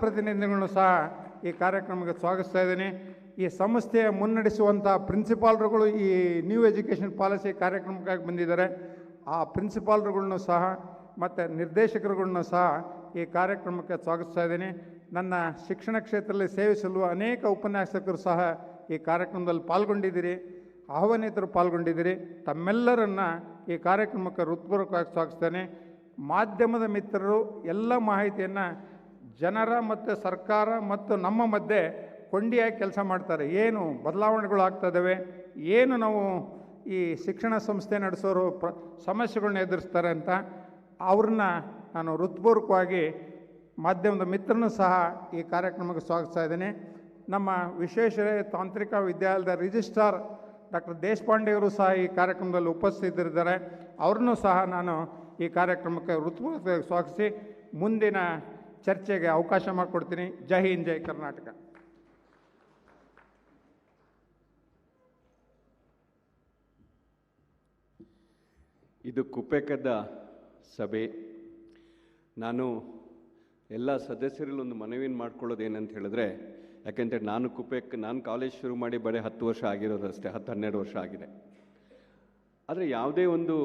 ಪ್ರತಿನಿಧಿಗಳನ್ನು ಸಹ ಈ ಕಾರ್ಯಕ್ರಮಕ್ಕೆ ಸ್ವಾಗತಿಸ್ತಾ ಇದ್ದೀನಿ. ಈ ಸಂಸ್ಥೆಯ ಮುನ್ನಡೆಸುವಂಥ ಪ್ರಿನ್ಸಿಪಾಲ್ರುಗಳು ಈ ನ್ಯೂ ಎಜುಕೇಷನ್ ಪಾಲಿಸಿ ಕಾರ್ಯಕ್ರಮಕ್ಕಾಗಿ ಬಂದಿದ್ದಾರೆ. ಆ ಪ್ರಿನ್ಸಿಪಾಲ್ರುಗಳನ್ನು ಸಹ ಮತ್ತು ನಿರ್ದೇಶಕರುಗಳನ್ನು ಸಹ ಈ ಕಾರ್ಯಕ್ರಮಕ್ಕೆ ಸ್ವಾಗತಿಸ್ತಾ ಇದ್ದೀನಿ. ನನ್ನ ಶಿಕ್ಷಣ ಕ್ಷೇತ್ರದಲ್ಲಿ ಸೇವೆ ಅನೇಕ ಉಪನ್ಯಾಸಕರು ಸಹ ಈ ಕಾರ್ಯಕ್ರಮದಲ್ಲಿ ಪಾಲ್ಗೊಂಡಿದ್ದೀರಿ, ಆಹ್ವಾನಿತರು ಪಾಲ್ಗೊಂಡಿದ್ದೀರಿ. ತಮ್ಮೆಲ್ಲರನ್ನ ಈ ಕಾರ್ಯಕ್ರಮಕ್ಕೆ ಹೃತ್ಪೂರ್ವಕವಾಗಿ ಸ್ವಾಗತಿಸ್ತೇನೆ. ಮಾಧ್ಯಮದ ಮಿತ್ರರು ಎಲ್ಲ ಮಾಹಿತಿಯನ್ನು ಜನರ ಮತ್ತು ಸರ್ಕಾರ ಮತ್ತು ನಮ್ಮ ಮಧ್ಯೆ ಕೊಂಡಿಯಾಗಿ ಕೆಲಸ ಮಾಡ್ತಾರೆ. ಏನು ಬದಲಾವಣೆಗಳು ಆಗ್ತಾಯಿದ್ದಾವೆ, ಏನು ನಾವು ಈ ಶಿಕ್ಷಣ ಸಂಸ್ಥೆ ನಡೆಸೋರು ಸಮಸ್ಯೆಗಳನ್ನ ಎದುರಿಸ್ತಾರೆ ಅಂತ ಅವ್ರನ್ನ ನಾನು ಹೃತ್ಪೂರ್ವಕವಾಗಿ ಮಾಧ್ಯಮದ ಮಿತ್ರನೂ ಸಹ ಈ ಕಾರ್ಯಕ್ರಮಕ್ಕೆ ಸ್ವಾಗತಿಸ್ತಾ ಇದ್ದೀನಿ. ನಮ್ಮ ವಿಶೇಷ ತಾಂತ್ರಿಕ ವಿದ್ಯಾಲಯದ ರಿಜಿಸ್ಟ್ರಾರ್ ಡಾಕ್ಟರ್ ದೇಶಪಾಂಡೆಯವರು ಸಹ ಈ ಕಾರ್ಯಕ್ರಮದಲ್ಲಿ ಉಪಸ್ಥಿತರಿದ್ದಾರೆ. ಅವ್ರನ್ನೂ ಸಹ ನಾನು ಈ ಕಾರ್ಯಕ್ರಮಕ್ಕೆ ಹೃತ್ಪೂರ್ವಕವಾಗಿ ಸ್ವಾಗತಿಸಿ ಮುಂದಿನ ಚರ್ಚೆಗೆ ಅವಕಾಶ ಮಾಡಿಕೊಡ್ತೀನಿ. ಜೈ ಹಿಂದ್, ಜೈ ಕರ್ನಾಟಕ. ಇದು ಕುಪೇಕದ ಸಭೆ. ನಾನು ಎಲ್ಲ ಸದಸ್ಯರಲ್ಲಿ ಒಂದು ಮನವಿಯನ್ನು ಮಾಡ್ಕೊಳ್ಳೋದು ಏನಂತ ಹೇಳಿದ್ರೆ, ಯಾಕೆಂದರೆ ನಾನು ಕಾಲೇಜ್ ಶುರು ಮಾಡಿ ಬರೀ 10 ವರ್ಷ ಆಗಿರೋದು ಅಷ್ಟೇ, 10-12 ವರ್ಷ ಆಗಿದೆ. ಆದರೆ ಯಾವುದೇ ಒಂದು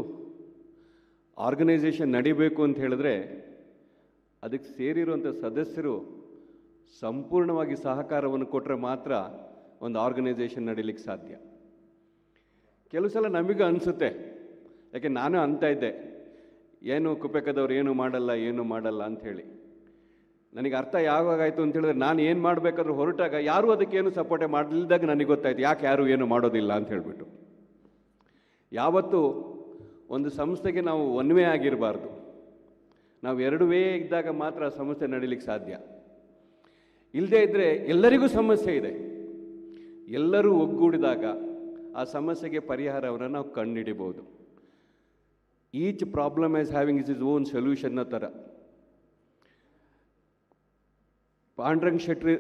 ಆರ್ಗನೈಸೇಷನ್ ನಡಿಬೇಕು ಅಂತ ಹೇಳಿದ್ರೆ ಅದಕ್ಕೆ ಸೇರಿರುವಂಥ ಸದಸ್ಯರು ಸಂಪೂರ್ಣವಾಗಿ ಸಹಕಾರವನ್ನು ಕೊಟ್ಟರೆ ಮಾತ್ರ ಒಂದು ಆರ್ಗನೈಸೇಷನ್ ನಡೀಲಿಕ್ಕೆ ಸಾಧ್ಯ. ಕೆಲವು ಸಲ ನಮಗೂ ಅನಿಸುತ್ತೆ, ಯಾಕೆ ನಾನು ಅಂತ ಇದ್ದೆ, ಏನು ಕುಪೇಕದವ್ರು ಏನು ಮಾಡಲ್ಲ ಅಂಥೇಳಿ. ನನಗೆ ಅರ್ಥ ಯಾವಾಗಾಯಿತು ಅಂತ ಹೇಳಿದ್ರೆ, ನಾನು ಏನು ಮಾಡಬೇಕಾದ್ರೂ ಹೊರಟಾಗ ಯಾರೂ ಅದಕ್ಕೇನು ಸಪೋರ್ಟೇ ಮಾಡಲಿಲ್ದಾಗ ನನಗೆ ಗೊತ್ತಾಯ್ತು ಯಾಕೆ ಯಾರು ಏನು ಮಾಡೋದಿಲ್ಲ ಅಂತ ಹೇಳಿಬಿಟ್ಟು. ಯಾವತ್ತೂ ಒಂದು ಸಂಸ್ಥೆಗೆ ನಾವು ಒನ್ವೇ ಆಗಿರಬಾರ್ದು. ನಾವು ಎರಡು ವೇ ಇದ್ದಾಗ ಮಾತ್ರ ಸಮಸ್ಯೆ ನಡೀಲಿಕ್ಕೆ ಸಾಧ್ಯ. ಇಲ್ಲದೇ ಇದ್ದರೆ ಎಲ್ಲರಿಗೂ ಸಮಸ್ಯೆ ಇದೆ. ಎಲ್ಲರೂ ಒಗ್ಗೂಡಿದಾಗ ಆ ಸಮಸ್ಯೆಗೆ ಪರಿಹಾರವನ್ನು ನಾವು ಕಂಡುಹಿಡಿಬೋದು. Each problem is having its own ಸೊಲ್ಯೂಷನ್ನ ಥರ. ಪಾಂಡುರಂಗ ಶೆಟ್ಟಿ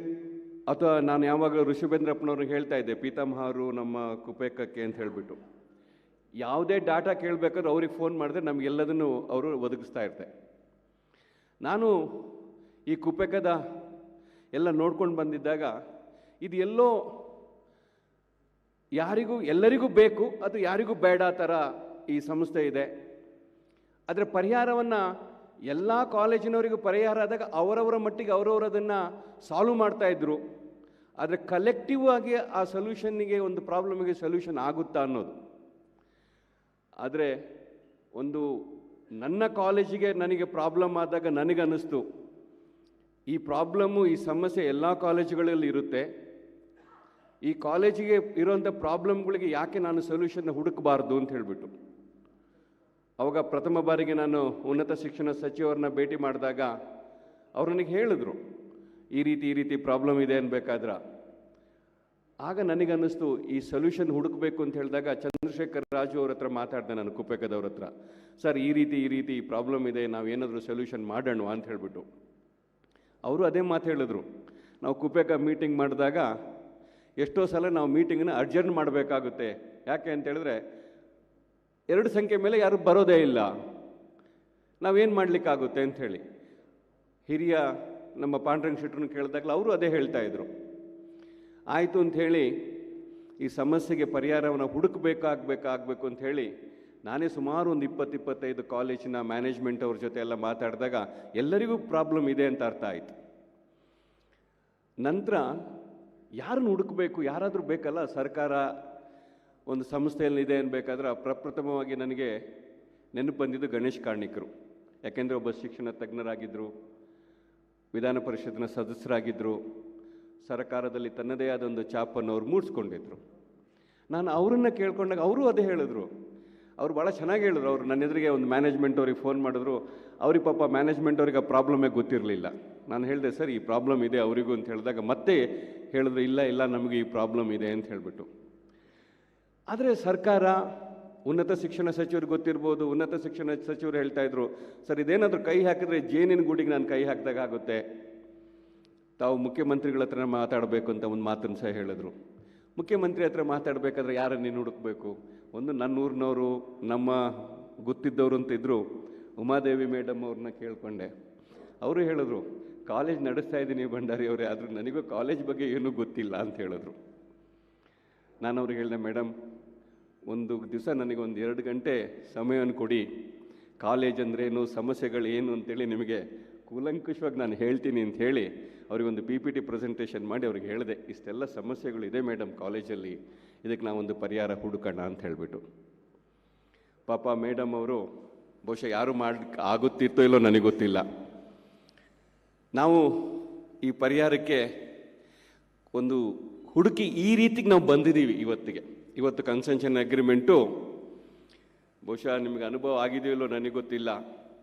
ಅಥವಾ ನಾನು ಯಾವಾಗ ಋಷಭೇಂದ್ರಪ್ಪನವ್ರಿಗೆ ಹೇಳ್ತಾ ಇದ್ದೆ, ಪೀತಾಮಹರು ನಮ್ಮ ಕುಪೇಕಕ್ಕೆ ಅಂತ ಹೇಳಿಬಿಟ್ಟು, ಯಾವುದೇ ಡಾಟಾ ಕೇಳಬೇಕಾದ್ರೆ ಅವ್ರಿಗೆ ಫೋನ್ ಮಾಡಿದ್ರೆ ನಮಗೆಲ್ಲದನ್ನು ಅವರು ಒದಗಿಸ್ತಾ ಇರ್ತಾರೆ. ನಾನು ಈ ಕುಪೇಕದ ಎಲ್ಲ ನೋಡ್ಕೊಂಡು ಬಂದಿದ್ದಾಗ ಇದು ಎಲ್ಲೋ ಎಲ್ಲರಿಗೂ ಬೇಕು, ಅದು ಯಾರಿಗೂ ಬೇಡ ಥರ ಈ ಸಂಸ್ಥೆ ಇದೆ. ಅದರ ಪರಿಹಾರವನ್ನು ಎಲ್ಲ ಕಾಲೇಜಿನವರಿಗೂ ಪರಿಹಾರ ಆದಾಗ ಅವರವರ ಮಟ್ಟಿಗೆ ಅವರವರು ಅದನ್ನು ಸಾಲ್ವ್ ಮಾಡ್ತಾಯಿದ್ರು. ಆದರೆ ಕಲೆಕ್ಟಿವ್ ಆಗಿ ಆ ಸೊಲ್ಯೂಷನ್ನಿಗೆ, ಒಂದು ಪ್ರಾಬ್ಲಮಿಗೆ ಸೊಲ್ಯೂಷನ್ ಆಗುತ್ತಾ ಅನ್ನೋದು. ಆದರೆ ನನ್ನ ಕಾಲೇಜಿಗೆ ನನಗೆ ಪ್ರಾಬ್ಲಮ್ ಆದಾಗ ನನಗನ್ನಿಸ್ತು, ಈ ಪ್ರಾಬ್ಲಮ್ಮು, ಈ ಸಮಸ್ಯೆ ಎಲ್ಲ ಕಾಲೇಜುಗಳಲ್ಲಿ ಇರುತ್ತೆ. ಈ ಕಾಲೇಜಿಗೆ ಇರೋಂಥ ಪ್ರಾಬ್ಲಮ್ಗಳಿಗೆ ಯಾಕೆ ನಾನು ಸೊಲ್ಯೂಷನ್ನ ಹುಡುಕಬಾರ್ದು ಅಂತ ಹೇಳಿಬಿಟ್ಟು. ಅವಾಗ ಪ್ರಥಮ ಬಾರಿಗೆ ನಾನು ಉನ್ನತ ಶಿಕ್ಷಣ ಸಚಿವರನ್ನ ಭೇಟಿ ಮಾಡಿದಾಗ ಅವ್ರು ನನಗೆ ಹೇಳಿದ್ರು, ಈ ರೀತಿ ಪ್ರಾಬ್ಲಮ್ ಇದೆ ಅನ್ಬೇಕಾದ್ರೆ. ಆಗ ನನಗನ್ನಿಸ್ತು, ಈ ಸೊಲ್ಯೂಷನ್ ಹುಡುಕಬೇಕು ಅಂತ ಹೇಳಿದಾಗ ಚಂದ್ರಶೇಖರ್ ರಾಜು ಅವ್ರ ಹತ್ರ ಮಾತಾಡಿದೆ ನಾನು, ಕುಪೇಕದವ್ರ ಹತ್ರ. ಸರ್, ಈ ರೀತಿ ಪ್ರಾಬ್ಲಮ್ ಇದೆ, ನಾವೇನಾದರೂ ಸೊಲ್ಯೂಷನ್ ಮಾಡೋಣ ಅಂತ ಹೇಳಿಬಿಟ್ಟು. ಅವರು ಅದೇ ಮಾತು ಹೇಳಿದ್ರು. ನಾವು ಕುಪೇಕ ಮೀಟಿಂಗ್ ಮಾಡಿದಾಗ ಎಷ್ಟೋ ಸಲ ನಾವು ಮೀಟಿಂಗನ್ನ ಅಡ್ಜರ್ನ್ ಮಾಡಬೇಕಾಗುತ್ತೆ. ಯಾಕೆ ಅಂತೇಳಿದ್ರೆ 2 ಸಂಖ್ಯೆ ಮೇಲೆ ಯಾರು ಬರೋದೇ ಇಲ್ಲ, ನಾವೇನು ಮಾಡಲಿಕ್ಕಾಗುತ್ತೆ ಅಂಥೇಳಿ. ಹಿರಿಯ ನಮ್ಮ ಪಾಂಡುರಂಗ ಶೆಟ್ಟರನ್ನು ಕೇಳಿದಾಗಲೂ ಅವರು ಅದೇ ಹೇಳ್ತಾಯಿದ್ರು. ಆಯಿತು ಅಂಥೇಳಿ ಈ ಸಮಸ್ಯೆಗೆ ಪರಿಹಾರವನ್ನು ಹುಡುಕಬೇಕಾಗಬೇಕು ಅಂಥೇಳಿ ನಾನೇ ಸುಮಾರು ಒಂದು 20-25 ಕಾಲೇಜಿನ ಮ್ಯಾನೇಜ್ಮೆಂಟ್ ಅವ್ರ ಜೊತೆ ಎಲ್ಲ ಮಾತಾಡಿದಾಗ ಎಲ್ಲರಿಗೂ ಪ್ರಾಬ್ಲಮ್ ಇದೆ ಅಂತ ಅರ್ಥ ಆಯಿತು. ನಂತರ ಯಾರನ್ನು ಹುಡುಕಬೇಕು, ಯಾರಾದರೂ ಬೇಕಲ್ಲ. ಸರ್ಕಾರ ಒಂದು ಸಂಸ್ಥೆಯಲ್ಲಿ ಇದೆ ಅನ್ಬೇಕಾದ್ರೆ ಪ್ರಪ್ರಥಮವಾಗಿ ನನಗೆ ನೆನಪು ಬಂದಿದ್ದು ಗಣೇಶ್ ಕಾರ್ಣಿಕರು. ಯಾಕೆಂದರೆ ಒಬ್ಬ ಶಿಕ್ಷಣ ತಜ್ಞರಾಗಿದ್ದರು, ವಿಧಾನ ಪರಿಷತ್ತಿನ ಸದಸ್ಯರಾಗಿದ್ದರು, ಸರ್ಕಾರದಲ್ಲಿ ತನ್ನದೇ ಆದ ಒಂದು ಛಾಪನ್ನು ಅವ್ರು ಮೂಡಿಸ್ಕೊಂಡಿದ್ರು. ನಾನು ಅವರನ್ನು ಕೇಳ್ಕೊಂಡಾಗ ಅವರು ಅದೇ ಹೇಳಿದ್ರು. ಅವ್ರು ಭಾಳ ಚೆನ್ನಾಗಿ ಹೇಳಿದ್ರು. ಅವರು ನನ್ನ ಎದುರಿಗೆ ಒಂದು ಮ್ಯಾನೇಜ್ಮೆಂಟ್ ಅವ್ರಿಗೆ ಫೋನ್ ಮಾಡಿದ್ರು. ಅವ್ರಿಗೆ ಪಾಪ ಮ್ಯಾನೇಜ್ಮೆಂಟ್ ಅವ್ರಿಗೆ ಆ ಪ್ರಾಬ್ಲಮೇ ಗೊತ್ತಿರಲಿಲ್ಲ. ನಾನು ಹೇಳಿದೆ, ಸರ್ ಈ ಪ್ರಾಬ್ಲಮ್ ಇದೆ ಅವರಿಗೂ ಅಂತ ಹೇಳಿದಾಗ ಮತ್ತೆ ಹೇಳಿದ್ರು, ಇಲ್ಲ ನಮಗೆ ಈ ಪ್ರಾಬ್ಲಮ್ ಇದೆ ಅಂತ ಹೇಳಿಬಿಟ್ಟು. ಆದರೆ ಸರ್ಕಾರ, ಉನ್ನತ ಶಿಕ್ಷಣ ಸಚಿವರಿಗೆ ಗೊತ್ತಿರ್ಬೋದು. ಉನ್ನತ ಶಿಕ್ಷಣ ಸಚಿವರು ಹೇಳ್ತಾಯಿದ್ರು, ಸರ್ ಇದೇನಾದರೂ ಕೈ ಹಾಕಿದ್ರೆ ಜೇನಿನ ಗೂಡಿಗೆ ನಾನು ಕೈ ಹಾಕಿದಾಗ ಆಗುತ್ತೆ, ತಾವು ಮುಖ್ಯಮಂತ್ರಿಗಳ ಹತ್ರ ಮಾತಾಡಬೇಕು ಅಂತ ಒಂದು ಮಾತನ್ನು ಸಹ ಹೇಳಿದ್ರು. ಮುಖ್ಯಮಂತ್ರಿ ಹತ್ರ ಮಾತಾಡಬೇಕಾದ್ರೆ ಯಾರನ್ನು ನೀನು ಹುಡುಕಬೇಕು? ಒಂದು ನನ್ನ ಊರಿನವರು, ನಮ್ಮ ಗೊತ್ತಿದ್ದವರು ಅಂತ ಇದ್ದರು. ಉಮಾದೇವಿ ಮೇಡಮ್ ಅವ್ರನ್ನ ಕೇಳಿಕೊಂಡೆ. ಅವರು ಹೇಳಿದ್ರು, ಕಾಲೇಜ್ ನಡೆಸ್ತಾ ಇದ್ದೀನಿ ಭಂಡಾರಿ ಅವರೇ, ಆದರೂ ನನಗೂ ಕಾಲೇಜ್ ಬಗ್ಗೆ ಏನೂ ಗೊತ್ತಿಲ್ಲ ಅಂತ ಹೇಳಿದ್ರು. ನಾನು ಅವ್ರಿಗೆ ಹೇಳಿದೆ, ಮೇಡಮ್ ಒಂದು ದಿವಸ ನನಗೊಂದು 2 ಗಂಟೆ ಸಮಯವನ್ನು ಕೊಡಿ, ಕಾಲೇಜ್ ಅಂದ್ರೇನು, ಸಮಸ್ಯೆಗಳೇನು ಅಂತೇಳಿ ನಿಮಗೆ ಕೂಲಂಕುಷವಾಗಿ ನಾನು ಹೇಳ್ತೀನಿ ಅಂತ ಹೇಳಿ ಅವರಿಗೊಂದು PPT ಪ್ರೆಸೆಂಟೇಷನ್ ಮಾಡಿ ಅವ್ರಿಗೆ ಹೇಳಿದೆ, ಇಷ್ಟೆಲ್ಲ ಸಮಸ್ಯೆಗಳಿದೆ ಮೇಡಮ್ ಕಾಲೇಜಲ್ಲಿ, ಇದಕ್ಕೆ ನಾವೊಂದು ಪರಿಹಾರ ಹುಡುಕೋಣ ಅಂತ ಹೇಳಿಬಿಟ್ಟು. ಪಾಪ ಮೇಡಮ್ ಅವರು ಬಹುಶಃ ಯಾರು ಆಗುತ್ತಿತ್ತೋ ಇಲ್ಲೋ ನನಗೆ ಗೊತ್ತಿಲ್ಲ. ನಾವು ಈ ಪರಿಹಾರಕ್ಕೆ ಒಂದು ಹುಡುಕಿ ಈ ರೀತಿಗೆ ನಾವು ಬಂದಿದ್ದೀವಿ ಇವತ್ತಿಗೆ. ಇವತ್ತು ಕನ್ಸೆಷನ್ ಅಗ್ರಿಮೆಂಟು ಬಹುಶಃ ನಿಮಗೆ ಅನುಭವ ಆಗಿದೆಯೋ ಇಲ್ಲೋ ನನಗೆ ಗೊತ್ತಿಲ್ಲ.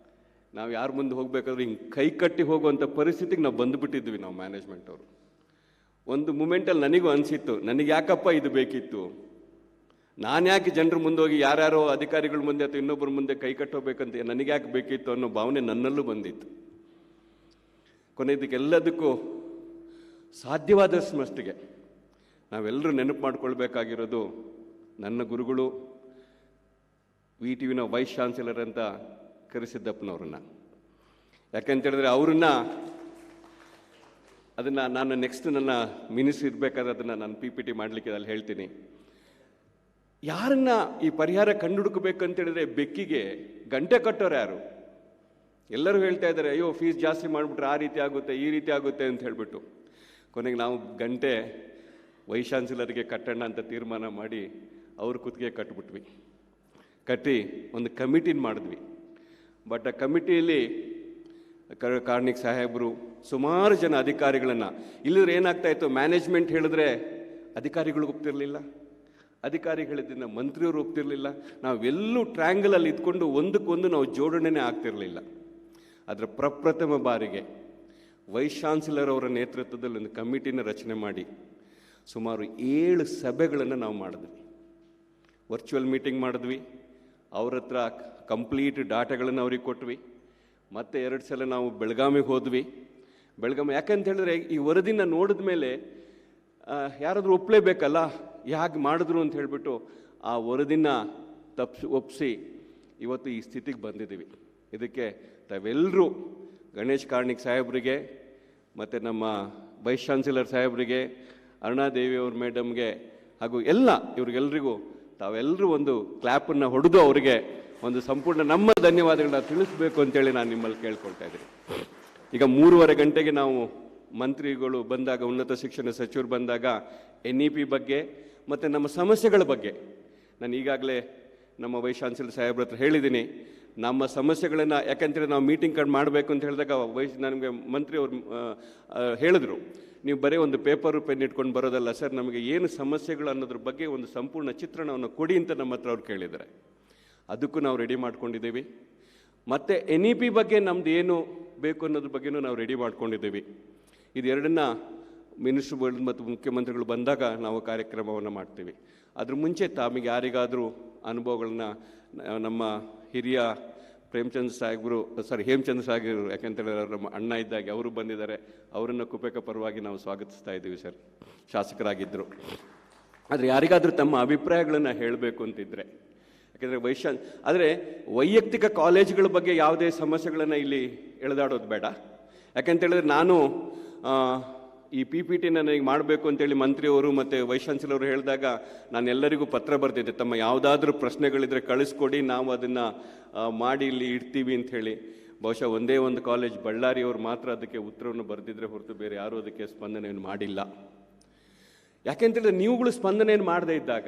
ನಾವು ಯಾರ ಮುಂದೆ ಹೋಗಬೇಕಾದ್ರೆ ಹಿಂಗೆ ಕೈ ಕಟ್ಟಿ ಹೋಗುವಂಥ ಪರಿಸ್ಥಿತಿಗೆ ನಾವು ಬಂದುಬಿಟ್ಟಿದ್ವಿ ನಾವು ಮ್ಯಾನೇಜ್ಮೆಂಟ್ ಅವರು. ಒಂದು ಮೂಮೆಂಟಲ್ಲಿ ನನಗೂ ಅನಿಸಿತ್ತು, ನನಗೆ ಯಾಕಪ್ಪ ಇದು ಬೇಕಿತ್ತು, ನಾನು ಯಾಕೆ ಜನರ ಮುಂದೆ ಹೋಗಿ ಯಾರ್ಯಾರೋ ಅಧಿಕಾರಿಗಳ ಮುಂದೆ ಅಥವಾ ಇನ್ನೊಬ್ಬರ ಮುಂದೆ ಕೈ ಕಟ್ಟೋಬೇಕಂತ ನನಗೆ ಯಾಕೆ ಬೇಕಿತ್ತು ಅನ್ನೋ ಭಾವನೆ ನನ್ನಲ್ಲೂ ಬಂದಿತ್ತು. ಕೊನೆಯದಕ್ಕೆಲ್ಲದಕ್ಕೂ ಸಾಧ್ಯವಾದಷ್ಟು ಮಟ್ಟಿಗೆ ನಾವೆಲ್ಲರೂ ನೆನಪು ಮಾಡ್ಕೊಳ್ಬೇಕಾಗಿರೋದು ನನ್ನ ಗುರುಗಳು VTVನ ವೈಸ್ ಚಾನ್ಸಲರ್ ಅಂತ ಕರೆಸಿದ್ದಪ್ಪನವ್ರನ್ನ. ಯಾಕೆಂತೇಳಿದ್ರೆ ಅದನ್ನು ನಾನು ನೆಕ್ಸ್ಟ್ ನನ್ನ ಮಿನಿಸ್ಟ್ರಿ ಇರಬೇಕಾದ್ರೆ ಅದನ್ನು ನಾನು PPT ಮಾಡಲಿಕ್ಕೆ ಅಲ್ಲಿ ಹೇಳ್ತೀನಿ. ಯಾರನ್ನ ಈ ಪರಿಹಾರ ಕಂಡುಹುಡುಕಬೇಕಂತೇಳಿದ್ರೆ ಬೆಕ್ಕಿಗೆ ಗಂಟೆ ಕಟ್ಟೋರು ಯಾರು? ಎಲ್ಲರೂ ಹೇಳ್ತಾ ಇದ್ದಾರೆ, ಅಯ್ಯೋ ಫೀಸ್ ಜಾಸ್ತಿ ಮಾಡಿಬಿಟ್ರೆ ಆ ರೀತಿ ಆಗುತ್ತೆ ಈ ರೀತಿ ಆಗುತ್ತೆ ಅಂತ ಹೇಳಿಬಿಟ್ಟು. ಕೊನೆಗೆ ನಾವು ಗಂಟೆ ವೈಸ್ ಚಾನ್ಸಲರ್ಗೆ ಕಟ್ಟೋಣ ಅಂತ ತೀರ್ಮಾನ ಮಾಡಿ ಅವ್ರ ಕುತ್ತಿಗೆ ಕಟ್ಬಿಟ್ವಿ. ಕಟ್ಟಿ ಒಂದು ಕಮಿಟಿನ ಮಾಡಿದ್ವಿ. ಬಟ್ ಆ ಕಮಿಟಿಯಲ್ಲಿ ಕಾರ್ಣಿಕ್ ಸಾಹೇಬರು ಸುಮಾರು ಜನ ಅಧಿಕಾರಿಗಳನ್ನು, ಇಲ್ಲದ್ರೆ ಏನಾಗ್ತಾ ಇತ್ತು, ಮ್ಯಾನೇಜ್ಮೆಂಟ್ ಹೇಳಿದ್ರೆ ಅಧಿಕಾರಿಗಳು ಒಪ್ತಿರಲಿಲ್ಲ, ಅಧಿಕಾರಿಗಳಿದ್ದ ಮಂತ್ರಿಯವರು ಒಪ್ತಿರಲಿಲ್ಲ, ನಾವೆಲ್ಲೂ ಟ್ರ್ಯಾಂಗಲಲ್ಲಿ ಇದ್ಕೊಂಡು ಒಂದಕ್ಕೊಂದು ನಾವು ಜೋಡಣೆನೇ ಆಗ್ತಿರಲಿಲ್ಲ. ಅದರ ಪ್ರಪ್ರಥಮ ಬಾರಿಗೆ ವೈಸ್ ಚಾನ್ಸಲರ್ ಅವರ ನೇತೃತ್ವದಲ್ಲಿ ಒಂದು ಕಮಿಟಿನ ರಚನೆ ಮಾಡಿ ಸುಮಾರು 7 ಸಭೆಗಳನ್ನು ನಾವು ಮಾಡಿದ್ವಿ. ವರ್ಚುವಲ್ ಮೀಟಿಂಗ್ ಮಾಡಿದ್ವಿ, ಅವ್ರ ಹತ್ರ ಕಂಪ್ಲೀಟ್ ಡಾಟಾಗಳನ್ನು ಅವ್ರಿಗೆ ಕೊಟ್ವಿ. ಮತ್ತೆ 2 ಸಲ ನಾವು ಬೆಳಗಾವಿಗೆ ಹೋದ್ವಿ. ಯಾಕಂತ ಹೇಳಿದ್ರೆ ಈ ವರದಿನ ನೋಡಿದ ಮೇಲೆ ಯಾರಾದರೂ ಒಪ್ಪಲೇಬೇಕಲ್ಲ, ಹೇಗೆ ಮಾಡಿದ್ರು ಅಂತ ಹೇಳಿಬಿಟ್ಟು ಆ ವರದಿನ ಒಪ್ಪಿಸಿ ಇವತ್ತು ಈ ಸ್ಥಿತಿಗೆ ಬಂದಿದ್ದೀವಿ. ಇದಕ್ಕೆ ತಾವೆಲ್ಲರೂ ಗಣೇಶ್ ಕಾರ್ಣಿಕ್ ಸಾಹೇಬರಿಗೆ ಮತ್ತು ನಮ್ಮ ವೈಸ್ ಚಾನ್ಸಲರ್ ಸಾಹೇಬರಿಗೆ, ಅರುಣಾದೇವಿ ಅವ್ರ ಮೇಡಮ್ಗೆ ಹಾಗೂ ಇವ್ರಿಗೆಲ್ರಿಗೂ ತಾವೆಲ್ಲರೂ ಒಂದು ಕ್ಲ್ಯಾಪನ್ನು ಹೊಡೆದು ಅವರಿಗೆ ಒಂದು ಸಂಪೂರ್ಣ ನಮ್ಮ ಧನ್ಯವಾದಗಳನ್ನ ತಿಳಿಸ್ಬೇಕು ಅಂತೇಳಿ ನಾನು ನಿಮ್ಮಲ್ಲಿ ಕೇಳ್ಕೊಳ್ತಾ ಇದ್ದೀನಿ. ಈಗ 3:30 ಗಂಟೆಗೆ ನಾವು ಮಂತ್ರಿಗಳು ಬಂದಾಗ, ಉನ್ನತ ಶಿಕ್ಷಣ ಸಚಿವರು ಬಂದಾಗ NEP ಬಗ್ಗೆ ಮತ್ತು ನಮ್ಮ ಸಮಸ್ಯೆಗಳ ಬಗ್ಗೆ ನಾನು ಈಗಾಗಲೇ ನಮ್ಮ ವೈಸ್ ಚಾನ್ಸಲರ್ ಸಾಹೇಬ್ರ ಹತ್ರ ಹೇಳಿದ್ದೀನಿ. ನಮ್ಮ ಸಮಸ್ಯೆಗಳನ್ನು, ಯಾಕಂತೇಳಿ ನಾವು ಮೀಟಿಂಗ್ ಕಾರ್ಡ್ ಮಾಡಬೇಕು ಅಂತ ಹೇಳಿದಾಗ ನನಗೆ ಮಂತ್ರಿ ಅವರು ಹೇಳಿದ್ರು, ನೀವು ಬರೀ ಒಂದು ಪೇಪರು ಪೆನ್ ಇಟ್ಕೊಂಡು ಬರೋದಲ್ಲ ಸರ್, ನಮಗೆ ಏನು ಸಮಸ್ಯೆಗಳು ಅನ್ನೋದ್ರ ಬಗ್ಗೆ ಒಂದು ಸಂಪೂರ್ಣ ಚಿತ್ರಣವನ್ನು ಕೊಡಿ ಅಂತ ನಮ್ಮ ಹತ್ರ ಅವ್ರು ಕೇಳಿದ್ದಾರೆ. ಅದಕ್ಕೂ ನಾವು ರೆಡಿ ಮಾಡ್ಕೊಂಡಿದ್ದೀವಿ. ಮತ್ತು NEP ಬಗ್ಗೆ ನಮ್ದು ಏನು ಬೇಕು ಅನ್ನೋದ್ರ ಬಗ್ಗೆನೂ ನಾವು ರೆಡಿ ಮಾಡ್ಕೊಂಡಿದ್ದೀವಿ. ಇದೆರಡನ್ನ ಮಿನಿಸ್ಟ್ರುಗಳು ಮತ್ತು ಮುಖ್ಯಮಂತ್ರಿಗಳು ಬಂದಾಗ ನಾವು ಕಾರ್ಯಕ್ರಮವನ್ನು ಮಾಡ್ತೀವಿ. ಅದ್ರ ಮುಂಚೆ ತಮಗೆ ಯಾರಿಗಾದರೂ ಅನುಭವಗಳನ್ನ ನಮ್ಮ ಹಿರಿಯ ಹೇಮಚಂದ್ರ ಸಾಹೇಬರು, ಯಾಕಂತೇಳಿದ್ರೆ ನಮ್ಮ ಅಣ್ಣ ಇದ್ದಾಗೆ ಅವರು ಬಂದಿದ್ದಾರೆ, ಅವರನ್ನು ಕುಪೇಕ ಪರವಾಗಿ ನಾವು ಸ್ವಾಗತಿಸ್ತಾ ಇದ್ದೀವಿ ಸರ್, ಶಾಸಕರಾಗಿದ್ದರು. ಆದರೆ ಯಾರಿಗಾದರೂ ತಮ್ಮ ಅಭಿಪ್ರಾಯಗಳನ್ನು ಹೇಳಬೇಕು ಅಂತಿದ್ರೆ, ಯಾಕೆಂದರೆ ಆದರೆ ವೈಯಕ್ತಿಕ ಕಾಲೇಜುಗಳ ಬಗ್ಗೆ ಯಾವುದೇ ಸಮಸ್ಯೆಗಳನ್ನು ಇಲ್ಲಿ ಎಳೆದಾಡೋದು ಬೇಡ. ಯಾಕೆಂತೇಳಿದ್ರೆ ನಾನು ಈ PPTನ ನನಗೆ ಮಾಡಬೇಕು ಅಂತೇಳಿ ಮಂತ್ರಿಯವರು ಮತ್ತು ವೈಸ್ ಚಾನ್ಸಲರ್ ಅವರು ಹೇಳಿದಾಗ ನಾನು ಎಲ್ಲರಿಗೂ ಪತ್ರ ಬರ್ತಿದ್ದೆ, ತಮ್ಮ ಯಾವುದಾದ್ರೂ ಪ್ರಶ್ನೆಗಳಿದ್ರೆ ಕಳಿಸ್ಕೊಡಿ, ನಾವು ಅದನ್ನು ಮಾಡಿ ಇಲ್ಲಿ ಇಡ್ತೀವಿ ಅಂಥೇಳಿ. ಬಹುಶಃ ಒಂದೇ ಒಂದು ಕಾಲೇಜ್ ಬಳ್ಳಾರಿಯವರು ಮಾತ್ರ ಅದಕ್ಕೆ ಉತ್ತರವನ್ನು ಬರೆದಿದ್ರೆ ಹೊರತು ಬೇರೆ ಯಾರೂ ಅದಕ್ಕೆ ಸ್ಪಂದನೆಯನ್ನು ಮಾಡಿಲ್ಲ. ಯಾಕೆಂತೇಳಿದ್ರೆ ನೀವುಗಳು ಸ್ಪಂದನೆಯನ್ನು ಮಾಡದೇ ಇದ್ದಾಗ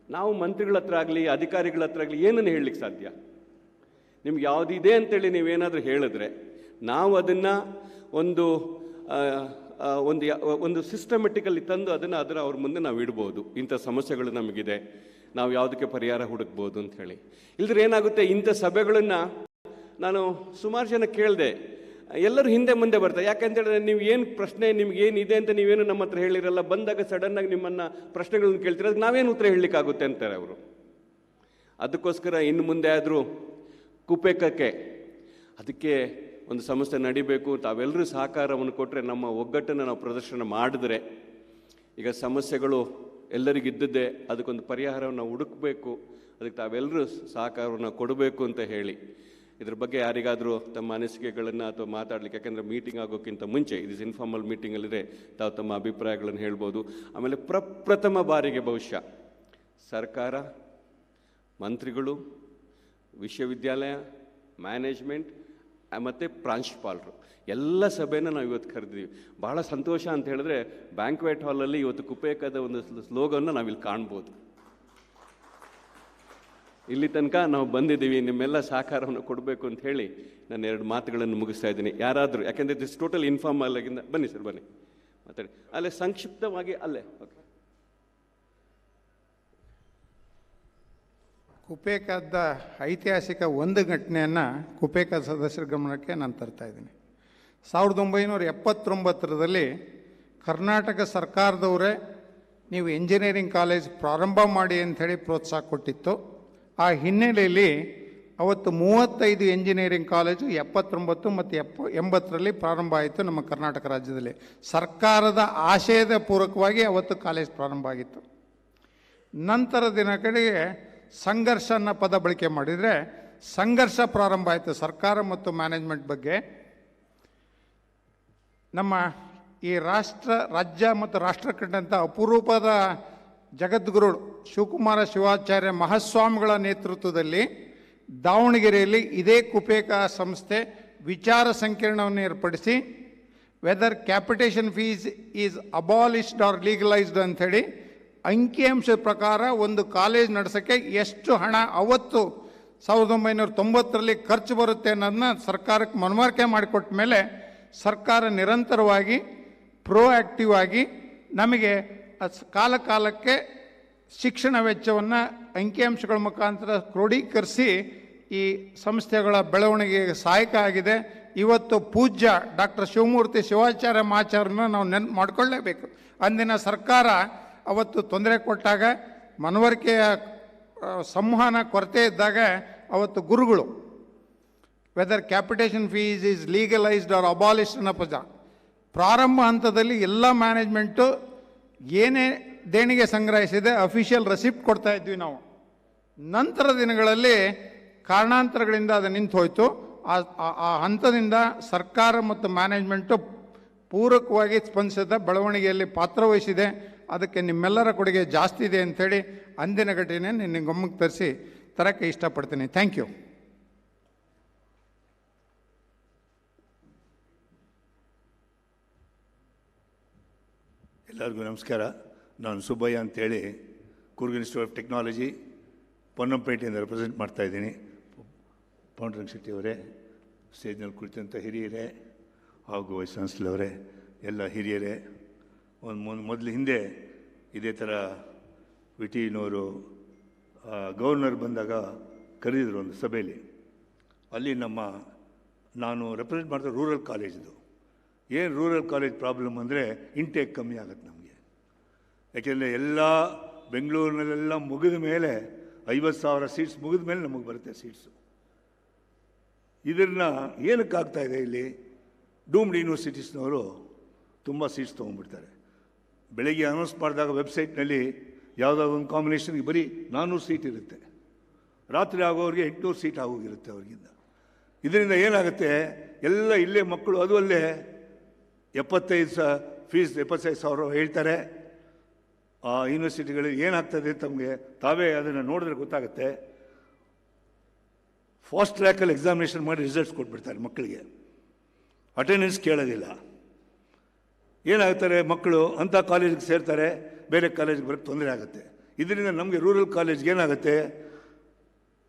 ನಾವು ಮಂತ್ರಿಗಳ ಹತ್ರ ಆಗಲಿ ಅಧಿಕಾರಿಗಳ ಹತ್ರ ಆಗಲಿ ಏನನ್ನು ಹೇಳಲಿಕ್ಕೆ ಸಾಧ್ಯ? ನಿಮ್ಗೆ ಯಾವುದಿದೆ ಅಂತೇಳಿ ನೀವೇನಾದರೂ ಹೇಳಿದ್ರೆ ನಾವು ಅದನ್ನು ಒಂದು ಸಿಸ್ಟಮೆಟಿಕಲ್ಲಿ ತಂದು ಅದನ್ನು ಅವ್ರ ಮುಂದೆ ನಾವು ಇಡ್ಬೋದು. ಇಂಥ ಸಮಸ್ಯೆಗಳು ನಮಗಿದೆ, ನಾವು ಯಾವುದಕ್ಕೆ ಪರಿಹಾರ ಹುಡುಕ್ಬೋದು ಅಂತ ಹೇಳಿ. ಇಲ್ಲದ್ರೆ ಏನಾಗುತ್ತೆ, ಇಂಥ ಸಭೆಗಳನ್ನು ನಾನು ಸುಮಾರು ಜನ ಕೇಳಿದೆ, ಎಲ್ಲರೂ ಹಿಂದೆ ಮುಂದೆ ಬರ್ತಾರೆ. ಯಾಕಂತೇಳಿದ್ರೆ ನೀವು ಏನು ಪ್ರಶ್ನೆ ನಿಮ್ಗೇನಿದೆ ಅಂತ ನೀವೇನು ನಮ್ಮ ಹತ್ರ ಹೇಳಿರಲ್ಲ, ಬಂದಾಗ ಸಡನ್ನಾಗಿ ನಿಮ್ಮನ್ನು ಪ್ರಶ್ನೆಗಳನ್ನು ಕೇಳ್ತೀರ, ಅದಕ್ಕೆ ನಾವೇನು ಉತ್ತರ ಹೇಳಲಿಕ್ಕಾಗುತ್ತೆ ಅಂತಾರೆ ಅವರು. ಅದಕ್ಕೋಸ್ಕರ ಇನ್ನು ಮುಂದೆ ಆದರೂ ಕುಪೇಕಕ್ಕೆ ಅದಕ್ಕೆ ಒಂದು ಸಂಸ್ಥೆ ನಡಿಬೇಕು. ತಾವೆಲ್ಲರೂ ಸಹಕಾರವನ್ನು ಕೊಟ್ಟರೆ, ನಮ್ಮ ಒಗ್ಗಟ್ಟನ್ನು ನಾವು ಪ್ರದರ್ಶನ ಮಾಡಿದ್ರೆ, ಈಗ ಸಮಸ್ಯೆಗಳು ಎಲ್ಲರಿಗಿದ್ದದ್ದೇ, ಅದಕ್ಕೊಂದು ಪರಿಹಾರವನ್ನು ಹುಡುಕಬೇಕು, ಅದಕ್ಕೆ ತಾವೆಲ್ಲರೂ ಸಹಕಾರವನ್ನು ಕೊಡಬೇಕು ಅಂತ ಹೇಳಿ ಇದ್ರ ಬಗ್ಗೆ ಯಾರಿಗಾದರೂ ತಮ್ಮ ಅನಿಸಿಕೆಗಳನ್ನು ಅಥವಾ ಮಾತಾಡಲಿಕ್ಕೆ, ಯಾಕೆಂದರೆ ಮೀಟಿಂಗ್ ಆಗೋಕ್ಕಿಂತ ಮುಂಚೆ ಇದು ಇನ್ಫಾರ್ಮಲ್ ಮೀಟಿಂಗಲ್ಲಿದೆ, ತಾವು ತಮ್ಮ ಅಭಿಪ್ರಾಯಗಳನ್ನು ಹೇಳ್ಬೋದು. ಆಮೇಲೆ ಪ್ರಪ್ರಥಮ ಬಾರಿಗೆ ಬಹುಶಃ ಸರ್ಕಾರ, ಮಂತ್ರಿಗಳು, ವಿಶ್ವವಿದ್ಯಾಲಯ, ಮ್ಯಾನೇಜ್ಮೆಂಟ್ ಮತ್ತು ಪ್ರಾಂಶುಪಾಲರು ಎಲ್ಲ ಸಭೆಯನ್ನು ನಾವು ಇವತ್ತು ಕರೆದಿದ್ದೀವಿ. ಬಹಳ ಸಂತೋಷ ಅಂತ ಹೇಳಿದ್ರೆ ಬ್ಯಾಂಕ್ವೆಟ್ ಹಾಲಲ್ಲಿ ಇವತ್ತು ಕುಪೇಕದ ಒಂದು ಸ್ಲೋಗನ್ನು ನಾವಿಲ್ಲಿ ಕಾಣ್ಬೋದು. ಇಲ್ಲಿ ತನಕ ನಾವು ಬಂದಿದ್ದೀವಿ, ನಿಮ್ಮೆಲ್ಲ ಸಹಕಾರವನ್ನು ಕೊಡಬೇಕು ಅಂತ ಹೇಳಿ ನಾನು 2 ಮಾತುಗಳನ್ನು ಮುಗಿಸ್ತಾ ಇದ್ದೀನಿ. ಯಾರಾದರೂ, ಯಾಕೆಂದರೆ ದಿಸ್ ಟೋಟಲ್ ಇನ್ಫಾರ್ಮಲ್ ಆಗಿಂದ ಬನ್ನಿ ಸರ್, ಬನ್ನಿ ಮಾತಾಡಿ. ಅಲ್ಲೇ ಸಂಕ್ಷಿಪ್ತವಾಗಿ ಅಲ್ಲೇ ಓಕೆ. ಕುಪೇಕದ ಐತಿಹಾಸಿಕ ಒಂದು ಘಟನೆಯನ್ನು ಕುಪೇಕ ಸದಸ್ಯರ ಗಮನಕ್ಕೆ ನಾನು ತರ್ತಾ ಇದ್ದೀನಿ. 1979ರಲ್ಲಿ ಕರ್ನಾಟಕ ಸರ್ಕಾರದವರೇ ನೀವು ಇಂಜಿನಿಯರಿಂಗ್ ಕಾಲೇಜ್ ಪ್ರಾರಂಭ ಮಾಡಿ ಅಂಥೇಳಿ ಪ್ರೋತ್ಸಾಹ ಕೊಟ್ಟಿತ್ತು. ಆ ಹಿನ್ನೆಲೆಯಲ್ಲಿ ಅವತ್ತು 35 ಇಂಜಿನಿಯರಿಂಗ್ ಕಾಲೇಜು 79 ಮತ್ತು 80ರಲ್ಲಿ ಪ್ರಾರಂಭ ಆಯಿತು ನಮ್ಮ ಕರ್ನಾಟಕ ರಾಜ್ಯದಲ್ಲಿ. ಸರ್ಕಾರದ ಆಶಯದ ಪೂರ್ವಕವಾಗಿ ಅವತ್ತು ಕಾಲೇಜ್ ಪ್ರಾರಂಭ ಆಗಿತ್ತು. ನಂತರ ದಿನಗಳಿಗೆ ಸಂಘರ್ಷ ಅನ್ನೋ ಪದ ಬಳಕೆ ಮಾಡಿದರೆ ಸಂಘರ್ಷ ಪ್ರಾರಂಭ ಆಯಿತು ಸರ್ಕಾರ ಮತ್ತು ಮ್ಯಾನೇಜ್ಮೆಂಟ್ ಬಗ್ಗೆ. ನಮ್ಮ ಈ ರಾಜ್ಯ ಮತ್ತು ರಾಷ್ಟ್ರ ಕಂಡಂಥ ಅಪರೂಪದ ಜಗದ್ಗುರು ಶಿವಕುಮಾರ ಶಿವಾಚಾರ್ಯ ಮಹಾಸ್ವಾಮಿಗಳ ನೇತೃತ್ವದಲ್ಲಿ ದಾವಣಗೆರೆಯಲ್ಲಿ ಇದೇ ಕುಪೇಕ ಸಂಸ್ಥೆ ವಿಚಾರ ಸಂಕಿರಣವನ್ನು ಏರ್ಪಡಿಸಿ whether capitation fees is abolished or legalised ಅಂಥೇಳಿ ಅಂಕಿಅಂಶದ ಪ್ರಕಾರ ಒಂದು ಕಾಲೇಜ್ ನಡೆಸೋಕ್ಕೆ ಎಷ್ಟು ಹಣ ಅವತ್ತು 1990ರಲ್ಲಿ ಖರ್ಚು ಬರುತ್ತೆ ಅನ್ನೋದನ್ನ ಸರ್ಕಾರಕ್ಕೆ ಮನವರಿಕೆ ಮಾಡಿಕೊಟ್ಟ ಮೇಲೆ ಸರ್ಕಾರ ನಿರಂತರವಾಗಿ ಪ್ರೋಆ್ಯಕ್ಟಿವ್ ಆಗಿ ನಮಗೆ ಕಾಲಕ್ಕೆ ಶಿಕ್ಷಣ ವೆಚ್ಚವನ್ನು ಅಂಕಿಅಂಶಗಳ ಮುಖಾಂತರ ಕ್ರೋಢೀಕರಿಸಿ ಈ ಸಂಸ್ಥೆಗಳ ಬೆಳವಣಿಗೆಗೆ ಸಹಾಯಕ ಆಗಿದೆ. ಇವತ್ತು ಪೂಜ್ಯ ಡಾಕ್ಟರ್ ಶಿವಮೂರ್ತಿ ಶಿವಾಚಾರ್ಯ ಮಹಾಚಾರ್ಯನ ನಾವು ನೆನಪು ಮಾಡಿಕೊಳ್ಳೇಬೇಕು. ಅಂದಿನ ಸರ್ಕಾರ ಅವತ್ತು ತೊಂದರೆ ಕೊಟ್ಟಾಗ, ಮನವರಿಕೆಯ ಸಂವಹನ ಕೊರತೆ ಇದ್ದಾಗ ಅವತ್ತು ಗುರುಗಳು whether capitation fees is legalised or abolished ಅನ್ನೋ ಪದ ಪ್ರಾರಂಭ ಹಂತದಲ್ಲಿ ಎಲ್ಲ ಮ್ಯಾನೇಜ್ಮೆಂಟು ಏನೇ ದೇಣಿಗೆ ಸಂಗ್ರಹಿಸಿದೆ ಅಫಿಷಿಯಲ್ ರೆಸಿಪ್ಟ್ ಕೊಡ್ತಾ ಇದ್ವಿ ನಾವು. ನಂತರ ದಿನಗಳಲ್ಲಿ ಕಾರಣಾಂತರಗಳಿಂದ ಅದು ನಿಂತು ಹೋಯಿತು. ಆ ಹಂತದಿಂದ ಸರ್ಕಾರ ಮತ್ತು ಮ್ಯಾನೇಜ್ಮೆಂಟು ಪೂರಕವಾಗಿ ಸ್ಪಂದಿಸಿದ ಬೆಳವಣಿಗೆಯಲ್ಲಿ ಪಾತ್ರವಹಿಸಿದೆ. ಅದಕ್ಕೆ ನಿಮ್ಮೆಲ್ಲರ ಕೊಡುಗೆ ಜಾಸ್ತಿ ಇದೆ ಅಂಥೇಳಿ ಅಂದಿನ ಘಟನೆ ನಿನ್ನ ಗಮನಕ್ಕೆ ತರಕ್ಕೆ ಇಷ್ಟಪಡ್ತೀನಿ. Thank you. ಎಲ್ಲರಿಗೂ ನಮಸ್ಕಾರ. ನಾನು ಸುಬ್ಬಯ್ಯ ಅಂತೇಳಿ ಕೂರ್ಗ್ ಇನ್ಸ್ಟಿಟ್ಯೂಟ್ ಆಫ್ ಟೆಕ್ನಾಲಜಿ ಪೊನ್ನಂಪೇಟೆಯಿಂದ ರೆಪ್ರೆಸೆಂಟ್ ಮಾಡ್ತಾಯಿದ್ದೀನಿ. ಪಾಂಡುರಂಗ ಶೆಟ್ಟಿ ಅವರೇ, ಸ್ಟೇಜ್ನಲ್ಲಿ ಕುಳಿತಂಥ ಹಿರಿಯರೇ ಹಾಗೂ ವೈಸ್ ಚಾನ್ಸಲರ್ ಅವರೇ, ಎಲ್ಲ ಹಿರಿಯರೇ, ಮೊದಲು ಹಿಂದೆ ಇದೇ ಥರ ವಿಟಿನವರು ಗವರ್ನರ್ ಬಂದಾಗ ಕರೆದಿದ್ರು ಒಂದು ಸಭೆಯಲ್ಲಿ. ಅಲ್ಲಿ ನಾನು ರೆಪ್ರೆಸೆಂಟ್ ಮಾಡ್ತಾ ರೂರಲ್ ಕಾಲೇಜ್ದು ಏನು ರೂರಲ್ ಕಾಲೇಜ್ ಪ್ರಾಬ್ಲಮ್ ಅಂದರೆ ಇಂಟೇಕ್ ಕಮ್ಮಿ ಆಗುತ್ತೆ ನಮಗೆ. ಯಾಕೆಂದರೆ ಎಲ್ಲ ಬೆಂಗಳೂರಿನಲ್ಲೆಲ್ಲ ಮುಗಿದ ಮೇಲೆ 50,000 ಸೀಟ್ಸ್ ಮುಗಿದ ಮೇಲೆ ನಮಗೆ ಬರುತ್ತೆ ಸೀಟ್ಸು. ಇದನ್ನು ಏನಕ್ಕಾಗ್ತಾಯಿದೆ, ಇಲ್ಲಿ ಡೂಮ್ಡ್ ಯೂನಿವರ್ಸಿಟೀಸ್ನವರು ತುಂಬ ಸೀಟ್ಸ್ ತೊಗೊಂಡ್ಬಿಡ್ತಾರೆ. ಬೆಳಗ್ಗೆ ಅನೌನ್ಸ್ ಮಾಡಿದಾಗ ವೆಬ್ಸೈಟ್ನಲ್ಲಿ ಯಾವುದಾದ್ರು ಒಂದು ಕಾಂಬಿನೇಷನ್ಗೆ ಬರೀ 400 ಸೀಟ್ ಇರುತ್ತೆ. ರಾತ್ರಿ ಆಗೋರಿಗೆ 800 ಸೀಟ್ ಆಗೋಗಿರುತ್ತೆ ಅವ್ರಿಗಿಂತ. ಇದರಿಂದ ಏನಾಗುತ್ತೆ, ಎಲ್ಲ ಇಲ್ಲೇ ಮಕ್ಕಳು, ಅದು ಅಲ್ಲೇ 75,000 ಹೇಳ್ತಾರೆ. ಆ ಯೂನಿವರ್ಸಿಟಿಗಳಲ್ಲಿ ಏನಾಗ್ತದೆ ತಮಗೆ ತಾವೇ ಅದನ್ನು ನೋಡಿದ್ರೆ ಗೊತ್ತಾಗುತ್ತೆ. ಫಾಸ್ಟ್ ಟ್ರ್ಯಾಕಲ್ಲಿ ಎಕ್ಸಾಮಿನೇಷನ್ ಮಾಡಿ ರಿಸಲ್ಟ್ಸ್ ಕೊಟ್ಬಿಡ್ತಾರೆ ಮಕ್ಕಳಿಗೆ, ಅಟೆಂಡೆನ್ಸ್ ಕೇಳೋದಿಲ್ಲ. ಏನಾಗ್ತಾರೆ, ಮಕ್ಕಳು ಅಂಥ ಕಾಲೇಜಿಗೆ ಸೇರ್ತಾರೆ, ಬೇರೆ ಕಾಲೇಜಿಗೆ ಬರೋಕ್ಕೆ ತೊಂದರೆ ಆಗುತ್ತೆ. ಇದರಿಂದ ನಮಗೆ ರೂರಲ್ ಕಾಲೇಜ್ಗೆ ಏನಾಗುತ್ತೆ,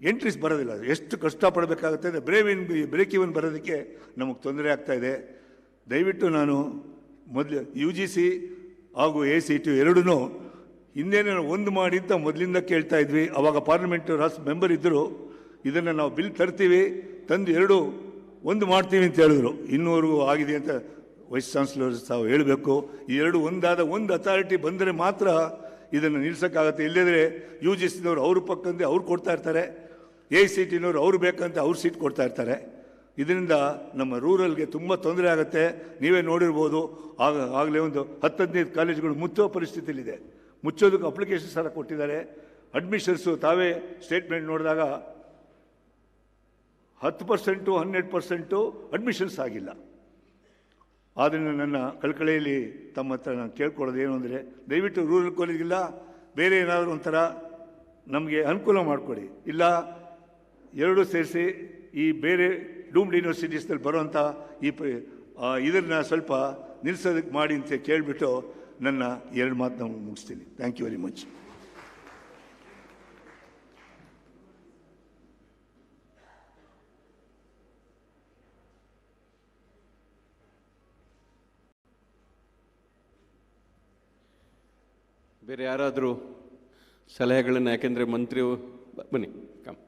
ಎಂಟ್ರೀಸ್ ಬರೋದಿಲ್ಲ. ಎಷ್ಟು ಕಷ್ಟಪಡಬೇಕಾಗುತ್ತೆ ಅಂದರೆ ಬ್ರೇಕ್ ಇವನ್ ಬರೋದಕ್ಕೆ ನಮಗೆ ತೊಂದರೆ ಆಗ್ತಾಯಿದೆ. ದಯವಿಟ್ಟು ನಾನು ಮೊದಲು UGC ಹಾಗೂ ACT ಎರಡೂ ಹಿಂದೇನೆ ಒಂದು ಮಾಡಿ ಅಂತ ಮೊದಲಿಂದ ಕೇಳ್ತಾ ಇದ್ವಿ. ಆವಾಗ ಪಾರ್ಲಿಮೆಂಟ್ ಮೆಂಬರ್ ಇದ್ದರು, ಇದನ್ನು ನಾವು ಬಿಲ್ ತರ್ತೀವಿ, ತಂದು ಒಂದು ಮಾಡ್ತೀವಿ ಅಂತ ಹೇಳಿದ್ರು. ಇನ್ನೂವರೆಗೂ ಆಗಿದೆ ಅಂತ ವೈಸ್ ಚಾನ್ಸಲರ್ ತಾವು ಹೇಳಬೇಕು. ಈ ಒಂದು ಅಥಾರಿಟಿ ಬಂದರೆ ಮಾತ್ರ ಇದನ್ನು ನಿಲ್ಸೋಕ್ಕಾಗತ್ತೆ. ಇಲ್ಲದ್ರೆ UGCನವರು ಅವ್ರ ಪಕ್ಕಂದೆ ಅವ್ರು ಕೊಡ್ತಾ ಇರ್ತಾರೆ, ACTನವರು ಅವ್ರು ಬೇಕಂತ ಅವ್ರು ಸೀಟ್ ಕೊಡ್ತಾ ಇರ್ತಾರೆ. ಇದರಿಂದ ನಮ್ಮ ರೂರಲ್ಗೆ ತುಂಬ ತೊಂದರೆ ಆಗುತ್ತೆ. ನೀವೇ ನೋಡಿರ್ಬೋದು, ಆಗಲೇ ಒಂದು 10-15 ಕಾಲೇಜುಗಳು ಮುಚ್ಚೋ ಪರಿಸ್ಥಿತಿಲಿದೆ. ಮುಚ್ಚೋದಕ್ಕೆ ಅಪ್ಲಿಕೇಶನ್ ಸಹ ಕೊಟ್ಟಿದ್ದಾರೆ. ಅಡ್ಮಿಷನ್ಸು ತಾವೇ ಸ್ಟೇಟ್ಮೆಂಟ್ ನೋಡಿದಾಗ 10%, 100% ಅಡ್ಮಿಷನ್ಸ್ ಆಗಿಲ್ಲ. ಆದ್ದರಿಂದ ನನ್ನ ಕಳಕಳಿಯಲ್ಲಿ ತಮ್ಮ ಹತ್ರ ನಾನು ಕೇಳ್ಕೊಳ್ಳೋದು ಏನು ಅಂದರೆ, ದಯವಿಟ್ಟು ರೂರಲ್ ಕಾಲೇಜಿಗಿಲ್ಲ ಬೇರೆ ಏನಾದರೂ ಒಂಥರ ನಮಗೆ ಅನುಕೂಲ ಮಾಡಿಕೊಡಿ. ಇಲ್ಲ ಎರಡೂ ಸೇರಿಸಿ ಈ ಬೇರೆ ಡೂಮ್ಡ್ ಯೂನಿವರ್ಸಿಟೀಸ್ನಲ್ಲಿ ಬರುವಂಥ ಇದನ್ನು ಸ್ವಲ್ಪ ನಿಲ್ಲಿಸೋದಕ್ಕೆ ಮಾಡಿ ಅಂತ ಕೇಳಿಬಿಟ್ಟು ನನ್ನ 2 ಮಾತನ್ನ ಮುಗಿಸ್ತೀನಿ. Thank you very much. ಬೇರೆ ಯಾರಾದರೂ ಸಲಹೆಗಳನ್ನು, ಯಾಕೆಂದರೆ ಮಂತ್ರಿ ಬನ್ನಿ come.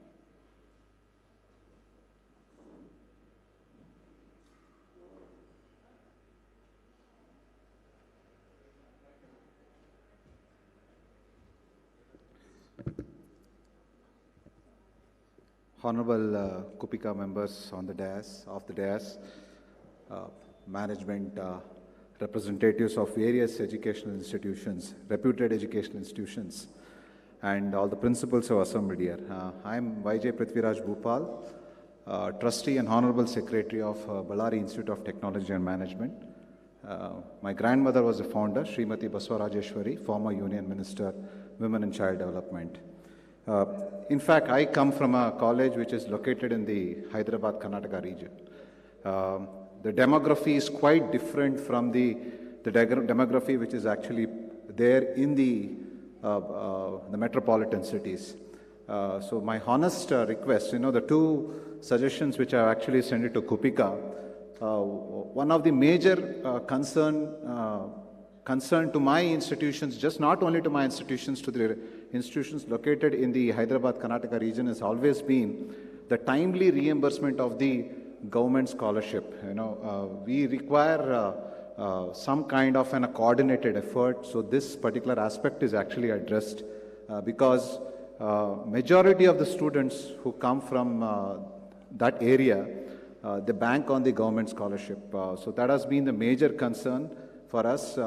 Honorable Kupika members on the dais, management, representatives of various educational institutions, reputed educational institutions, and all the principals who are assembled here. I am YJ Prithviraj Bhupal, Trustee and Honorable Secretary of Ballari Institute of Technology and Management. My grandmother was a founder, Srimati Baswarajeshwari, former Union Minister, Women and Child Development. In fact, I come from a college which is located in the Hyderabad, Karnataka region. The demography is quite different from the demography which is actually there in the metropolitan cities. So my honest request, the 2 suggestions which I have actually sent it to Kupika, one of the major concern to my institutions, just not only to my institutions, to the institutions located in the Hyderabad, Karnataka region, has always been the timely reimbursement of the government scholarship. We require some kind of a coordinated effort. So this particular aspect is actually addressed because majority of the students who come from that area, they bank on the government scholarship. So that has been the major concern for us.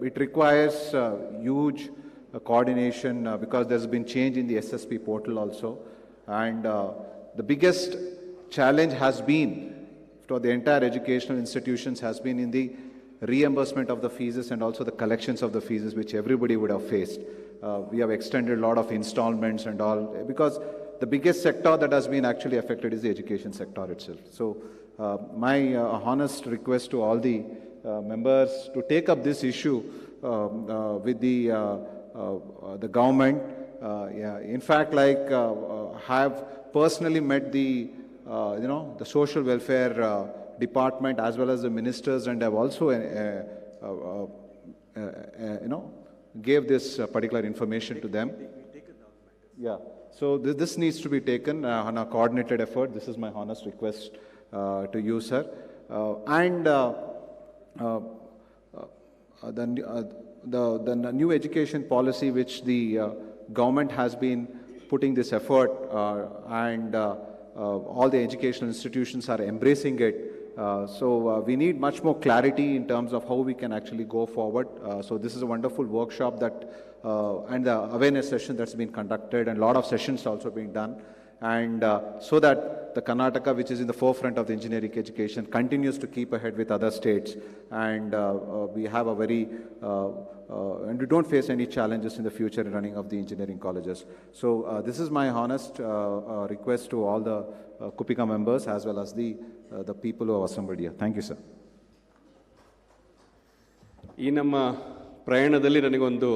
It requires huge coordination because there's been change in the SSP portal also. And the biggest challenge has been for the entire educational institutions has been in the reimbursement of the fees and also the collections of the fees, which everybody would have faced. We have extended a lot of installments and all, because the biggest sector that has been actually affected is the education sector itself. So my honest request to all the members to take up this issue with the government. In fact, have personally met the social welfare department as well as the ministers, and have also gave this particular information to them. Yeah. So this needs to be taken on a coordinated effort. This is my honest request to you, sir. The new education policy which the government has been putting this effort and all the educational institutions are embracing it. So we need much more clarity in terms of how we can actually go forward. So this is a wonderful workshop that and the awareness session that's been conducted, and a lot of sessions also being done. And so that the Karnataka, which is in the forefront of the engineering education, continues to keep ahead with other states, and we have a very and we don't face any challenges in the future in running of the engineering colleges. So this is my honest request to all the Kupika members as well as the people who have assembled here. Thank you, sir. ಈ ನಮ್ಮ ಪ್ರಯಾಣದಲ್ಲಿ ನನಗೊಂದು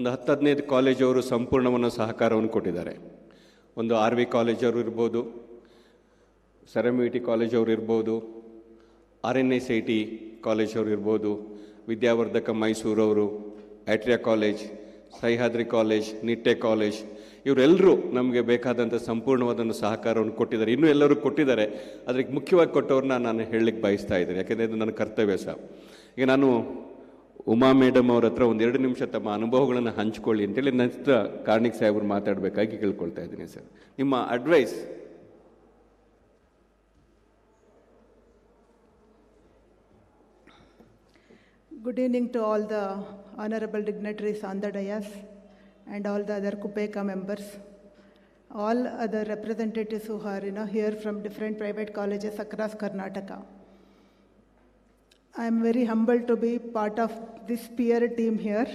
10-15 ಕಾಲೇಜವರು ಸಂಪೂರ್ಣವನ್ನು ಸಹಕಾರವನ್ನು ಕೊಟ್ಟಿದ್ದಾರೆ. ಒಂದು RV ಕಾಲೇಜವರು ಇರ್ಬೋದು, ಸೆರೆಮಿಟಿ ಕಾಲೇಜವರು ಇರ್ಬೋದು, RNSIT ಕಾಲೇಜವರು ಇರ್ಬೋದು, ವಿದ್ಯಾವರ್ಧಕ ಮೈಸೂರವರು, Atria college, Sahyadri college, Nitte college, ಇವರೆಲ್ಲರೂ ನಮಗೆ ಬೇಕಾದಂಥ ಸಂಪೂರ್ಣವಾದ ಸಹಕಾರವನ್ನು ಕೊಟ್ಟಿದ್ದಾರೆ. ಇನ್ನೂ ಎಲ್ಲರೂ ಕೊಟ್ಟಿದ್ದಾರೆ. ಅದಕ್ಕೆ ಮುಖ್ಯವಾಗಿ ಕೊಟ್ಟವ್ರನ್ನ ನಾನು ಹೇಳಲಿಕ್ಕೆ ಬಯಸ್ತಾ ಇದ್ದೀನಿ, ಯಾಕೆಂದರೆ ಇದು ನನ್ನ ಕರ್ತವ್ಯ ಸಹ. ಈಗ ನಾನು ಉಮಾ ಮೇಡಮ್ ಅವ್ರ ಹತ್ರ 1-2 ನಿಮಿಷ ತಮ್ಮ ಅನುಭವಗಳನ್ನು ಹಂಚ್ಕೊಳ್ಳಿ ಅಂತೇಳಿ ನನ್ನ ಕಾರ್ಣಿಕ್ ಸಾಹೇಬರು ಮಾತಾಡಬೇಕಾಗಿ ಕೇಳ್ಕೊಳ್ತಾ ಇದ್ದೀನಿ ಸರ್. ನಿಮ್ಮ advice. Good evening to all the honorable dignitaries on the dais and all the other Kupeka members. all other representatives who are, here from different private colleges across Karnataka. I am very humbled to be part of this peer team here,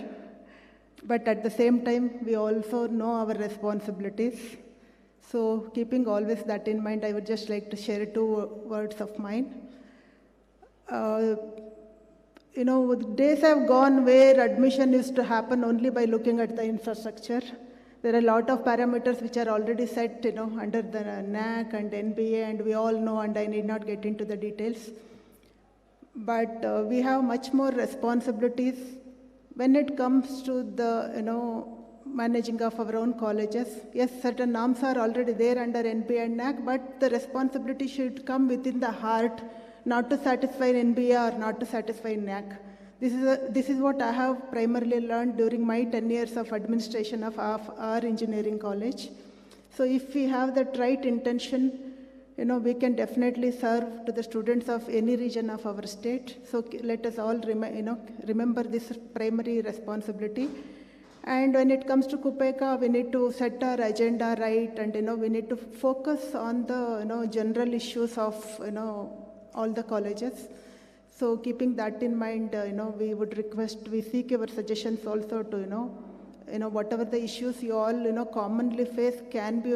but at the same time, we also know our responsibilities. So keeping always that in mind, I would just like to share 2 words of mine. Days have gone where admission used to happen only by looking at the infrastructure. There are a lot of parameters which are already set, under the NAC and NBA, and we all know, and I need not get into the details. But we have much more responsibilities when it comes to the, managing of our own colleges. Yes, certain norms are already there under NBA and NAC, but the responsibility should come within the heart, not to satisfy NBA or not to satisfy NAC. This is what I have primarily learned during my 10 years of administration of our engineering college. So if we have that right intention, we can definitely serve to the students of any region of our state. So let us all remember this primary responsibility. And when it comes to KUPECA, we need to set our agenda right, and we need to focus on the general issues of all the colleges. So keeping that in mind, we would request, we seek your suggestions also to whatever the issues you all commonly face can be,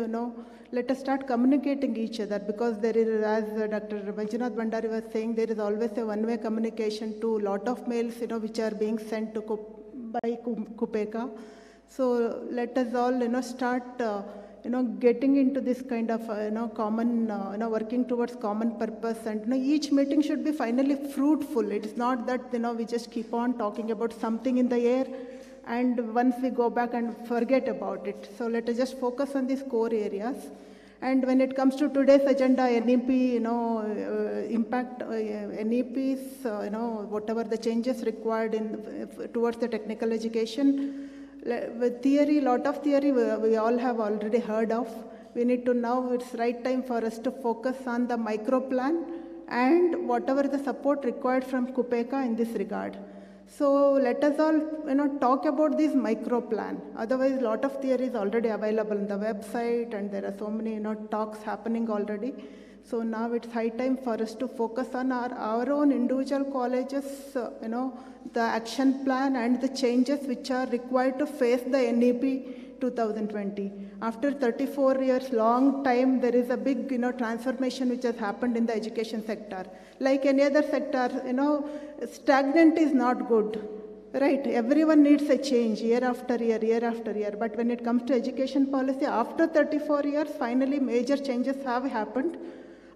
let us start communicating each other, because there is, as Dr. Manjunath Bhandari was saying, there is always a one-way communication to a lot of mails which are being sent to by KUPECA. So let us all start getting into this kind of common working towards common purpose, and each meeting should be finally fruitful. It is not that we just keep on talking about something in the air and once we go back and forget about it. So let us just focus on these core areas. And when it comes to today's agenda, NEP, impact, NEPs, whatever the changes required towards the technical education, with theory, lot of theory we all have already heard of. We need to now, it's right time for us to focus on the micro plan and whatever the support required from KUPECA in this regard. So let us all talk about this micro plan. Otherwise, lot of theory is already available on the website, and there are so many talks happening already. So now it's high time for us to focus on our own individual colleges, the action plan and the changes which are required to face the NEP 2020. After 34 years, long time, there is a big transformation which has happened in the education sector. Like any other sector, stagnant is not good. Right, everyone needs a change year after year, year after year. But when it comes to education policy, after 34 years, finally major changes have happened.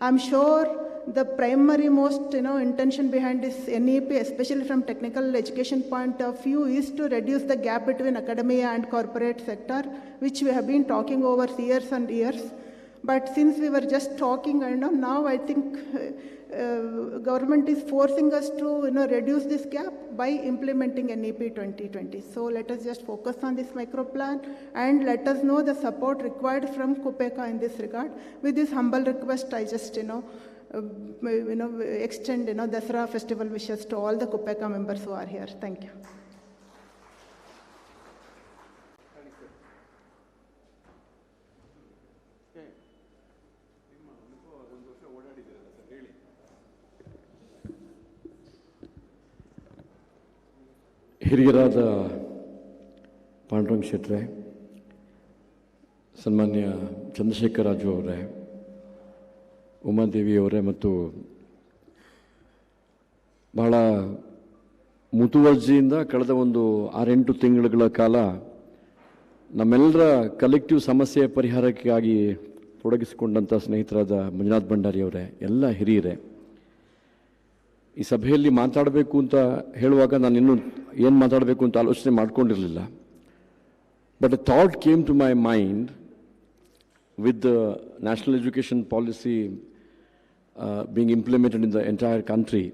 I'm sure the primary most intention behind this NEP, especially from technical education point of view, is to reduce the gap between academia and corporate sector, which we have been talking over years and years. But since we were just talking, now I think government is forcing us to reduce this gap by implementing NEP 2020. So let us just focus on this micro plan and let us know the support required from KUPECA in this regard. With this humble request, I just extend Dasara festival wishes to all the KUPECA members who are here. Thank you. ಹಿರಿಯರಾದ ಪಾಂಡುರಂಗ ಶೆಟ್ರೆ, ಸನ್ಮಾನ್ಯ ಚಂದ್ರಶೇಖರ್ ರಾಜು ಅವರೇ, ಉಮಾದೇವಿಯವರೇ ಮತ್ತು ಬಹಳ ಮುತುವರ್ಜಿಯಿಂದ ಕಳೆದ ಒಂದು 6-8 ತಿಂಗಳುಗಳ ಕಾಲ ನಮ್ಮೆಲ್ಲರ ಕಲೆಕ್ಟಿವ್ ಸಮಸ್ಯೆ ಪರಿಹಾರಕ್ಕಾಗಿ ತೊಡಗಿಸಿಕೊಂಡಂಥ ಸ್ನೇಹಿತರಾದ ಮಂಜುನಾಥ್ ಭಂಡಾರಿ ಅವರೇ, ಎಲ್ಲ ಹಿರಿಯರೇ, ಈ ಸಭೆಯಲ್ಲಿ ಮಾತಾಡಬೇಕು ಅಂತ ಹೇಳುವಾಗ ನಾನು ಇನ್ನೂ ಏನು ಮಾತಾಡಬೇಕು ಅಂತ ಆಲೋಚನೆ ಮಾಡ್ಕೊಂಡಿರಲಿಲ್ಲ. But a thought came to my mind with the national education policy being implemented in the entire country.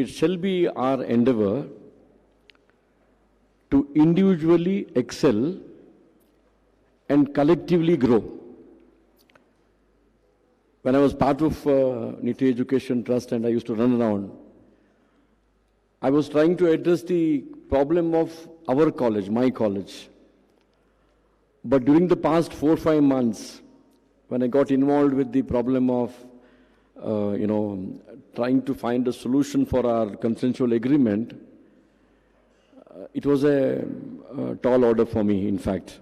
It shall be our endeavor to individually excel and collectively grow. When I was part of Niti Education Trust and I used to run around, I was trying to address the problem of our college, my college. But during the past 4 or 5 months, when I got involved with the problem of, trying to find a solution for our consensual agreement, it was a tall order for me, in fact.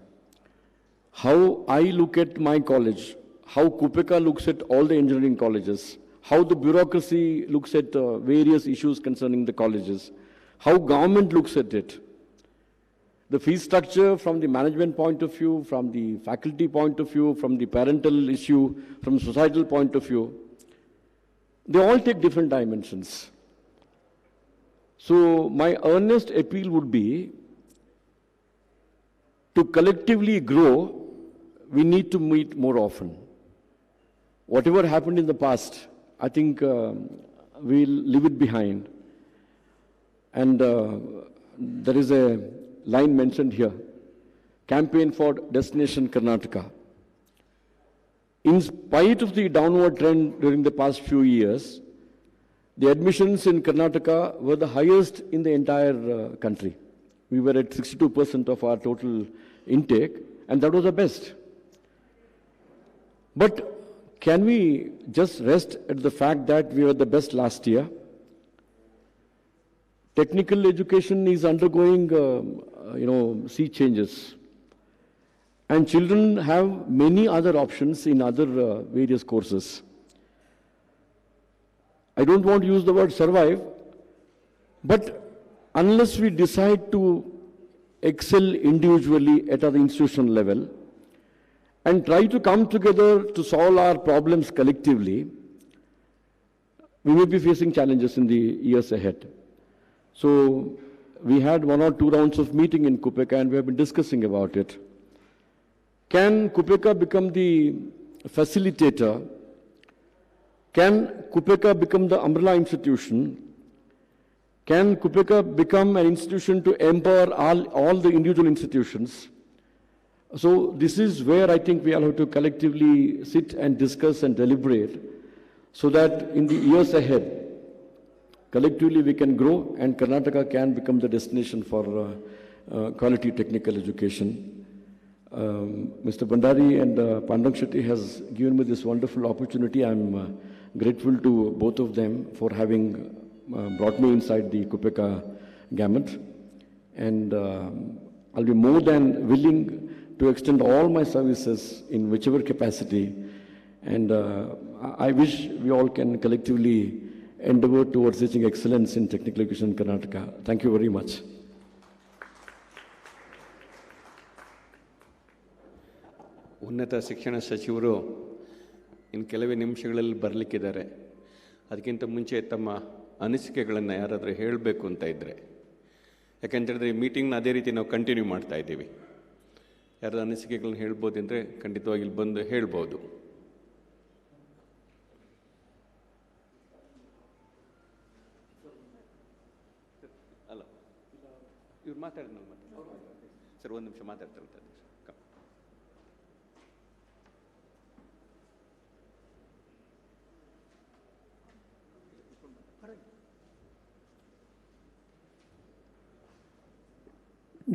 How I look at my college, how KUPECA looks at all the engineering colleges, how the bureaucracy looks at various issues concerning the colleges, how government looks at it. The fee structure from the management point of view, from the faculty point of view, from the parental issue, from societal point of view, they all take different dimensions. So my earnest appeal would be to collectively grow, we need to meet more often. Whatever happened in the past, I think we'll leave it behind. And there is a line mentioned here, campaign for Destination Karnataka. In spite of the downward trend during the past few years, the admissions in Karnataka were the highest in the entire country. We were at 62% of our total intake, and that was the best. But can we just rest at the fact that we were the best last year? Technical education is undergoing, sea changes. And children have many other options in other various courses. I don't want to use the word survive, but unless we decide to excel individually at our institutional level and try to come together to solve our problems collectively, we may be facing challenges in the years ahead. So we had 1 or 2 rounds of meeting in KUPECA and we have been discussing about it. Can KUPECA become the facilitator? Can KUPECA become the umbrella institution? Can KUPECA become an institution to empower all the individual institutions? So this is where I think we all have to collectively sit and discuss and deliberate so that in the years ahead, collectively we can grow and Karnataka can become the destination for quality technical education. Mr. Bandari and Pandang Shetty has given me this wonderful opportunity. I'm grateful to both of them for having brought me inside the KUPECA gamut. And I'll be more than willing to extend all my services in whichever capacity. And I wish we all can collectively endeavor towards reaching excellence in technical education in Karnataka. Thank you very much. ಉನ್ನತ ಶಿಕ್ಷಣ ಸಚಿವರು ಇನ್ನು ಕೆಲವೇ ನಿಮಿಷಗಳಲ್ಲಿ ಬರಲಿಕ್ಕಿದ್ದಾರೆ. ಅದಕ್ಕಿಂತ ಮುಂಚೆ ತಮ್ಮ ಅನಿಸಿಕೆಗಳನ್ನು ಯಾರಾದರೂ ಹೇಳಬೇಕು ಅಂತ ಇದ್ದರೆ, ಯಾಕೆಂತೇಳಿದ್ರೆ ಈ ಮೀಟಿಂಗ್ನ ಅದೇ ರೀತಿ ನಾವು ಕಂಟಿನ್ಯೂ ಮಾಡ್ತಾ ಇದ್ದೀವಿ. ಯಾರಾದ್ರೂ ಅನಿಸಿಕೆಗಳನ್ನ ಹೇಳ್ಬೋದು ಅಂದರೆ ಖಂಡಿತವಾಗಿ ಇಲ್ಲಿ ಬಂದು ಹೇಳ್ಬೋದು. ಅಲ್ಲ, ಇವ್ರು ಮಾತಾಡಿದ್ನಲ್ಲ ಮತ್ತೆ ಸರ್, ಒಂದು ನಿಮಿಷ ಮಾತಾಡ್ತಾರೆ.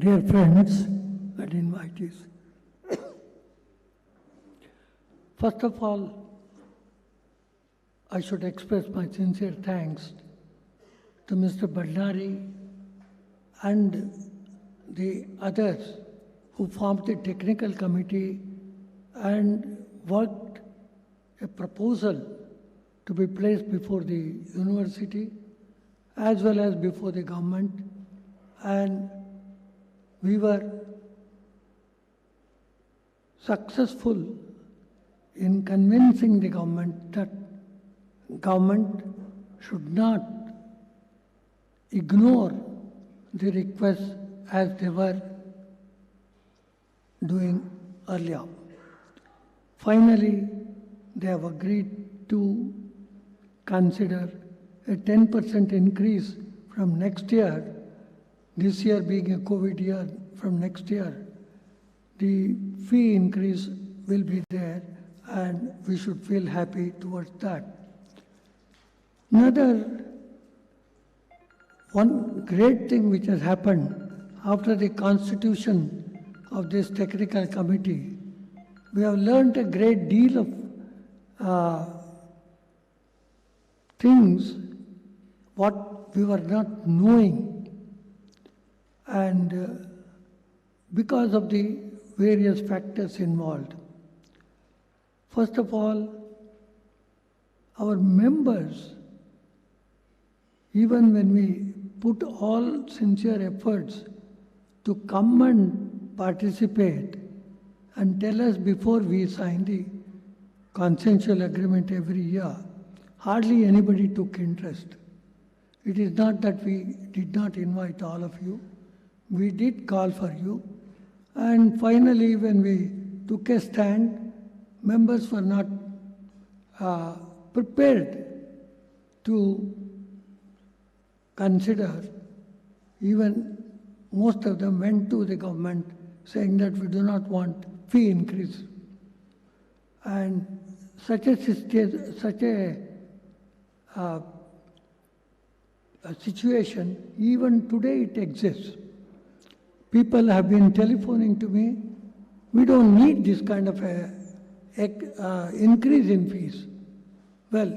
Dear friends and invitees, first of all, I should express my sincere thanks to Mr. Bandari and the others who formed the technical committee and worked a proposal to be placed before the university as well as before the government, and we were successful in convincing the government that government should not ignore the requests as they were doing earlier. Finally, they have agreed to consider a 10% increase from next year. This year being a COVID year, from next year, the fee increase will be there and we should feel happy towards that. One great thing which has happened after the constitution of this technical committee, we have learned a great deal of things what we were not knowing, and because of the various factors involved. First of all, our members, even when we put all sincere efforts to come and participate and tell us before we sign the consensual agreement every year, hardly anybody took interest. It is not that we did not invite all of you. We did call for you. And finally, when we took a stand, members were not prepared to consider. Even most of them went to the government saying that we do not want fee increase. And such a situation, even today it exists. People have been telephoning to me, we don't need this kind of increase in fees. Well,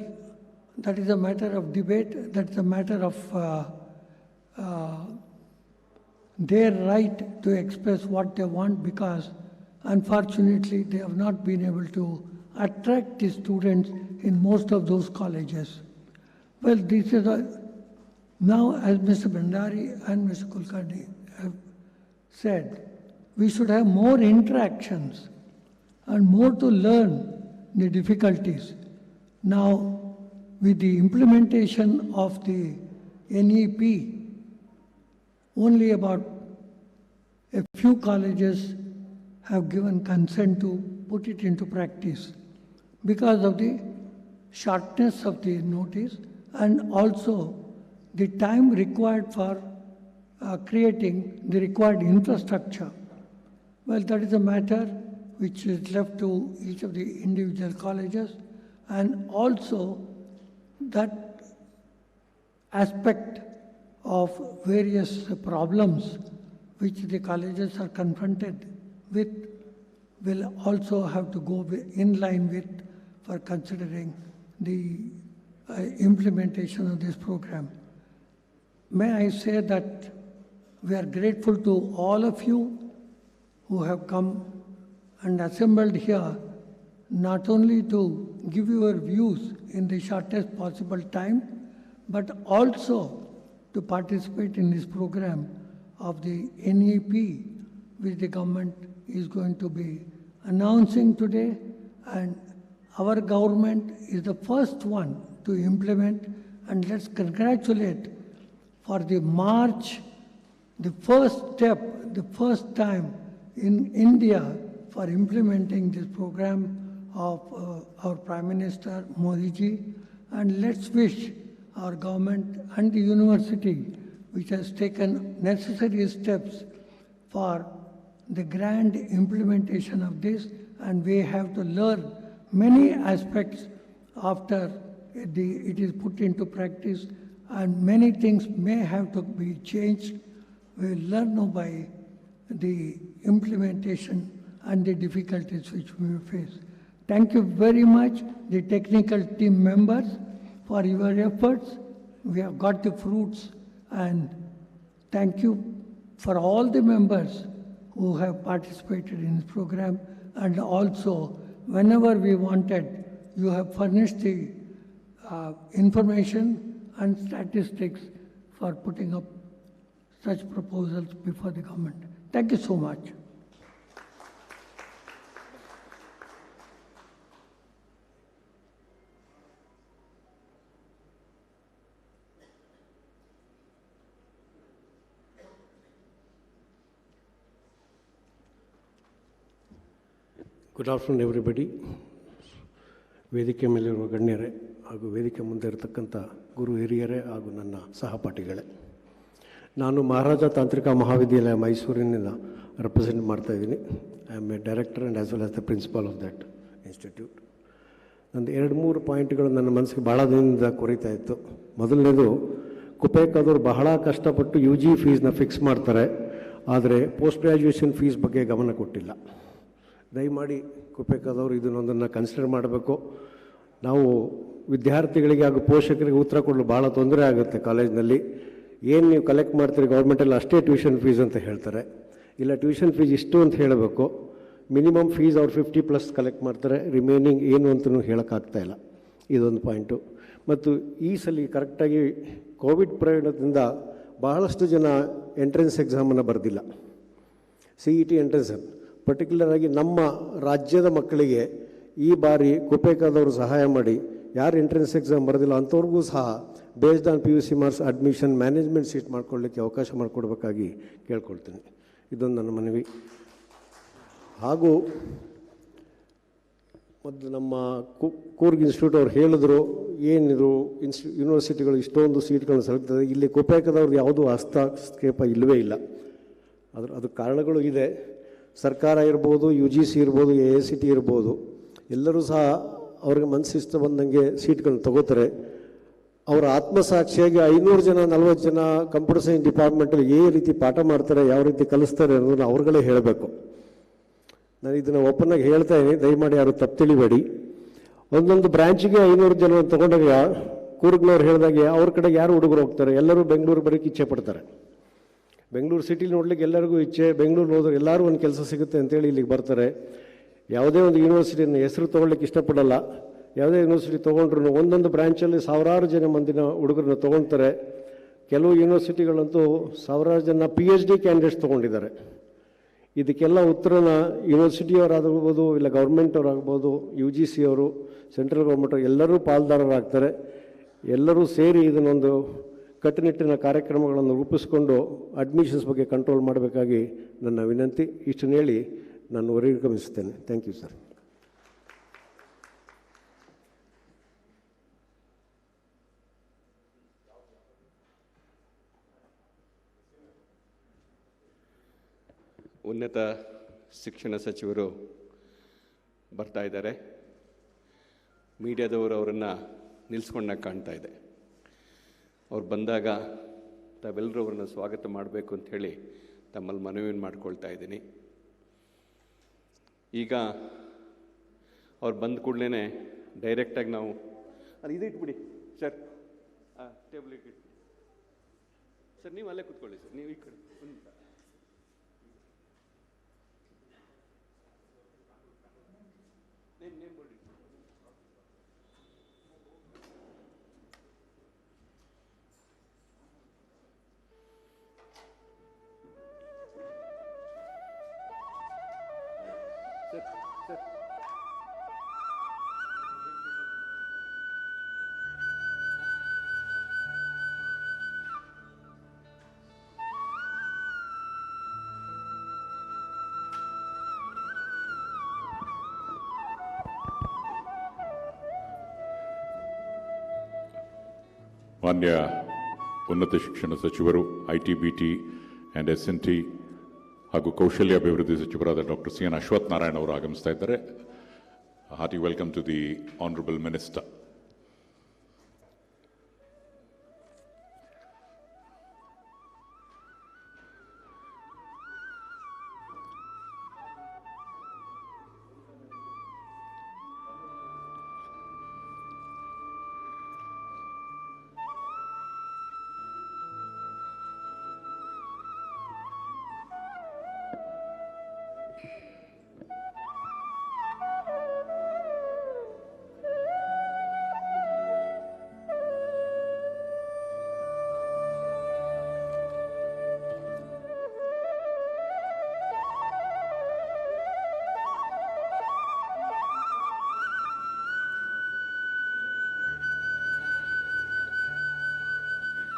that is a matter of debate, that's a matter of their right to express what they want, because unfortunately they have not been able to attract the students in most of those colleges. Well, this is now, as Mr. Bhandari and Mr. Kulkarni have said, we should have more interactions and more to learn the difficulties. Now, with the implementation of the NEP, only about a few colleges have given consent to put it into practice because of the shortness of the notice and also the time required for creating the required infrastructure. Well, that is a matter which is left to each of the individual colleges, and also that aspect of various problems which the colleges are confronted with will also have to go in line with for considering the implementation of this program. May I say that we are grateful to all of you who have come and assembled here, not only to give your views in the shortest possible time, but also to participate in this program of the NEP, which the government is going to be announcing today. And our government is the first one to implement, and let's congratulate for the March, the first step, the first time in India for implementing this program of our Prime Minister Modi ji. And let's wish our government and the university, which has taken necessary steps for the grand implementation of this, and we have to learn many aspects after it is put into practice, and many things may have to be changed. We will learn by the implementation and the difficulties which we will face. Thank you very much, the technical team members, for your efforts. We have got the fruits, and thank you for all the members who have participated in this program, and also whenever we wanted, you have furnished the information and statistics for putting up such proposals before the government. Thank you so much. Good afternoon everybody. ವೇದಿಕೆ ಮೇಲಿರುವ ಗಣ್ಯರೇ ಹಾಗೂ ವೇದಿಕೆ ಮುಂದೆ ಇರತಕ್ಕಂಥ ಗುರು ಹಿರಿಯರೇ ಹಾಗೂ ನನ್ನ ಸಹಪಾಠಿಗಳೇ, ನಾನು ಮಹಾರಾಜ ತಾಂತ್ರಿಕ ಮಹಾವಿದ್ಯಾಲಯ ಮೈಸೂರಿನಿಂದ ರೆಪ್ರೆಸೆಂಟ್ ಮಾಡ್ತಾಯಿದ್ದೀನಿ. I am A director and as well as the principal of that institute. ನಂದು 2-3 ಪಾಯಿಂಟ್ಗಳು ನನ್ನ ಮನಸ್ಸಿಗೆ ಭಾಳ ದಿನದಿಂದ ಕೊರಿತಾ ಇತ್ತು. ಮೊದಲನೇದು, ಕುಪೇಕಾದವ್ರು ಬಹಳ ಕಷ್ಟಪಟ್ಟು UG ಫೀಸ್ನ ಫಿಕ್ಸ್ ಮಾಡ್ತಾರೆ. ಆದರೆ ಪೋಸ್ಟ್ ಗ್ರ್ಯಾಜುಯೇಷನ್ ಫೀಸ್ ಬಗ್ಗೆ ಗಮನ ಕೊಟ್ಟಿಲ್ಲ. ದಯಮಾಡಿ ಕುಪ್ಪೇಕದವರು ಇದನ್ನೊಂದನ್ನು ಕನ್ಸಿಡರ್ ಮಾಡಬೇಕು. ನಾವು ವಿದ್ಯಾರ್ಥಿಗಳಿಗೆ ಹಾಗೂ ಪೋಷಕರಿಗೆ ಉತ್ತರ ಕೊಡಲು ಭಾಳ ತೊಂದರೆ ಆಗುತ್ತೆ. ಕಾಲೇಜ್ನಲ್ಲಿ ಏನು ನೀವು ಕಲೆಕ್ಟ್ ಮಾಡ್ತೀರಿ ಗೌರ್ಮೆಂಟಲ್ಲಿ ಅಷ್ಟೇ ಟ್ಯೂಷನ್ ಫೀಸ್ ಅಂತ ಹೇಳ್ತಾರೆ. ಇಲ್ಲ, ಟ್ಯೂಷನ್ ಫೀಸ್ ಇಷ್ಟು ಅಂತ ಹೇಳಬೇಕು. ಮಿನಿಮಮ್ ಫೀಸ್ ಅವ್ರು 50+ ಕಲೆಕ್ಟ್ ಮಾಡ್ತಾರೆ, ರಿಮೈನಿಂಗ್ ಏನು ಅಂತಲೂ ಹೇಳೋಕ್ಕಾಗ್ತಾಯಿಲ್ಲ. ಇದೊಂದು ಪಾಯಿಂಟು. ಮತ್ತು ಈ ಸಲ ಕರೆಕ್ಟಾಗಿ ಕೋವಿಡ್ ಪ್ರಯಾಣದಿಂದ ಬಹಳಷ್ಟು ಜನ ಎಂಟ್ರೆನ್ಸ್ ಎಕ್ಸಾಮನ್ನು ಬರೆದಿಲ್ಲ. CET ಎಂಟ್ರೆನ್ಸ್ ಪರ್ಟಿಕ್ಯುಲರಾಗಿ ನಮ್ಮ ರಾಜ್ಯದ ಮಕ್ಕಳಿಗೆ ಈ ಬಾರಿ ಕುಪ್ಪೇಕದವರು ಸಹಾಯ ಮಾಡಿ ಯಾರು ಎಂಟ್ರೆನ್ಸ್ ಎಕ್ಸಾಮ್ ಬರೆದಿಲ್ಲ ಅಂಥವ್ರಿಗೂ ಸಹ based on PUC marks admission management seat ಮಾಡ್ಕೊಳ್ಳಿಕ್ಕೆ ಅವಕಾಶ ಮಾಡಿಕೊಡ್ಬೇಕಾಗಿ ಕೇಳ್ಕೊಳ್ತೀನಿ. ಇದೊಂದು ನನ್ನ ಮನವಿ. ಹಾಗೂ ಮತ್ತು ನಮ್ಮ ಕೂರ್ಗ್ ಇನ್ಸ್ಟಿಟ್ಯೂಟ್ ಅವ್ರು ಹೇಳಿದ್ರು, ಏನಿದು ಯೂನಿವರ್ಸಿಟಿಗಳು ಇಷ್ಟೊಂದು ಸೀಟ್ಗಳನ್ನು ಸೆಲೆಕ್ಟ್ ಇಲ್ಲಿ ಕುಪ್ಪೇಕದವ್ರದ್ದು ಯಾವುದೂ ಹಸ್ತಕ್ಷೇಪ ಇಲ್ಲವೇ ಇಲ್ಲ. ಅದಕ್ಕೆ ಕಾರಣಗಳು ಇದೆ. ಸರ್ಕಾರ ಇರ್ಬೋದು, UGC ಇರ್ಬೋದು, AICT ಇರ್ಬೋದು, ಎಲ್ಲರೂ ಸಹ ಅವ್ರಿಗೆ ಮನಸ್ಸಿಷ್ಟ ಬಂದಂಗೆ ಸೀಟ್ಗಳನ್ನ ತಗೋತಾರೆ. ಅವರ ಆತ್ಮಸಾಕ್ಷಿಯಾಗಿ 500 ಜನ 40 ಜನ ಕಂಪ್ಯೂಟರ್ ಸೈನ್ಸ್ ಡಿಪಾರ್ಟ್ಮೆಂಟಲ್ಲಿ ಯಾವ ರೀತಿ ಪಾಠ ಮಾಡ್ತಾರೆ, ಯಾವ ರೀತಿ ಕಲಿಸ್ತಾರೆ ಅನ್ನೋದನ್ನು ಅವ್ರುಗಳೇ ಹೇಳಬೇಕು. ನಾನು ಇದನ್ನು ಓಪನ್ ಆಗಿ ಹೇಳ್ತಾ ಇದ್ದೀನಿ, ದಯಮಾಡಿ ಯಾರು ತಪ್ಪು ತಿಳಿಬೇಡಿ. ಒಂದೊಂದು ಬ್ರ್ಯಾಂಚಿಗೆ 500 ಜನ ತೊಗೊಂಡಾಗ ಕೂರ್ಗ್ನವ್ರು ಹೇಳಿದಾಗೆ ಅವ್ರ ಕಡೆಗೆ ಯಾರು ಹುಡುಗರು ಹೋಗ್ತಾರೆ? ಎಲ್ಲರೂ ಬೆಂಗಳೂರು ಬರೋಕ್ಕೆ ಇಚ್ಛೆ ಪಡ್ತಾರೆ. ಬೆಂಗಳೂರು ಸಿಟಿಲಿ ನೋಡ್ಲಿಕ್ಕೆ ಎಲ್ಲರಿಗೂ ಇಚ್ಛೆ. ಬೆಂಗಳೂರು ಹೋದ್ರೆ ಎಲ್ಲರೂ ಒಂದು ಕೆಲಸ ಸಿಗುತ್ತೆ ಅಂತೇಳಿ ಇಲ್ಲಿಗೆ ಬರ್ತಾರೆ. ಯಾವುದೇ ಒಂದು ಯೂನಿವರ್ಸಿಟಿನ ಹೆಸರು ತೊಗೊಳ್ಲಿಕ್ಕೆ ಇಷ್ಟಪಡಲ್ಲ. ಯಾವುದೇ ಯೂನಿವರ್ಸಿಟಿ ತೊಗೊಂಡ್ರು ಒಂದೊಂದು ಬ್ರ್ಯಾಂಚಲ್ಲಿ ಸಾವಿರಾರು ಜನ ಮಂದಿನ ಹುಡುಗರನ್ನ ತೊಗೊಳ್ತಾರೆ. ಕೆಲವು ಯೂನಿವರ್ಸಿಟಿಗಳಂತೂ ಸಾವಿರಾರು ಜನ PhD ಕ್ಯಾಂಡಿಡೇಟ್ಸ್ ತೊಗೊಂಡಿದ್ದಾರೆ. ಇದಕ್ಕೆಲ್ಲ ಉತ್ತರನ ಯೂನಿವರ್ಸಿಟಿಯವರಾಗ್ಬೋದು, ಇಲ್ಲ ಗೌರ್ಮೆಂಟವ್ರಾಗ್ಬೋದು, UGC ಅವರು, ಸೆಂಟ್ರಲ್ ಗೌರ್ಮೆಂಟ್ ಎಲ್ಲರೂ ಪಾಲ್ದಾರರಾಗ್ತಾರೆ. ಎಲ್ಲರೂ ಸೇರಿ ಇದನ್ನೊಂದು ಕಟ್ಟುನಿಟ್ಟಿನ ಕಾರ್ಯಕ್ರಮಗಳನ್ನು ರೂಪಿಸಿಕೊಂಡು ಅಡ್ಮಿಷನ್ಸ್ ಬಗ್ಗೆ ಕಂಟ್ರೋಲ್ ಮಾಡಬೇಕಾಗಿ ನನ್ನ ವಿನಂತಿ. ಇಷ್ಟನ್ನು ಹೇಳಿ ನಾನು ಗಮನಿಸುತ್ತೇನೆ. Thank you sir. ಉನ್ನತ ಶಿಕ್ಷಣ ಸಚಿವರು ಬರ್ತಾ ಇದ್ದಾರೆ. ಮೀಡಿಯಾದವರು ಅವರನ್ನು ನಿಲ್ಲಿಸ್ಕೊಂಡಾಗ ಕಾಣ್ತಾ ಇದೆ. ಅವ್ರು ಬಂದಾಗ ತಾವೆಲ್ಲರೂ ಅವ್ರನ್ನ ಸ್ವಾಗತ ಮಾಡಬೇಕು ಅಂಥೇಳಿ ತಮ್ಮಲ್ಲಿ ಮನವಿಯನ್ನು ಮಾಡ್ಕೊಳ್ತಾ ಇದ್ದೀನಿ. ಈಗ ಅವ್ರು ಬಂದ ಕೂಡಲೇ ಡೈರೆಕ್ಟಾಗಿ ನಾವು ಇದು ಇಟ್ಬಿಡಿ ಸರ್, ಟೇಬಲ್ ಇಟ್ಬಿಡಿ ಸರ್. ನೀವು ಅಲ್ಲೇ ಕೂತ್ಕೊಳ್ಳಿ ಸರ್, ನೀವು ಈ ಕಡೆ ನೇಮ್ ಬೋರ್ಡ್ ಸರ್. ಮಾನ್ಯ ಉನ್ನತ ಶಿಕ್ಷಣ ಸಚಿವರು, ITBT ಆ್ಯಂಡ್ SNT ಹಾಗೂ ಕೌಶಲ್ಯ ಅಭಿವೃದ್ಧಿ ಸಚಿವರಾದ ಡಾಕ್ಟರ್ CN ಅಶ್ವತ್ಥನಾರಾಯಣ್ ಅವರು ಆಗಮಿಸ್ತಾ ಇದ್ದಾರೆ. Hearty welcome to the honourable minister.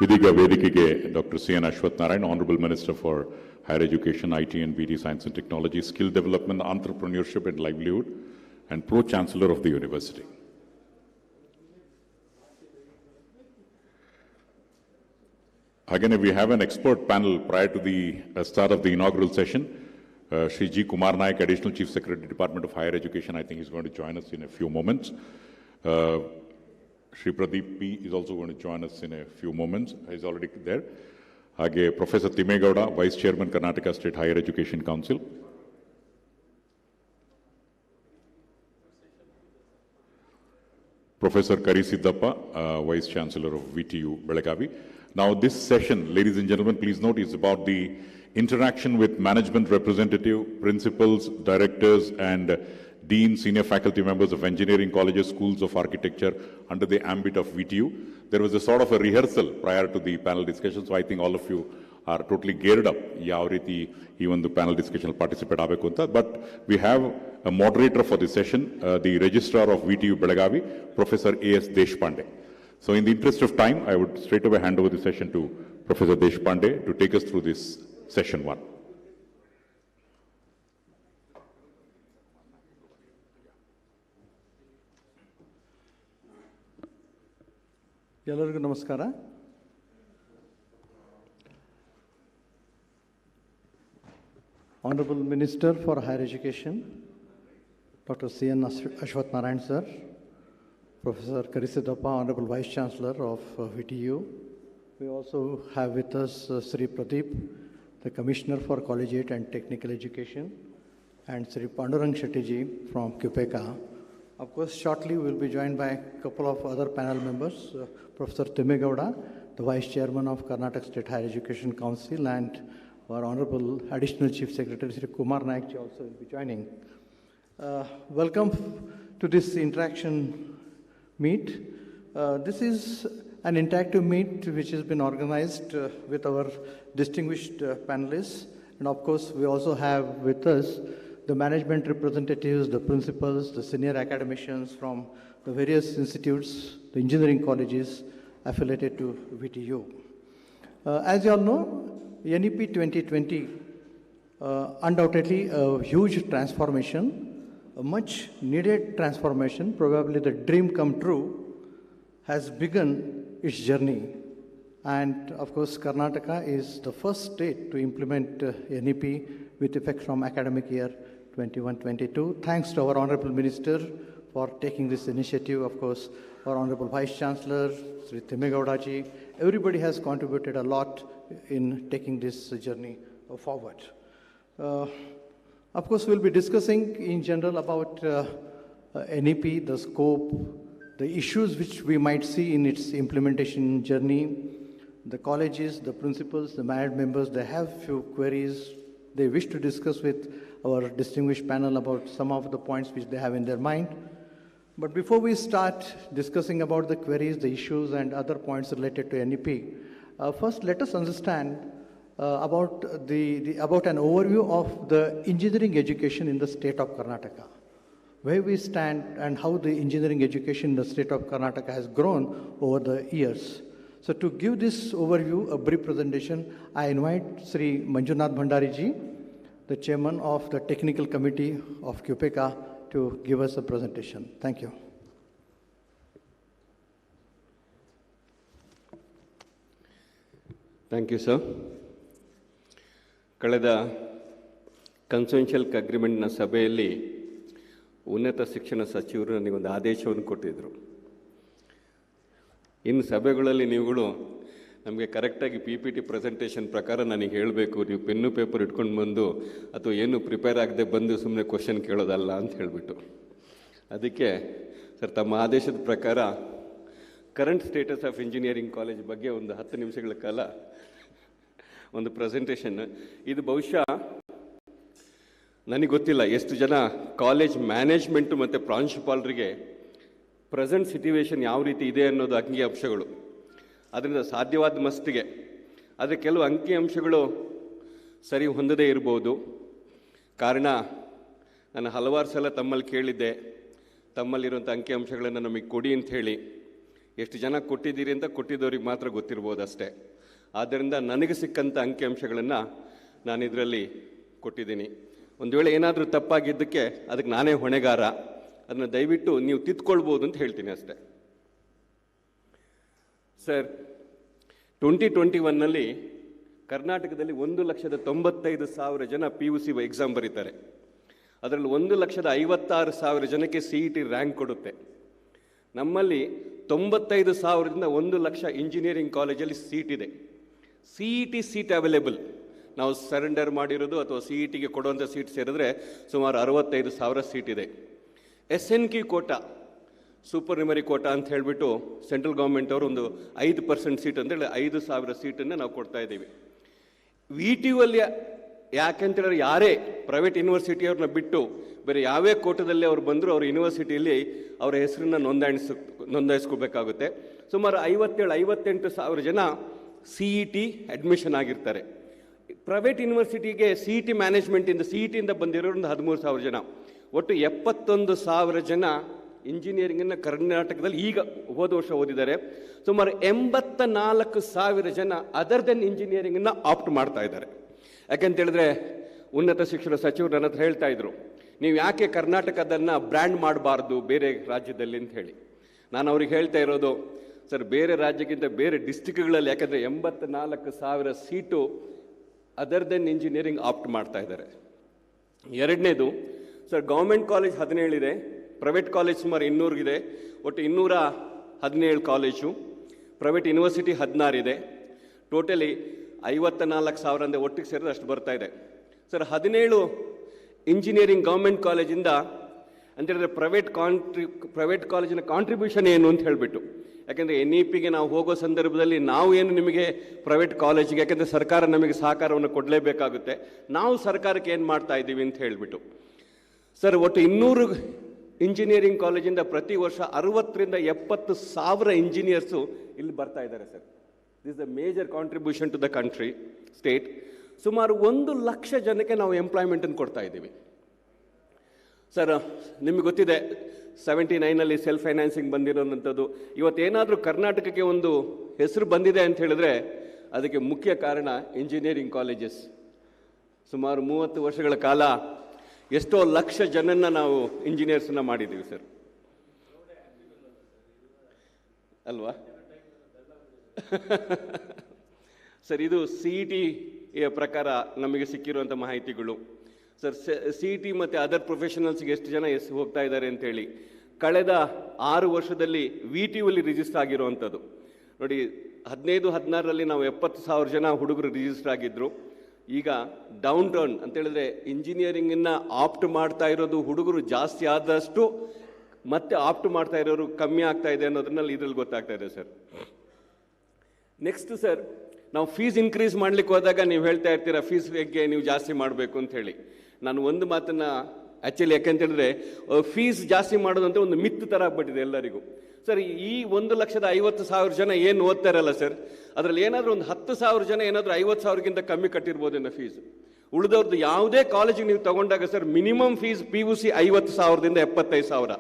ಇದೀಗ ವೇದಿಕೆಗೆ doctor CN Ashwathnarayan, honourable minister for higher education, IT and BT science and technology, skill development, entrepreneurship and livelihood and Pro-Chancellor of the University. Again, we have an expert panel prior to the start of the inaugural session. Shri G. Kumar Naik, Additional Chief Secretary, Department of Higher Education, I think he's going to join us in a few moments. Shri Pradeep P. is also going to join us in a few moments. He's already there. ಹಾಗೆ professor Thimmegowda, vice chairman Karnataka state higher education council. Professor Kari Siddappa, Vice Chancellor of VTU, Belagavi. Now this session, ladies and gentlemen, please note, is about the interaction with management representative, principals, directors, and dean, senior faculty members of engineering colleges, schools of architecture under the ambit of VTU. There was a sort of a rehearsal prior to the panel discussion, so I think all of you are totally geared up. Yav riti ee ondu panel discussion participate abeku anta. But we have a moderator for this session, the registrar of VTU Belagavi, Professor A.S. Deshpande. So in the interest of time, I would straight away hand over the session to Professor Deshpande to take us through this session 1. ಎಲ್ಲರಿಗೂ ನಮಸ್ಕಾರ. Honorable Minister for Higher Education, Dr. C.N. Ashwathnarayan sir, Professor Kari Siddappa, Honorable Vice Chancellor of VTU. We also have with us Sri Pradeep, the Commissioner for Collegiate and Technical Education, and Sri Pandurang Shetty from QPECA. Of course, shortly we will be joined by a couple of other panel members, Professor Timmegowda, the Vice Chairman of Karnataka State Higher Education Council, and our Honorable Additional Chief Secretary, Sri Kumar Naik also will be joining. Welcome to this interaction meet. This is an interactive meet which has been organized with our distinguished panelists. And of course, we also have with us the management representatives, the principals, the senior academicians from the various institutes, the engineering colleges affiliated to VTU. As you all know, NEP 2020, undoubtedly a huge transformation, a much needed transformation, probably the dream come true, has begun its journey. And of course, Karnataka is the first state to implement NEP with effect from academic year 21-22. Thanks to our Honorable Minister for taking this initiative. Of course, our Honorable Vice Chancellor, Sri Timmegowda ji, everybody has contributed a lot in taking this journey forward. Of course, we'll be discussing in general about NEP, the scope, the issues which we might see in its implementation journey. The colleges, the principals, the management members, they have few queries they wish to discuss with our distinguished panel about some of the points which they have in their mind. But before we start discussing about the queries, the issues, and other points related to NEP, first let us understand about an overview of the engineering education in the state of Karnataka, where we stand and how the engineering education in the state of Karnataka has grown over the years. So to give this overview, a brief presentation, I invite Sri Manjunath Bhandari ji, the chairman of the technical committee of QPECA, to give us a presentation. Thank you. Thank you, sir. ಕಳೆದ ಕನ್ಸೆನ್ಷಿಯಲ್ ಅಗ್ರಿಮೆಂಟ್ನ ಸಭೆಯಲ್ಲಿ ಉನ್ನತ ಶಿಕ್ಷಣ ಸಚಿವರು ನನಗೊಂದು ಆದೇಶವನ್ನು ಕೊಟ್ಟಿದ್ದರು. ಇನ್ನು ಸಭೆಗಳಲ್ಲಿ ನೀವುಗಳು ನಮಗೆ ಕರೆಕ್ಟಾಗಿ PPT ಪ್ರೆಸೆಂಟೇಷನ್ ಪ್ರಕಾರ ನನಗೆ ಹೇಳಬೇಕು, ನೀವು ಪೆನ್ನು ಪೇಪರ್ ಇಟ್ಕೊಂಡು ಬಂದು ಅಥವಾ ಏನು ಪ್ರಿಪೇರ್ ಆಗದೆ ಬಂದು ಸುಮ್ಮನೆ ಕ್ವಶನ್ ಕೇಳೋದಲ್ಲ ಅಂತ ಹೇಳಿಬಿಟ್ಟು, ಅದಕ್ಕೆ ಸರ್ ತಮ್ಮ ಆದೇಶದ ಪ್ರಕಾರ current status of engineering college ಬಗ್ಗೆ ಒಂದು 10 ನಿಮಿಷಗಳ ಕಾಲ ಒಂದು ಪ್ರೆಸೆಂಟೇಷನ್. ಇದು ಬಹುಶಃ ನನಗೆ ಗೊತ್ತಿಲ್ಲ ಎಷ್ಟು ಜನ ಕಾಲೇಜ್ ಮ್ಯಾನೇಜ್ಮೆಂಟು ಮತ್ತು ಪ್ರಾಂಶುಪಾಲರಿಗೆ ಪ್ರೆಸೆಂಟ್ ಸಿಚುವೇಶನ್ ಯಾವ ರೀತಿ ಇದೆ ಅನ್ನೋದು ಅಂಕಿಅಂಶಗಳು, ಅದರಿಂದ ಸಾಧ್ಯವಾದ ಮಸ್ತಿಗೆ. ಆದರೆ ಕೆಲವು ಅಂಕಿಅಂಶಗಳು ಸರಿ ಹೊಂದದೇ ಇರ್ಬೋದು. ಕಾರಣ ನಾನು ಹಲವಾರು ಸಲ ತಮ್ಮಲ್ಲಿ ಕೇಳಿದ್ದೆ, ತಮ್ಮಲ್ಲಿರುವಂಥ ಅಂಕಿಅಂಶಗಳನ್ನು ನಮಗೆ ಕೊಡಿ ಅಂತ ಹೇಳಿ. ಎಷ್ಟು ಜನ ಕೊಟ್ಟಿದ್ದೀರಿ ಅಂತ ಕೊಟ್ಟಿದ್ದವ್ರಿಗೆ ಮಾತ್ರ ಗೊತ್ತಿರ್ಬೋದು ಅಷ್ಟೇ. ಆದ್ದರಿಂದ ನನಗೆ ಸಿಕ್ಕಂಥ ಅಂಕಿಅಂಶಗಳನ್ನು ನಾನು ಇದರಲ್ಲಿ ಕೊಟ್ಟಿದ್ದೀನಿ. ಒಂದು ವೇಳೆ ಏನಾದರೂ ತಪ್ಪಾಗಿದ್ದಕ್ಕೆ ಅದಕ್ಕೆ ನಾನೇ ಹೊಣೆಗಾರ, ಅದನ್ನು ದಯವಿಟ್ಟು ನೀವು ತಿದ್ಕೊಳ್ಬೋದು ಅಂತ ಹೇಳ್ತೀನಿ ಅಷ್ಟೇ. ಸರ್, 2021ನಲ್ಲಿ ಕರ್ನಾಟಕದಲ್ಲಿ 1,95,000 ಜನ PUC ಎಕ್ಸಾಮ್ ಬರೀತಾರೆ. ಅದರಲ್ಲಿ 1,56,000 ಜನಕ್ಕೆ CET ರ್ಯಾಂಕ್ ಕೊಡುತ್ತೆ. ನಮ್ಮಲ್ಲಿ 95,000ರಿಂದ 1 ಲಕ್ಷ ಇಂಜಿನಿಯರಿಂಗ್ ಕಾಲೇಜಲ್ಲಿ ಸೀಟ್ ಇದೆ. CET ಸೀಟ್ ಅವೈಲೇಬಲ್ ನಾವು ಸರೆಂಡರ್ ಮಾಡಿರೋದು ಅಥವಾ CETಗೆ ಕೊಡುವಂಥ ಸೀಟ್ ಸೇರಿದ್ರೆ ಸುಮಾರು 65,000 ಸೀಟ್ ಇದೆ. SNQ ಕೋಟಾ, ಸೂಪರ್ ನ್ಯೂಮರಿ ಕೋಟಾ ಅಂತ ಹೇಳಿಬಿಟ್ಟು ಸೆಂಟ್ರಲ್ ಗೌರ್ಮೆಂಟ್ ಅವರು ಒಂದು 5% ಸೀಟ್ ಅಂತೇಳಿ 5,000 ಸೀಟನ್ನು ನಾವು ಕೊಡ್ತಾ ಇದ್ದೀವಿ. VTU ಅಲ್ಲಿ ಯಾಕೆಂತೇಳಿದ್ರೆ ಯಾರೇ ಪ್ರೈವೇಟ್ ಯೂನಿವರ್ಸಿಟಿಯವ್ರನ್ನ ಬಿಟ್ಟು ಬೇರೆ ಯಾವೇ ಕೋಟದಲ್ಲಿ ಅವ್ರು ಬಂದರೂ ಅವ್ರ ಯೂನಿವರ್ಸಿಟಿಯಲ್ಲಿ ಅವರ ಹೆಸರನ್ನ ನೋಂದಾಯಿಸ್ಕೋಬೇಕಾಗುತ್ತೆ. ಸುಮಾರು 57-58,000 ಜನ CET ಅಡ್ಮಿಷನ್ ಆಗಿರ್ತಾರೆ. ಪ್ರೈವೇಟ್ ಯೂನಿವರ್ಸಿಟಿಗೆ CET ಮ್ಯಾನೇಜ್ಮೆಂಟಿಂದ CETಯಿಂದ ಬಂದಿರೋರು ಒಂದು 13,000 ಜನ. ಒಟ್ಟು 71,000 ಜನ ಇಂಜಿನಿಯರಿಂಗನ್ನು ಕರ್ನಾಟಕದಲ್ಲಿ ಈಗ ಹೋದ ವರ್ಷ ಓದಿದ್ದಾರೆ. ಸುಮಾರು 84,000 ಜನ ಅದರ್ ದೆನ್ ಇಂಜಿನಿಯರಿಂಗನ್ನು ಆಪ್ಟ್ ಮಾಡ್ತಾ ಇದ್ದಾರೆ. ಯಾಕೆಂತೇಳಿದ್ರೆ ಉನ್ನತ ಶಿಕ್ಷಣ ಸಚಿವರು ನನ್ನ ಹತ್ರ ಹೇಳ್ತಾ ಇದ್ರು, ನೀವು ಯಾಕೆ ಕರ್ನಾಟಕದನ್ನು ಬ್ರ್ಯಾಂಡ್ ಮಾಡಬಾರ್ದು ಬೇರೆ ರಾಜ್ಯದಲ್ಲಿ ಅಂತ ಹೇಳಿ. ನಾನು ಅವ್ರಿಗೆ ಹೇಳ್ತಾ ಇರೋದು, ಸರ್ ಬೇರೆ ರಾಜ್ಯಕ್ಕಿಂತ ಬೇರೆ ಡಿಸ್ಟಿಕ್ಗಳಲ್ಲಿ, ಯಾಕಂದರೆ 84,000 seat other then engineering opt ಮಾಡ್ತಾ ಇದ್ದಾರೆ. ಎರಡನೇದು ಸರ್, ಗೌರ್ಮೆಂಟ್ ಕಾಲೇಜ್ 17 ಇದೆ, ಪ್ರೈವೇಟ್ ಕಾಲೇಜ್ ಸುಮಾರು 200 ಇದೆ. ಒಟ್ಟು 217 ಕಾಲೇಜು, ಪ್ರೈವೇಟ್ ಯೂನಿವರ್ಸಿಟಿ 16 ಇದೆ. ಟೋಟಲಿ 54,000 ಅಂದರೆ ಒಟ್ಟಿಗೆ ಸೇರಿದ್ರೆ ಅಷ್ಟು ಬರ್ತಾ ಇದೆ ಸರ್. 17 ಇಂಜಿನಿಯರಿಂಗ್ ಗೌರ್ಮೆಂಟ್ ಕಾಲೇಜಿಂದ ಅಂತೇಳಿದ್ರೆ ಪ್ರೈವೇಟ್ ಕಾಲೇಜಿನ ಕಾಂಟ್ರಿಬ್ಯೂಷನ್ ಏನು ಅಂತ ಹೇಳಿಬಿಟ್ಟು, ಯಾಕೆಂದರೆ NEPಗೆ ನಾವು ಹೋಗೋ ಸಂದರ್ಭದಲ್ಲಿ ನಾವು ಏನು ನಿಮಗೆ ಪ್ರೈವೇಟ್ ಕಾಲೇಜಿಗೆ, ಯಾಕೆಂದರೆ ಸರ್ಕಾರ ನಮಗೆ ಸಹಕಾರವನ್ನು ಕೊಡಲೇಬೇಕಾಗುತ್ತೆ, ನಾವು ಸರ್ಕಾರಕ್ಕೆ ಏನು ಮಾಡ್ತಾ ಇದ್ದೀವಿ ಅಂತ ಹೇಳಿಬಿಟ್ಟು ಸರ್. ಒಟ್ಟು 200 ಇಂಜಿನಿಯರಿಂಗ್ ಕಾಲೇಜಿಂದ ಪ್ರತಿ ವರ್ಷ 60,000-70,000 ಇಂಜಿನಿಯರ್ಸು ಇಲ್ಲಿ ಬರ್ತಾ ಇದ್ದಾರೆ sir. This the major contribution to the country state. ಸುಮಾರು 1,00,000 ಜನಕ್ಕೆ ನಾವು ಎಂಪ್ಲಾಯ್ಮೆಂಟನ್ನು ಕೊಡ್ತಾ ಇದ್ದೀವಿ ಸರ್. ನಿಮಗೆ ಗೊತ್ತಿದೆ 79ನಲ್ಲಿ ಸೆಲ್ಫ್ ಫೈನಾನ್ಸಿಂಗ್ ಬಂದಿರೋಂಥದ್ದು. ಇವತ್ತೇನಾದರೂ ಕರ್ನಾಟಕಕ್ಕೆ ಒಂದು ಹೆಸರು ಬಂದಿದೆ ಅಂತ ಹೇಳಿದ್ರೆ ಅದಕ್ಕೆ ಮುಖ್ಯ ಕಾರಣ ಇಂಜಿನಿಯರಿಂಗ್ ಕಾಲೇಜಸ್. ಸುಮಾರು 30 ವರ್ಷಗಳ ಕಾಲ ಎಷ್ಟೋ ಲಕ್ಷ ಜನನ್ನ ನಾವು ಇಂಜಿನಿಯರ್ಸನ್ನ ಮಾಡಿದ್ದೀವಿ ಸರ್, ಅಲ್ವಾ ಸರ್? ಇದು CET ಪ್ರಕಾರ ನಮಗೆ ಸಿಕ್ಕಿರುವಂಥ ಮಾಹಿತಿಗಳು ಸರ್. CET ಮತ್ತು ಅದರ್ ಪ್ರೊಫೆಷನಲ್ಸ್ಗೆ ಎಷ್ಟು ಜನ ಹೋಗ್ತಾ ಇದ್ದಾರೆ ಅಂತೇಳಿ ಕಳೆದ 6 ವರ್ಷದಲ್ಲಿ VTU ಅಲ್ಲಿ ರಿಜಿಸ್ಟರ್ ಆಗಿರುವಂಥದ್ದು ನೋಡಿ. 15-16ರಲ್ಲಿ ನಾವು 70,000 ಜನ ಹುಡುಗರು ರಿಜಿಸ್ಟರ್ ಆಗಿದ್ದರು. ಈಗ ಡೌನ್ ಟೌನ್ ಅಂತೇಳಿದ್ರೆ ಇಂಜಿನಿಯರಿಂಗನ್ನು ಆಪ್ಟ್ ಮಾಡ್ತಾ ಇರೋದು ಹುಡುಗರು ಜಾಸ್ತಿ ಆದಷ್ಟು ಮತ್ತೆ ಆಪ್ಟ್ ಮಾಡ್ತಾ ಇರೋರು ಕಮ್ಮಿ ಆಗ್ತಾ ಇದೆ ಅನ್ನೋದ್ರಲ್ಲಿ ಇದರಲ್ಲಿ ಗೊತ್ತಾಗ್ತಾ ಇದೆ ಸರ್. ನೆಕ್ಸ್ಟ್ ಸರ್, ನಾವು ಫೀಸ್ ಇನ್ಕ್ರೀಸ್ ಮಾಡ್ಲಿಕ್ಕೆ ಹೋದಾಗ ನೀವು ಹೇಳ್ತಾ ಇರ್ತೀರಾ ಫೀಸ್ ಬಗ್ಗೆ ನೀವು ಜಾಸ್ತಿ ಮಾಡಬೇಕು ಅಂತ ಹೇಳಿ. ನಾನು ಒಂದು ಮಾತನ್ನ ಆ್ಯಕ್ಚುಲಿ ಯಾಕೆಂತೇಳಿದ್ರೆ ಫೀಸ್ ಜಾಸ್ತಿ ಮಾಡೋದಂತ ಒಂದು ಮಿತ್ ಥರ ಆಗ್ಬಿಟ್ಟಿದೆ ಎಲ್ಲರಿಗೂ ಸರ್. ಈ 1,50,000 ಜನ ಏನು ಓದ್ತಾರಲ್ಲ ಸರ್, ಅದರಲ್ಲಿ ಏನಾದರೂ ಒಂದು 10,000 ಜನ ಏನಾದರೂ 50,000ಗಿಂತ ಕಮ್ಮಿ ಕಟ್ಟಿರ್ಬೋದೇನೋ ಫೀಸು. ಉಳಿದವ್ರದ್ದು ಯಾವುದೇ ಕಾಲೇಜಿಗೆ ನೀವು ತಗೊಂಡಾಗ ಸರ್ ಮಿನಿಮಮ್ ಫೀಸ್ PUC 50,000ದಿಂದ 75,000.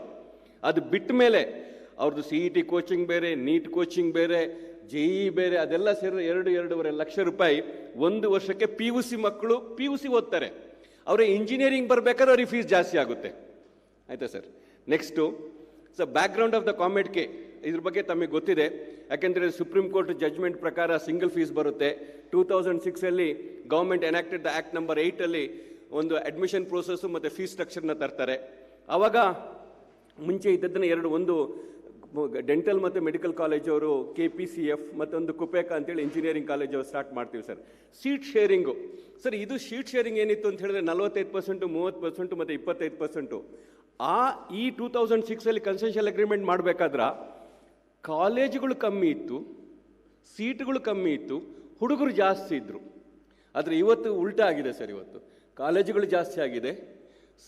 ಅದು ಬಿಟ್ಟ ಮೇಲೆ ಅವ್ರದ್ದು CET ಕೋಚಿಂಗ್ ಬೇರೆ, ನೀಟ್ ಕೋಚಿಂಗ್ ಬೇರೆ, JEE ಬೇರೆ, ಅದೆಲ್ಲ ಸೇರಿದ್ರೆ 2-2.5 ಲಕ್ಷ ರೂಪಾಯಿ ಒಂದು ವರ್ಷಕ್ಕೆ PUC ಮಕ್ಕಳು PUC ಓದ್ತಾರೆ. ಅವ್ರಿಗೆ ಇಂಜಿನಿಯರಿಂಗ್ ಬರಬೇಕಾದ್ರೆ ಅವ್ರಿಗೆ ಫೀಸ್ ಜಾಸ್ತಿ ಆಗುತ್ತೆ, ಆಯಿತಾ sir? Next sir, background of the ಕಾಮೆಡ್ಗೆ ಇದ್ರ ಬಗ್ಗೆ ತಮಗೆ ಗೊತ್ತಿದೆ. ಯಾಕೆಂದರೆ ಸುಪ್ರೀಂ ಕೋರ್ಟ್ ಜಡ್ಜ್ಮೆಂಟ್ ಪ್ರಕಾರ ಸಿಂಗಲ್ ಫೀಸ್ ಬರುತ್ತೆ. 2006ಅಲ್ಲಿ government enacted the act number 8ಅಲ್ಲಿ ಒಂದು ಅಡ್ಮಿಷನ್ ಪ್ರೋಸೆಸ್ಸು ಮತ್ತು ಫೀಸ್ ಸ್ಟ್ರಕ್ಚರ್ನ ತರ್ತಾರೆ. ಆವಾಗ ಮುಂಚೆ ಇದ್ದದ್ದನ್ನು ಒಂದು ಡೆಂಟಲ್ ಮತ್ತು ಮೆಡಿಕಲ್ ಕಾಲೇಜವರು KPCF ಮತ್ತೊಂದು ಕುಪೇಕ ಅಂತೇಳಿ ಇಂಜಿನಿಯರಿಂಗ್ ಕಾಲೇಜವರು ಸ್ಟಾರ್ಟ್ ಮಾಡ್ತೀವಿ ಸರ್. ಸೀಟ್ ಶೇರಿಂಗು ಸರ್, ಇದು ಶೀಟ್ ಶೇರಿಂಗ್ ಏನಿತ್ತು ಅಂತ ಹೇಳಿದ್ರೆ 45%, 30% ಮತ್ತು 25%. ಈ 2006ಅಲ್ಲಿ ಕನ್ಸೆಷನಲ್ ಅಗ್ರಿಮೆಂಟ್ ಮಾಡಬೇಕಾದ್ರೆ ಕಾಲೇಜುಗಳು ಕಮ್ಮಿ ಇತ್ತು, ಸೀಟ್ಗಳು ಕಮ್ಮಿ ಇತ್ತು, ಹುಡುಗರು ಜಾಸ್ತಿ ಇದ್ದರು. ಆದರೆ ಇವತ್ತು ಉಲ್ಟಾ ಆಗಿದೆ ಸರ್. ಇವತ್ತು ಕಾಲೇಜುಗಳು ಜಾಸ್ತಿ ಆಗಿದೆ,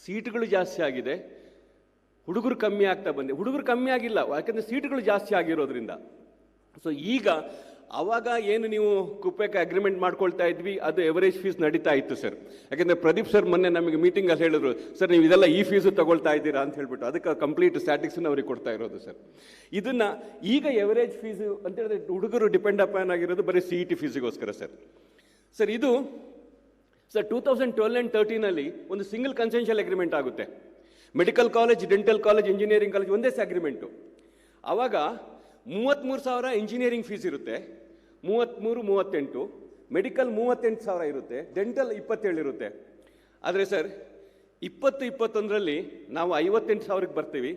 ಸೀಟ್ಗಳು ಜಾಸ್ತಿ ಆಗಿದೆ, ಹುಡುಗರು ಕಮ್ಮಿ ಆಗ್ತಾ ಬಂದೆ. ಹುಡುಗರು ಕಮ್ಮಿ ಆಗಿಲ್ಲ, ಯಾಕಂದರೆ ಸೀಟ್ಗಳು ಜಾಸ್ತಿ ಆಗಿರೋದ್ರಿಂದ. ಸೊ ಈಗ ಆವಾಗ ಏನು ನೀವು ಕುಪ್ಪೆಗೆ ಅಗ್ರಿಮೆಂಟ್ ಮಾಡ್ಕೊಳ್ತಾ ಇದ್ವಿ, ಅದು ಎವರೇಜ್ ಫೀಸ್ ನಡೀತಾ ಇತ್ತು ಸರ್. ಯಾಕೆಂದರೆ ಪ್ರದೀಪ್ ಸರ್ ಮೊನ್ನೆ ನಮಗೆ ಮೀಟಿಂಗಲ್ಲಿ ಹೇಳಿದ್ರು, ಸರ್ ನೀವು ಇದೆಲ್ಲ ಈ ಫೀಸು ತಗೊಳ್ತಾ ಇದ್ದೀರಾ ಅಂತ ಹೇಳ್ಬಿಟ್ಟು, ಅದಕ್ಕೆ ಕಂಪ್ಲೀಟ್ ಸ್ಟ್ಯಾಟಿಕ್ಸನ್ನು ಅವ್ರಿಗೆ ಕೊಡ್ತಾ ಇರೋದು ಸರ್. ಇದನ್ನು ಈಗ ಎವರೇಜ್ ಫೀಸು ಅಂತ ಹೇಳಿದ್ರೆ ಹುಡುಗರು ಡಿಪೆಂಡ್ ಅಪಾನ್ ಆಗಿರೋದು ಬರೀ CET ಫೀಸಿಗೋಸ್ಕರ ಸರ್. ಸರ್ ಇದು ಸರ್ 2012 and 13ನಲ್ಲಿ ಒಂದು ಸಿಂಗಲ್ ಕನ್ಸೆಷನಲ್ ಅಗ್ರಿಮೆಂಟ್ ಆಗುತ್ತೆ. Medical college, dental college, engineering college ಒಂದೇ ಅಗ್ರಿಮೆಂಟು. ಆವಾಗ 33,000 ಇಂಜಿನಿಯರಿಂಗ್ ಫೀಸ್ ಇರುತ್ತೆ, 33-38, ಮೆಡಿಕಲ್ 38,000 ಇರುತ್ತೆ, ಡೆಂಟಲ್ 27 ಇರುತ್ತೆ. ಆದರೆ ಸರ್ 2021ರಲ್ಲಿ ನಾವು 58,000ಕ್ಕೆ ಬರ್ತೀವಿ,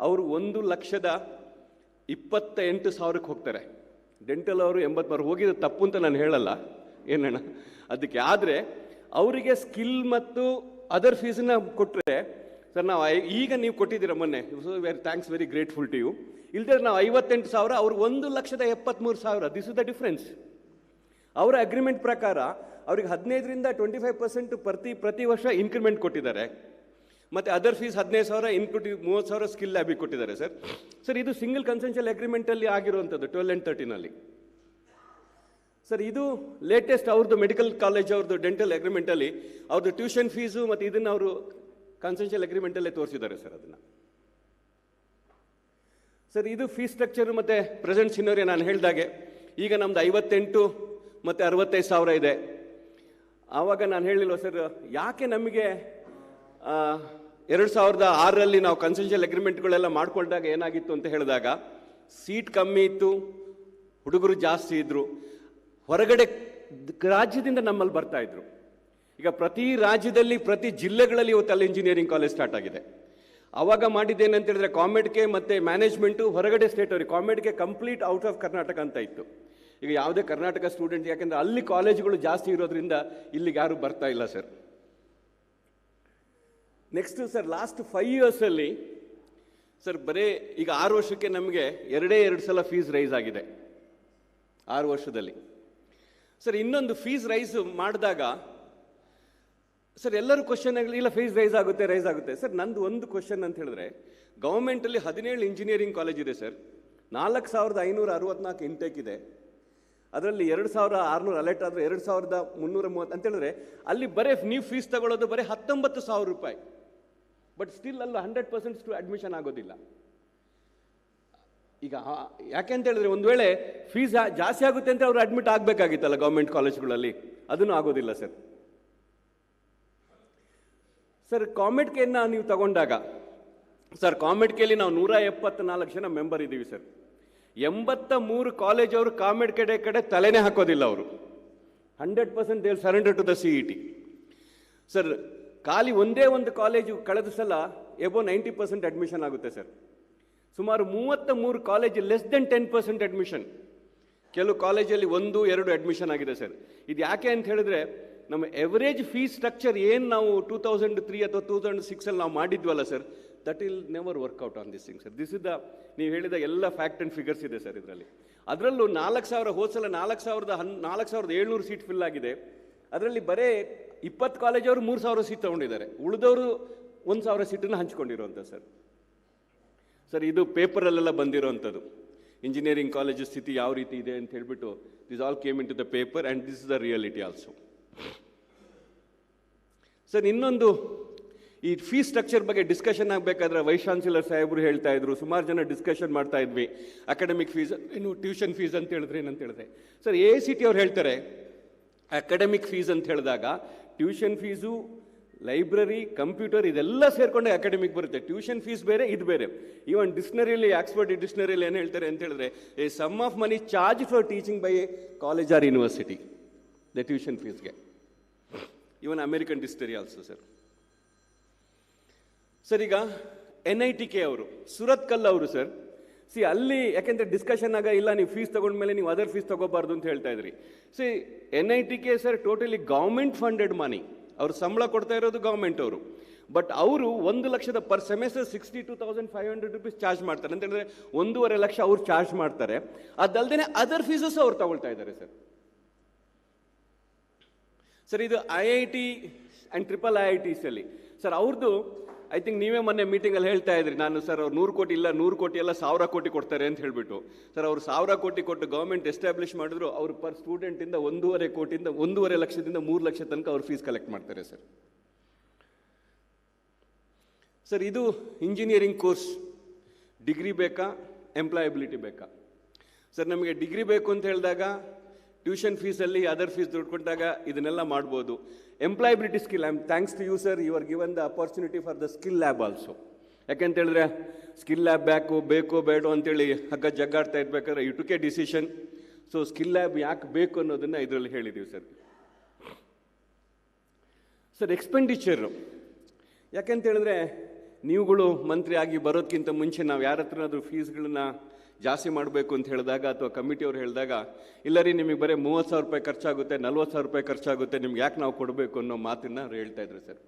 ಅವರು 1,28,000ಕ್ಕೆ ಹೋಗ್ತಾರೆ. ಡೆಂಟಲ್ ಅವರು 80 ಹೋಗಿದ್ದು ತಪ್ಪು ಅಂತ ನಾನು ಹೇಳಲ್ಲ, ಏನಣ್ಣ ಅದಕ್ಕೆ. ಆದರೆ ಅವರಿಗೆ ಸ್ಕಿಲ್ ಮತ್ತು ಅದರ್ ಫೀಸನ್ನ ಕೊಟ್ಟರೆ ಸರ್, ನಾವು ಈಗ ನೀವು ಕೊಟ್ಟಿದ್ದೀರ ಮೊನ್ನೆ, thanks, very grateful to you. ಇಲ್ದೇ ನಾವು 58,000, ಅವ್ರು 1,73,000. This is the difference. ಅವರ ಅಗ್ರಿಮೆಂಟ್ ಪ್ರಕಾರ ಅವ್ರಿಗೆ 15ರಿಂದ 25% ಪ್ರತಿ ವರ್ಷ ಇನ್ಕ್ರಿಮೆಂಟ್ ಕೊಟ್ಟಿದ್ದಾರೆ. ಮತ್ತು ಅದರ್ ಫೀಸ್ 15,000 ಇನ್ಕ್ಲೂಡಿವ್ 30,000 ಸ್ಕಿಲ್ ಲ್ಯಾಬಿಗೆ ಕೊಟ್ಟಿದ್ದಾರೆ ಸರ್. ಸರ್, ಇದು ಸಿಂಗಲ್ ಕನ್ಸೆನ್ಷಿಯಲ್ ಅಗ್ರಿಮೆಂಟಲ್ಲಿ ಆಗಿರುವಂಥದ್ದು 12 and 13 ಸರ್. ಇದು ಲೇಟೆಸ್ಟ್ ಅವ್ರದ್ದು ಮೆಡಿಕಲ್ ಕಾಲೇಜ್ ಅವ್ರದ್ದು ಡೆಂಟಲ್ ಅಗ್ರಿಮೆಂಟಲ್ಲಿ ಅವ್ರದ್ದು ಟ್ಯೂಷನ್ ಫೀಸು ಮತ್ತು ಇದನ್ನು ಅವರು ಕನ್ಸೆನ್ಷಿಯಲ್ ಅಗ್ರಿಮೆಂಟಲ್ಲೇ ತೋರಿಸಿದ್ದಾರೆ ಸರ್ ಅದನ್ನು. ಸರ್, ಇದು ಫೀಸ್ ಸ್ಟ್ರಕ್ಚರು ಮತ್ತು ಪ್ರೆಸೆಂಟ್ ಸಿನೋರಿಯೋ ನಾನು ಹೇಳಿದಾಗೆ ಈಗ ನಮ್ಮದು 58 ಮತ್ತು 65,000 ಇದೆ. ಆವಾಗ ನಾನು ಹೇಳಿಲ್ವ ಸರ್, ಯಾಕೆ ನಮಗೆ 2006ರಲ್ಲಿ ನಾವು ಕನ್ಸೆನ್ಷಿಯಲ್ ಅಗ್ರಿಮೆಂಟ್ಗಳೆಲ್ಲ ಮಾಡ್ಕೊಂಡಾಗ ಏನಾಗಿತ್ತು ಅಂತ ಹೇಳಿದಾಗ, ಸೀಟ್ ಕಮ್ಮಿ ಇತ್ತು, ಹುಡುಗರು ಜಾಸ್ತಿ ಇದ್ದರು, ಹೊರಗಡೆ ರಾಜ್ಯದಿಂದ ನಮ್ಮಲ್ಲಿ ಬರ್ತಾ ಇದ್ರು. ಈಗ ಪ್ರತಿ ರಾಜ್ಯದಲ್ಲಿ ಪ್ರತಿ ಜಿಲ್ಲೆಗಳಲ್ಲಿ ಇವತ್ತಲ್ಲಿ ಇಂಜಿನಿಯರಿಂಗ್ ಕಾಲೇಜ್ ಸ್ಟಾರ್ಟ್ ಆಗಿದೆ. ಆವಾಗ ಮಾಡಿದ್ದೇನಂತ ಹೇಳಿದ್ರೆ ಕಾಮೆಡ್ಗೆ ಮತ್ತು ಮ್ಯಾನೇಜ್ಮೆಂಟು ಹೊರಗಡೆ ಸ್ಟೇಟ್ ಅವ್ರಿಗೆ, ಕಾಮೆಡ್ಗೆ ಕಂಪ್ಲೀಟ್ ಔಟ್ ಆಫ್ ಕರ್ನಾಟಕ ಅಂತ ಇತ್ತು. ಈಗ ಯಾವುದೇ ಕರ್ನಾಟಕ ಸ್ಟೂಡೆಂಟ್, ಯಾಕೆಂದರೆ ಅಲ್ಲಿ ಕಾಲೇಜುಗಳು ಜಾಸ್ತಿ ಇರೋದ್ರಿಂದ ಇಲ್ಲಿಗೆ ಯಾರೂ ಬರ್ತಾ ಇಲ್ಲ ಸರ್. ನೆಕ್ಸ್ಟು ಸರ್, ಲಾಸ್ಟ್ 5 ಇಯರ್ಸಲ್ಲಿ ಸರ್ ಬರೀ ಈಗ 6 ವರ್ಷಕ್ಕೆ ನಮಗೆ 2 ಸಲ ಫೀಸ್ ರೈಸ್ ಆಗಿದೆ 6 ವರ್ಷದಲ್ಲಿ ಸರ್. ಇನ್ನೊಂದು ಫೀಸ್ ರೈಸ್ ಮಾಡಿದಾಗ ಸರ್ ಎಲ್ಲರೂ ಕ್ವಶನ್ ಆಗಲಿ, ಇಲ್ಲ ಫೀಸ್ ರೈಸ್ ಆಗುತ್ತೆ ಸರ್. ನಂದು ಒಂದು ಕ್ವಶನ್ ಅಂತ ಹೇಳಿದ್ರೆ, ಗೌರ್ಮೆಂಟಲ್ಲಿ 17 ಇಂಜಿನಿಯರಿಂಗ್ ಕಾಲೇಜ್ ಇದೆ ಸರ್, 4,564 ಇಂಟೇಕ್ ಇದೆ. ಅದರಲ್ಲಿ 2,600 ಅಲರ್ಟ್ ಆದರೆ 2,330 ಅಂತ ಹೇಳಿದ್ರೆ ಅಲ್ಲಿ ಬರೀ ನೀವು ಫೀಸ್ ತಗೊಳ್ಳೋದು ಬರೀ 19,000 ರೂಪಾಯಿ. ಬಟ್ ಸ್ಟಿಲ್ ಅಲ್ಲ 100% ಅಡ್ಮಿಷನ್ ಆಗೋದಿಲ್ಲ. ಈಗ ಯಾಕೆ ಅಂತ ಹೇಳಿದ್ರೆ, ಒಂದು ವೇಳೆ ಫೀಸ್ ಜಾಸ್ತಿ ಆಗುತ್ತೆ ಅಂತ ಅವರು ಅಡ್ಮಿಟ್ ಆಗಬೇಕಾಗಿತ್ತಲ್ಲ ಗೌರ್ಮೆಂಟ್ ಕಾಲೇಜ್ಗಳಲ್ಲಿ, ಅದನ್ನು ಆಗೋದಿಲ್ಲ ಸರ್. ಸರ್, ಕಾಮೆಡ್ಕೆಯನ್ನು ನೀವು ತಗೊಂಡಾಗ ಸರ್, ಕಾಮೆಡ್ಕೆಯಲ್ಲಿ ನಾವು 174 ಜನ ಮೆಂಬರ್ ಇದ್ದೀವಿ ಸರ್. 83 ಕಾಲೇಜವರು ಕಾಮೆಡ್ ಕಡೆ ತಲೆನೇ ಹಾಕೋದಿಲ್ಲ ಅವರು. 100% they surrender to the CET sir. ಖಾಲಿ ಒಂದೇ ಒಂದು ಕಾಲೇಜು ಕಳೆದ ಸಲ ಎಬೋ 90% ಅಡ್ಮಿಷನ್ ಆಗುತ್ತೆ ಸರ್. ಸುಮಾರು 33 ಕಾಲೇಜ್ ಲೆಸ್ ದೆನ್ 10% ಅಡ್ಮಿಷನ್. ಕೆಲವು ಕಾಲೇಜಲ್ಲಿ 1-2 ಅಡ್ಮಿಷನ್ ಆಗಿದೆ ಸರ್. ಇದು ಯಾಕೆ ಅಂತ ಹೇಳಿದ್ರೆ, ನಮ್ಮ ಎವರೇಜ್ ಫೀಸ್ ಸ್ಟ್ರಕ್ಚರ್ ಏನು ನಾವು 2003 ಅಥವಾ 2006 ನಾವು ಮಾಡಿದ್ವಲ್ಲ sir, that will never work out on this thing sir. This is the, ನೀವು ಹೇಳಿದ ಎಲ್ಲ ಫ್ಯಾಕ್ಟ್ ಆ್ಯಂಡ್ ಫಿಗರ್ಸ್ ಇದೆ ಸರ್ ಇದರಲ್ಲಿ. ಅದರಲ್ಲೂ 4,000 ಹೋದ್ಸಲ 4,700 ಸೀಟ್ ಫಿಲ್ ಆಗಿದೆ. ಅದರಲ್ಲಿ ಬರೇ 20 ಕಾಲೇಜವರು 3,000 ಸೀಟ್ ತೊಗೊಂಡಿದ್ದಾರೆ, ಉಳಿದವರು 1,000 ಸೀಟನ್ನು ಹಂಚ್ಕೊಂಡಿರುವಂಥ ಸರ್. ಸರ್, ಇದು ಪೇಪರಲ್ಲೆಲ್ಲ ಬಂದಿರೋವಂಥದ್ದು ಇಂಜಿನಿಯರಿಂಗ್ ಕಾಲೇಜು ಸ್ಥಿತಿ ಯಾವ ರೀತಿ ಇದೆ ಅಂತ ಹೇಳ್ಬಿಟ್ಟು. This all came into the paper and this is the reality also sir. ಇನ್ನೊಂದು, ಈ ಫೀಸ್ ಸ್ಟ್ರಕ್ಚರ್ ಬಗ್ಗೆ ಡಿಸ್ಕಷನ್ ಆಗಬೇಕಾದ್ರೆ ವೈಸ್ ಚಾನ್ಸಲರ್ ಸಾಹೇಬರು ಹೇಳ್ತಾ ಇದ್ರು, ಸುಮಾರು ಜನ ಡಿಸ್ಕಷನ್ ಮಾಡ್ತಾ ಇದ್ವಿ. ಅಕಾಡೆಮಿಕ್ ಫೀಸ್ ಏನು, ಟ್ಯೂಷನ್ ಫೀಸ್ ಅಂತ ಹೇಳಿದ್ರೆ ಏನಂತ ಹೇಳಿದ್ರೆ ಸರ್, AICT ಅವ್ರು ಹೇಳ್ತಾರೆ ಅಕಾಡೆಮಿಕ್ ಫೀಸ್ ಅಂತ ಹೇಳಿದಾಗ ಟ್ಯೂಷನ್ ಫೀಸು, ಲೈಬ್ರರಿ, ಕಂಪ್ಯೂಟರ್ ಇದೆಲ್ಲ ಸೇರಿಕೊಂಡೆ ಅಕಾಡೆಮಿಕ್ ಬರುತ್ತೆ. ಟ್ಯೂಷನ್ ಫೀಸ್ ಬೇರೆ, ಇದು ಬೇರೆ. ಈವನ್ ಡಿಕ್ಷನರಿಯಲ್ಲಿ, ಆಕ್ಸ್ಫರ್ಡ್ ಡಿಕ್ಷನರಿಯಲ್ಲಿ ಏನು ಹೇಳ್ತಾರೆ ಅಂತ ಹೇಳಿದ್ರೆ, a sum of money charge for teaching by a college or university, the tuition ಫೀಸ್ಗೆ. Even American dictionary also sir. Sir, ಈಗ NITK ಅವರು, ಸುರತ್ಕಲ್ ಅವರು ಸರ್, ಅಲ್ಲಿ ಯಾಕೆಂದರೆ ಡಿಸ್ಕಷನ್ ಆಗ ಇಲ್ಲ ನೀವು ಫೀಸ್ ತೊಗೊಂಡ್ಮೇಲೆ ನೀವು ಅದರ್ ಫೀಸ್ ತೊಗೋಬಾರ್ದು ಅಂತ ಹೇಳ್ತಾ ಇದ್ರಿ. NITK sir totally government funded money, ಅವ್ರು ಸಂಬಳ ಕೊಡ್ತಾ ಇರೋದು ಗೌರ್ಮೆಂಟ್ ಅವರು. ಬಟ್ ಅವರು 1 ಲಕ್ಷದ ಪರ್ ಸೆಮೆಸ್ಟರ್ 62,500 ರೂಪೀಸ್ ಚಾರ್ಜ್ ಮಾಡ್ತಾರೆ ಅಂತ ಹೇಳಿದ್ರೆ 1.5 ಲಕ್ಷ ಅವ್ರು ಚಾರ್ಜ್ ಮಾಡ್ತಾರೆ. ಅದಲ್ಲದೆ ಅದರ್ ಫೀಸಸ್ ಅವ್ರು ತಗೊಳ್ತಾ ಇದ್ದಾರೆ ಸರ್. ಸರ್, ಇದು IIT ಆ್ಯಂಡ್ IIITs ಅಲ್ಲಿ ಸರ್ ಅವ್ರದ್ದು, ಐ ಥಿಂಕ್ ನೀವೇ ಮೊನ್ನೆ ಮೀಟಿಂಗಲ್ಲಿ ಹೇಳ್ತಾ ಇದ್ರಿ, ನಾನು ಸರ್ ಅವ್ರು 100 ಕೋಟಿ ಇಲ್ಲ 100 ಕೋಟಿ ಎಲ್ಲ 1,000 ಕೋಟಿ ಕೊಡ್ತಾರೆ ಅಂತ ಹೇಳ್ಬಿಟ್ಟು. ಸರ್, ಅವ್ರು 1,000 ಕೋಟಿ ಕೊಟ್ಟು ಗೌರ್ಮೆಂಟ್ ಎಸ್ಟಾಬ್ಲಿಷ್ ಮಾಡಿದ್ರು, ಅವರು ಪರ್ ಸ್ಟೂಡೆಂಟಿಂದ 1.5 ಕೋಟಿಯಿಂದ 1.5 ಲಕ್ಷದಿಂದ 3 ಲಕ್ಷ ತನಕ ಅವ್ರು ಫೀಸ್ ಕಲೆಕ್ಟ್ ಮಾಡ್ತಾರೆ ಸರ್. ಸರ್, ಇದು ಇಂಜಿನಿಯರಿಂಗ್ ಕೋರ್ಸ್. ಡಿಗ್ರಿ ಬೇಕಾ, ಎಂಪ್ಲಾಯಬಿಲಿಟಿ ಬೇಕಾ ಸರ್? ನಮಗೆ ಡಿಗ್ರಿ ಬೇಕು ಅಂತ ಹೇಳಿದಾಗ ಟ್ಯೂಷನ್ ಫೀಸಲ್ಲಿ ಅದರ್ ಫೀಸ್ ದುಡ್ಡು ಕೊಟ್ಟಾಗ ಇದನ್ನೆಲ್ಲ ಮಾಡ್ಬೋದು. Employability skill, thanks to you sir, you are given the opportunity for the skill lab also. ಯಾಕೆಂತ ಹೇಳಿದ್ರೆ ಸ್ಕಿಲ್ ಲ್ಯಾಬ್ ಬೇಕೋ ಬೇಡೋ ಅಂತೇಳಿ ಹಗ್ಗ ಜಗ್ಗಾಡ್ತಾ ಇರ್ಬೇಕಾದ್ರೆ you took a decision. So skill lab ಯಾಕೆ ಬೇಕು ಅನ್ನೋದನ್ನು ಇದರಲ್ಲಿ ಹೇಳಿದ್ದೀವಿ ಸರ್. ಸರ್, ಎಕ್ಸ್ಪೆಂಡಿಚರು ಯಾಕೆಂತ ಹೇಳಿದ್ರೆ, ನೀವುಗಳು ಮಂತ್ರಿ ಆಗಿ ಬರೋದಕ್ಕಿಂತ ಮುಂಚೆ ನಾವು ಯಾರ ಹತ್ರನಾದ್ರೂ ಫೀಸ್ಗಳನ್ನ ಜಾಸ್ತಿ ಮಾಡಬೇಕು ಅಂತ ಹೇಳಿದಾಗ ಅಥವಾ ಕಮಿಟಿಯವ್ರು ಹೇಳಿದಾಗ, ಇಲ್ಲ ರೀ ನಿಮಗೆ ಬರೀ 30,000 ರೂಪಾಯಿ ಖರ್ಚಾಗುತ್ತೆ, 40,000 ರೂಪಾಯಿ ಖರ್ಚಾಗುತ್ತೆ, ನಿಮ್ಗೆ ಯಾಕೆ ನಾವು ಕೊಡಬೇಕು ಅನ್ನೋ ಮಾತನ್ನು ಅವ್ರು ಹೇಳ್ತಾ ಇದ್ರು ಸರ್.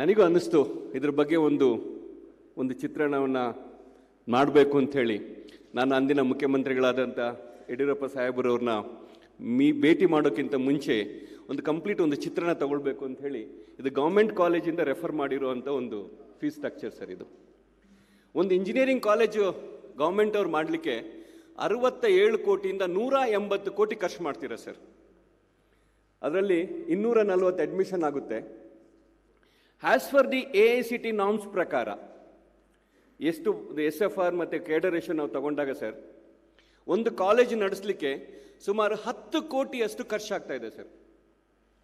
ನನಗೂ ಅನ್ನಿಸ್ತು ಇದ್ರ ಬಗ್ಗೆ ಒಂದು ಚಿತ್ರಣವನ್ನು ಮಾಡಬೇಕು ಅಂಥೇಳಿ. ನಾನು ಅಂದಿನ ಮುಖ್ಯಮಂತ್ರಿಗಳಾದಂಥ ಯಡಿಯೂರಪ್ಪ ಸಾಹೇಬರವ್ರನ್ನ ಭೇಟಿ ಮಾಡೋಕ್ಕಿಂತ ಮುಂಚೆ ಒಂದು ಚಿತ್ರಣ ತಗೊಳ್ಬೇಕು ಅಂತ ಹೇಳಿ ಇದು ಗೌರ್ಮೆಂಟ್ ಕಾಲೇಜಿಂದ ರೆಫರ್ ಮಾಡಿರುವಂಥ ಒಂದು ಫೀಸ್ ಸ್ಟ್ರಕ್ಚರ್ ಸರ್. ಇದು ಒಂದು ಇಂಜಿನಿಯರಿಂಗ್ ಕಾಲೇಜು ಗೌರ್ಮೆಂಟ್ ಅವ್ರು ಮಾಡಲಿಕ್ಕೆ 67 ಕೋಟಿಯಿಂದ 180 ಕೋಟಿ ಖರ್ಚು ಮಾಡ್ತೀರಾ ಸರ್. ಅದರಲ್ಲಿ 240 ಅಡ್ಮಿಷನ್ ಆಗುತ್ತೆ. As fur the AICT norms ಪ್ರಕಾರ ಎಷ್ಟು SFR ಮತ್ತು ಕೇಡರೇಷನ್ ನಾವು ತಗೊಂಡಾಗ ಸರ್, ಒಂದು ಕಾಲೇಜು ನಡೆಸಲಿಕ್ಕೆ ಸುಮಾರು 10 ಕೋಟಿಯಷ್ಟು ಖರ್ಚಾಗ್ತಾ ಇದೆ ಸರ್.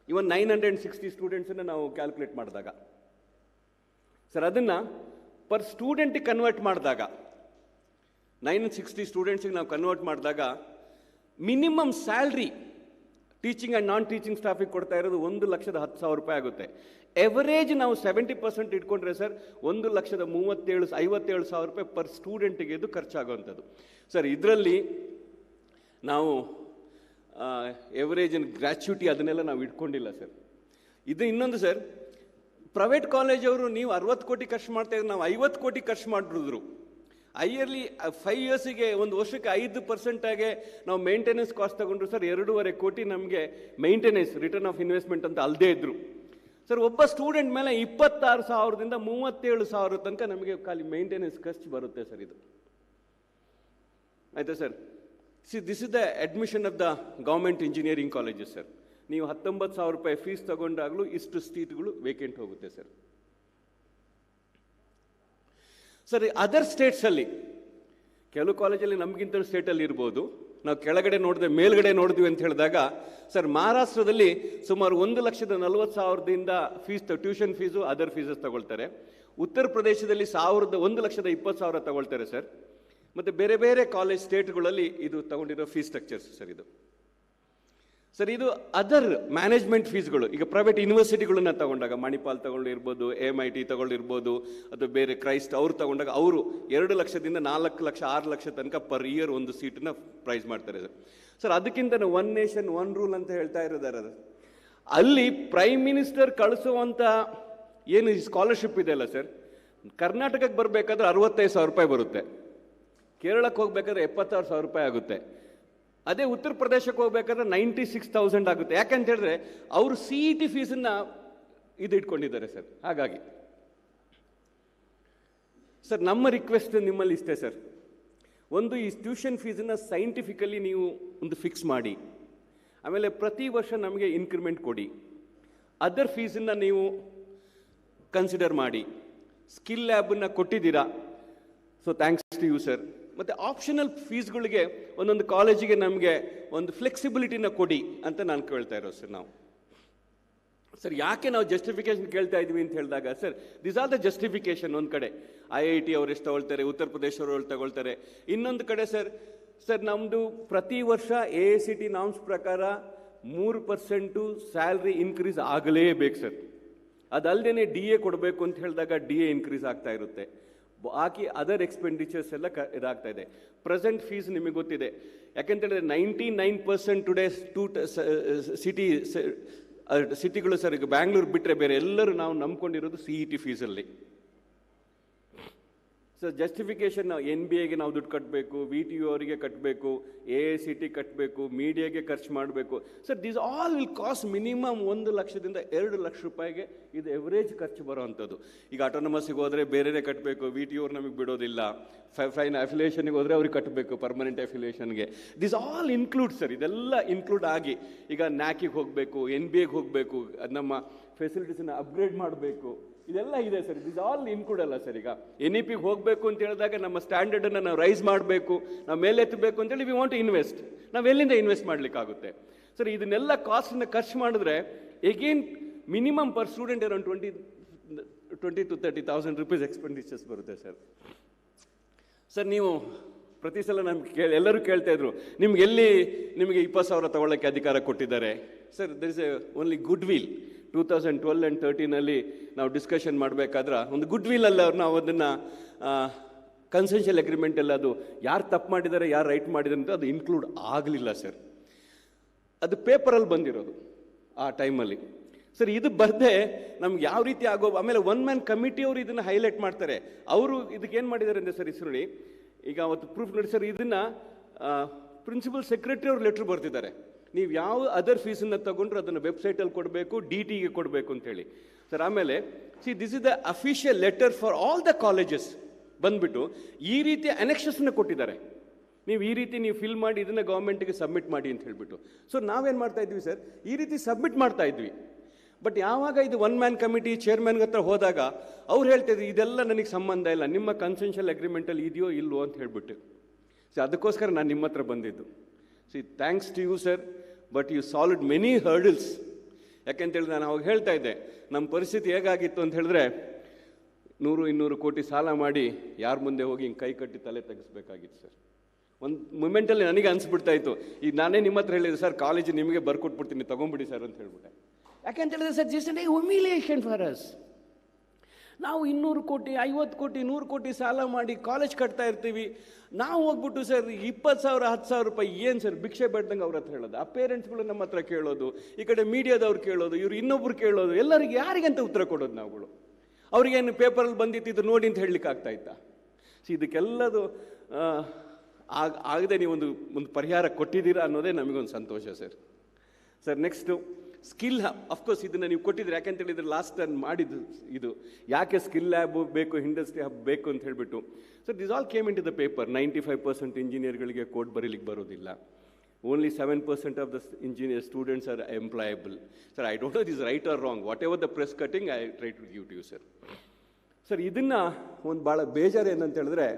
ಇವನ್ 960 ಸ್ಟೂಡೆಂಟ್ಸನ್ನು ನಾವು ಕ್ಯಾಲ್ಕುಲೇಟ್ ಮಾಡಿದಾಗ ಸರ್, ಅದನ್ನು ಪರ್ ಸ್ಟೂಡೆಂಟಿಗೆ ಕನ್ವರ್ಟ್ ಮಾಡಿದಾಗ 960 ಸ್ಟೂಡೆಂಟ್ಸಿಗೆ ನಾವು ಕನ್ವರ್ಟ್ ಮಾಡಿದಾಗ minimum salary teaching and non teaching ಸ್ಟಾಫಿಗೆ ಕೊಡ್ತಾ ಇರೋದು 1,10,000 ರೂಪಾಯಿ ಆಗುತ್ತೆ. ಎವರೇಜ್ ನಾವು 70% ಇಟ್ಕೊಂಡ್ರೆ ಸರ್ 1,57,000 ರೂಪಾಯಿ ಪರ್ ಸ್ಟೂಡೆಂಟಿಗೆ ಇದು ಖರ್ಚಾಗುವಂಥದ್ದು ಸರ್. ಇದರಲ್ಲಿ ನಾವು ಎವರೇಜ್ ಗ್ರ್ಯಾಚ್ಯುಟಿ ಅದನ್ನೆಲ್ಲ ನಾವು ಇಟ್ಕೊಂಡಿಲ್ಲ ಸರ್. ಇದು ಇನ್ನೊಂದು ಸರ್, ಪ್ರೈವೇಟ್ ಕಾಲೇಜವರು ನೀವು 60 ಕೋಟಿ ಖರ್ಚು ಮಾಡ್ತಾಯಿದ್ರೆ ನಾವು 50 ಕೋಟಿ ಖರ್ಚು ಮಾಡಿದ್ರು. ಇಯರ್ಲಿ 5 ಇಯರ್ಸಿಗೆ ಒಂದು ವರ್ಷಕ್ಕೆ 5% ನಾವು ಮೇಂಟೆನೆನ್ಸ್ ಕಾಸ್ಟ್ ತಗೊಂಡ್ರು ಸರ್ 2.5 ಕೋಟಿ ನಮಗೆ ಮೇಂಟೆನೆನ್ಸ್ ರಿಟರ್ನ್ ಆಫ್ ಇನ್ವೆಸ್ಟ್ಮೆಂಟ್ ಅಂತ ಅಲ್ಲದೇ ಇದ್ರು ಸರ್. ಒಬ್ಬ ಸ್ಟೂಡೆಂಟ್ ಮೇಲೆ 26,000ದಿಂದ 37,000 ತನಕ ನಮಗೆ ಖಾಲಿ ಮೇಂಟೆನೆನ್ಸ್ ಖರ್ಚು ಬರುತ್ತೆ ಸರ್. ಇದು ಆಯಿತಾ sir? This is the admission of the government engineering colleges sir. ನೀವು 19,000 ರೂಪಾಯಿ ಫೀಸ್ ತಗೊಂಡಾಗಲೂ ಇಷ್ಟು ಸೀಟ್ಗಳು ವೇಕೆಂಟ್ ಹೋಗುತ್ತೆ ಸರ್. ಸರ್, ಅದರ್ ಸ್ಟೇಟ್ಸಲ್ಲಿ ಕೆಲವು ಕಾಲೇಜಲ್ಲಿ ನಮಗಿಂತ ಸ್ಟೇಟಲ್ಲಿ ಇರ್ಬೋದು, ನಾವು ಕೆಳಗಡೆ ನೋಡಿದೆ ಮೇಲ್ಗಡೆ ನೋಡಿದ್ವಿ ಅಂತ ಹೇಳಿದಾಗ ಸರ್, ಮಹಾರಾಷ್ಟ್ರದಲ್ಲಿ ಸುಮಾರು 1,40,40,000ದಿಂದ fees tuition fees other fees ತಗೊಳ್ತಾರೆ. ಉತ್ತರ ಪ್ರದೇಶದಲ್ಲಿ 1,20,000 ತಗೊಳ್ತಾರೆ ಸರ್. ಮತ್ತು ಬೇರೆ ಬೇರೆ ಕಾಲೇಜ್ ಸ್ಟೇಟ್ಗಳಲ್ಲಿ ಇದು ತಗೊಂಡಿರೋ ಫೀಸ್ ಸ್ಟ್ರಕ್ಚರ್ಸ್ ಸರ್. ಇದು ಸರ್, ಇದು ಅದರ್ ಮ್ಯಾನೇಜ್ಮೆಂಟ್ ಫೀಸ್ಗಳು. ಈಗ ಪ್ರೈವೇಟ್ ಯೂನಿವರ್ಸಿಟಿಗಳನ್ನ ತಗೊಂಡಾಗ ಮಣಿಪಾಲ್ ತಗೊಂಡಿರ್ಬೋದು, MIT ತಗೊಂಡಿರ್ಬೋದು, ಅಥವಾ ಬೇರೆ ಕ್ರೈಸ್ಟ್ ಅವ್ರು ತಗೊಂಡಾಗ ಅವರು 2 ಲಕ್ಷದಿಂದ 4 ಲಕ್ಷ 6 ಲಕ್ಷ ತನಕ ಪರ್ ಇಯರ್ ಒಂದು ಸೀಟನ್ನ ಪ್ರೈಸ್ ಮಾಡ್ತಾರೆ ಸರ್. ಸರ್, ಅದಕ್ಕಿಂತ ಒನ್ ನೇಷನ್ ಒನ್ ರೂಲ್ ಅಂತ ಹೇಳ್ತಾ ಇರೋದಾರ ಅಲ್ಲಿ ಪ್ರೈಮ್ ಮಿನಿಸ್ಟರ್ ಕಳಿಸುವಂಥ ಏನು ಸ್ಕಾಲರ್ಶಿಪ್ ಇದೆ ಅಲ್ಲ ಸರ್, ಕರ್ನಾಟಕಕ್ಕೆ ಬರಬೇಕಾದ್ರೆ 65,000 ರೂಪಾಯಿ ಬರುತ್ತೆ, ಕೇರಳಕ್ಕೆ ಹೋಗ್ಬೇಕಾದ್ರೆ 76,000 ರೂಪಾಯಿ ಆಗುತ್ತೆ. ಅದೇ ಉತ್ತರ ಪ್ರದೇಶಕ್ಕೆ ಹೋಗ್ಬೇಕಾದ್ರೆ 96,000 ಆಗುತ್ತೆ. ಯಾಕಂತ ಹೇಳಿದ್ರೆ ಅವರು CET ಫೀಸನ್ನು ಇದು ಇಟ್ಕೊಂಡಿದ್ದಾರೆ ಸರ್. ಹಾಗಾಗಿ ಸರ್, ನಮ್ಮ ರಿಕ್ವೆಸ್ಟ್ ನಿಮ್ಮಲ್ಲಿ ಇಷ್ಟೇ ಸರ್, ಒಂದು ಈ ಟ್ಯೂಷನ್ ಫೀಸನ್ನು ಸೈಂಟಿಫಿಕಲಿ ನೀವು ಒಂದು ಫಿಕ್ಸ್ ಮಾಡಿ, ಆಮೇಲೆ ಪ್ರತಿ ವರ್ಷ ನಮಗೆ ಇನ್ಕ್ರಿಮೆಂಟ್ ಕೊಡಿ. ಅದರ್ ಫೀಸನ್ನು ನೀವು ಕನ್ಸಿಡರ್ ಮಾಡಿ. ಸ್ಕಿಲ್ ಲ್ಯಾಬನ್ನು ಕೊಟ್ಟಿದ್ದೀರಾ, so thanks to you sir. ಮತ್ತು ಆಪ್ಷನಲ್ ಫೀಸ್ಗಳಿಗೆ ಒಂದೊಂದು ಕಾಲೇಜಿಗೆ ನಮಗೆ ಒಂದು ಫ್ಲೆಕ್ಸಿಬಿಲಿಟಿನ ಕೊಡಿ ಅಂತ ನಾನು ಕೇಳ್ತಾ ಇರೋ ಸರ್. ನಾವು ಸರ್ ಯಾಕೆ ನಾವು ಜಸ್ಟಿಫಿಕೇಶನ್ ಕೇಳ್ತಾ ಇದ್ವಿ ಅಂತ ಹೇಳಿದಾಗ sir, this are the justification. ಒಂದು ಕಡೆ IIT ಅವ್ರು ಎಷ್ಟು ತಗೊಳ್ತಾರೆ, ಉತ್ತರ ಪ್ರದೇಶವರು ತಗೊಳ್ತಾರೆ. ಇನ್ನೊಂದು ಕಡೆ ಸರ್ ನಮ್ಮದು ಪ್ರತಿ ವರ್ಷ AICT ನಾರ್ಮ್ಸ್ ಪ್ರಕಾರ 3% ಸ್ಯಾಲ್ರಿ ಇನ್ಕ್ರೀಸ್ ಆಗಲೇಬೇಕು ಸರ್. ಅದಲ್ಲದೆ DA ಕೊಡಬೇಕು ಅಂತ ಹೇಳಿದಾಗ DA ಇನ್ಕ್ರೀಸ್ ಆಗ್ತಾ ಇರುತ್ತೆ. ಬಾಕಿ ಅದರ್ ಎಕ್ಸ್ಪೆಂಡಿಚರ್ಸ್ ಎಲ್ಲ ಇದಾಗ್ತಾ ಇದೆ. ಪ್ರೆಸೆಂಟ್ ಫೀಸ್ ನಿಮಗೆ ಗೊತ್ತಿದೆ, ಯಾಕೆಂತೇಳಿದ್ರೆ 99% ಟುಡೇ ಸಿಟಿಗಳು ಸರ್, ಈಗ ಬ್ಯಾಂಗ್ಳೂರು ಬಿಟ್ಟರೆ ಬೇರೆ ಎಲ್ಲರೂ ನಾವು ನಂಬ್ಕೊಂಡಿರೋದು CET ಫೀಸಲ್ಲಿ. ಸರ್, ಜಸ್ಟಿಫಿಕೇಶನ್ ನಾವು NBAಗೆ ನಾವು ದುಡ್ಡು ಕಟ್ಟಬೇಕು, VTU ಅವರಿಗೆ ಕಟ್ಟಬೇಕು, AICT ಕಟ್ಟಬೇಕು, ಮೀಡಿಯಾಗೆ ಖರ್ಚು ಮಾಡಬೇಕು sir. This all will cost minimum 1 ಲಕ್ಷದಿಂದ 2 ಲಕ್ಷ ರೂಪಾಯಿಗೆ ಇದು ಎವರೇಜ್ ಖರ್ಚು ಬರೋವಂಥದ್ದು. ಈಗ ಆಟೋನಮಸ್ಸಿಗೆ ಹೋದರೆ ಬೇರೆಯೇ ಕಟ್ಟಬೇಕು, VTU ಅವ್ರು ನಮಗೆ ಬಿಡೋದಿಲ್ಲ. ಫೈನ್ ಅಫಿಲಿಯೇಷನ್ಗೆ ಹೋದರೆ ಅವ್ರಿಗೆ ಕಟ್ಟಬೇಕು, ಪರ್ಮನೆಂಟ್ ಅಫಿಲಿಯೇಷನ್ಗೆ. This all include sir. ಇದೆಲ್ಲ ಇನ್ಕ್ಲೂಡ್ ಆಗಿ ಈಗ NACಗೆ ಹೋಗಬೇಕು, NBAಗೆ ಹೋಗಬೇಕು, ನಮ್ಮ ಫೆಸಿಲಿಟೀಸನ್ನು ಅಪ್ಗ್ರೇಡ್ ಮಾಡಬೇಕು, ಇದೆಲ್ಲ ಇದೆ ಸರ್. ದಿಸ್ ಆಲ್ ಇನ್ಕ್ಲೂಡ್ ಅಲ್ಲ ಸರ್. ಈಗ NEPಗೆ ಹೋಗಬೇಕು ಅಂತ ಹೇಳಿದಾಗ ನಮ್ಮ ಸ್ಟ್ಯಾಂಡರ್ಡನ್ನು ನಾವು ರೈಸ್ ಮಾಡಬೇಕು, ನಾವು ಮೇಲೆತ್ತಬೇಕು ಅಂತೇಳಿ ವಿ ವಾಂಟ್ ಟು ಇನ್ವೆಸ್ಟ್. ನಾವು ಎಲ್ಲಿಂದ ಇನ್ವೆಸ್ಟ್ ಮಾಡಲಿಕ್ಕಾಗುತ್ತೆ ಸರ್? ಇದನ್ನೆಲ್ಲ ಕಾಸ್ಟನ್ನು ಖರ್ಚು ಮಾಡಿದ್ರೆ again minimum per student around 20,000 to 30,000 rupees expenditures ಬರುತ್ತೆ ಸರ್. ಸರ್, ನೀವು ಪ್ರತಿ ಸಲ ನಮ್ಗೆ ಎಲ್ಲರೂ ಕೇಳ್ತಾ ಇದ್ರು, ನಿಮ್ಗೆ 20,000 ತಗೊಳ್ಳೋಕ್ಕೆ ಅಧಿಕಾರ ಕೊಟ್ಟಿದ್ದಾರೆ sir. There is only goodwill. 2012 and 13 ನಾವು ಡಿಸ್ಕಷನ್ ಮಾಡಬೇಕಾದ್ರೆ ಒಂದು ಗುಡ್ ವಿಲ್ ಅಲ್ಲ ನಾವು ಅದನ್ನು ಕನ್ಸೆನ್ಷಿಯಲ್ ಅಗ್ರಿಮೆಂಟಲ್ಲಿ ಅದು ಯಾರು ತಪ್ಪು ಮಾಡಿದ್ದಾರೆ, ಯಾರು ರೈಟ್ ಮಾಡಿದ್ದಾರೆ ಅಂತ ಅದು ಇನ್ಕ್ಲೂಡ್ ಆಗಲಿಲ್ಲ ಸರ್. ಅದು ಪೇಪರಲ್ಲಿ ಬಂದಿರೋದು ಆ ಟೈಮಲ್ಲಿ. ಸರ್ ಇದು ಬರದೆ ನಮ್ಗೆ ಯಾವ ರೀತಿ ಆಮೇಲೆ ಒನ್ ಮ್ಯಾನ್ ಕಮಿಟಿ ಅವರು ಇದನ್ನು ಹೈಲೈಟ್ ಮಾಡ್ತಾರೆ. ಅವರು ಇದಕ್ಕೆ ಏನು ಮಾಡಿದ್ದಾರೆ ಅಂದರೆ ಸರ್, ನೋಡಿ ಈಗ ಅವತ್ತು ಪ್ರೂಫ್ ನೋಡಿ ಸರ್, ಇದನ್ನು ಪ್ರಿನ್ಸಿಪಲ್ ಸೆಕ್ರೆಟರಿ ಅವ್ರು ಲೆಟ್ರ್ ಬರ್ತಿದ್ದಾರೆ, ನೀವು ಯಾವ ಅದರ್ ಫೀಸನ್ನು ತಗೊಂಡ್ರು ಅದನ್ನು ವೆಬ್ಸೈಟಲ್ಲಿ ಕೊಡಬೇಕು, DTಗೆ ಕೊಡಬೇಕು ಅಂತೇಳಿ ಸರ್. ಆಮೇಲೆ this is the official letter for all the colleges ಬಂದ್ಬಿಟ್ಟು ಈ ರೀತಿಯ ಅನೆಕ್ಷಸ್ನ ಕೊಟ್ಟಿದ್ದಾರೆ, ನೀವು ಈ ರೀತಿ ನೀವು ಫಿಲ್ ಮಾಡಿ ಇದನ್ನು ಗೌರ್ಮೆಂಟಿಗೆ ಸಬ್ಮಿಟ್ ಮಾಡಿ ಅಂತ ಹೇಳ್ಬಿಟ್ಟು. ಸೊ ನಾವೇನು ಮಾಡ್ತಾ ಇದ್ವಿ ಸರ್, ಈ ರೀತಿ ಸಬ್ಮಿಟ್ ಮಾಡ್ತಾ ಇದ್ವಿ. ಬಟ್ ಯಾವಾಗ ಇದು ಒನ್ ಮ್ಯಾನ್ ಕಮಿಟಿ ಚೇರ್ಮನ್ಗೆ ಹತ್ರ ಹೋದಾಗ ಅವ್ರು ಹೇಳ್ತಾಯಿದ್ರು ಇದೆಲ್ಲ ನನಗೆ ಸಂಬಂಧ ಇಲ್ಲ, ನಿಮ್ಮ ಕನ್ಸೆನ್ಷಿಯಲ್ ಅಗ್ರಿಮೆಂಟಲ್ಲಿ ಇದೆಯೋ ಇಲ್ವೋ ಅಂತ ಹೇಳ್ಬಿಟ್ಟು. ಸೊ ಅದಕ್ಕೋಸ್ಕರ ನಾನು ನಿಮ್ಮ ಹತ್ರ ಬಂದಿದ್ದು. Thanks to you sir, but you solved many hurdles. ಯಾಕೆಂತೇಳಿ ನಾನು ಅವಾಗ ಹೇಳ್ತಾ ಇದ್ದೆ, ನಮ್ಮ ಪರಿಸ್ಥಿತಿ ಹೇಗಾಗಿತ್ತು ಅಂತ ಹೇಳಿದ್ರೆ 100-200 ಕೋಟಿ ಸಾಲ ಮಾಡಿ ಯಾರ ಮುಂದೆ ಹೋಗಿ ಹಿಂಗೆ ಕೈ ಕಟ್ಟಿ ತಲೆ ತೆಗಿಸ್ಬೇಕಾಗಿತ್ತು ಸರ್. ಒಂದು ಮೂಮೆಂಟಲ್ಲಿ ನನಗೆ ಅನಿಸ್ಬಿಡ್ತಾ ಇತ್ತು, ಈಗ ನಾನೇ ನಿಮ್ಮ ಹತ್ರ ಹೇಳಿದೆ ಸರ್, ಕಾಲೇಜ್ ನಿಮಗೆ ಬರ್ಕೊಟ್ಬಿಡ್ತೀನಿ ತೊಗೊಂಬಿಡಿ ಸರ್ ಅಂತ ಹೇಳ್ಬಿಟ್ಟೆ. ಯಾಕೆಂತ ಹೇಳಿದ್ರೆ sir, just a humiliation for us. ನಾವು 200 ಕೋಟಿ 50 ಕೋಟಿ 100 ಕೋಟಿ ಸಾಲ ಮಾಡಿ ಕಾಲೇಜ್ ಕಟ್ತಾ ಇರ್ತೀವಿ, ನಾವು ಹೋಗ್ಬಿಟ್ಟು ಸರ್ 20,000 10,000 ರೂಪಾಯಿ ಏನು ಸರ್ ಭಿಕ್ಷೆ ಬೇಡ್ದಂಗೆ ಅವ್ರ ಹತ್ರ ಹೇಳೋದು, ಆ ಪೇರೆಂಟ್ಸ್ಗಳು ನಮ್ಮ ಹತ್ರ ಕೇಳೋದು, ಈ ಕಡೆ ಮೀಡಿಯಾದವ್ರು ಕೇಳೋದು, ಇವ್ರು ಇನ್ನೊಬ್ರು ಕೇಳೋದು, ಎಲ್ಲರಿಗೆ ಯಾರಿಗಂತ ಉತ್ತರ ಕೊಡೋದು ನಾವುಗಳು. ಅವ್ರಿಗೇನು ಪೇಪರಲ್ಲಿ ಬಂದಿತ್ತು ಇದು ನೋಡಿ ಅಂತ ಹೇಳಲಿಕ್ಕೆ ಆಗ್ತಾ ಇತ್ತಾ? ಇದಕ್ಕೆಲ್ಲದು ಆಗದೆ ನೀವೊಂದು ಪರಿಹಾರ ಕೊಟ್ಟಿದ್ದೀರಾ ಅನ್ನೋದೇ ನಮಗೊಂದು ಸಂತೋಷ sir. Sir next skill hub. Of course ಇದನ್ನು ನೀವು ಕೊಟ್ಟಿದ್ದೀರಿ, ಯಾಕೆಂತ ಹೇಳಿದ್ರೆ ಲಾಸ್ಟ್ ಟೈಮ್ ಮಾಡಿದ್ದು ಇದು, ಯಾಕೆ ಸ್ಕಿಲ್ ಲ್ಯಾಬ್ ಬೇಕು, ಇಂಡಸ್ಟ್ರಿ ಹಬ್ ಬೇಕು ಅಂತ ಹೇಳಿಬಿಟ್ಟು. Sir this all came into the paper. 95% ಇಂಜಿನಿಯರ್ಗಳಿಗೆ ಕೋಡ್ ಬರೀಲಿಕ್ಕೆ ಬರೋದಿಲ್ಲ. Only 7% of the engineer students are employable. Sir I don't know this right or wrong, whatever the press cutting I try to give to you sir. Sir ಇದನ್ನು ಒಂದು ಭಾಳ ಬೇಜಾರು ಏನಂತ ಹೇಳಿದ್ರೆ,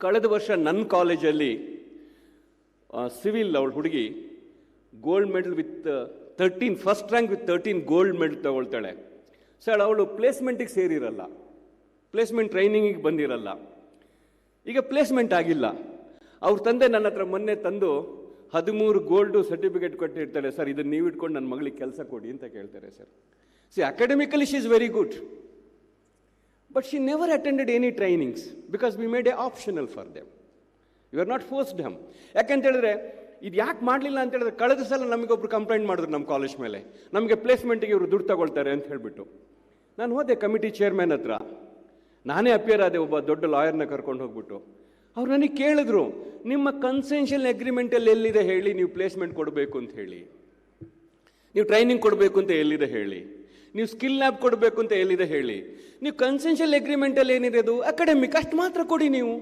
ಕಳೆದ ವರ್ಷ ನನ್ನ ಕಾಲೇಜಲ್ಲಿ ಸಿವಿಲ್ ಅವಳು ಹುಡುಗಿ gold medal with 13 first rank with 13 gold medal ತಗೊಳ್ತಾಳೆ ಸರ್. ಅವಳು ಪ್ಲೇಸ್ಮೆಂಟಿಗೆ ಸೇರಿರಲ್ಲ, ಪ್ಲೇಸ್ಮೆಂಟ್ ಟ್ರೈನಿಂಗಿಗೆ ಬಂದಿರಲ್ಲ, ಈಗ ಪ್ಲೇಸ್ಮೆಂಟ್ ಆಗಿಲ್ಲ. ಅವ್ರ ತಂದೆ ನನ್ನ ಹತ್ರ ಮೊನ್ನೆ ತಂದು 13 ಗೋಲ್ಡು ಸರ್ಟಿಫಿಕೇಟ್ ಕೊಟ್ಟಿರ್ತಾರೆ, ಸರ್ ಇದನ್ನು ನೀವು ಇಟ್ಕೊಂಡು ನನ್ನ ಮಗಳಿಗೆ ಕೆಲಸ ಕೊಡಿ ಅಂತ ಕೇಳ್ತಾರೆ sir. Academically she is very good, but she never attended any trainings because we made it optional for them. You are not forced them. ಯಾಕೆಂತ ಹೇಳಿದ್ರೆ ಇದು ಯಾಕೆ ಮಾಡಲಿಲ್ಲ ಅಂತ ಹೇಳಿದ್ರೆ, ಕಳೆದ ಸಲ ನಮಗೊಬ್ರು ಕಂಪ್ಲೇಂಟ್ ಮಾಡಿದ್ರು ನಮ್ಮ ಕಾಲೇಜ್ ಮೇಲೆ, ನಮಗೆ ಪ್ಲೇಸ್ಮೆಂಟಿಗೆ ಇವರು ದುಡ್ಡು ತಗೊಳ್ತಾರೆ ಅಂತ ಹೇಳಿಬಿಟ್ಟು. ನಾನು ಹೋದೆ ಕಮಿಟಿ ಚೇರ್ಮನ್ ಹತ್ರ, ನಾನೇ ಅಪಿಯರ್ ಆದೆ, ಒಬ್ಬ ದೊಡ್ಡ ಲಾಯರ್ನ ಕರ್ಕೊಂಡು ಹೋಗ್ಬಿಟ್ಟು. ಅವ್ರು ನನಗೆ ಕೇಳಿದ್ರು, ನಿಮ್ಮ ಕನ್ಸೆನ್ಷಿಯಲ್ ಅಗ್ರಿಮೆಂಟಲ್ಲಿ ಎಲ್ಲಿದೆ ಹೇಳಿ, ನೀವು ಪ್ಲೇಸ್ಮೆಂಟ್ ಕೊಡಬೇಕು ಅಂತ ಹೇಳಿ, ನೀವು ಟ್ರೈನಿಂಗ್ ಕೊಡಬೇಕು ಅಂತ ಎಲ್ಲಿದೆ ಹೇಳಿ, ನೀವು ಸ್ಕಿಲ್ ಲ್ಯಾಬ್ ಕೊಡಬೇಕು ಅಂತ ಎಲ್ಲಿದೆ ಹೇಳಿ, ನೀವು ಕನ್ಸೆನ್ಷಿಯಲ್ ಅಗ್ರಿಮೆಂಟಲ್ಲಿ ಏನಿದೆ ಅದು ಅಕಾಡೆಮಿಕ್ ಅಷ್ಟು ಮಾತ್ರ ಕೊಡಿ ನೀವು.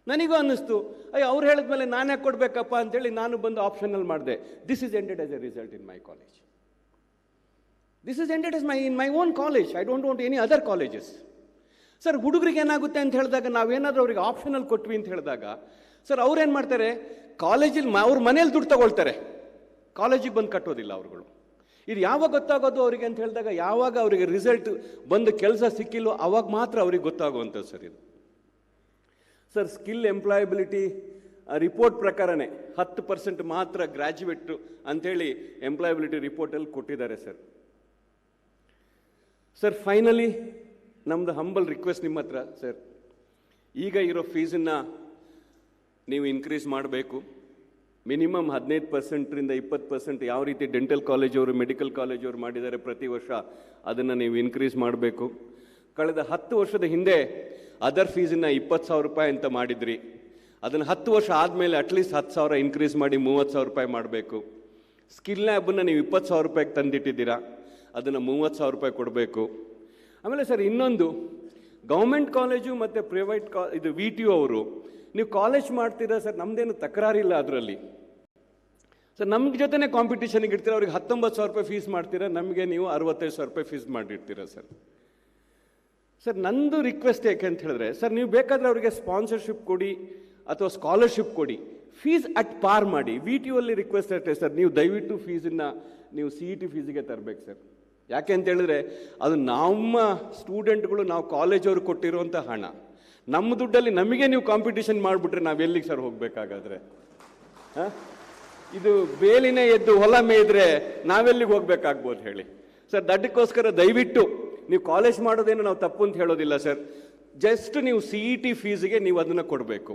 ನನಗೂ ಅನ್ನಿಸ್ತು, ಅಯ್ಯೋ ಅವ್ರು ಹೇಳಿದ್ಮೇಲೆ ನಾನು ಯಾಕೆ ಕೊಡಬೇಕಪ್ಪ ಅಂತೇಳಿ ನಾನು ಬಂದು ಆಪ್ಷನಲ್ ಮಾಡಿದೆ. This is ended as A result in my college. This is ended in my own college. I don't want any other colleges. Sir ಹುಡುಗರಿಗೆ ಏನಾಗುತ್ತೆ ಅಂತ ಹೇಳಿದಾಗ, ನಾವೇನಾದರೂ ಅವ್ರಿಗೆ ಆಪ್ಷನಲ್ ಕೊಟ್ವಿ ಅಂತ ಹೇಳಿದಾಗ ಸರ್ ಅವ್ರೇನು ಮಾಡ್ತಾರೆ, ಕಾಲೇಜಲ್ಲಿ ಅವ್ರ ಮನೇಲಿ ದುಡ್ಡು ತಗೊಳ್ತಾರೆ, ಕಾಲೇಜಿಗೆ ಬಂದು ಕಟ್ಟೋದಿಲ್ಲ ಅವ್ರುಗಳು. ಇದು ಯಾವಾಗ ಗೊತ್ತಾಗೋದು ಅವರಿಗೆ ಅಂತ ಹೇಳಿದಾಗ, ಯಾವಾಗ ಅವರಿಗೆ ರಿಸಲ್ಟ್ ಬಂದು ಕೆಲಸ ಸಿಕ್ಕಿಲ್ಲೋ ಅವಾಗ ಮಾತ್ರ ಅವ್ರಿಗೆ ಗೊತ್ತಾಗುವಂಥದ್ದು ಸರ್ ಇದು. ಸರ್ ಸ್ಕಿಲ್ ಎಂಪ್ಲಾಯಬಿಲಿಟಿ ರಿಪೋರ್ಟ್ ಪ್ರಕಾರನೇ 10% ಮಾತ್ರ ಗ್ರ್ಯಾಜುಯೇಟು ಅಂಥೇಳಿ ಎಂಪ್ಲಾಯಬಿಲಿಟಿ ರಿಪೋರ್ಟಲ್ಲಿ ಕೊಟ್ಟಿದ್ದಾರೆ ಸರ್. ಸರ್ ಫೈನಲಿ ನಮ್ಮದು ಹಂಬಲ್ ರಿಕ್ವೆಸ್ಟ್ ನಿಮ್ಮ ಹತ್ರ ಸರ್, ಈಗ ಇರೋ ಫೀಸನ್ನು ನೀವು ಇನ್ಕ್ರೀಸ್ ಮಾಡಬೇಕು. ಮಿನಿಮಮ್ 15% 20% ಯಾವ ರೀತಿ ಡೆಂಟಲ್ ಕಾಲೇಜವರು ಮೆಡಿಕಲ್ ಕಾಲೇಜವರು ಮಾಡಿದ್ದಾರೆ ಪ್ರತಿ ವರ್ಷ, ಅದನ್ನು ನೀವು ಇನ್ಕ್ರೀಸ್ ಮಾಡಬೇಕು. ಕಳೆದ 10 ವರ್ಷದ ಹಿಂದೆ ಅದರ್ ಫೀಸನ್ನು 20,000 ರೂಪಾಯಿ ಅಂತ ಮಾಡಿದ್ರಿ, ಅದನ್ನು 10 ವರ್ಷ ಆದಮೇಲೆ ಅಟ್ಲೀಸ್ಟ್ 10,000 ಇನ್ಕ್ರೀಸ್ ಮಾಡಿ 30,000 ರೂಪಾಯಿ ಮಾಡಬೇಕು. ಸ್ಕಿಲ್ ಲ್ಯಾಬನ್ನು ನೀವು 20,000 ರೂಪಾಯಿಗೆ ತಂದಿಟ್ಟಿದ್ದೀರಾ, ಅದನ್ನು 30,000 ರೂಪಾಯಿ ಕೊಡಬೇಕು. ಆಮೇಲೆ ಸರ್ ಇನ್ನೊಂದು, ಗೌರ್ಮೆಂಟ್ ಕಾಲೇಜು ಮತ್ತು ಪ್ರೈವೇಟ್ ಇದು VTO ಅವರು ನೀವು ಕಾಲೇಜ್ ಮಾಡ್ತೀರಾ ಸರ್, ನಮ್ಮದೇನು ತಕರಾರಿಲ್ಲ ಅದರಲ್ಲಿ ಸರ್. ನಮ್ಮ ಜೊತೆನೇ ಕಾಂಪಿಟೇಷನ್ಗೆ ಇಡ್ತೀರಾ, ಅವ್ರಿಗೆ 19,000 ರೂಪಾಯಿ ಫೀಸ್ ಮಾಡ್ತೀರಾ, ನಮಗೆ ನೀವು 65,000 ರೂಪಾಯಿ ಫೀಸ್ ಮಾಡಿರ್ತೀರಾ ಸರ್. ಸರ್ ನಂದು ರಿಕ್ವೆಸ್ಟ್ ಯಾಕೆ ಅಂತ ಹೇಳಿದ್ರೆ, ಸರ್ ನೀವು ಬೇಕಾದರೆ ಅವರಿಗೆ ಸ್ಪಾನ್ಸರ್ಶಿಪ್ ಕೊಡಿ ಅಥವಾ ಸ್ಕಾಲರ್ಶಿಪ್ ಕೊಡಿ, ಫೀಸ್ ಅಟ್ ಪಾರ್ ಮಾಡಿ. VTO ಅಲ್ಲಿ ರಿಕ್ವೆಸ್ಟ್ ಅಷ್ಟೇ ಸರ್, ನೀವು ದಯವಿಟ್ಟು ಫೀಸನ್ನು ನೀವು CET ಫೀಸಿಗೆ ತರಬೇಕು ಸರ್. ಯಾಕೆ ಅಂತ ಹೇಳಿದ್ರೆ ಅದು ನಮ್ಮ ಸ್ಟೂಡೆಂಟ್ಗಳು, ನಾವು ಕಾಲೇಜವ್ರು ಕೊಟ್ಟಿರುವಂಥ ಹಣ, ನಮ್ಮ ದುಡ್ಡಲ್ಲಿ ನಮಗೆ ನೀವು ಕಾಂಪಿಟೇಷನ್ ಮಾಡಿಬಿಟ್ರೆ ನಾವೆಲ್ಲಿಗೆ ಸರ್ ಹೋಗಬೇಕಾಗಾದ್ರೆ? ಇದು ಬೇಲಿನೇ ಎದ್ದು ಹೊಲ ಮೇಯ್ದ್ರೆ ನಾವೆಲ್ಲಿಗೆ ಹೋಗ್ಬೇಕಾಗ್ಬೋದು ಹೇಳಿ ಸರ್. ಅದಕ್ಕೋಸ್ಕರ ದಯವಿಟ್ಟು ನೀವು ಕಾಲೇಜ್ ಮಾಡೋದೇನು ನಾವು ತಪ್ಪು ಅಂತ ಹೇಳೋದಿಲ್ಲ ಸರ್, ಜಸ್ಟ್ ನೀವು CET ಫೀಸಿಗೆ ನೀವು ಅದನ್ನು ಕೊಡಬೇಕು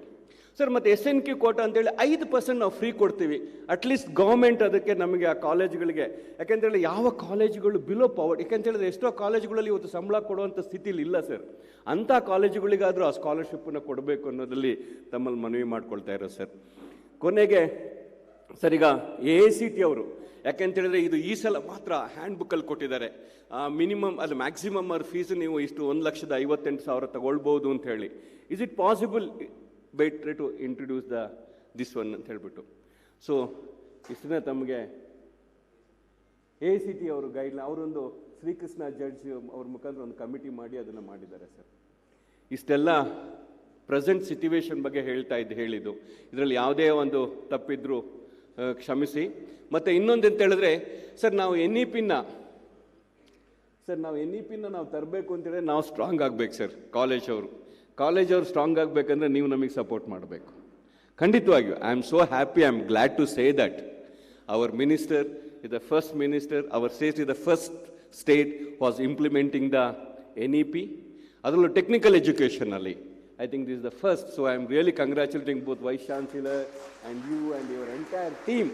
ಸರ್. ಮತ್ತು SNQ ಕೋಟಾ ಅಂತೇಳಿ 5% ನಾವು ಫ್ರೀ ಕೊಡ್ತೀವಿ. ಅಟ್ಲೀಸ್ಟ್ ಗೌರ್ಮೆಂಟ್ ಅದಕ್ಕೆ ನಮಗೆ ಆ ಕಾಲೇಜುಗಳಿಗೆ, ಯಾಕೆಂತೇಳಿ ಯಾವ ಕಾಲೇಜುಗಳು ಬಿಲೋ ಪವರ್ಟಿ, ಯಾಕೆಂತೇಳಿದ್ರೆ ಎಷ್ಟೋ ಕಾಲೇಜುಗಳಲ್ಲಿ ಇವತ್ತು ಸಂಬಳ ಕೊಡುವಂಥ ಸ್ಥಿತಿಲಿ ಇಲ್ಲ ಸರ್. ಅಂಥ ಕಾಲೇಜುಗಳಿಗಾದರೂ ಆ ಸ್ಕಾಲರ್ಶಿಪ್ಪನ್ನು ಕೊಡಬೇಕು ಅನ್ನೋದಲ್ಲಿ ತಮ್ಮಲ್ಲಿ ಮನವಿ ಮಾಡ್ಕೊಳ್ತಾ ಇರೋ ಸರ್. ಕೊನೆಗೆ ಸರ್, ಈಗ AICT ಅವರು ಯಾಕೆಂತೇಳಿದ್ರೆ ಇದು ಈ ಸಲ ಮಾತ್ರ ಹ್ಯಾಂಡ್ ಬುಕ್ಕಲ್ಲಿ ಕೊಟ್ಟಿದ್ದಾರೆ, ಮಿನಿಮಮ್ ಅದು ಮ್ಯಾಕ್ಸಿಮಮ್ ಅವ್ರ ಫೀಸ್ ನೀವು ಇಷ್ಟು 1,58,000 ತಗೊಳ್ಬೋದು ಅಂತ ಹೇಳಿ. Is it possible by try to introduce this one ಅಂತ ಹೇಳ್ಬಿಟ್ಟು. ಸೊ ಇಷ್ಟನ್ನ ತಮಗೆ AICT ಅವರು ಗೈಡ್ಲೈನ್, ಅವರೊಂದು ಶ್ರೀಕೃಷ್ಣ ಜಡ್ಜ್ ಅವ್ರ ಮುಖಾಂತರ ಒಂದು ಕಮಿಟಿ ಮಾಡಿ ಅದನ್ನು ಮಾಡಿದ್ದಾರೆ ಸರ್. ಇಷ್ಟೆಲ್ಲ ಪ್ರೆಸೆಂಟ್ ಸಿಚುವೇಶನ್ ಬಗ್ಗೆ ಹೇಳಿದ್ದು, ಇದರಲ್ಲಿ ಯಾವುದೇ ಒಂದು ತಪ್ಪಿದ್ರೂ ಕ್ಷಮಿಸಿ. ಮತ್ತು ಇನ್ನೊಂದು ಅಂತ ಹೇಳಿದ್ರೆ ಸರ್, ನಾವು NEP-ನ ನಾವು ತರಬೇಕು ಅಂತೇಳಿದ್ರೆ ನಾವು ಸ್ಟ್ರಾಂಗ್ ಆಗಬೇಕು ಸರ್. ಕಾಲೇಜವರು ಸ್ಟ್ರಾಂಗ್ ಆಗಬೇಕಂದ್ರೆ ನೀವು ನಮಗೆ ಸಪೋರ್ಟ್ ಮಾಡಬೇಕು ಖಂಡಿತವಾಗಿಯೂ. I am so happy, I am glad to say that our minister is the first minister, our state is the first state was implementing the NEP. ಅದರಲ್ಲೂ technical ಎಜುಕೇಷನಲ್ಲಿ I think this is the first. So I am really congratulating both Vice Chancellor and you and your entire team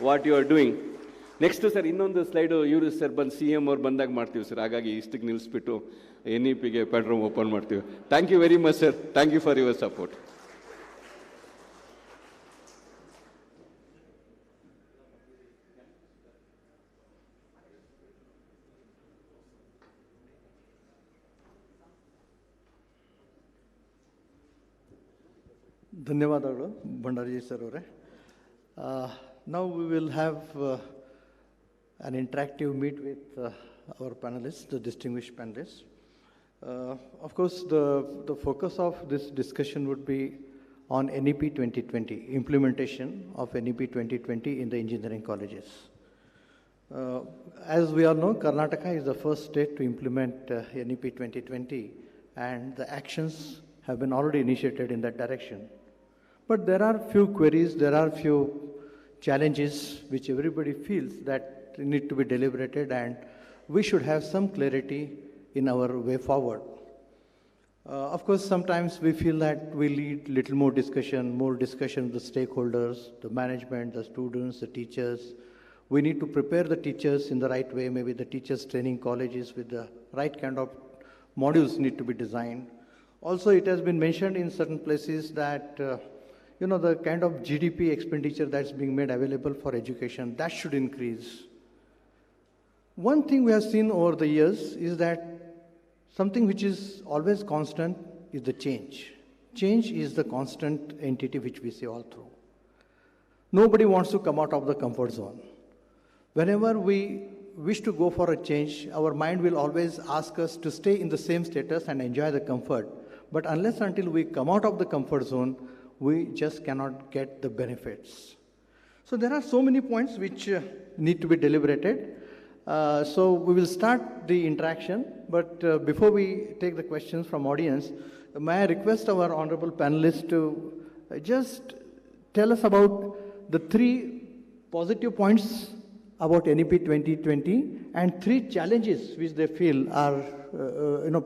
what you are doing. Next sir, ಇನ್ನೊಂದು slide ಇವರು sir ಬಂದು CM ಅವ್ರು ಬಂದಾಗ ಮಾಡ್ತೀವಿ sir. ಹಾಗಾಗಿ ಇಷ್ಟಕ್ಕೆ ನಿಲ್ಲಿಸ್ಬಿಟ್ಟು NEP-ಗೆ ಪ್ಯಾಟ್ರೂಮ್ ಓಪನ್ ಮಾಡ್ತೀವಿ. Thank you very much sir. Thank you for your support. ಧನ್ಯವಾದಗಳು ಭಂಡಾರಿ ಸರ್ ಅವರೇ. Now we will have an interactive meet with our panelists, the distinguished panelists. Of course, the focus of this discussion would be on NEP 2020, implementation of NEP 2020 in the engineering colleges. As we all know, Karnataka is the first state to implement NEP 2020, and the actions have been already initiated in that direction. But there are few queries, there are few challenges which everybody feels that need to be deliberated, and we should have some clarity in our way forward. Of course, sometimes we feel that we need little more discussion with the stakeholders, the management, the students, the teachers. We need to prepare the teachers in the right way. Maybe the teachers training colleges with the right kind of modules need to be designed. Also, it has been mentioned in certain places that the kind of GDP expenditure that's being made available for education, that should increase. One thing we have seen over the years is that something which is always constant is the change. Change is the constant entity which we see all through. Nobody wants to come out of the comfort zone. Whenever we wish to go for a change, our mind will always ask us to stay in the same status and enjoy the comfort. But unless until we come out of the comfort zone, we just cannot get the benefits. So there are so many points which need to be deliberated. So we will start the interaction, but before we take the questions from audience, may I request our honorable panelists to just tell us about the 3 positive points about NEP 2020 and 3 challenges which they feel are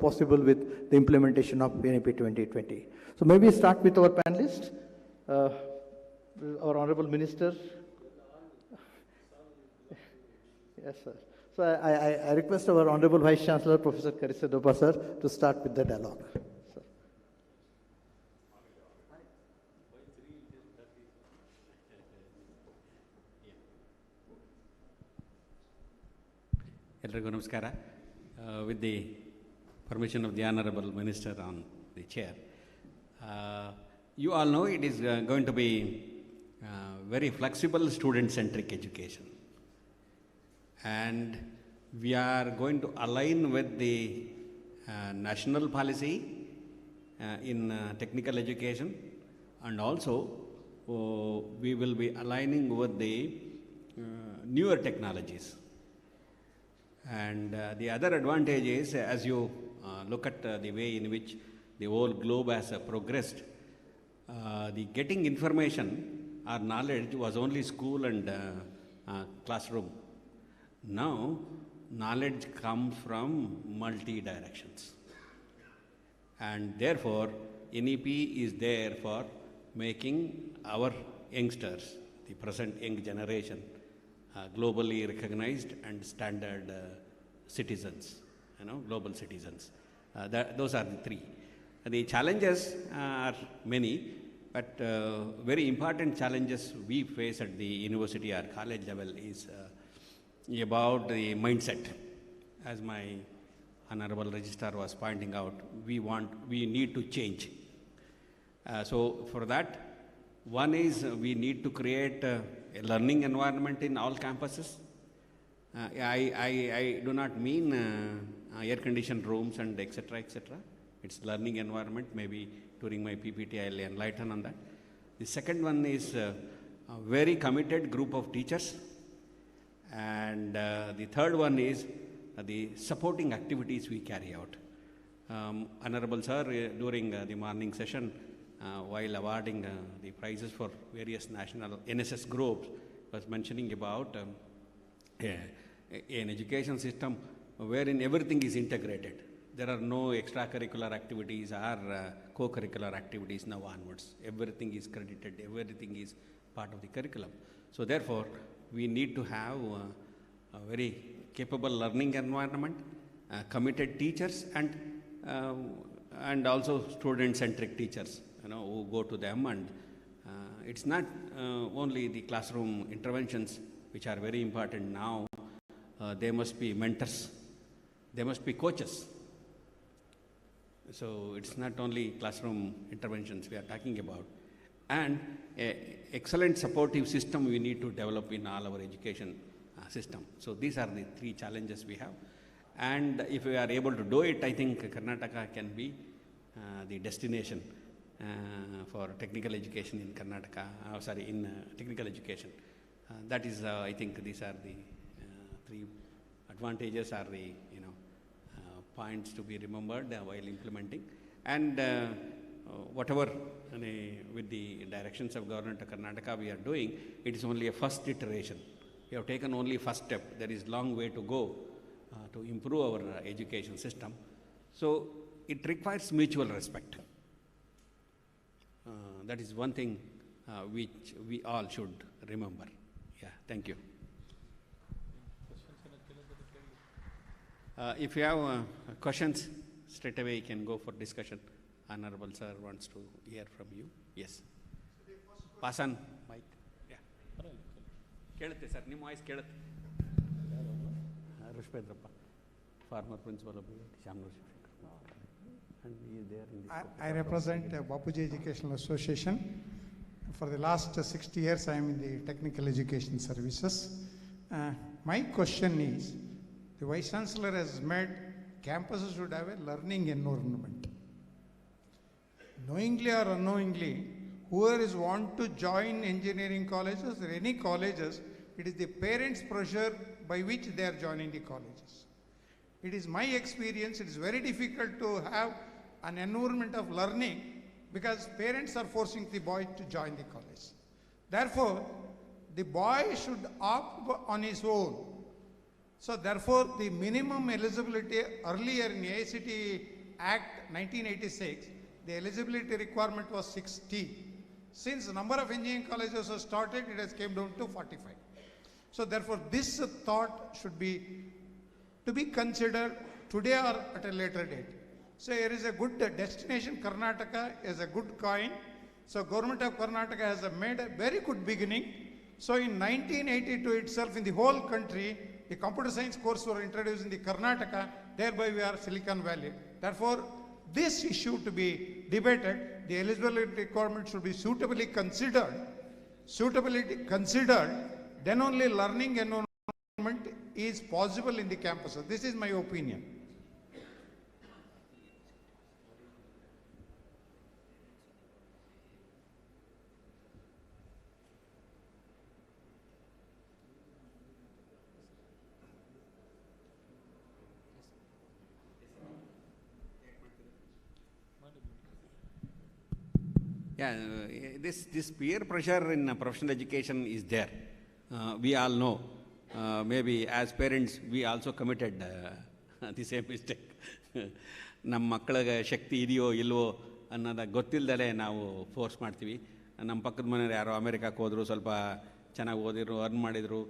possible with the implementation of NEP 2020. So maybe start with our panelists, our honorable minister. Yes, sir. So I request our honorable Vice Chancellor, Professor Karisidappa sir, to start with the dialogue. Sir. Elrigu namaskara. With the permission of the honorable minister on the chair, you all know it is going to be very flexible student-centric education. And we are going to align with the national policy in technical education, and also we will be aligning with the newer technologies. And the other advantage is, as you look at the way in which the whole globe has progressed, the getting information or knowledge was only school and classroom. Now, knowledge comes from multi-directions. And therefore, NEP is there for making our youngsters, the present young generation, globally recognized and standard citizens, global citizens. Those are the three. The challenges are many, but very important challenges we face at the university or college level is about the mindset. As my Honorable Registrar was pointing out, we need to change. So for that, one is we need to create a learning environment in all campuses. I do not mean air-conditioned rooms and etc. It's learning environment. Maybe during my PPT I'll enlighten on that. The second one is a very committed group of teachers. And the third one is the supporting activities we carry out. Honorable Sir, during the morning session, while awarding the prizes for various national NSS groups, was mentioning about an education system wherein everything is integrated. There are no extracurricular activities or co-curricular activities now onwards. Everything is credited, everything is part of the curriculum. So therefore, we need to have a very capable learning environment, committed teachers, and also student-centric teachers, who go to them. And it's not only the classroom interventions which are very important now. They must be mentors. They must be coaches. So it's not only classroom interventions we are talking about. And an excellent supportive system we need to develop in all our education system. So these are the three challenges we have. And if we are able to do it, I think Karnataka can be the destination for technical education in Karnataka, in technical education. That is, I think these are the three advantages or the points to be remembered while implementing. And whatever with the directions of Government of Karnataka we are doing, it is only a first iteration. We have taken only first step. There is long way to go to improve our education system. So it requires mutual respect. That is one thing which we all should remember. Yeah, thank you. If you have questions, straight away you can go for discussion. Honorable Sir wants to hear from you. Yes. Pass on mic. Yeah. Kelutte sir, ನಿಮ್ಮ voice ಕೇಳುತ್ತೆ. Rushpedrappa, former principal of Shamnur. And he is there in this. I represent Bapuji Educational Association. For the last 60 years, I am in the technical education services. My question is, the Vice Chancellor has made campuses should have a learning environment. Knowingly or unknowingly, whoever is want to join engineering colleges or any colleges, it is the parents' pressure by which they are joining the colleges. It is my experience, it is very difficult to have an environment of learning because parents are forcing the boy to join the college. Therefore, the boy should opt on his own. So therefore, the minimum eligibility earlier in the AICT Act 1986, the eligibility requirement was 60. Since the number of engineering colleges was started, it has came down to 45. So therefore, this thought should be to be considered today or at a later date. So here is a good destination. Karnataka is a good coin. So Government of Karnataka has made a very good beginning. So in 1982 itself, in the whole country, the computer science course were introduced in the Karnataka. Thereby we are Silicon Valley. Therefore, this issue to be debated, the eligibility requirement should be suitably considered. Suitability considered, then only learning environment is possible in the campuses. This is my opinion. Yeah, this peer pressure in professional education is there. We all know. Maybe as parents, we also committed the same mistake. ನಮ್ಮ ಮಕ್ಕಳಿಗೆ ಶಕ್ತಿ ಇದೆಯೋ ಇಲ್ವೋ ಅನ್ನೋದು ಗೊತ್ತಿಲ್ಲದೆ ನಾವು force ಮಾಡ್ತೀವಿ. ನಮ್ಮ ಪಕ್ಕದ ಮನೆಯವ್ರು ಯಾರೋ ಅಮೇರಿಕಕ್ಕೆ ಹೋದರು, ಸ್ವಲ್ಪ ಚೆನ್ನಾಗಿ ಓದಿದ್ರು, ಅರ್ನ್ ಮಾಡಿದರು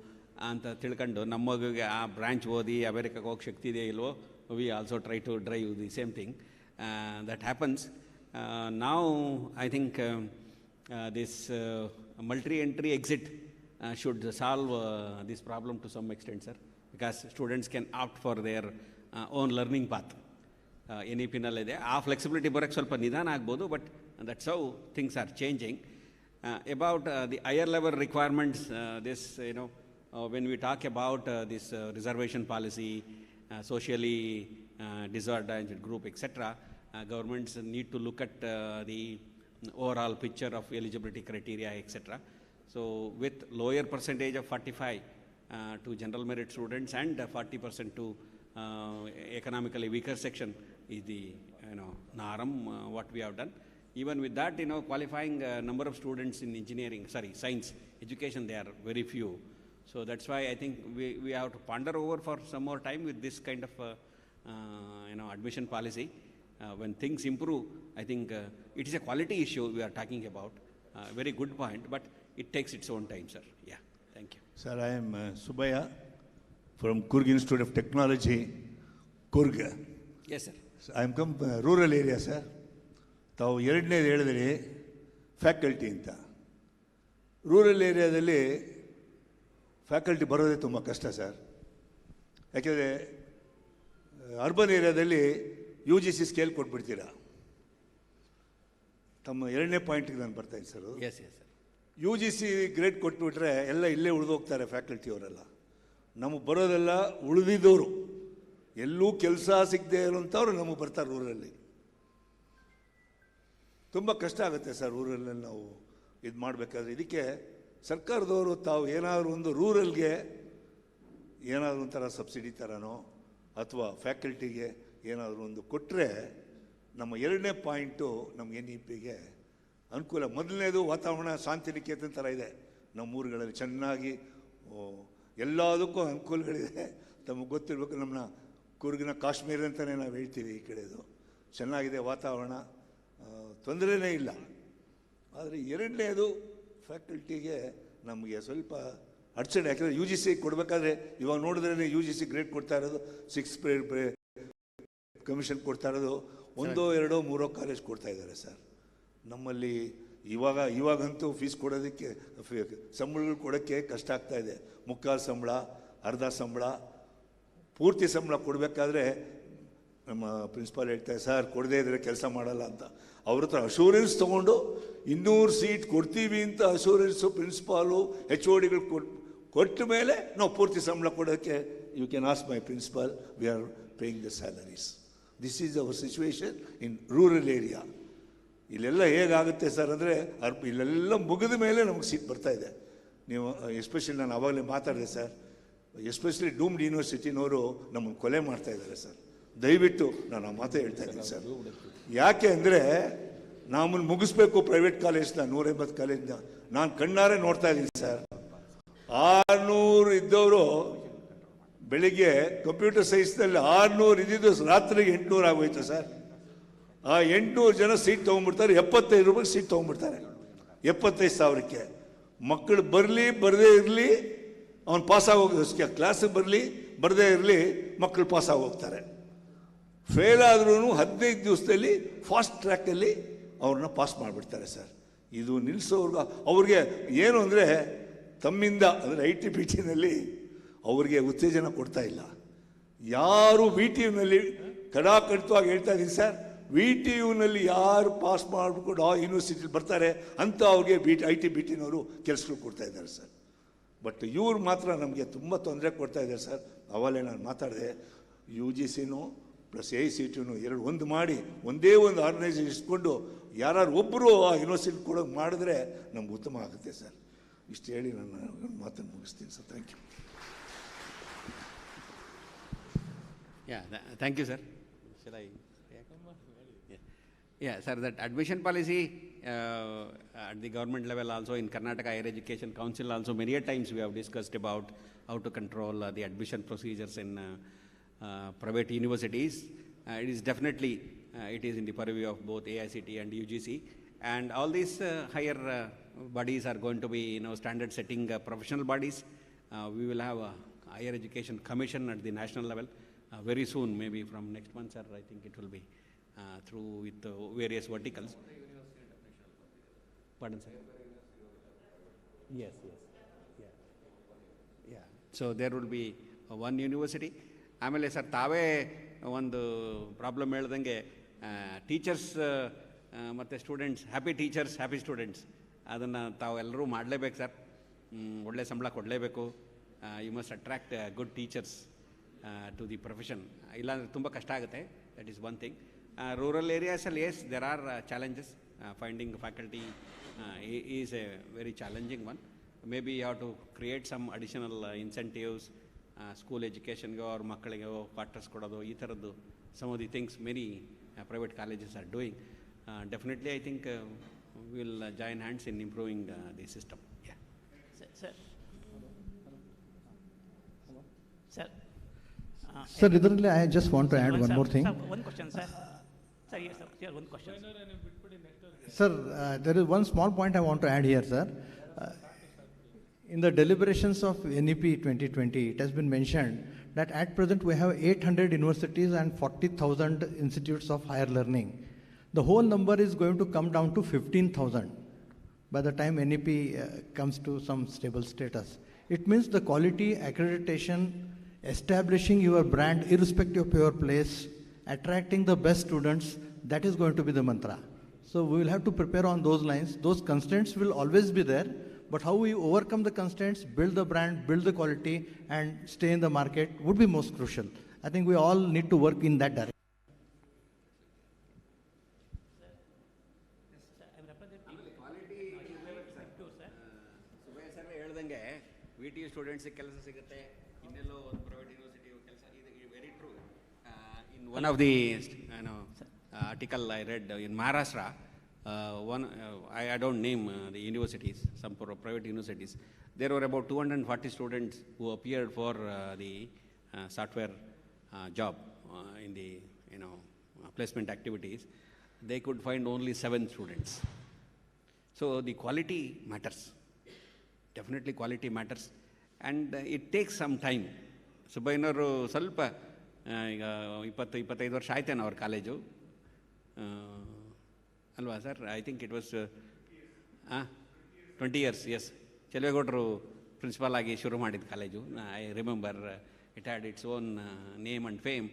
ಅಂತ ತಿಳ್ಕೊಂಡು ನಮ್ಮ ಮಗುಗೆ ಆ ಬ್ರಾಂಚ್ ಓದಿ ಅಮೇರಿಕಕ್ಕೆ ಹೋಗಿ ಶಕ್ತಿ ಇದೆಯೋ ಇಲ್ವೋ, we also try to drive the same thing. That happens. Now I think this multi-entry exit should solve this problem to some extent, sir, because students can opt for their own learning path. NEP-ನಲ್ಲಿದೆ ಆ flexibility ಬರೋಕ್ಕೆ ಸ್ವಲ್ಪ ನಿಧಾನ ಆಗ್ಬೋದು, but that's how things are changing. About the higher level requirements, this, when we talk about this reservation policy, socially disadvantaged group, etc., governments need to look at the overall picture of eligibility criteria, etc. So with lower percentage of 45 to general merit students and 40% to economically weaker section is the norm what we have done. Even with that, qualifying number of students in science education, they are very few. So that's why I think we have to ponder over for some more time with this kind of admission policy. When things improve, I think it is a quality issue we are talking about. Very good point, but it takes its own time, sir. Yeah, thank you. Sir, I am Subaya from Kurg Institute of Technology, Kurg. Yes, sir. So I am come rural area, sir. ತಾವು ಎರಡನೇದು ಹೇಳಿದ್ರಿ faculty ಅಂತ. Rural ಏರಿಯಾದಲ್ಲಿ faculty ಬರೋದೇ ತುಂಬ ಕಷ್ಟ sir. ಯಾಕೆಂದರೆ urban ಏರಿಯಾದಲ್ಲಿ UGC ಸ್ಕೇಲ್ ಕೊಟ್ಬಿಡ್ತೀರಾ. ತಮ್ಮ ಎರಡನೇ ಪಾಯಿಂಟಿಗೆ ನಾನು ಬರ್ತಾಯಿದ್ದೀನಿ sir. Yes yes sir. UGC grade ಕೊಟ್ಬಿಟ್ರೆ ಎಲ್ಲ ಇಲ್ಲೇ ಉಳಿದೋಗ್ತಾರೆ ಫ್ಯಾಕಲ್ಟಿಯವರೆಲ್ಲ. ನಮಗೆ ಬರೋದೆಲ್ಲ ಉಳಿದಿದ್ದವರು, ಎಲ್ಲೂ ಕೆಲಸ ಸಿಗದೆ ಇರೋಂಥವ್ರು ನಮಗೆ ಬರ್ತಾರೆ ರೂರಲ್ಲಿ. ತುಂಬ ಕಷ್ಟ ಆಗುತ್ತೆ ಸರ್ ರೂರಲ್ಲಿ ನಾವು ಇದು ಮಾಡಬೇಕಾದ್ರೆ. ಇದಕ್ಕೆ ಸರ್ಕಾರದವರು ತಾವು ಏನಾದರೂ ಒಂದು ರೂರಲ್ಗೆ ಏನಾದರೂ ಒಂಥರ ಸಬ್ಸಿಡಿ ಥರನೋ ಅಥವಾ ಫ್ಯಾಕಲ್ಟಿಗೆ ಏನಾದರೂ ಒಂದು ಕೊಟ್ಟರೆ ನಮ್ಮ ಎರಡನೇ ಪಾಯಿಂಟು ನಮ್ಗೆ NEP-ಗೆ ಅನುಕೂಲ. ಮೊದಲನೇದು ವಾತಾವರಣ ಶಾಂತಿನಿಕೇತನ ಥರ ಇದೆ ನಮ್ಮ ಊರುಗಳಲ್ಲಿ, ಚೆನ್ನಾಗಿ ಎಲ್ಲದಕ್ಕೂ ಅನುಕೂಲಗಳಿದೆ. ತಮಗೆ ಗೊತ್ತಿರಬೇಕು, ನಮ್ಮನ್ನ ಕೂರ್ಗಿನ ಕಾಶ್ಮೀರ ಅಂತಲೇ ನಾವು ಹೇಳ್ತೀವಿ. ಈ ಕಡೆದು ಚೆನ್ನಾಗಿದೆ ವಾತಾವರಣ, ತೊಂದರೆನೇ ಇಲ್ಲ. ಆದರೆ ಎರಡನೇದು ಫ್ಯಾಕಲ್ಟಿಗೆ ನಮಗೆ ಸ್ವಲ್ಪ ಅಡಚಣೆ. ಯಾಕೆಂದರೆ UGC ಕೊಡಬೇಕಾದ್ರೆ ಇವಾಗ ನೋಡಿದ್ರೇ UGC ಗ್ರೇಡ್ ಕೊಡ್ತಾ ಇರೋದು 6 ಕಮಿಷನ್ ಕೊಡ್ತಾ ಇರೋದು 1, 2, 3 ಕಾಲೇಜ್ ಕೊಡ್ತಾ ಇದ್ದಾರೆ ಸರ್. ನಮ್ಮಲ್ಲಿ ಇವಾಗಂತೂ ಫೀಸ್ ಕೊಡೋದಕ್ಕೆ, ಸಂಬಳಗಳು ಕೊಡೋಕ್ಕೆ ಕಷ್ಟ ಆಗ್ತಾ ಇದೆ. ಮುಕ್ಕಾಲು ಸಂಬಳ, ಅರ್ಧ ಸಂಬಳ, ಪೂರ್ತಿ ಸಂಬಳ ಕೊಡಬೇಕಾದ್ರೆ ನಮ್ಮ ಪ್ರಿನ್ಸಿಪಾಲ್ ಹೇಳ್ತಾರೆ, ಸರ್ ಕೊಡದೇ ಇದ್ದರೆ ಕೆಲಸ ಮಾಡಲ್ಲ ಅಂತ. ಅವ್ರ ಹತ್ರ ಅಶೂರೆನ್ಸ್ ತೊಗೊಂಡು 200 ಸೀಟ್ ಕೊಡ್ತೀವಿ ಅಂತ ಅಶೂರೆನ್ಸು ಪ್ರಿನ್ಸಿಪಾಲು HODಗಳು ಕೊಟ್ಟ ಮೇಲೆ ನಾವು ಪೂರ್ತಿ ಸಂಬಳ ಕೊಡೋಕ್ಕೆ, you can ask my principal, we are paying the salaries. This is our situation in rural area. ಇಲ್ಲೆಲ್ಲ ಹೇಗಾಗುತ್ತೆ ಸರ್ ಅಂದರೆ, ಇಲ್ಲೆಲ್ಲ ಮುಗಿದ ಮೇಲೆ ನಮಗೆ ಸೀಟ್ ಬರ್ತಾಯಿದೆ. ನೀವು ಎಸ್ಪೆಷಲಿ ನಾನು ಆವಾಗಲೇ ಮಾತಾಡಿದೆ ಸರ್, ಎಸ್ಪೆಷಲಿ ಡೂಮ್ಡ್ ಯೂನಿವರ್ಸಿಟಿನವರು ನಮ್ಮನ್ನು ಕೊಲೆ ಮಾಡ್ತಾಯಿದ್ದಾರೆ ಸರ್. ದಯವಿಟ್ಟು ನಾನು ಆ ಮಾತೇ ಹೇಳ್ತಾ ಇದ್ದೀನಿ ಸರ್. ಯಾಕೆ ಅಂದರೆ ನಮ್ಮನ್ನು ಮುಗಿಸ್ಬೇಕು ಪ್ರೈವೇಟ್ ಕಾಲೇಜ್ನ, 150 ಕಾಲೇಜ್ನ ನಾನು ಕಣ್ಣಾರೆ ನೋಡ್ತಾ ಇದ್ದೀನಿ ಸರ್. 600 ಇದ್ದವರು ಬೆಳಿಗ್ಗೆ ಕಂಪ್ಯೂಟರ್ ಸೈನ್ಸ್ನಲ್ಲಿ 600 ಇದ್ದಿದ್ದು ರಾತ್ರಿಗೆ 800 ಆಗೋಯ್ತು ಸರ್. ಆ 800 ಜನ ಸೀಟ್ ತೊಗೊಂಡ್ಬಿಡ್ತಾರೆ, 75 ರೂಪಾಯಿಗೆ ಸೀಟ್ ತೊಗೊಂಡ್ಬಿಡ್ತಾರೆ, 75,000ಕ್ಕೆ. ಮಕ್ಕಳು ಬರಲಿ ಬರದೇ ಇರಲಿ ಅವ್ನು ಪಾಸಾಗೋಗಿ, ಕ್ಲಾಸಿಗೆ ಬರಲಿ ಬರದೇ ಇರಲಿ ಮಕ್ಕಳು ಪಾಸಾಗೋಗ್ತಾರೆ. ಫೇಲ್ ಆದ್ರೂ 15 ದಿವಸದಲ್ಲಿ ಫಾಸ್ಟ್ ಟ್ರ್ಯಾಕಲ್ಲಿ ಅವ್ರನ್ನ ಪಾಸ್ ಮಾಡಿಬಿಡ್ತಾರೆ ಸರ್. ಇದು ನಿಲ್ಲಿಸೋರ್ಗ ಅವ್ರಿಗೆ ಏನು ಅಂದರೆ ತಮ್ಮಿಂದ, ಅಂದರೆ ITBT-ನಲ್ಲಿ ಅವ್ರಿಗೆ ಉತ್ತೇಜನ ಕೊಡ್ತಾ ಇಲ್ಲ. ಯಾರು VTU-ನಲ್ಲಿ ಕಡಾಖಂಡಿತವಾಗಿ ಹೇಳ್ತಾ ಇದ್ದೀನಿ ಸರ್, VTU-ನಲ್ಲಿ ಯಾರು ಪಾಸ್ ಮಾಡಿಬಿಟ್ಟು ಆ ಯೂನಿವರ್ಸಿಟಿಲಿ ಬರ್ತಾರೆ ಅಂತ ಅವ್ರಿಗೆ ITBT-ನವರು ಕೆಲಸಗಳು ಕೊಡ್ತಾ ಇದ್ದಾರೆ ಸರ್. ಬಟ್ ಇವ್ರು ಮಾತ್ರ ನಮಗೆ ತುಂಬ ತೊಂದರೆ ಕೊಡ್ತಾ ಇದ್ದಾರೆ ಸರ್. ಅವಾಗಲೇ ನಾನು ಮಾತಾಡಿದೆ, UGC-ನೂ ಪ್ಲಸ್ AICTE-ನೂ ಎರಡು ಒಂದು ಮಾಡಿ ಒಂದೇ ಒಂದು ಆರ್ಗನೈಸೇಷನ್ ಇಟ್ಕೊಂಡು ಯಾರು ಒಬ್ಬರು ಆ ಯೂನಿವರ್ಸಿಟಿ ಕೊಡೋಕೆ ಮಾಡಿದ್ರೆ ನಮ್ಗೆ ಉತ್ತಮ ಆಗುತ್ತೆ ಸರ್. ಇಷ್ಟು ಹೇಳಿ ನನ್ನ ಮಾತನ್ನು ಮುಗಿಸ್ತೀನಿ sir. Thank you. Thank you, sir. Shall I? Yeah, sir, that admission policy at the government level also, in Karnataka Higher Education Council also, many a times we have discussed about how to control the admission procedures in private universities. it is definitely, it is in the purview of both AICT and UGC. And all these higher bodies are going to be, standard setting professional bodies. We will have a higher education commission at the national level very soon, maybe from next month, sir. I think it will be through with various verticals. Pardon, sir? Yes, yeah. Yeah. So there will be one university. ಆಮೇಲೆ sir ತಾವೇ ಒಂದು problem ಹೇಳ್ದಂಗೆ teachers ಮತ್ತು students, happy teachers happy students, ಅದನ್ನು ತಾವೆಲ್ಲರೂ ಮಾಡಲೇಬೇಕು sir. ಒಳ್ಳೆ ಸಂಬಳ ಕೊಡಲೇಬೇಕು. You must attract good teachers to the profession. ಇಲ್ಲಾಂದರೆ ತುಂಬ ಕಷ್ಟ ಆಗುತ್ತೆ. That is one thing. Rural ಏರಿಯಾಸಲ್ಲಿ yes there are challenges. Finding faculty is a very challenging one. Maybe you have to create some additional incentives, school ಎಜುಕೇಷನ್ಗೆ ಅವ್ರ ಮಕ್ಕಳಿಗೆ quarters ಕೊಡೋದು, ಈ ಥರದ್ದು some of the things many private colleges are doing. Definitely I think will join hands in improving the system. Sir, ಇದರಲ್ಲಿ I just want to add one more thing. One question, sir. Sir, yes, sir. Here, one question. Sir, there is one small point I want to add here, sir. In the deliberations of NEP 2020, it has been mentioned that at present we have 800 universities and 40,000 institutes of higher learning. The whole number is going to come down to 15,000 by the time NEP comes to some stable status. It means the quality accreditation, establishing your brand irrespective of your place, attracting the best students, that is going to be the mantra. So we will have to prepare on those lines. Those constraints will always be there, but how we overcome the constraints, build the brand, build the quality, and stay in the market would be most crucial. I think we all need to work in that direction. ಹೇಳ್ದಂಗೆ VTU ಸ್ಟೂಡೆಂಟ್ಸಿಗೆ ಕೆಲಸ ಸಿಗುತ್ತೆ, ಇನ್ನೆಲ್ಲೋ ಒಂದು private university ಕೆಲಸ. ಇದು very true. In one of the article I read in Maharashtra, I don't name the universities, some private universities. There were about 240 students who appeared for the software job in the placement activities. They could find only 7 students. So the quality matters. Definitely quality matters, and it takes some time. ಸುಬ್ಬಯ್ಯನವರು ಸ್ವಲ್ಪ ಈಗ 20-25 ವರ್ಷ ಆಯ್ತೇನೋ ಅವ್ರ college ಅಲ್ವಾ sir? I think it was 20 years. Yes, ಚೆಲುವೇಗೌಡರು principal ಆಗಿ ಶುರು ಮಾಡಿದ college. I remember it had its own name and fame.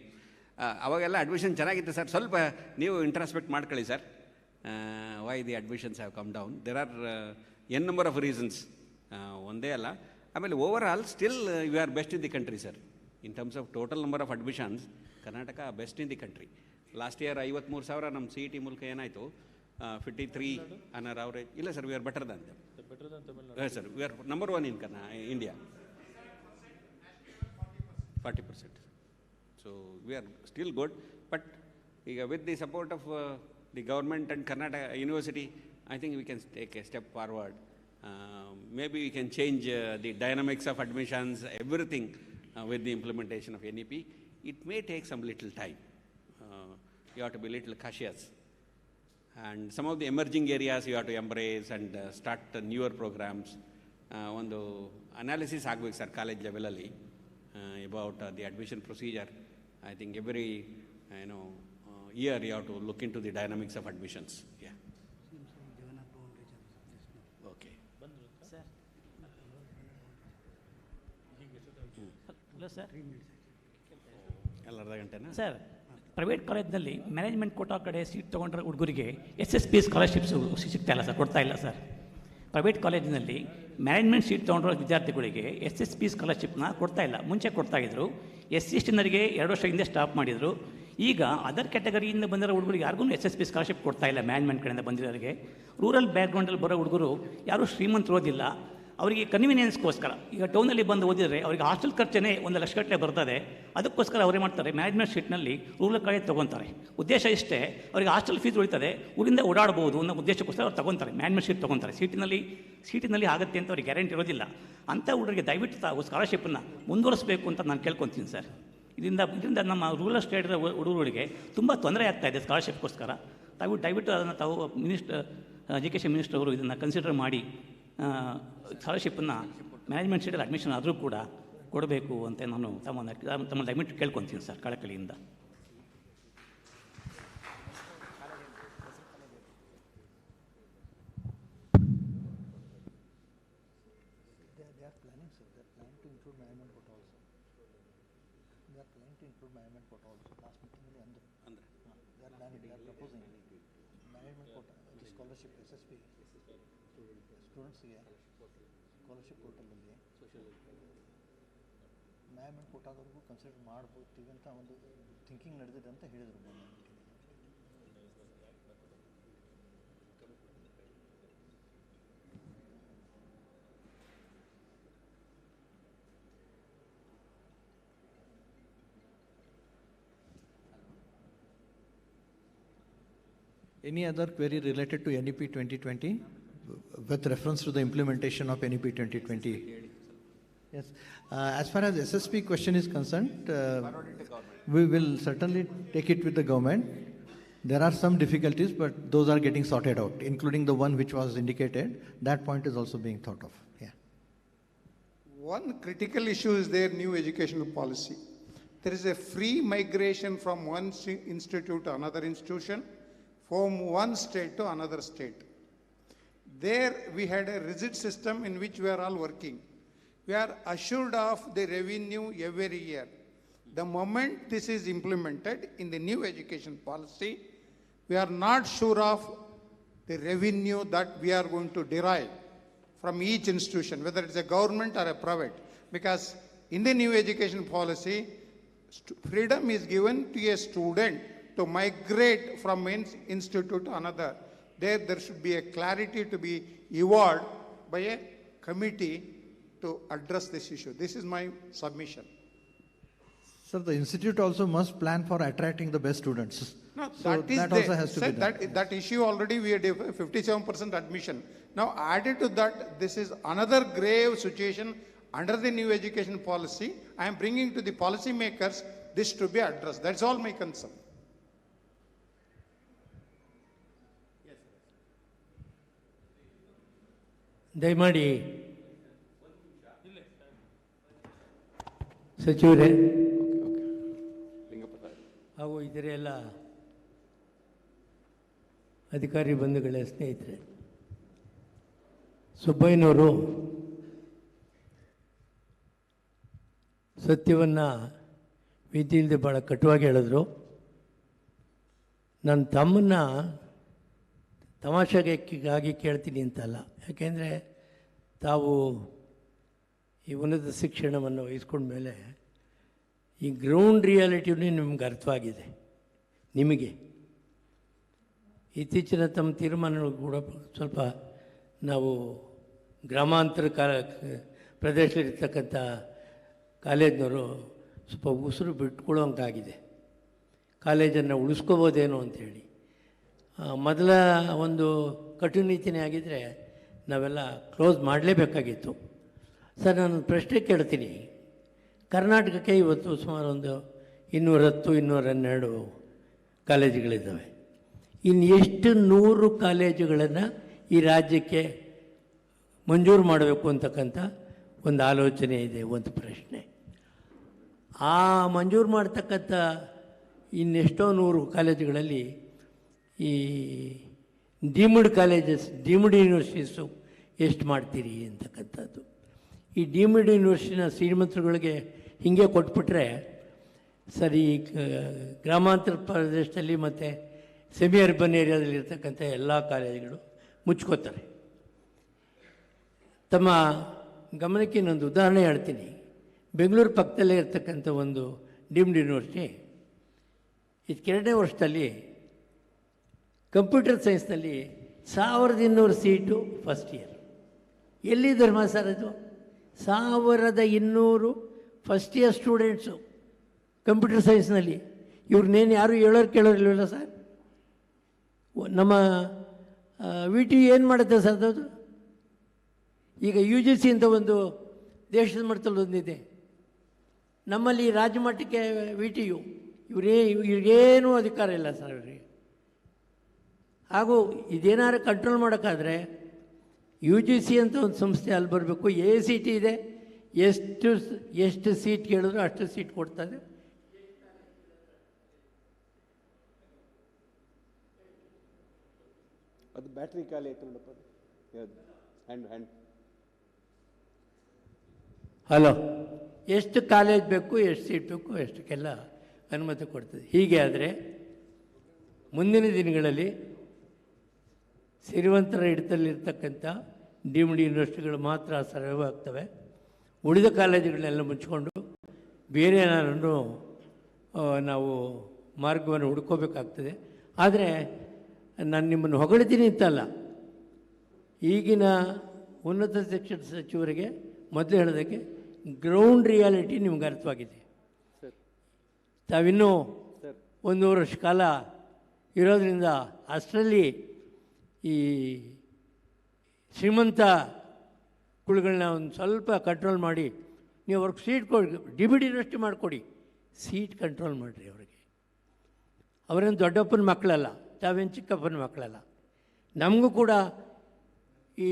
ಅವಾಗೆಲ್ಲ ಅಡ್ಮಿಷನ್ ಚೆನ್ನಾಗಿತ್ತು ಸರ್. ಸ್ವಲ್ಪ ನೀವು ಇಂಟ್ರಾಸ್ಪೆಕ್ಟ್ ಮಾಡ್ಕೊಳ್ಳಿ sir. Why the admissions have come down? There are an number of reasons. ಒಂದೇ ಅಲ್ಲ. ಆಮೇಲೆ overall still you are best in the country sir. In terms of total number of admissions, Karnataka best in the country. Last year 53,000 ನಮ್ಮ CET ಮೂಲಕ ಏನಾಯಿತು, 53 ಅನ್ನರ್ average. ಇಲ್ಲ sir, we are better than sir. We are number 1 in India, 40%. So we are still good. But ಈಗ with the support of the government and Karnataka university, I think we can take a step forward. Maybe we can change the dynamics of admissions, everything with the implementation of NEP. It may take some little time. You have to be a little cautious. And some of the emerging areas you have to embrace and start newer programs. One analysis ಆಗಬೇಕು sir college ಲೆವೆಲಲ್ಲಿ about the admission procedure. I think every year you have to look into the dynamics of admissions. Yeah. Sir, ಅರ್ಧ ಗಂಟೆನಾ sir? Private ಕಾಲೇಜ್ನಲ್ಲಿ management quota ಕಡೆ seat ತೊಗೊಂಡ್ರೆ ಹುಡುಗರಿಗೆ SSP scholarships ಸಿಗ್ತಾ ಇಲ್ಲ sir, ಕೊಡ್ತಾ ಇಲ್ಲ ಸರ್. ಪ್ರೈವೇಟ್ ಕಾಲೇಜಿನಲ್ಲಿ ಮ್ಯಾನೇಜ್ಮೆಂಟ್ ಸೀಟ್ ತೊಗೊಂಡಿರೋ ವಿದ್ಯಾರ್ಥಿಗಳಿಗೆ SSP ಸ್ಕಾಲರ್ಶಿಪ್ನ ಕೊಡ್ತಾ ಇಲ್ಲ. ಮುಂಚೆ ಕೊಡ್ತಾಯಿದ್ರು. SC/STನರಿಗೆ 2 ವರ್ಷ ಹಿಂದೆ ಸ್ಟಾಪ್ ಮಾಡಿದರು. ಈಗ ಅದರ್ ಕ್ಯಾಟಗರಿಯಿಂದ ಬಂದಿರೋ ಹುಡುಗರಿಗೆ ಯಾರಿಗೂ SSP ಸ್ಕಾಲರ್ಶಿಪ್ ಕೊಡ್ತಾ ಇಲ್ಲ. ಮ್ಯಾನೇಜ್ಮೆಂಟ್ ಕಡೆಯಿಂದ ಬಂದಿರೋರಿಗೆ, ರೂರಲ್ ಬ್ಯಾಕ್ಗ್ರೌಂಡಲ್ಲಿ ಬರೋ ಹುಡುಗರು ಯಾರೂ ಶ್ರೀಮಂತರೋದಿಲ್ಲ. ಅವರಿಗೆ ಕನ್ವೀನಿಯನ್ಸ್ಗೋಸ್ಕರ ಈಗ ಟೌನಲ್ಲಿ ಬಂದು ಓದಿದರೆ ಅವರಿಗೆ ಹಾಸ್ಟೆಲ್ ಖರ್ಚೇ 1 ಲಕ್ಷ ಗಟ್ಟಲೆ ಬರ್ತದೆ. ಅದಕ್ಕೋಸ್ಕರ ಅವರೇ ಮಾಡ್ತಾರೆ, ಮ್ಯಾನೇಜ್ಮೆಂಟ್ ಸೀಟ್ನಲ್ಲಿ ರೂರಲ್ ಕಾಲೇಜ್ ತೊಗೊತಾರೆ. ಉದ್ದೇಶ ಇಷ್ಟೇ, ಅವರಿಗೆ ಹಾಸ್ಟೆಲ್ ಫೀಸ್ ಉಳಿತದೆ, ಊರಿಂದ ಓಡಾಡ್ಬೋದು ಅನ್ನೋ ಉದ್ದೇಶಕ್ಕೋಸ್ಕರ ಅವ್ರು ತೊಗೊತಾರೆ, ಮ್ಯಾನೇಜ್ಮೆಂಟ್ ಸೀಟ್ ತೊಗೊತಾರೆ. ಸೀಟಿನಲ್ಲಿ ಆಗುತ್ತೆ ಅಂತ ಅವ್ರಿಗೆ ಗ್ಯಾರಂಟಿ ಇರೋದಿಲ್ಲ. ಅಂಥ ಹುಡುಗರಿಗೆ ದಯವಿಟ್ಟು ತಾವು ಸ್ಕಾಲರ್ಶಿಪ್ಪನ್ನು ಮುಂದುವರಿಸಬೇಕು ಅಂತ ನಾನು ಕೇಳ್ಕೊತೀನಿ ಸರ್. ಇದರಿಂದ ನಮ್ಮ ರೂರಲ್ ಸ್ಟೇಟ್ ಹುಡುಗರಿಗೆ ತುಂಬ ತೊಂದರೆ ಆಗ್ತಾಯಿದೆ ಸ್ಕಾಲರ್ಶಿಪ್ಗೋಸ್ಕರ. ದಯವಿಟ್ಟು ಅದನ್ನು ತಾವು ಎಜುಕೇಷನ್ ಮಿನಿಸ್ಟರ್ ಅವರು ಇದನ್ನು ಕನ್ಸಿಡರ್ ಮಾಡಿ ಸ್ಕಾಲರ್ಶಿಪ್ಪನ್ನು ಮ್ಯಾನೇಜ್ಮೆಂಟ್ ಸೀಟಲ್ಲಿ ಅಡ್ಮಿಷನ್ ಆದರೂ ಕೂಡ ಕೊಡಬೇಕು ಅಂತ ನಾನು ತಮ್ಮ ದಯವಿಟ್ಟು ಕೇಳ್ಕೊತೀನಿ ಸರ್, ಕಳಕಳಿಯಿಂದ. ಸ್ಟೂಡೆಂಟ್ಸ್ಗೆ ಸ್ಕಾಲರ್ಶಿಪ್ ಪೋರ್ಟಲಲ್ಲಿ ಮ್ಯಾನೇಜ್ಮೆಂಟ್ ಕೋಟಾದವರೆಗೂ ಕನ್ಸಿಡರ್ ಮಾಡ್ಬೋತೀವಿ ಅಂತ ಒಂದು ಥಿಂಕಿಂಗ್ ನಡೆದಿದೆ ಅಂತ ಹೇಳಿದರು. Any other query related to NEP 2020 with reference to the implementation of NEP 2020? Yes. As far as SSP question is concerned, we will certainly take it with the government. There are some difficulties, but those are getting sorted out, including the one which was indicated. That point is also being thought of. Yeah. One critical issue is their new educational policy. There is a free migration from one institute to another institution, from one state to another state. There we had a rigid system in which we are all working. We are assured of the revenue every year. The moment this is implemented in the new education policy, we are not sure of the revenue that we are going to derive from each institution, whether it's a government or a private. Because in the new education policy, freedom is given to a student to migrate from one institute to another. There should be a clarity to be evolved by a committee to address this issue. This is my submission. Sir, the institute also must plan for attracting the best students. No, so that also has to be done. That issue already we had 57% admission. Now added to that, this is another grave situation under the new education policy. I am bringing to the policy makers this to be addressed. That's all my concern. ದಯಮಾಡಿ ಸಚಿವರೇ ಹಾಗೂ ಇತರ ಎಲ್ಲ ಅಧಿಕಾರಿ ಬಂಧುಗಳೇ, ಸ್ನೇಹಿತರೆ, ಸುಬ್ಬಯ್ಯನವರು ಸತ್ಯವನ್ನು ವಿಧಿ ಇಲ್ಲದೆ ಭಾಳ ಕಟುವಾಗಿ ಹೇಳಿದ್ರು. ನನ್ನ ತಮ್ಮನ್ನು ತಮಾಷೆಗಾಗಿ ಕೇಳ್ತೀನಿ ಅಂತಲ್ಲ, ಯಾಕೆಂದರೆ ತಾವು ಈ ಉನ್ನತ ಶಿಕ್ಷಣವನ್ನು ವಹಿಸ್ಕೊಂಡ್ಮೇಲೆ ಈ ಗ್ರೌಂಡ್ ರಿಯಾಲಿಟಿಯೂ ನಿಮ್ಗೆ ಅರ್ಥವಾಗಿದೆ. ನಿಮಗೆ ಇತ್ತೀಚಿನ ತಮ್ಮ ತೀರ್ಮಾನಗಳು ಕೂಡ ಸ್ವಲ್ಪ ನಾವು ಗ್ರಾಮಾಂತರ ಪ್ರದೇಶದಲ್ಲಿರ್ತಕ್ಕಂಥ ಕಾಲೇಜ್ನವರು ಸ್ವಲ್ಪ ಉಸಿರು ಬಿಟ್ಕೊಳ್ಳೋಂಗಾಗಿದೆ. ಕಾಲೇಜನ್ನು ಉಳಿಸ್ಕೋಬೋದೇನೋ ಅಂಥೇಳಿ. ಮೊದಲ ಒಂದು ಕಟ್ಟುನೀತಿನೇ ಆಗಿದ್ದರೆ ನಾವೆಲ್ಲ ಕ್ಲೋಸ್ ಮಾಡಲೇಬೇಕಾಗಿತ್ತು. ಸರ್, ನಾನು ಪ್ರಶ್ನೆ ಕೇಳ್ತೀನಿ. ಕರ್ನಾಟಕಕ್ಕೆ ಇವತ್ತು ಸುಮಾರು ಒಂದು 210-212 ಕಾಲೇಜುಗಳಿದ್ದಾವೆ. ಇನ್ನು ಎಷ್ಟು 100 ಕಾಲೇಜುಗಳನ್ನು ಈ ರಾಜ್ಯಕ್ಕೆ ಮಂಜೂರು ಮಾಡಬೇಕು ಅಂತಕ್ಕಂಥ ಒಂದು ಆಲೋಚನೆ ಇದೆ, ಒಂದು ಪ್ರಶ್ನೆ. ಆ ಮಂಜೂರು ಮಾಡ್ತಕ್ಕಂಥ ಇನ್ನೆಷ್ಟೋ 100 ಕಾಲೇಜುಗಳಲ್ಲಿ ಈ ಡೀಮ್ಡ್ ಕಾಲೇಜಸ್, ಡೀಮ್ಡ್ ಯೂನಿವರ್ಸಿಟೀಸು ಎಷ್ಟು ಮಾಡ್ತೀರಿ ಅಂತಕ್ಕಂಥದ್ದು. ಈ ಡೀಮ್ಡ್ ಯೂನಿವರ್ಸಿಟಿನ ಶ್ರೀಮಂತರುಗಳಿಗೆ ಹೀಗೆ ಕೊಟ್ಬಿಟ್ರೆ ಸರಿ, ಗ್ರಾಮಾಂತರ ಪ್ರದೇಶದಲ್ಲಿ ಮತ್ತು ಸೆಮಿ ಅರ್ಬನ್ ಏರಿಯಾದಲ್ಲಿ ಇರ್ತಕ್ಕಂಥ ಎಲ್ಲ ಕಾಲೇಜುಗಳು ಮುಚ್ಕೋತಾರೆ. ತಮ್ಮ ಗಮನಕ್ಕೆ ಇನ್ನೊಂದು ಉದಾಹರಣೆ ಹೇಳ್ತೀನಿ. ಬೆಂಗಳೂರು ಪಕ್ಕದಲ್ಲೇ ಇರ್ತಕ್ಕಂಥ ಒಂದು ಡೀಮ್ಡ್ ಯೂನಿವರ್ಸಿಟಿ ಇದು 2ನೇ ವರ್ಷದಲ್ಲಿ ಕಂಪ್ಯೂಟರ್ ಸೈನ್ಸ್ನಲ್ಲಿ 1200 ಸೀಟು ಫಸ್ಟ್ ಇಯರ್. ಎಲ್ಲಿ ಧರ್ಮ ಸರ್ ಅದು? 1200 ಫಸ್ಟ್ ಇಯರ್ ಸ್ಟೂಡೆಂಟ್ಸು ಕಂಪ್ಯೂಟರ್ ಸೈನ್ಸ್ನಲ್ಲಿ. ಇವ್ರನ್ನೇನು ಯಾರು ಹೇಳೋರು ಕೇಳೋರಿಲ್ವಲ್ಲ ಸರ್? ನಮ್ಮ VT ಏನು ಮಾಡುತ್ತೆ ಸರ್ ಅದು? ಈಗ UGC ಅಂತ ಒಂದು ದೇಶದ ಮಟ್ಟದಲ್ಲಿ ಒಂದಿದೆ, ನಮ್ಮಲ್ಲಿ ರಾಜ್ಯ ಮಟ್ಟಕ್ಕೆ VTU ಇವ್ರಿಗೇನೂ ಅಧಿಕಾರ ಇಲ್ಲ ಸರ್ ಅವರಿಗೆ. ಹಾಗೂ ಇದೇನಾದ್ರು ಕಂಟ್ರೋಲ್ ಮಾಡೋಕ್ಕಾದರೆ UGC ಅಂತ ಒಂದು ಸಂಸ್ಥೆ ಅಲ್ಲಿ ಬರಬೇಕು. AICT ಇದೆ, ಎಷ್ಟು ಸೀಟ್ ಕೇಳಿದ್ರು ಅಷ್ಟು ಸೀಟ್ ಕೊಡ್ತಾರೆ. ಅದು ಬ್ಯಾಟ್ರಿ ಖಾಲಿ ಆಯ್ತು ನೋಡಪ್ಪ. ಹ್ಯಾಂಡ್ ಹಲೋ, ಎಷ್ಟು ಕಾಲೇಜ್ ಬೇಕು, ಎಷ್ಟು ಸೀಟ್ ಬೇಕು, ಎಷ್ಟಕ್ಕೆಲ್ಲ ಅನುಮತಿ ಕೊಡ್ತದೆ. ಹೀಗೆ ಆದರೆ ಮುಂದಿನ ದಿನಗಳಲ್ಲಿ ಸಿರಿವಂತರ ಹಿಡಿತದಲ್ಲಿರ್ತಕ್ಕಂಥ ಡೀಮ್ಡ್ ಯೂನಿವರ್ಸಿಟಿಗಳು ಮಾತ್ರ ಸರ್ವೈವ್ ಆಗ್ತವೆ. ಉಳಿದ ಕಾಲೇಜುಗಳನ್ನೆಲ್ಲ ಮುಚ್ಚಿಕೊಂಡು ಬೇರೆ ಏನಾದ್ರು ನಾವು ಮಾರ್ಗವನ್ನು ಹುಡ್ಕೋಬೇಕಾಗ್ತದೆ. ಆದರೆ ನಾನು ನಿಮ್ಮನ್ನು ಹೊಗಳಿದ್ದೀನಿ ಅಂತಲ್ಲ, ಈಗಿನ ಉನ್ನತ ಶಿಕ್ಷಣ ಸಚಿವರಿಗೆ ಮೊದಲು ಹೇಳೋದಕ್ಕೆ ಗ್ರೌಂಡ್ ರಿಯಾಲಿಟಿ ನಿಮ್ಗೆ ಅರ್ಥವಾಗಿದೆ. ತಾವಿನ್ನೂ 1 ವರ್ಷ ಕಾಲ ಇರೋದ್ರಿಂದ ಅಷ್ಟರಲ್ಲಿ ಈ ಶ್ರೀಮಂತ ಕುಳುಗಳನ್ನ ಒಂದು ಸ್ವಲ್ಪ ಕಂಟ್ರೋಲ್ ಮಾಡಿ ನೀವು ಅವ್ರಿಗೆ ಸೀಟ್ ಕೊಡಿ, DBD ಯೂನಿವರ್ಸಿಟಿ ಮಾಡಿಕೊಡಿ, ಸೀಟ್ ಕಂಟ್ರೋಲ್ ಮಾಡಿರಿ ಅವರಿಗೆ. ಅವರೇನು ದೊಡ್ಡಪ್ಪನ ಮಕ್ಕಳಲ್ಲ, ತಾವೇನು ಚಿಕ್ಕಪ್ಪನ ಮಕ್ಕಳಲ್ಲ. ನಮಗೂ ಕೂಡ ಈ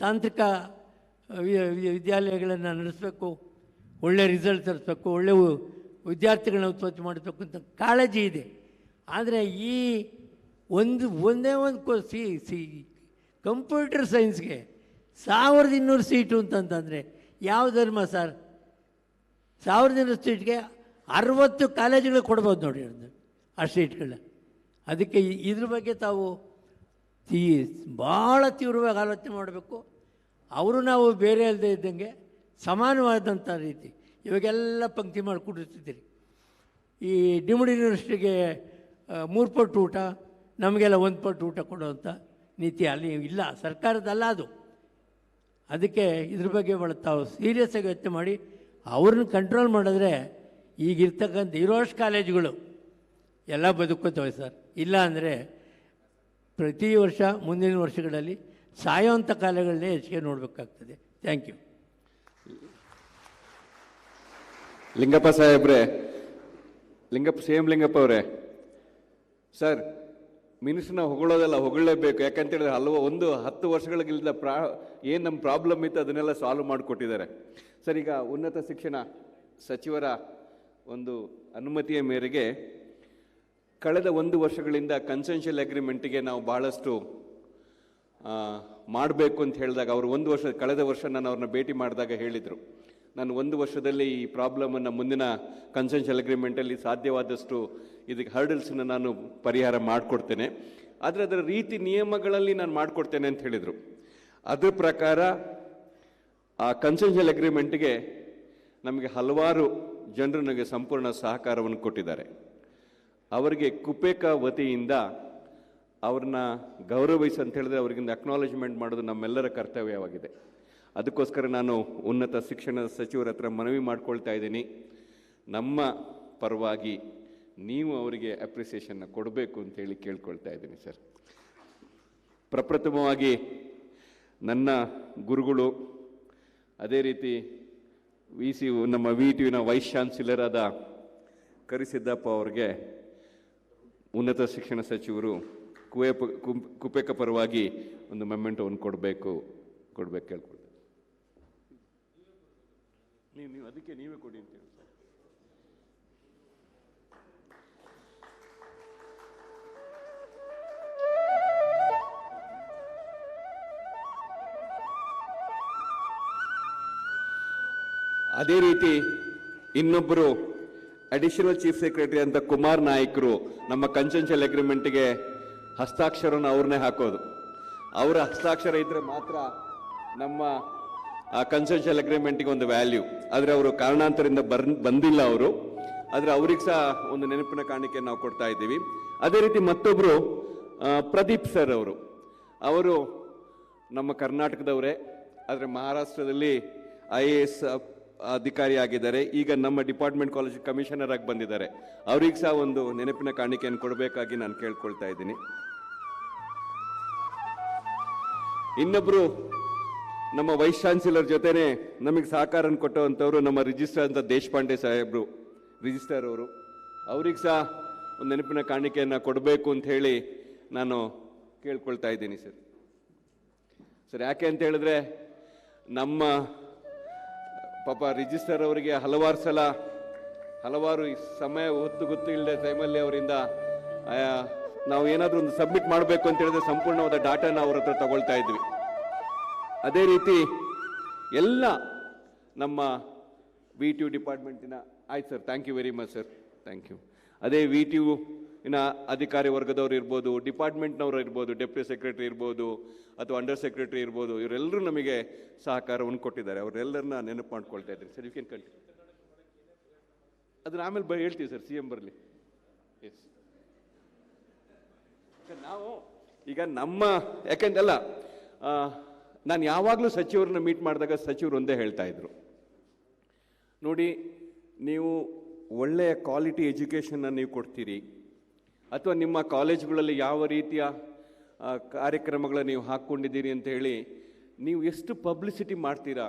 ತಾಂತ್ರಿಕ ವಿದ್ಯಾಲಯಗಳನ್ನು ನಡೆಸಬೇಕು, ಒಳ್ಳೆಯ ರಿಸಲ್ಟ್ ತರಿಸ್ಬೇಕು, ಒಳ್ಳೆಯ ವಿದ್ಯಾರ್ಥಿಗಳನ್ನ ಉತ್ಪತ್ತಿ ಮಾಡಬೇಕು ಅಂತ ಕಾಳಜಿ ಇದೆ. ಆದರೆ ಈ ಒಂದೇ ಒಂದು ಕಂಪ್ಯೂಟರ್ ಸೈನ್ಸ್ಗೆ 1200 ಸೀಟು ಅಂತಂತಂದರೆ ಯಾವ ಧರ್ಮ ಸರ್? 1200 ಸೀಟ್ಗೆ 60 ಕಾಲೇಜುಗಳು ಕೊಡ್ಬೋದು ನೋಡಿ ಆ ಸೀಟ್ಗಳನ್ನ. ಅದಕ್ಕೆ ಇದ್ರ ಬಗ್ಗೆ ತಾವು ಭಾಳ ತೀವ್ರವಾಗಿ ಆಲೋಚನೆ ಮಾಡಬೇಕು. ಅವರು ನಾವು ಬೇರೆ ಅಲ್ಲದೆ ಇದ್ದಂಗೆ ಸಮಾನವಾದಂಥ ರೀತಿ ಇವಾಗೆಲ್ಲ ಪಂಕ್ತಿ ಮಾಡಿಕೊಟ್ಟಿರ್ತಿದ್ದೀರಿ. ಈ ಡೀಮ್ಡ್ ಯೂನಿವರ್ಸಿಟಿಗೆ 3 ಪಟ್ಟು ಊಟ, ನಮಗೆಲ್ಲ 1 ಪಟ್ಟು ಊಟ ಕೊಡುವಂಥ ನೀತಿ ಅಲ್ಲಿ ಇಲ್ಲ, ಸರ್ಕಾರದಲ್ಲ ಅದು. ಅದಕ್ಕೆ ಇದ್ರ ಬಗ್ಗೆ ಭಾಳ ತಾವು ಸೀರಿಯಸ್ಸಾಗಿ ಯೋಚನೆ ಮಾಡಿ ಅವ್ರನ್ನ ಕಂಟ್ರೋಲ್ ಮಾಡಿದ್ರೆ ಈಗಿರ್ತಕ್ಕಂಥ ಇರೋಷ್ಟು ಕಾಲೇಜುಗಳು ಎಲ್ಲ ಬದುಕೋತವೆ ಸರ್. ಇಲ್ಲ ಅಂದರೆ ಪ್ರತಿ ವರ್ಷ ಮುಂದಿನ ವರ್ಷಗಳಲ್ಲಿ ಸಾಯೋವಂಥ ಕಾಲಗಳನ್ನೇ ಹೆಚ್ಚಿಗೆ ನೋಡಬೇಕಾಗ್ತದೆ. Thank you. ಲಿಂಗಪ್ಪ ಸಾಹೇಬ್ರೆ, ಲಿಂಗಪ್ಪ ಅವರೇ, ಸರ್ ಮಿನಿಸ್ಟ್ರನ್ನ ಹೊಗಳೋದಲ್ಲ, ಹೊಗಳಲೇಬೇಕು. ಯಾಕಂತೇಳಿದ್ರೆ 10 ವರ್ಷಗಳಿಗಿಂದ ಏನು ನಮ್ಮ ಪ್ರಾಬ್ಲಮ್ ಇತ್ತು ಅದನ್ನೆಲ್ಲ ಸಾಲ್ವ್ ಮಾಡಿಕೊಟ್ಟಿದ್ದಾರೆ. ಸರ್, ಈಗ ಉನ್ನತ ಶಿಕ್ಷಣ ಸಚಿವರ ಒಂದು ಅನುಮತಿಯ ಮೇರೆಗೆ ಕಳೆದ 1 ವರ್ಷಗಳಿಂದ ಕನ್ಸೆನ್ಷಿಯಲ್ ಅಗ್ರಿಮೆಂಟಿಗೆ ನಾವು ಭಾಳಷ್ಟು ಮಾಡಬೇಕು ಅಂತ ಹೇಳಿದಾಗ ಅವರು ಕಳೆದ ವರ್ಷ ನಾನು ಅವ್ರನ್ನ ಭೇಟಿ ಮಾಡಿದಾಗ ಹೇಳಿದರು, ನಾನು 1 ವರ್ಷದಲ್ಲಿ ಈ ಪ್ರಾಬ್ಲಮನ್ನು ಮುಂದಿನ ಕನ್ಸೆನ್ಷಿಯಲ್ ಅಗ್ರಿಮೆಂಟಲ್ಲಿ ಸಾಧ್ಯವಾದಷ್ಟು ಇದಕ್ಕೆ ಹರ್ಡಲ್ಸನ್ನು ನಾನು ಪರಿಹಾರ ಮಾಡಿಕೊಡ್ತೇನೆ, ಆದರೆ ಅದರ ರೀತಿ ನಿಯಮಗಳಲ್ಲಿ ನಾನು ಮಾಡಿಕೊಡ್ತೇನೆ ಅಂತ ಹೇಳಿದರು. ಅದ್ರ ಪ್ರಕಾರ ಆ ಕನ್ಸೆನ್ಷಿಯಲ್ ಅಗ್ರಿಮೆಂಟ್ಗೆ ನಮಗೆ ಹಲವಾರು ಜನರು ನನಗೆ ಸಂಪೂರ್ಣ ಸಹಕಾರವನ್ನು ಕೊಟ್ಟಿದ್ದಾರೆ. ಅವರಿಗೆ ಕುಪೇಕ ವತಿಯಿಂದ ಅವ್ರನ್ನ ಗೌರವಿಸಿ ಅಂತ ಹೇಳಿದ್ರೆ ಅವರಿಗಿಂದ ಅಕ್ನಾಲೇಜ್ಮೆಂಟ್ ಮಾಡೋದು ನಮ್ಮೆಲ್ಲರ ಕರ್ತವ್ಯವಾಗಿದೆ. ಅದಕ್ಕೋಸ್ಕರ ನಾನು ಉನ್ನತ ಶಿಕ್ಷಣ ಸಚಿವರ ಹತ್ರ ಮನವಿ ಮಾಡ್ಕೊಳ್ತಾ ಇದ್ದೀನಿ, ನಮ್ಮ ಪರವಾಗಿ ನೀವು ಅವರಿಗೆ ಅಪ್ರಿಸಿಯೇಷನ್ನ ಕೊಡಬೇಕು ಅಂತೇಳಿ ಕೇಳ್ಕೊಳ್ತಾ ಇದ್ದೀನಿ ಸರ್. ಪ್ರಪ್ರಥಮವಾಗಿ ನನ್ನ ಗುರುಗಳು, ಅದೇ ರೀತಿ ನಮ್ಮ VTUನ ವೈಸ್ ಚಾನ್ಸಲರ್ ಆದ ಕರಿಸಿದ್ದಪ್ಪ ಅವ್ರಿಗೆ ಉನ್ನತ ಶಿಕ್ಷಣ ಸಚಿವರು ಕುಪೇಕ ಪರವಾಗಿ ಒಂದು ಮೊಮೆಂಟೋವನ್ನು ಕೊಡಬೇಕು ಕೇಳ್ಕೊಳ್ತೇನೆ. ನೀವು ಅದಕ್ಕೆ ನೀವೇ ಕೊಡಿ ಅಂತ ಹೇಳಿ. ಅದೇ ರೀತಿ ಇನ್ನೊಬ್ಬರು ಅಡಿಷನಲ್ ಚೀಫ್ ಸೆಕ್ರೆಟರಿ ಅಂತ ಕುಮಾರ್ ನಾಯ್ಕರು ನಮ್ಮ ಕನ್ಸೆನ್ಷಿಯಲ್ ಅಗ್ರಿಮೆಂಟ್ಗೆ ಹಸ್ತಾಕ್ಷರವನ್ನು ಅವ್ರನ್ನೇ ಹಾಕೋದು. ಅವರ ಹಸ್ತಾಕ್ಷರ ಇದ್ರೆ ಮಾತ್ರ ನಮ್ಮ ಆ ಕನ್ಸೆನ್ಷಿಯಲ್ ಅಗ್ರಿಮೆಂಟ್ಗೆ ಒಂದು ವ್ಯಾಲ್ಯೂ. ಆದರೆ ಅವರು ಕಾರಣಾಂತರದಿಂದ ಬಂದಿಲ್ಲ ಅವರು, ಆದರೆ ಅವ್ರಿಗೆ ಸಹ ಒಂದು ನೆನಪಿನ ಕಾಣಿಕೆ ನಾವು ಕೊಡ್ತಾ ಇದ್ದೀವಿ. ಅದೇ ರೀತಿ ಮತ್ತೊಬ್ಬರು ಪ್ರದೀಪ್ ಸರ್ ಅವರು ನಮ್ಮ ಕರ್ನಾಟಕದವರೇ, ಆದರೆ ಮಹಾರಾಷ್ಟ್ರದಲ್ಲಿ IAS ಅಧಿಕಾರಿ ಆಗಿದ್ದಾರೆ. ಈಗ ನಮ್ಮ ಡಿಪಾರ್ಟ್ಮೆಂಟ್ ಕಾಲೇಜ್ ಕಮಿಷನರ್ ಆಗಿ ಬಂದಿದ್ದಾರೆ. ಅವ್ರಿಗೆ ಸಹ ಒಂದು ನೆನಪಿನ ಕಾಣಿಕೆಯನ್ನು ಕೊಡಬೇಕಾಗಿ ನಾನು ಕೇಳ್ಕೊಳ್ತಾ ಇದ್ದೀನಿ. ಇನ್ನೊಬ್ರು ನಮ್ಮ ವೈಸ್ ಚಾನ್ಸಲರ್ ಜೊತೆನೆ ನಮಗೆ ಸಹಕಾರ ಕೊಟ್ಟಂಥವ್ರು ನಮ್ಮ ರಿಜಿಸ್ಟ್ರಾರ್ ಅಂತ ದೇಶಪಾಂಡೆ ಸಾಹೇಬರು, ರಿಜಿಸ್ಟ್ರಾರ್ ಅವರು. ಅವ್ರಿಗೆ ಸಹ ಒಂದು ನೆನಪಿನ ಕಾಣಿಕೆಯನ್ನು ಕೊಡಬೇಕು ಅಂತ ಹೇಳಿ ನಾನು ಕೇಳ್ಕೊಳ್ತಾ ಇದ್ದೀನಿ ಸರ್. ಯಾಕೆ ಅಂತ ಹೇಳಿದ್ರೆ ನಮ್ಮ ಪಾಪ ರಿಜಿಸ್ಟರ್ ಅವರಿಗೆ ಹಲವಾರು ಸಮಯ ಗೊತ್ತು ಇಲ್ಲದೆ ಟೈಮಲ್ಲಿ ಅವರಿಂದ ನಾವು ಏನಾದರೂ ಒಂದು ಸಬ್ಮಿಟ್ ಮಾಡಬೇಕು ಅಂತ ಹೇಳಿದ್ರೆ ಸಂಪೂರ್ಣವಾದ ಡಾಟಾನ ಅವ್ರ ಹತ್ರ ತಗೊಳ್ತಾ ಇದ್ವಿ. ಅದೇ ರೀತಿ ಎಲ್ಲ ನಮ್ಮ VTU ಡಿಪಾರ್ಟ್ಮೆಂಟಿನ ಆಯ್ತು sir, thank you very much sir, thank you. ಅದೇ VTU ಇನ್ನ ಅಧಿಕಾರಿ ವರ್ಗದವ್ರು ಇರ್ಬೋದು, ಡಿಪಾರ್ಟ್ಮೆಂಟ್ನವರು ಇರ್ಬೋದು, ಡೆಪ್ಯೂಟಿ ಸೆಕ್ರೆಟರಿ ಇರ್ಬೋದು ಅಥವಾ ಅಂಡರ್ ಸೆಕ್ರೆಟರಿ ಇರ್ಬೋದು, ಇವರೆಲ್ಲರೂ ನಮಗೆ ಸಹಕಾರವನ್ನು ಕೊಟ್ಟಿದ್ದಾರೆ. ಅವರೆಲ್ಲರನ್ನ ನೆನಪು ಮಾಡ್ಕೊಳ್ತಾ ಇದ್ದೀನಿ ಸರ್. You can continue. ಅದನ್ನ ಆಮೇಲೆ ಹೇಳ್ತೀವಿ ಸರ್, CM ಬರಲಿ. ಎಸ್, ನಾವು ಈಗ ಯಾಕೆಂದಲ್ಲ, ನಾನು ಯಾವಾಗಲೂ ಸಚಿವರನ್ನ ಮೀಟ್ ಮಾಡಿದಾಗ ಸಚಿವರು ಒಂದೇ ಹೇಳ್ತಾ ಇದ್ರು, ನೋಡಿ ನೀವು ಒಳ್ಳೆಯ ಕ್ವಾಲಿಟಿ ಎಜುಕೇಷನ್ನ ನೀವು ಕೊಡ್ತೀರಿ ಅಥವಾ ನಿಮ್ಮ ಕಾಲೇಜುಗಳಲ್ಲಿ ಯಾವ ರೀತಿಯ ಕಾರ್ಯಕ್ರಮಗಳನ್ನು ನೀವು ಹಾಕ್ಕೊಂಡಿದ್ದೀರಿ ಅಂತ ಹೇಳಿ ನೀವು ಎಷ್ಟು ಪಬ್ಲಿಸಿಟಿ ಮಾಡ್ತೀರಾ.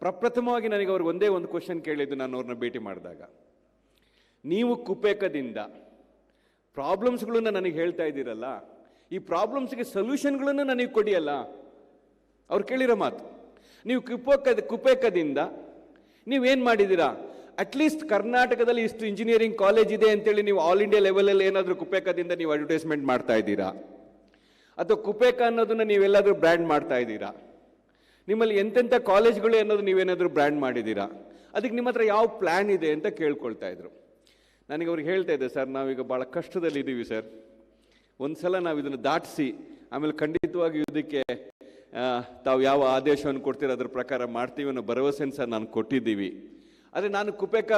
ಪ್ರಪ್ರಥಮವಾಗಿ ನನಗೆ ಅವ್ರಿಗೆ ಒಂದೇ ಒಂದು ಕ್ವಶನ್ ಕೇಳಿದ್ದು ನಾನು ಅವ್ರನ್ನ ಭೇಟಿ ಮಾಡಿದಾಗ, ನೀವು ಕುಪೇಕದಿಂದ ಪ್ರಾಬ್ಲಮ್ಸ್ಗಳನ್ನ ನನಗೆ ಹೇಳ್ತಾ ಇದ್ದೀರಲ್ಲ, ಈ ಪ್ರಾಬ್ಲಮ್ಸ್ಗೆ ಸೊಲ್ಯೂಷನ್ಗಳನ್ನು ನನಗೆ ಕೊಡಿಯಲ್ಲ. ಅವ್ರು ಕೇಳಿರೋ ಮಾತು, ನೀವು ಕುಪೇಕದಿಂದ ನೀವೇನು ಮಾಡಿದ್ದೀರಾ, ಅಟ್ಲೀಸ್ಟ್ ಕರ್ನಾಟಕದಲ್ಲಿ ಇಷ್ಟು ಇಂಜಿನಿಯರಿಂಗ್ ಕಾಲೇಜ್ ಇದೆ ಅಂತೇಳಿ ನೀವು ಆಲ್ ಇಂಡಿಯಾ ಲೆವೆಲಲ್ಲಿ ಏನಾದರೂ ಕುಪೇಕದಿಂದ ನೀವು ಅಡ್ವರ್ಟೈಸ್ಮೆಂಟ್ ಮಾಡ್ತಾ ಇದ್ದೀರಾ, ಅಥವಾ ಕುಪೇಕ ಅನ್ನೋದನ್ನ ನೀವೆಲ್ಲಾದರೂ ಬ್ರ್ಯಾಂಡ್ ಮಾಡ್ತಾ ಇದ್ದೀರಾ, ನಿಮ್ಮಲ್ಲಿ ಎಂತೆಂಥ ಕಾಲೇಜ್ಗಳು ಅನ್ನೋದು ನೀವೇನಾದರೂ ಬ್ರ್ಯಾಂಡ್ ಮಾಡಿದ್ದೀರಾ, ಅದಕ್ಕೆ ನಿಮ್ಮ ಹತ್ರ ಯಾವ ಪ್ಲ್ಯಾನ್ ಇದೆ ಅಂತ ಕೇಳ್ಕೊಳ್ತಾ ಇದ್ರು. ನನಗೆ ಅವ್ರಿಗೆ ಹೇಳ್ತಾ ಇದ್ದೆ, ಸರ್ ನಾವೀಗ ಭಾಳ ಕಷ್ಟದಲ್ಲಿ ಇದ್ದೀವಿ ಸರ್, ಒಂದು ಸಲ ನಾವು ಇದನ್ನು ದಾಟಿಸಿ ಆಮೇಲೆ ಖಂಡಿತವಾಗಿ ಇದಕ್ಕೆ ತಾವು ಯಾವ ಆದೇಶವನ್ನು ಕೊಡ್ತೀರೋ ಅದ್ರ ಪ್ರಕಾರ ಮಾಡ್ತೀವಿ ಅನ್ನೋ ಭರವಸೆನ ಸರ್ ನಾನು ಕೊಟ್ಟಿದ್ದೀವಿ. ಆದರೆ ನಾನು ಕುಪೇಕ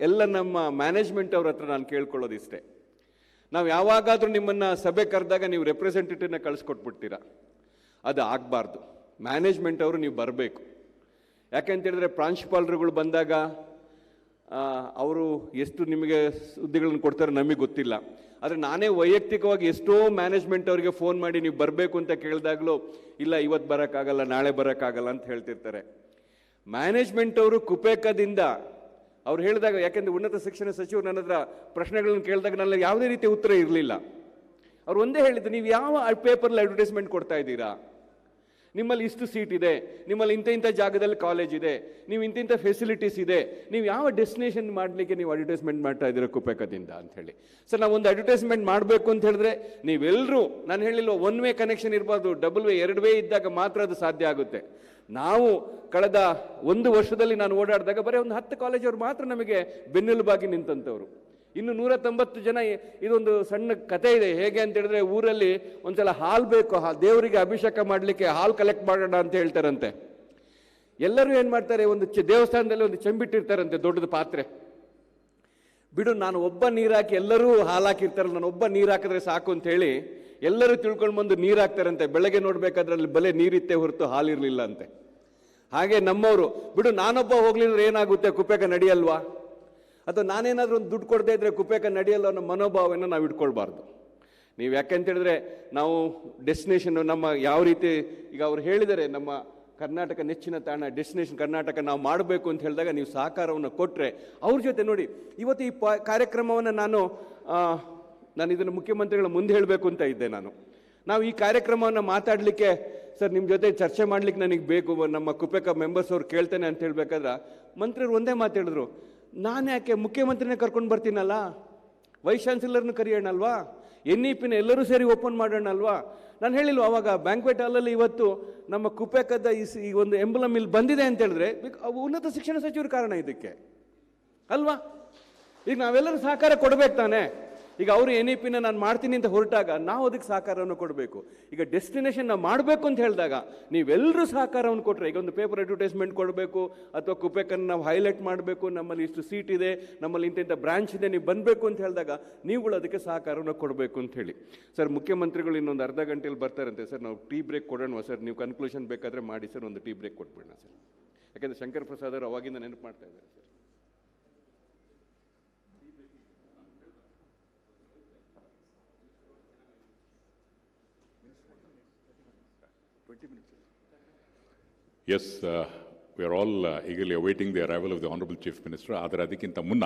ಎಲ್ಲ ನಮ್ಮ ಮ್ಯಾನೇಜ್ಮೆಂಟ್ ಅವ್ರ ಹತ್ರ ನಾನು ಕೇಳ್ಕೊಳ್ಳೋದು ಇಷ್ಟೇ, ನಾವು ಯಾವಾಗಾದರೂ ನಿಮ್ಮನ್ನು ಸಭೆ ಕರೆದಾಗ ನೀವು ರೆಪ್ರೆಸೆಂಟೇಟಿವ್ನ ಕಳಿಸ್ಕೊಟ್ಬಿಡ್ತೀರಾ, ಅದು ಆಗಬಾರ್ದು. ಮ್ಯಾನೇಜ್ಮೆಂಟ್ ಅವರು ನೀವು ಬರಬೇಕು. ಯಾಕೆಂತೇಳಿದ್ರೆ ಪ್ರಾಂಶುಪಾಲರುಗಳು ಬಂದಾಗ ಅವರು ಎಷ್ಟು ನಿಮಗೆ ಹುದ್ದೆಗಳನ್ನು ಕೊಡ್ತಾರೆ ನಮಗೆ ಗೊತ್ತಿಲ್ಲ. ಆದರೆ ನಾನೇ ವೈಯಕ್ತಿಕವಾಗಿ ಎಷ್ಟೋ ಮ್ಯಾನೇಜ್ಮೆಂಟ್ ಅವರಿಗೆ ಫೋನ್ ಮಾಡಿ ನೀವು ಬರಬೇಕು ಅಂತ ಕೇಳಿದಾಗಲೂ ಇಲ್ಲ ಇವತ್ತು ಬರೋಕ್ಕಾಗಲ್ಲ, ನಾಳೆ ಬರೋಕ್ಕಾಗಲ್ಲ ಅಂತ ಹೇಳ್ತಿರ್ತಾರೆ. ಮ್ಯಾನೇಜ್ಮೆಂಟ್ ಅವರು ಕುಪೇಕದಿಂದ ಅವ್ರು ಹೇಳಿದಾಗ, ಯಾಕೆಂದರೆ ಉನ್ನತ ಶಿಕ್ಷಣ ಸಚಿವರು ನನ್ನ ಹತ್ರ ಪ್ರಶ್ನೆಗಳನ್ನು ಕೇಳಿದಾಗ ನನಗೆ ಯಾವುದೇ ರೀತಿಯ ಉತ್ತರ ಇರಲಿಲ್ಲ. ಅವ್ರು ಒಂದೇ ಹೇಳಿದ್ದು, ನೀವು ಯಾವ ಪೇಪರ್ಲ್ಲಿ ಅಡ್ವರ್ಟೈಸ್ಮೆಂಟ್ ಕೊಡ್ತಾ ಇದ್ದೀರಾ, ನಿಮ್ಮಲ್ಲಿ ಇಷ್ಟು ಸೀಟ್ ಇದೆ, ನಿಮ್ಮಲ್ಲಿ ಇಂಥ ಜಾಗದಲ್ಲಿ ಕಾಲೇಜ್ ಇದೆ, ನೀವು ಇಂಥ ಫೆಸಿಲಿಟೀಸ್ ಇದೆ, ನೀವು ಯಾವ ಡೆಸ್ಟಿನೇಷನ್ ಮಾಡಲಿಕ್ಕೆ ನೀವು ಅಡ್ವರ್ಟೈಸ್ಮೆಂಟ್ ಮಾಡ್ತಾ ಇದ್ದೀರಾ ಕುಪೇಕದಿಂದ ಅಂತ ಹೇಳಿ. ಸರ್ ನಾವು ಒಂದು ಅಡ್ವರ್ಟೈಸ್ಮೆಂಟ್ ಮಾಡಬೇಕು ಅಂತ ಹೇಳಿದ್ರೆ ನೀವೆಲ್ಲರೂ, ನಾನು ಹೇಳಿಲ್ವ ಒನ್ ವೇ ಕನೆಕ್ಷನ್ ಇರಬಾರ್ದು, ಡಬಲ್ ವೇ, 2 ವೇ ಇದ್ದಾಗ ಮಾತ್ರ ಅದು ಸಾಧ್ಯ ಆಗುತ್ತೆ. ನಾವು ಕಳೆದ 1 ವರ್ಷದಲ್ಲಿ ನಾನು ಓಡಾಡಿದಾಗ ಬರೀ ಒಂದು 10 ಕಾಲೇಜವರು ಮಾತ್ರ ನಮಗೆ ಬೆನ್ನೆಲುಬಾಗಿ ನಿಂತಂಥವ್ರು. ಇನ್ನು 190 ಜನ. ಇದೊಂದು ಸಣ್ಣ ಕತೆ ಇದೆ, ಹೇಗೆ ಅಂತ ಹೇಳಿದ್ರೆ ಊರಲ್ಲಿ ಒಂದ್ಸಲ ಹಾಲು ಬೇಕು, ದೇವರಿಗೆ ಅಭಿಷೇಕ ಮಾಡಲಿಕ್ಕೆ ಹಾಲು ಕಲೆಕ್ಟ್ ಮಾಡೋಣ ಅಂತ ಹೇಳ್ತಾರಂತೆ. ಎಲ್ಲರೂ ಏನು ಮಾಡ್ತಾರೆ, ಒಂದು ದೇವಸ್ಥಾನದಲ್ಲಿ ಒಂದು ಚೆಂಬಿಟ್ಟಿರ್ತಾರಂತೆ, ದೊಡ್ಡದು ಪಾತ್ರೆ. ಬಿಡು ನಾನು ಒಬ್ಬ ನೀರು ಹಾಕಿ, ಎಲ್ಲರೂ ಹಾಲು ಹಾಕಿರ್ತಾರಲ್ಲ, ನಾನು ಒಬ್ಬ ನೀರು ಹಾಕಿದ್ರೆ ಸಾಕು ಅಂತ ಹೇಳಿ ಎಲ್ಲರೂ ತಿಳ್ಕೊಂಡು ಬಂದು ನೀರು ಹಾಕ್ತಾರಂತೆ. ಬೆಳಗ್ಗೆ ನೋಡ್ಬೇಕಾದ್ರೆ ಅಲ್ಲಿ ಬಲೆ ನೀರಿತ್ತೆ ಹೊರತು ಹಾಲಿರಲಿಲ್ಲ ಅಂತೆ. ಹಾಗೆ ನಮ್ಮವರು, ಬಿಡು ನಾನೊಬ್ಬ ಹೋಗ್ಲಿದ್ರೆ ಏನಾಗುತ್ತೆ, ಕುಪೇಕ ನಡೆಯಲ್ವಾ, ಅಥವಾ ನಾನೇನಾದರೂ ಒಂದು ದುಡ್ಡು ಕೊಡದೇ ಇದ್ರೆ ಕುಪೇಕ ನಡೆಯಲ್ಲ ಅನ್ನೋ ಮನೋಭಾವವನ್ನು ನಾವು ಇಟ್ಕೊಳ್ಬಾರ್ದು. ನೀವು ಯಾಕೆಂತೇಳಿದ್ರೆ ನಾವು ಡೆಸ್ಟಿನೇಷನ್ ನಮ್ಮ ಯಾವ ರೀತಿ, ಈಗ ಅವ್ರು ಹೇಳಿದರೆ ನಮ್ಮ ಕರ್ನಾಟಕ ನೆಚ್ಚಿನ ತಾಣ ಡೆಸ್ಟಿನೇಷನ್ ಕರ್ನಾಟಕ ನಾವು ಮಾಡಬೇಕು ಅಂತ ಹೇಳಿದಾಗ ನೀವು ಸಹಕಾರವನ್ನು ಕೊಟ್ಟರೆ ಅವ್ರ ಜೊತೆ ನೋಡಿ, ಇವತ್ತು ಈ ಕಾರ್ಯಕ್ರಮವನ್ನು ನಾನು ಇದನ್ನು ಮುಖ್ಯಮಂತ್ರಿಗಳ ಮುಂದೆ ಹೇಳಬೇಕು ಅಂತ ಇದ್ದೆ. ನಾವು ಈ ಕಾರ್ಯಕ್ರಮವನ್ನು ಮಾತಾಡಲಿಕ್ಕೆ ಸರ್ ನಿಮ್ಮ ಜೊತೆ ಚರ್ಚೆ ಮಾಡಲಿಕ್ಕೆ ನನಗೆ ಬೇಕು, ನಮ್ಮ ಕುಪೇಕ ಮೆಂಬರ್ಸ್ ಅವ್ರು ಕೇಳ್ತೇನೆ ಅಂತ ಹೇಳ್ಬೇಕಾದ್ರೆ ಮಂತ್ರಿಗಳು ಒಂದೇ ಮಾತು ಹೇಳಿದ್ರು, ನಾನು ಯಾಕೆ ಮುಖ್ಯಮಂತ್ರಿನೇ ಕರ್ಕೊಂಡು ಬರ್ತೀನಲ್ಲ, ವೈಸ್ ಚಾನ್ಸಲರ್ನ ಕರೆಯೋಣಲ್ವಾ, NEPನ ಎಲ್ಲರೂ ಸೇರಿ ಓಪನ್ ಮಾಡೋಣ ಅಲ್ವಾ. ನಾನು ಹೇಳಿಲ್ವ ಅವಾಗ ಬ್ಯಾಂಕ್ವೆಟ್ ಹಾಲಲ್ಲಿ ಇವತ್ತು ನಮ್ಮ ಕುಪೇಕದ ಈ ಒಂದು ಎಂಬ್ಲಮ್ ಇಲ್ಲಿ ಬಂದಿದೆ ಅಂತ ಹೇಳಿದ್ರೆ ಉನ್ನತ ಶಿಕ್ಷಣ ಸಚಿವರ ಕಾರಣ ಇದಕ್ಕೆ ಅಲ್ವಾ. ಈಗ ನಾವೆಲ್ಲರೂ ಸಹಕಾರ ಕೊಡಬೇಕು ತಾನೆ. ಈಗ ಅವರು NEPನ ನಾನು ಮಾಡ್ತೀನಿ ಅಂತ ಹೊರಟಾಗ ನಾವು ಅದಕ್ಕೆ ಸಹಕಾರವನ್ನು ಕೊಡಬೇಕು. ಈಗ ಡೆಸ್ಟಿನೇಷನ್ ನಾವು ಮಾಡಬೇಕು ಅಂತ ಹೇಳಿದಾಗ ನೀವೆಲ್ಲರೂ ಸಹಕಾರವನ್ನು ಕೊಟ್ಟರೆ, ಈಗ ಒಂದು ಪೇಪರ್ ಅಡ್ವರ್ಟೈಸ್ಮೆಂಟ್ ಕೊಡಬೇಕು ಅಥವಾ ಕುಪೇಕನ್ನು ನಾವು ಹೈಲೈಟ್ ಮಾಡಬೇಕು, ನಮ್ಮಲ್ಲಿ ಇಷ್ಟು ಸೀಟ್ ಇದೆ, ನಮ್ಮಲ್ಲಿ ಇಂಥ ಬ್ರಾಂಚ್ ಇದೆ, ನೀವು ಬಂದಬೇಕು ಅಂತ ಹೇಳಿದಾಗ ನೀವುಗಳು ಅದಕ್ಕೆ ಸಹಕಾರವನ್ನು ಕೊಡಬೇಕು ಅಂತ ಹೇಳಿ. ಸರ್ ಮುಖ್ಯಮಂತ್ರಿಗಳು ಇನ್ನೊಂದು ಅರ್ಧ ಗಂಟೆಯಲ್ಲಿ ಬರ್ತಾರಂತೆ. ಸರ್ ನಾವು ಟೀ ಬ್ರೇಕ್ ಕೊಡೋಣ ಸರ್, ನೀವು ಕನ್ಕ್ಲೂಷನ್ ಬೇಕಾದರೆ ಮಾಡಿ ಸರ್, ಒಂದು ಟೀ ಬ್ರೇಕ್ ಕೊಟ್ಬಿಡೋಣ ಸರ್. ಯಾಕೆಂದರೆ ಶಂಕರ್ ಪ್ರಸಾದ್ ಅವರು ಅವಾಗಿಂದ ನೆನಪು ಮಾಡ್ತಾ ಇದ್ದಾರೆ sir. Yes, we are all eagerly awaiting the arrival of the Honorable Chief Minister. ಆದರೆ ಅದಕ್ಕಿಂತ ಮುನ್ನ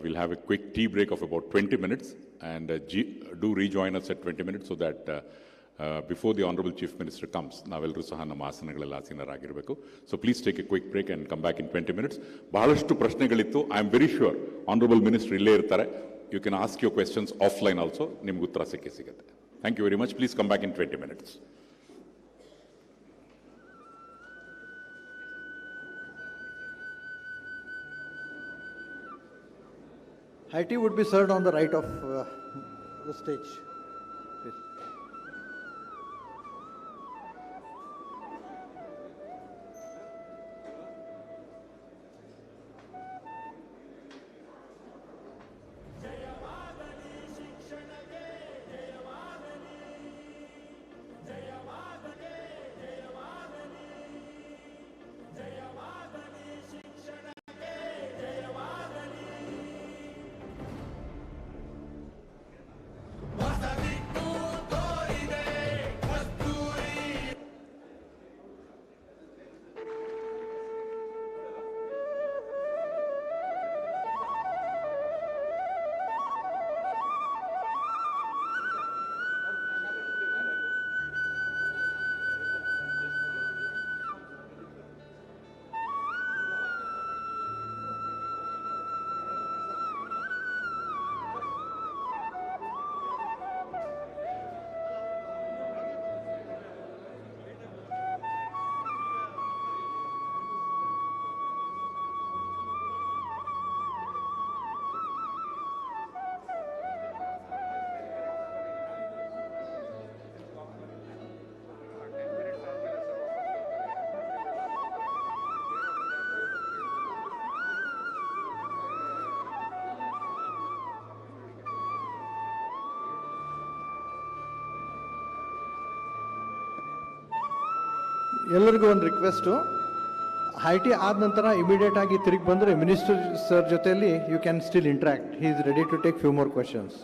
we'll have a quick tea break of about 20 minutes and do rejoin us at 20 minutes so that before the Honorable Chief Minister comes, ನಾವೆಲ್ಲರೂ ಸಹ ನಮ್ಮ ಆಸನಗಳಲ್ಲಿ ಆಸೀನರಾಗಿರಬೇಕು. So please take a quick break and come back in 20 minutes. ಬಹಳಷ್ಟು ಪ್ರಶ್ನೆಗಳಿತ್ತು. I am very sure Honorable Minister ಇಲ್ಲೇ ಇರ್ತಾರೆ. You can ask your questions offline also. ನಿಮ್ಗೆ ಉತ್ತರ ಸಿಗುತ್ತೆ. Thank you very much. Please come back in 20 minutes. High tea would be served on the right of the stage. Please. ಎಲ್ಲರಿಗೂ ಒಂದು request, high T ಆದ ನಂತರ immediate ಆಗಿ ತಿರುಗಿ ಬಂದರೆ ಮಿನಿಸ್ಟರ್ ಸರ್ ಜೊತೆಯಲ್ಲಿ you can still interact. He is ready to take few more questions.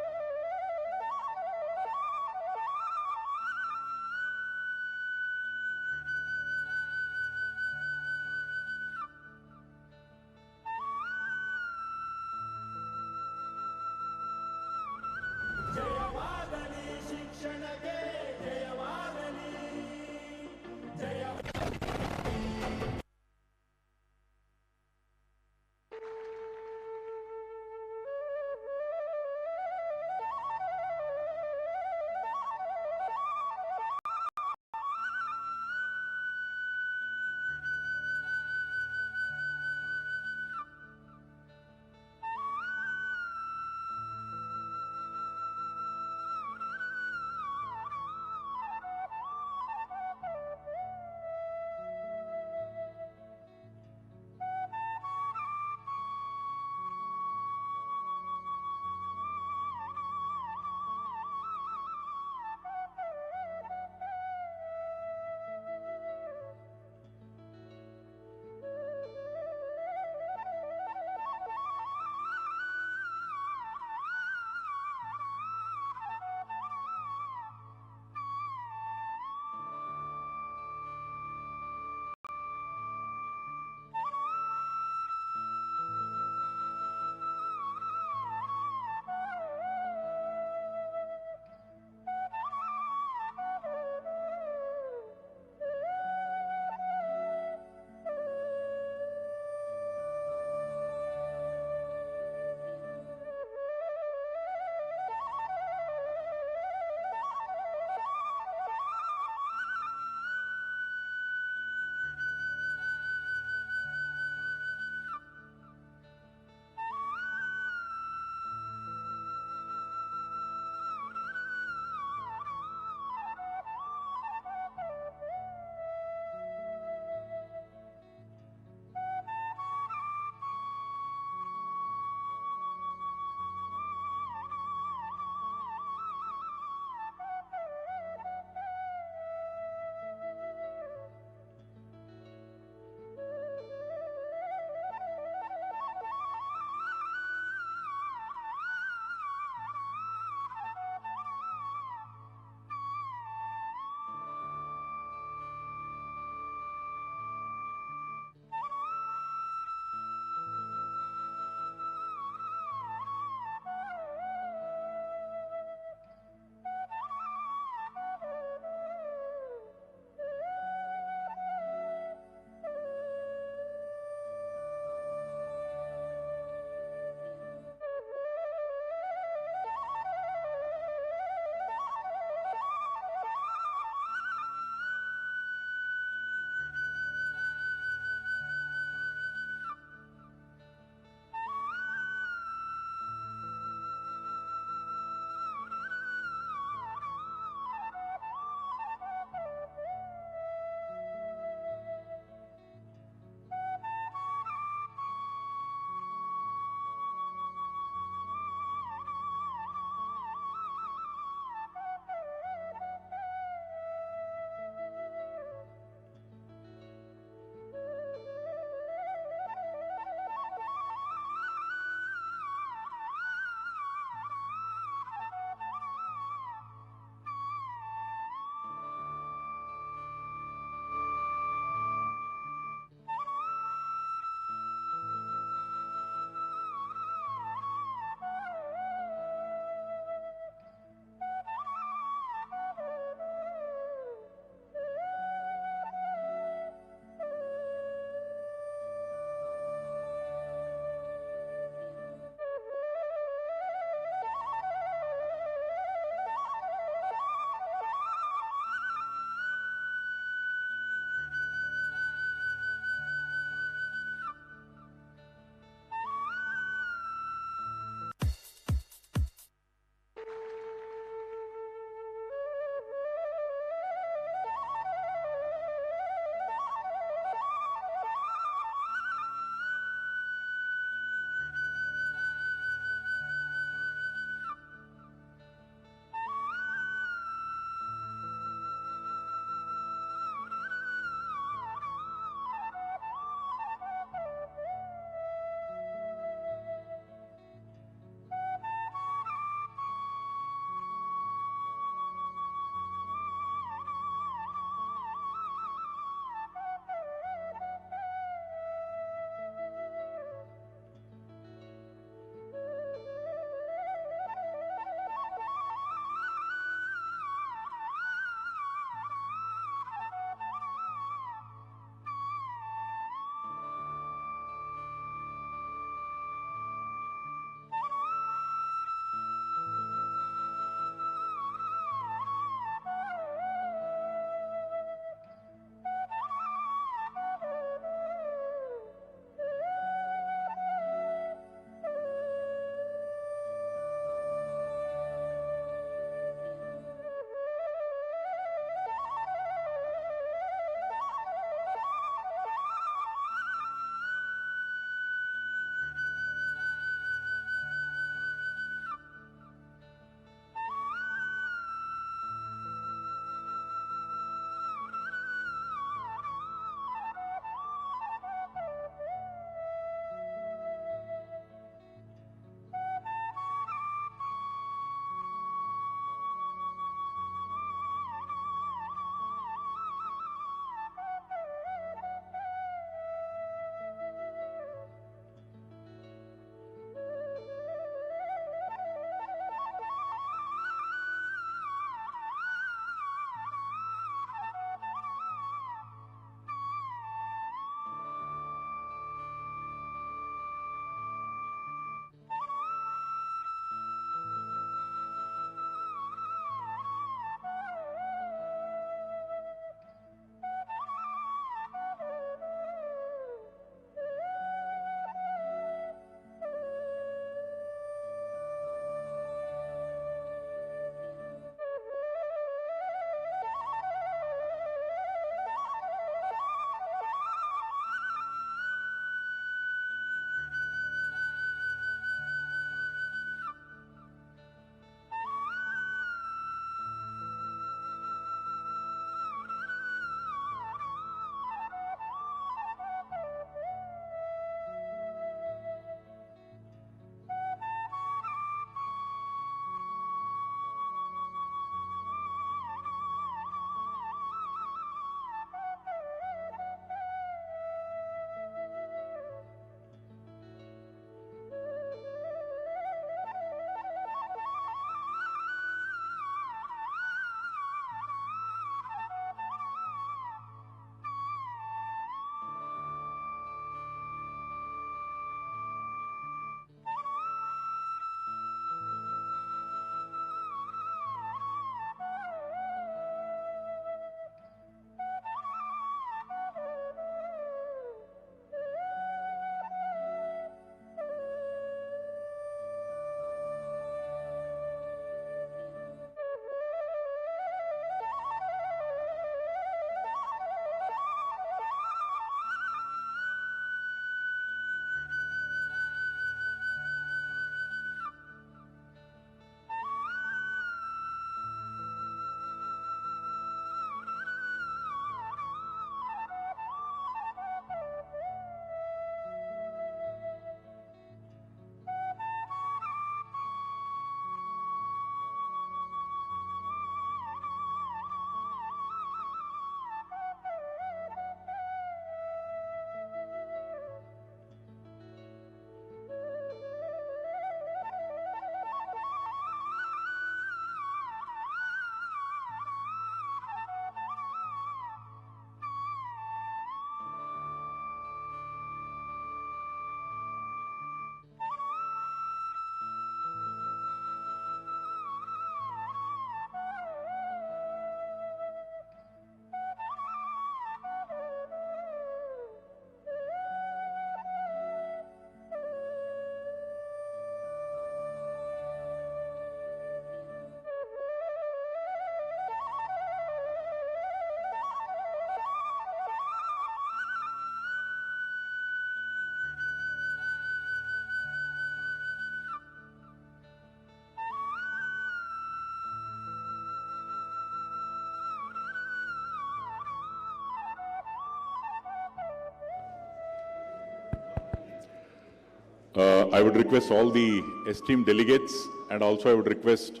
I would request all the esteemed delegates, and also I would request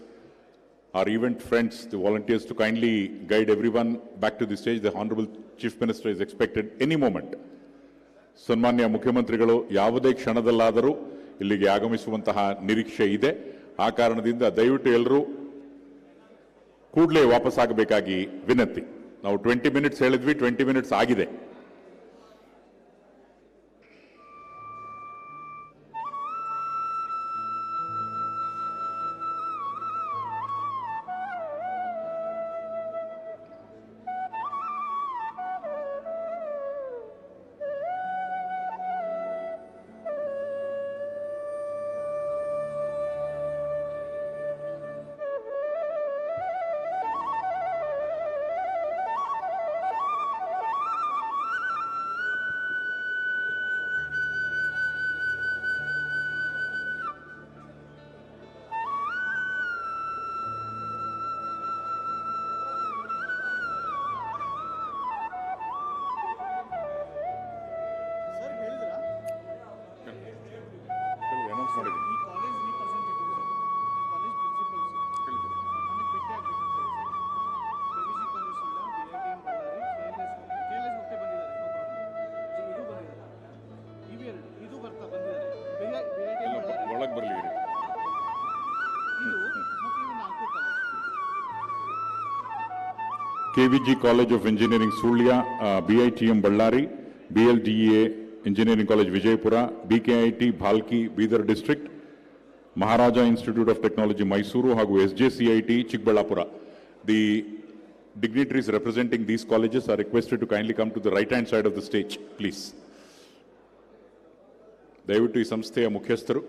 our event friends, the volunteers, to kindly guide everyone back to the stage. The Honorable Chief Minister is expected any moment. ಸನ್ಮಾನ್ಯ ಮುಖ್ಯಮಂತ್ರಿಗಳು ಯಾವುದೇ ಕ್ಷಣದಲ್ಲಾದರೂ ಇಲ್ಲಿಗೆ ಆಗಮಿಸುವಂತಹ ನಿರೀಕ್ಷೆ ಇದೆ. ಆ ಕಾರಣದಿಂದ ದಯವಿಟ್ಟು ಎಲ್ಲರೂ ಕೂಡಲೇ ವಾಪಸ್ಸಾಗಬೇಕಾಗಿ ವಿನಂತಿ. ನಾವು 20 ಮಿನಿಟ್ಸ್ ಹೇಳಿದ್ವಿ, 20 ಮಿನಿಟ್ಸ್ ಆಗಿದೆ. KVG College of Engineering Sulya, BITM Ballari, BLDA Engineering College Vijaypura, BKIT Bhalki Bidar District, Maharaja Institute of Technology Mysuru, ಹಾಗೂ SJCIT Chikballapura. The dignitaries representing these colleges are requested to kindly come to the right hand side of the stage, please. ದಯವಿಟ್ಟು ಈ ಸಂಸ್ಥೆಯ ಮುಖ್ಯಸ್ಥರು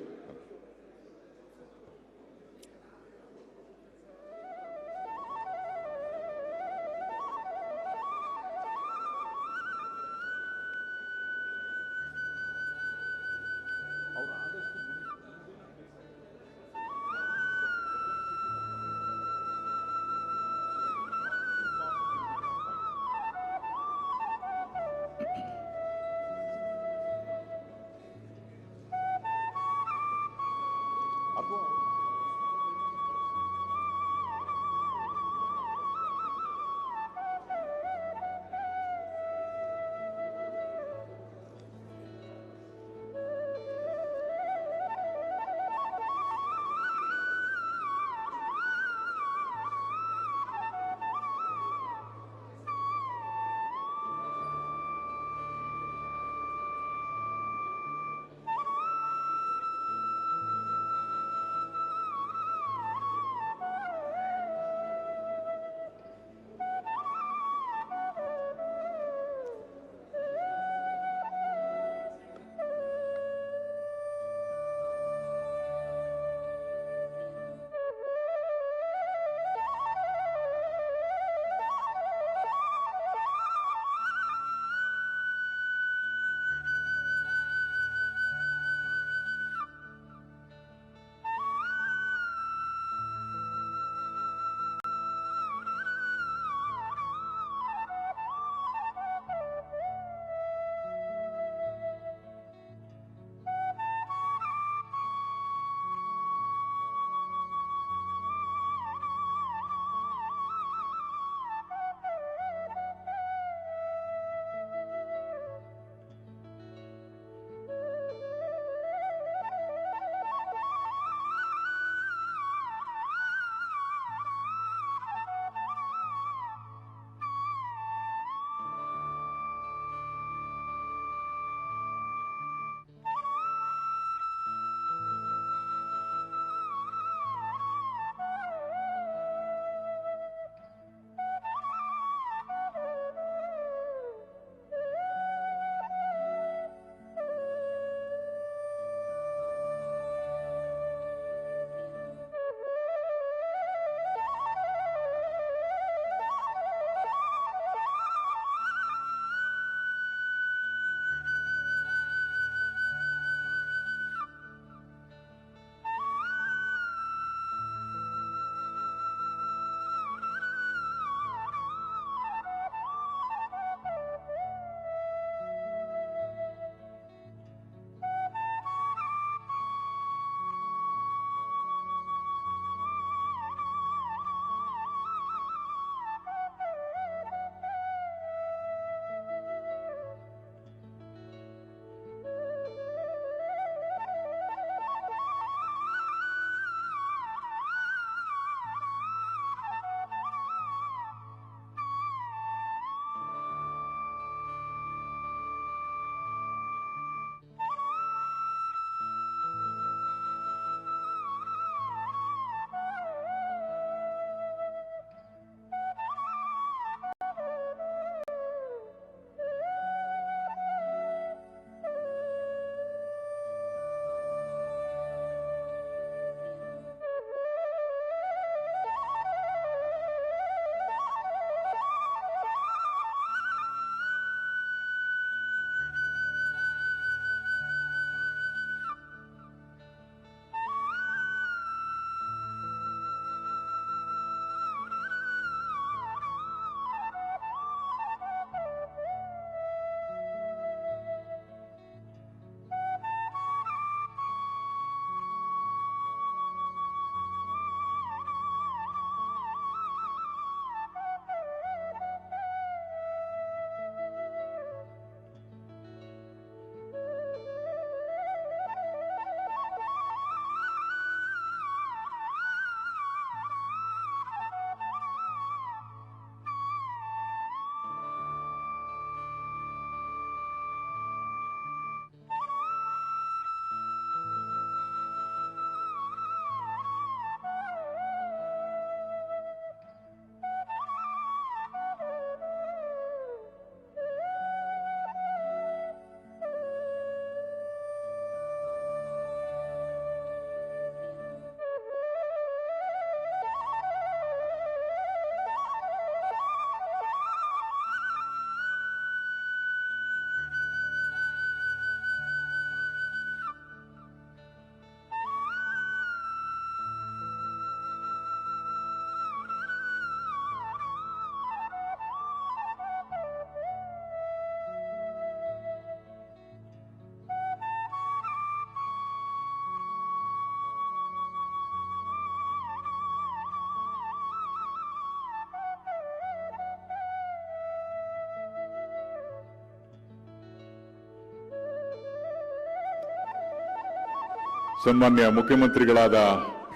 ಸನ್ಮಾನ್ಯ ಮುಖ್ಯಮಂತ್ರಿಗಳಾದ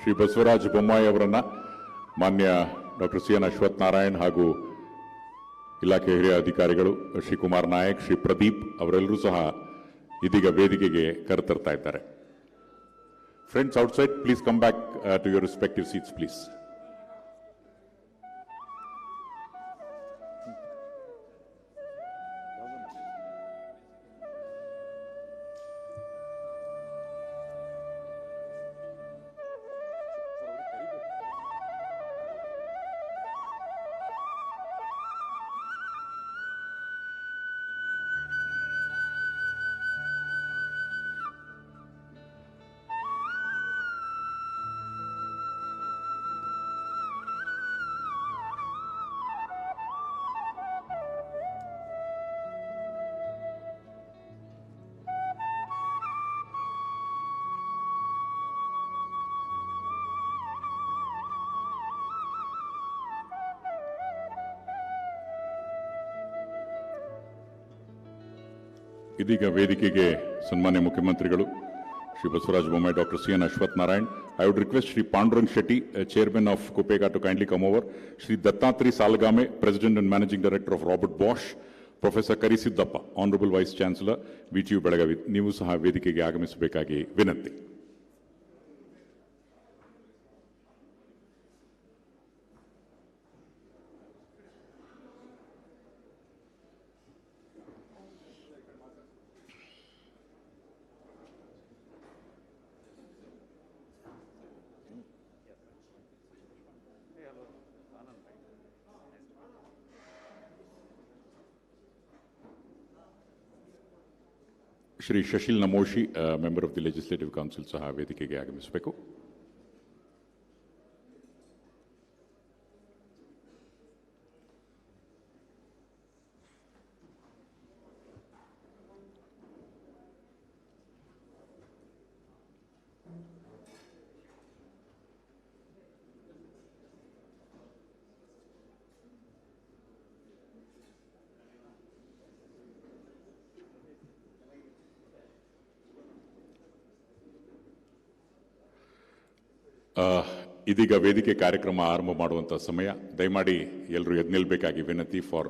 ಶ್ರೀ ಬಸವರಾಜ ಬೊಮ್ಮಾಯಿ ಅವರನ್ನ ಮಾನ್ಯ doctor C N Ashwathnarayan ಹಾಗೂ ಇಲಾಖೆ ಹಿರಿಯ ಅಧಿಕಾರಿಗಳು ಶ್ರೀ ಕುಮಾರ್ ನಾಯಕ್, ಶ್ರೀ ಪ್ರದೀಪ್ ಅವರೆಲ್ಲರೂ ಸಹ ಇದೀಗ ವೇದಿಕೆಗೆ ಕರೆತರ್ತಾ ಇದ್ದಾರೆ. Friends outside, please come back to your respective seats please. ಇದೀಗ ವೇದಿಕೆಗೆ ಸನ್ಮಾನ್ಯ ಮುಖ್ಯಮಂತ್ರಿಗಳು Shri Basavaraj Bommai, doctor C N Ashwathnarayan. I would request Shri Pandurang Shetty, chairman of KUPECA, to kindly come over. Shri Dattatri Salagame, president and managing director of Robert Bosch. Professor Karisiddappa, honourable vice chancellor, VTU Belagavi, ನೀವು ಸಹ ವೇದಿಕೆಗೆ ಆಗಮಿಸಬೇಕಾಗಿ ವಿನಂತಿ. Shri Shashil Namoshi, member of the legislative council, ಸಹ ವೇದಿಕೆಗೆ ಆಗಮಿಸಬೇಕು. ಇದೀಗ ವೇದಿಕೆ ಕಾರ್ಯಕ್ರಮ ಆರಂಭ ಮಾಡುವಂಥ ಸಮಯ. ದಯಮಾಡಿ ಎಲ್ಲರೂ ಎದ್ದು ನಿಲ್ಲಬೇಕಾಗಿ ವಿನಂತಿ. ಫಾರ್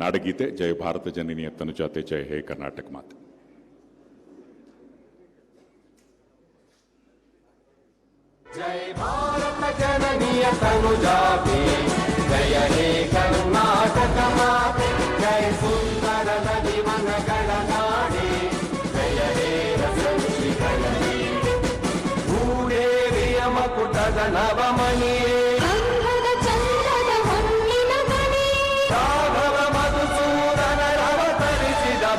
ನಾಡಗೀತೆ, ಜಯ ಭಾರತ ಜನನಿಯ ತನುಜಾತೆ, ಜಯ ಹೇ ಕರ್ನಾಟಕ ಮಾತೆ. ಜಯ ಭಾರತ ಜನನಿಯ ತನುಜಾತೆ, ಜಯ ಹೇ ಕರ್ನಾಟಕ ಮಾತೆ, ಜಯ ಸುಂದರ ನದಿ ವನಗಳ ನಾಡೆ, ಜಯ ಹೇ ರಸಋಷಿಗಳ ಭೂದೇವಿಯ ಮಕುಟದ ನವಮಣಿಯೇ, ಅಂಗದ ಚಂದ್ರದ ಹೊನ್ನಿನ ಗಣಿಯೇ, ರಾಘವ ಮಧುಸೂದನರವತರಿಸಿದ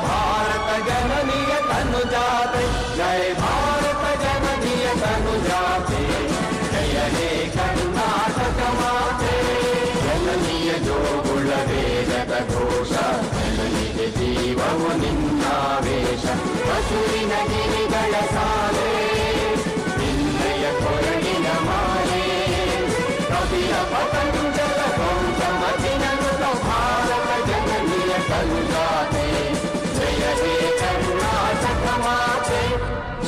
ಭಾರತ ಜನನಿಯ ತನುಜಾತೆ, ಜಯ ಭಾರತ ಜನನಿಯ ತನುಜಾತೆ, ಜಯ ಹೇ ಕರ್ನಾಟಕ ಮಾತೆ. ಜನನಿಯ ಜೋಗುಳ ವೇದದ ಘೋಷ, ಜನನಿಗೆ ಜೀವವು ನಿನ್ನಾವೇಶ, ಹಸುರಿನ ಗಿರಿಗಳ ಸಾಲೆ, ನಿನ್ನಯ ಕೊರಳಿನ ಮಾಲೆ, ಕವಿಯ ಪತಂಜಲ ಕೊಂಚಮತಿನನುತ ಭಾರತ ಜನನಿಯ ತನುಜಾತೆ, ಜಯ ಹೇ ಕರ್ನಾಟಕ ಮಾತೆ.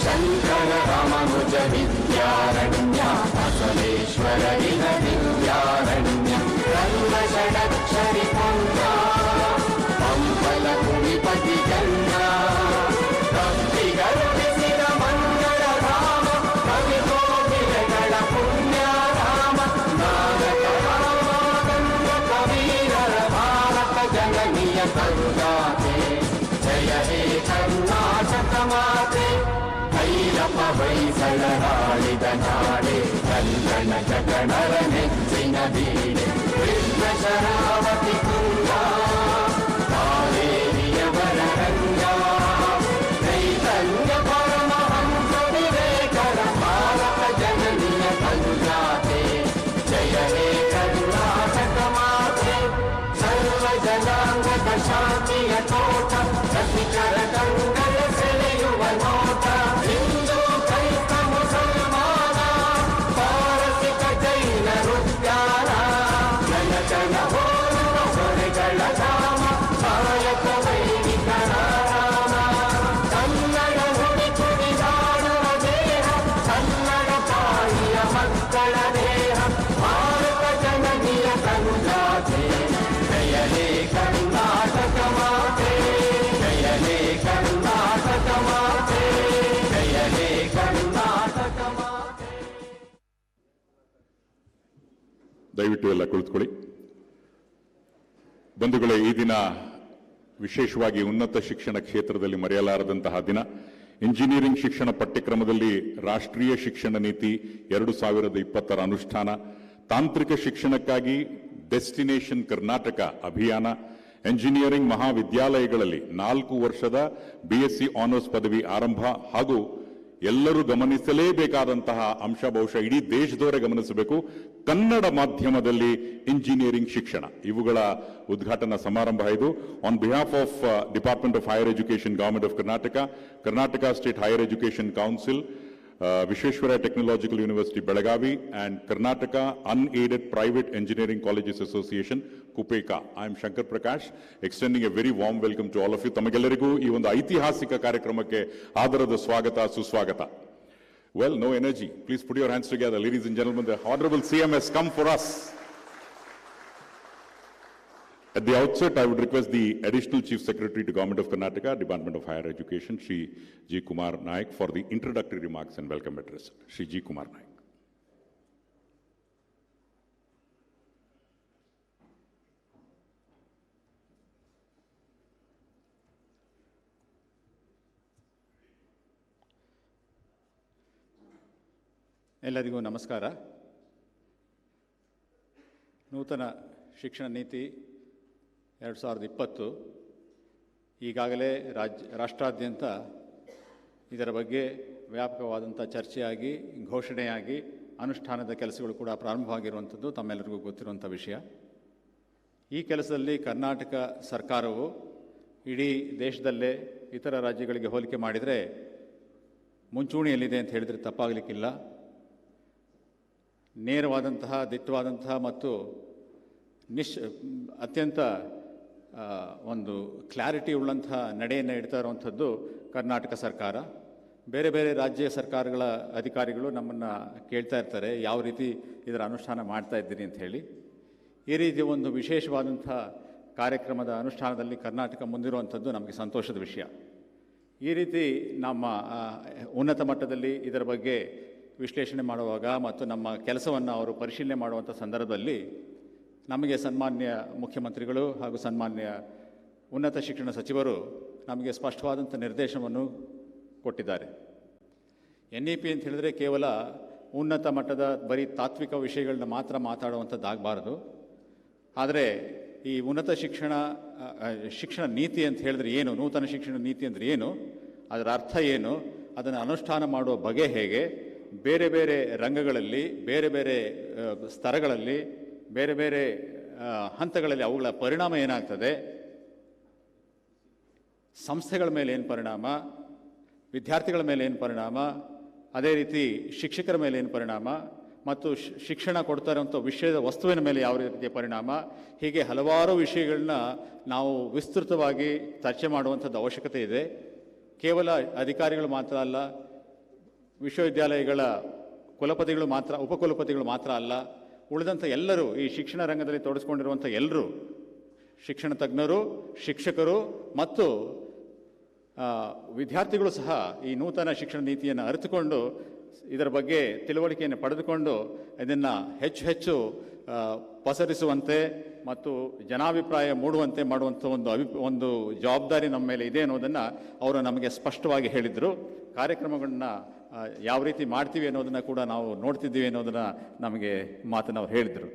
ಶಂಕರ ರಾಮಾನುಜ ವಿದ್ಯಾರಣ್ಯ, ಬಸವೇಶ್ವರರಿನ ದಿವ್ಯಾರಣ್ಯ, ರಂಗ ಷಡಕ್ಷರಿ ಪುಂಜ, ಪಂಪಲ ಕುಣಿಪತಿ ಜನ್ಮ, ಭಕ್ತಿಗರುಳಿಸಿದ ಮಂಗಳ ಧಾಮ, ಕವಿಗೋಗಿಲೆಗಳ ಪುಣ್ಯ ರಾಮ, ನಾಗಕ ರಾಮಾನಂದ ಕವೀರರ ಭಾರತ ಜನನಿಯ ತನುಜಾತೆ, ಜಯ ಹೇ ಕರ್ನಾಟಕ ಮಾತೆ. ಭೈರಪ ಹೊಯ್ಸಳರಾಳಿದ ನಾಡೆ, ಕಲ್ಲಣ ಜಗಣರ ನೆಚ್ಚಿನ ಬೀಡೆ, ಕೃಷ್ಣ ಶರಾವತಿ ಕುಂಜ, ಕಾವೇರಿಯವರ ರಂಗ, ಚೈತನ್ಯ ಪರಮಹಂಸ ವಿವೇಕರ ಭಾರತ ಜನನಿಯ ತನುಜಾತೆ, ಜಯ ಹೇ ಕರ್ನಾಟಕ ಮಾತೆ. ಸರ್ವ ಜನಾಂಗದ ಶಾಂತಿಯ ತೋಟ, ರಸಿಕರ ಕಂಗಳ ಸೆಳೆಯುವ ನೋಟ, ಹಿಂದೂ ಕ್ರೈಸ್ತ ಮುಸಲ್ಮಾನ, ಪಾರಸಿಕ ಜೈನ ನೃತ್ಯಾನ, ಜನಜನ ಹೋಲುವ ಹೊರೆಗಳ ಧಾಮ, ಕಾಯಕ ವೈದಿಕರ ರಾಮ, ಕನ್ನಡ ನುಡಿ ಕುಣಿದಾಡುವ ದೇಹ, ದಯವಿಟ್ಟು ಎಲ್ಲ ಕುಳಿತುಕೊಳ್ಳಿ. ಬಂಧುಗಳೇ, ಈ ದಿನ ವಿಶೇಷವಾಗಿ ಉನ್ನತ ಶಿಕ್ಷಣ ಕ್ಷೇತ್ರದಲ್ಲಿ ಮರೆಯಲಾರದಂತಹ ದಿನ. ಇಂಜಿನಿಯರಿಂಗ್ ಶಿಕ್ಷಣ ಪಠ್ಯಕ್ರಮದಲ್ಲಿ ರಾಷ್ಟ್ರೀಯ ಶಿಕ್ಷಣ ನೀತಿ 2020 ಅನುಷ್ಠಾನ, ತಾಂತ್ರಿಕ ಶಿಕ್ಷಣಕ್ಕಾಗಿ ಡೆಸ್ಟಿನೇಷನ್ ಕರ್ನಾಟಕ ಅಭಿಯಾನ, ಎಂಜಿನಿಯರಿಂಗ್ ಮಹಾವಿದ್ಯಾಲಯಗಳಲ್ಲಿ 4 ವರ್ಷದ BSc ಆನರ್ಸ್ ಪದವಿ ಆರಂಭ ಹಾಗೂ ಎಲ್ಲರೂ ಗಮನಿಸಲೇಬೇಕಾದಂತಹ ಅಂಶ, ಬಹುಶಃ ಇಡೀ ದೇಶದವರೇ ಗಮನಿಸಬೇಕು, ಕನ್ನಡ ಮಾಧ್ಯಮದಲ್ಲಿ ಇಂಜಿನಿಯರಿಂಗ್ ಶಿಕ್ಷಣ, ಇವುಗಳ ಉದ್ಘಾಟನಾ ಸಮಾರಂಭ ಇದು. On behalf of department of higher education, government of Karnataka, Karnataka state higher education council, Vishweshwaraya Technological University, Belagavi, and Karnataka Unaided Private Engineering Colleges Association, Kupeka. I am Shankar Prakash, extending a very warm welcome to all of you. Tamagellarigu ee ಒಂದು ಐತಿಹಾಸಿಕ ಕಾರ್ಯಕ್ರಮಕ್ಕೆ ಆದರದ ಸ್ವಾಗತ, ಸುಸ್ವಾಗತ. Well, no energy. Please put your hands together. Ladies and gentlemen, the Honorable CM has come for us. At the outset, I would request the Additional Chief Secretary to Government of Karnataka, Department of Higher Education, Shri G. Kumar Naik, for the introductory remarks and welcome address. Shri G. Kumar Naik. ಎಲ್ಲರಿಗೂ ನಮಸ್ಕಾರ. ನೂತನ ಶಿಕ್ಷಣ ನೀತಿ 2020 ಈಗಾಗಲೇ ರಾಷ್ಟ್ರಾದ್ಯಂತ ಇದರ ಬಗ್ಗೆ ವ್ಯಾಪಕವಾದಂಥ ಚರ್ಚೆಯಾಗಿ, ಘೋಷಣೆಯಾಗಿ, ಅನುಷ್ಠಾನದ ಕೆಲಸಗಳು ಕೂಡ ಪ್ರಾರಂಭವಾಗಿರುವಂಥದ್ದು ತಮ್ಮೆಲ್ಲರಿಗೂ ಗೊತ್ತಿರುವಂಥ ವಿಷಯ. ಈ ಕೆಲಸದಲ್ಲಿ ಕರ್ನಾಟಕ ಸರ್ಕಾರವು ಇಡೀ ದೇಶದಲ್ಲೇ ಇತರ ರಾಜ್ಯಗಳಿಗೆ ಹೋಲಿಕೆ ಮಾಡಿದರೆ ಮುಂಚೂಣಿಯಲ್ಲಿದೆ ಅಂತ ಹೇಳಿದರೆ ತಪ್ಪಾಗಲಿಕ್ಕಿಲ್ಲ. ನೇರವಾದಂತಹ, ದಿಟ್ಟವಾದಂತಹ ಮತ್ತು ಅತ್ಯಂತ ಒಂದು ಕ್ಲಾರಿಟಿ ಉಳ್ಳಂತಹ ನಡೆಯನ್ನು ಇಡ್ತಾ ಇರುವಂಥದ್ದು ಕರ್ನಾಟಕ ಸರ್ಕಾರ. ಬೇರೆ ಬೇರೆ ರಾಜ್ಯ ಸರ್ಕಾರಗಳ ಅಧಿಕಾರಿಗಳು ನಮ್ಮನ್ನು ಕೇಳ್ತಾ ಇರ್ತಾರೆ, ಯಾವ ರೀತಿ ಇದರ ಅನುಷ್ಠಾನ ಮಾಡ್ತಾ ಇದ್ದೀರಿ ಅಂತ ಹೇಳಿ. ಈ ರೀತಿಯ ಒಂದು ವಿಶೇಷವಾದಂಥ ಕಾರ್ಯಕ್ರಮದ ಅನುಷ್ಠಾನದಲ್ಲಿ ಕರ್ನಾಟಕ ಮುಂದಿರುವಂಥದ್ದು ನಮಗೆ ಸಂತೋಷದ ವಿಷಯ. ಈ ರೀತಿ ನಮ್ಮ ಉನ್ನತ ಮಟ್ಟದಲ್ಲಿ ಇದರ ಬಗ್ಗೆ ವಿಶ್ಲೇಷಣೆ ಮಾಡುವಾಗ ಮತ್ತು ನಮ್ಮ ಕೆಲಸವನ್ನು ಅವರು ಪರಿಶೀಲನೆ ಮಾಡುವಂಥ ಸಂದರ್ಭದಲ್ಲಿ ನಮಗೆ ಸನ್ಮಾನ್ಯ ಮುಖ್ಯಮಂತ್ರಿಗಳು ಹಾಗೂ ಸನ್ಮಾನ್ಯ ಉನ್ನತ ಶಿಕ್ಷಣ ಸಚಿವರು ನಮಗೆ ಸ್ಪಷ್ಟವಾದಂಥ ನಿರ್ದೇಶನವನ್ನು ಕೊಟ್ಟಿದ್ದಾರೆ. NEP ಅಂತ ಹೇಳಿದರೆ ಕೇವಲ ಉನ್ನತ ಮಟ್ಟದ ಬರೀ ತಾತ್ವಿಕ ವಿಷಯಗಳನ್ನ ಮಾತ್ರ ಮಾತಾಡುವಂಥದ್ದಾಗಬಾರ್ದು. ಆದರೆ ಈ ಉನ್ನತ ಶಿಕ್ಷಣ ನೀತಿ ಅಂತ ಹೇಳಿದ್ರೆ ಏನು, ನೂತನ ಶಿಕ್ಷಣ ನೀತಿ ಅಂದರೆ ಏನು, ಅದರ ಅರ್ಥ ಏನು, ಅದನ್ನು ಅನುಷ್ಠಾನ ಮಾಡುವ ಬಗೆ ಹೇಗೆ, ಬೇರೆ ಬೇರೆ ರಂಗಗಳಲ್ಲಿ, ಬೇರೆ ಬೇರೆ ಸ್ತರಗಳಲ್ಲಿ, ಬೇರೆ ಬೇರೆ ಹಂತಗಳಲ್ಲಿ ಅವುಗಳ ಪರಿಣಾಮ ಏನಾಗ್ತದೆ, ಸಂಸ್ಥೆಗಳ ಮೇಲೆ ಏನು ಪರಿಣಾಮ, ವಿದ್ಯಾರ್ಥಿಗಳ ಮೇಲೆ ಏನು ಪರಿಣಾಮ, ಅದೇ ರೀತಿ ಶಿಕ್ಷಕರ ಮೇಲೆ ಏನು ಪರಿಣಾಮ, ಮತ್ತು ಶಿಕ್ಷಣ ಕೊಡ್ತಾ ಇರುವಂಥ ವಿಷಯದ ವಸ್ತುವಿನ ಮೇಲೆ ಯಾವ ರೀತಿಯ ಪರಿಣಾಮ, ಹೀಗೆ ಹಲವಾರು ವಿಷಯಗಳನ್ನ ನಾವು ವಿಸ್ತೃತವಾಗಿ ಚರ್ಚೆ ಮಾಡುವಂಥದ್ದು ಅವಶ್ಯಕತೆ ಇದೆ. ಕೇವಲ ಅಧಿಕಾರಿಗಳು ಮಾತ್ರ ಅಲ್ಲ, ವಿಶ್ವವಿದ್ಯಾಲಯಗಳ ಕುಲಪತಿಗಳು ಮಾತ್ರ, ಉಪಕುಲಪತಿಗಳು ಮಾತ್ರ ಅಲ್ಲ, ಉಳಿದಂಥ ಎಲ್ಲರೂ, ಈ ಶಿಕ್ಷಣ ರಂಗದಲ್ಲಿ ತೊಡಗಿಸ್ಕೊಂಡಿರುವಂಥ ಎಲ್ಲರೂ, ಶಿಕ್ಷಣ ತಜ್ಞರು, ಶಿಕ್ಷಕರು ಮತ್ತು ವಿದ್ಯಾರ್ಥಿಗಳು ಸಹ ಈ ನೂತನ ಶಿಕ್ಷಣ ನೀತಿಯನ್ನು ಅರಿತುಕೊಂಡು ಇದರ ಬಗ್ಗೆ ತಿಳುವಳಿಕೆಯನ್ನು ಪಡೆದುಕೊಂಡು ಇದನ್ನು ಹೆಚ್ಚು ಹೆಚ್ಚು ಪಸರಿಸುವಂತೆ ಮತ್ತು ಜನಾಭಿಪ್ರಾಯ ಮೂಡುವಂತೆ ಮಾಡುವಂಥ ಒಂದು ಜವಾಬ್ದಾರಿ ನಮ್ಮ ಮೇಲೆ ಇದೆ ಅನ್ನೋದನ್ನು ಅವರು ನಮಗೆ ಸ್ಪಷ್ಟವಾಗಿ ಹೇಳಿದರು. ಕಾರ್ಯಕ್ರಮಗಳನ್ನ ಯಾವ ರೀತಿ ಮಾಡ್ತೀವಿ ಅನ್ನೋದನ್ನು ಕೂಡ ನಾವು ನೋಡ್ತಿದ್ದೀವಿ ಅನ್ನೋದನ್ನು ನಮಗೆ ಮಾತನ್ನು ಅವ್ರು ಹೇಳಿದರು.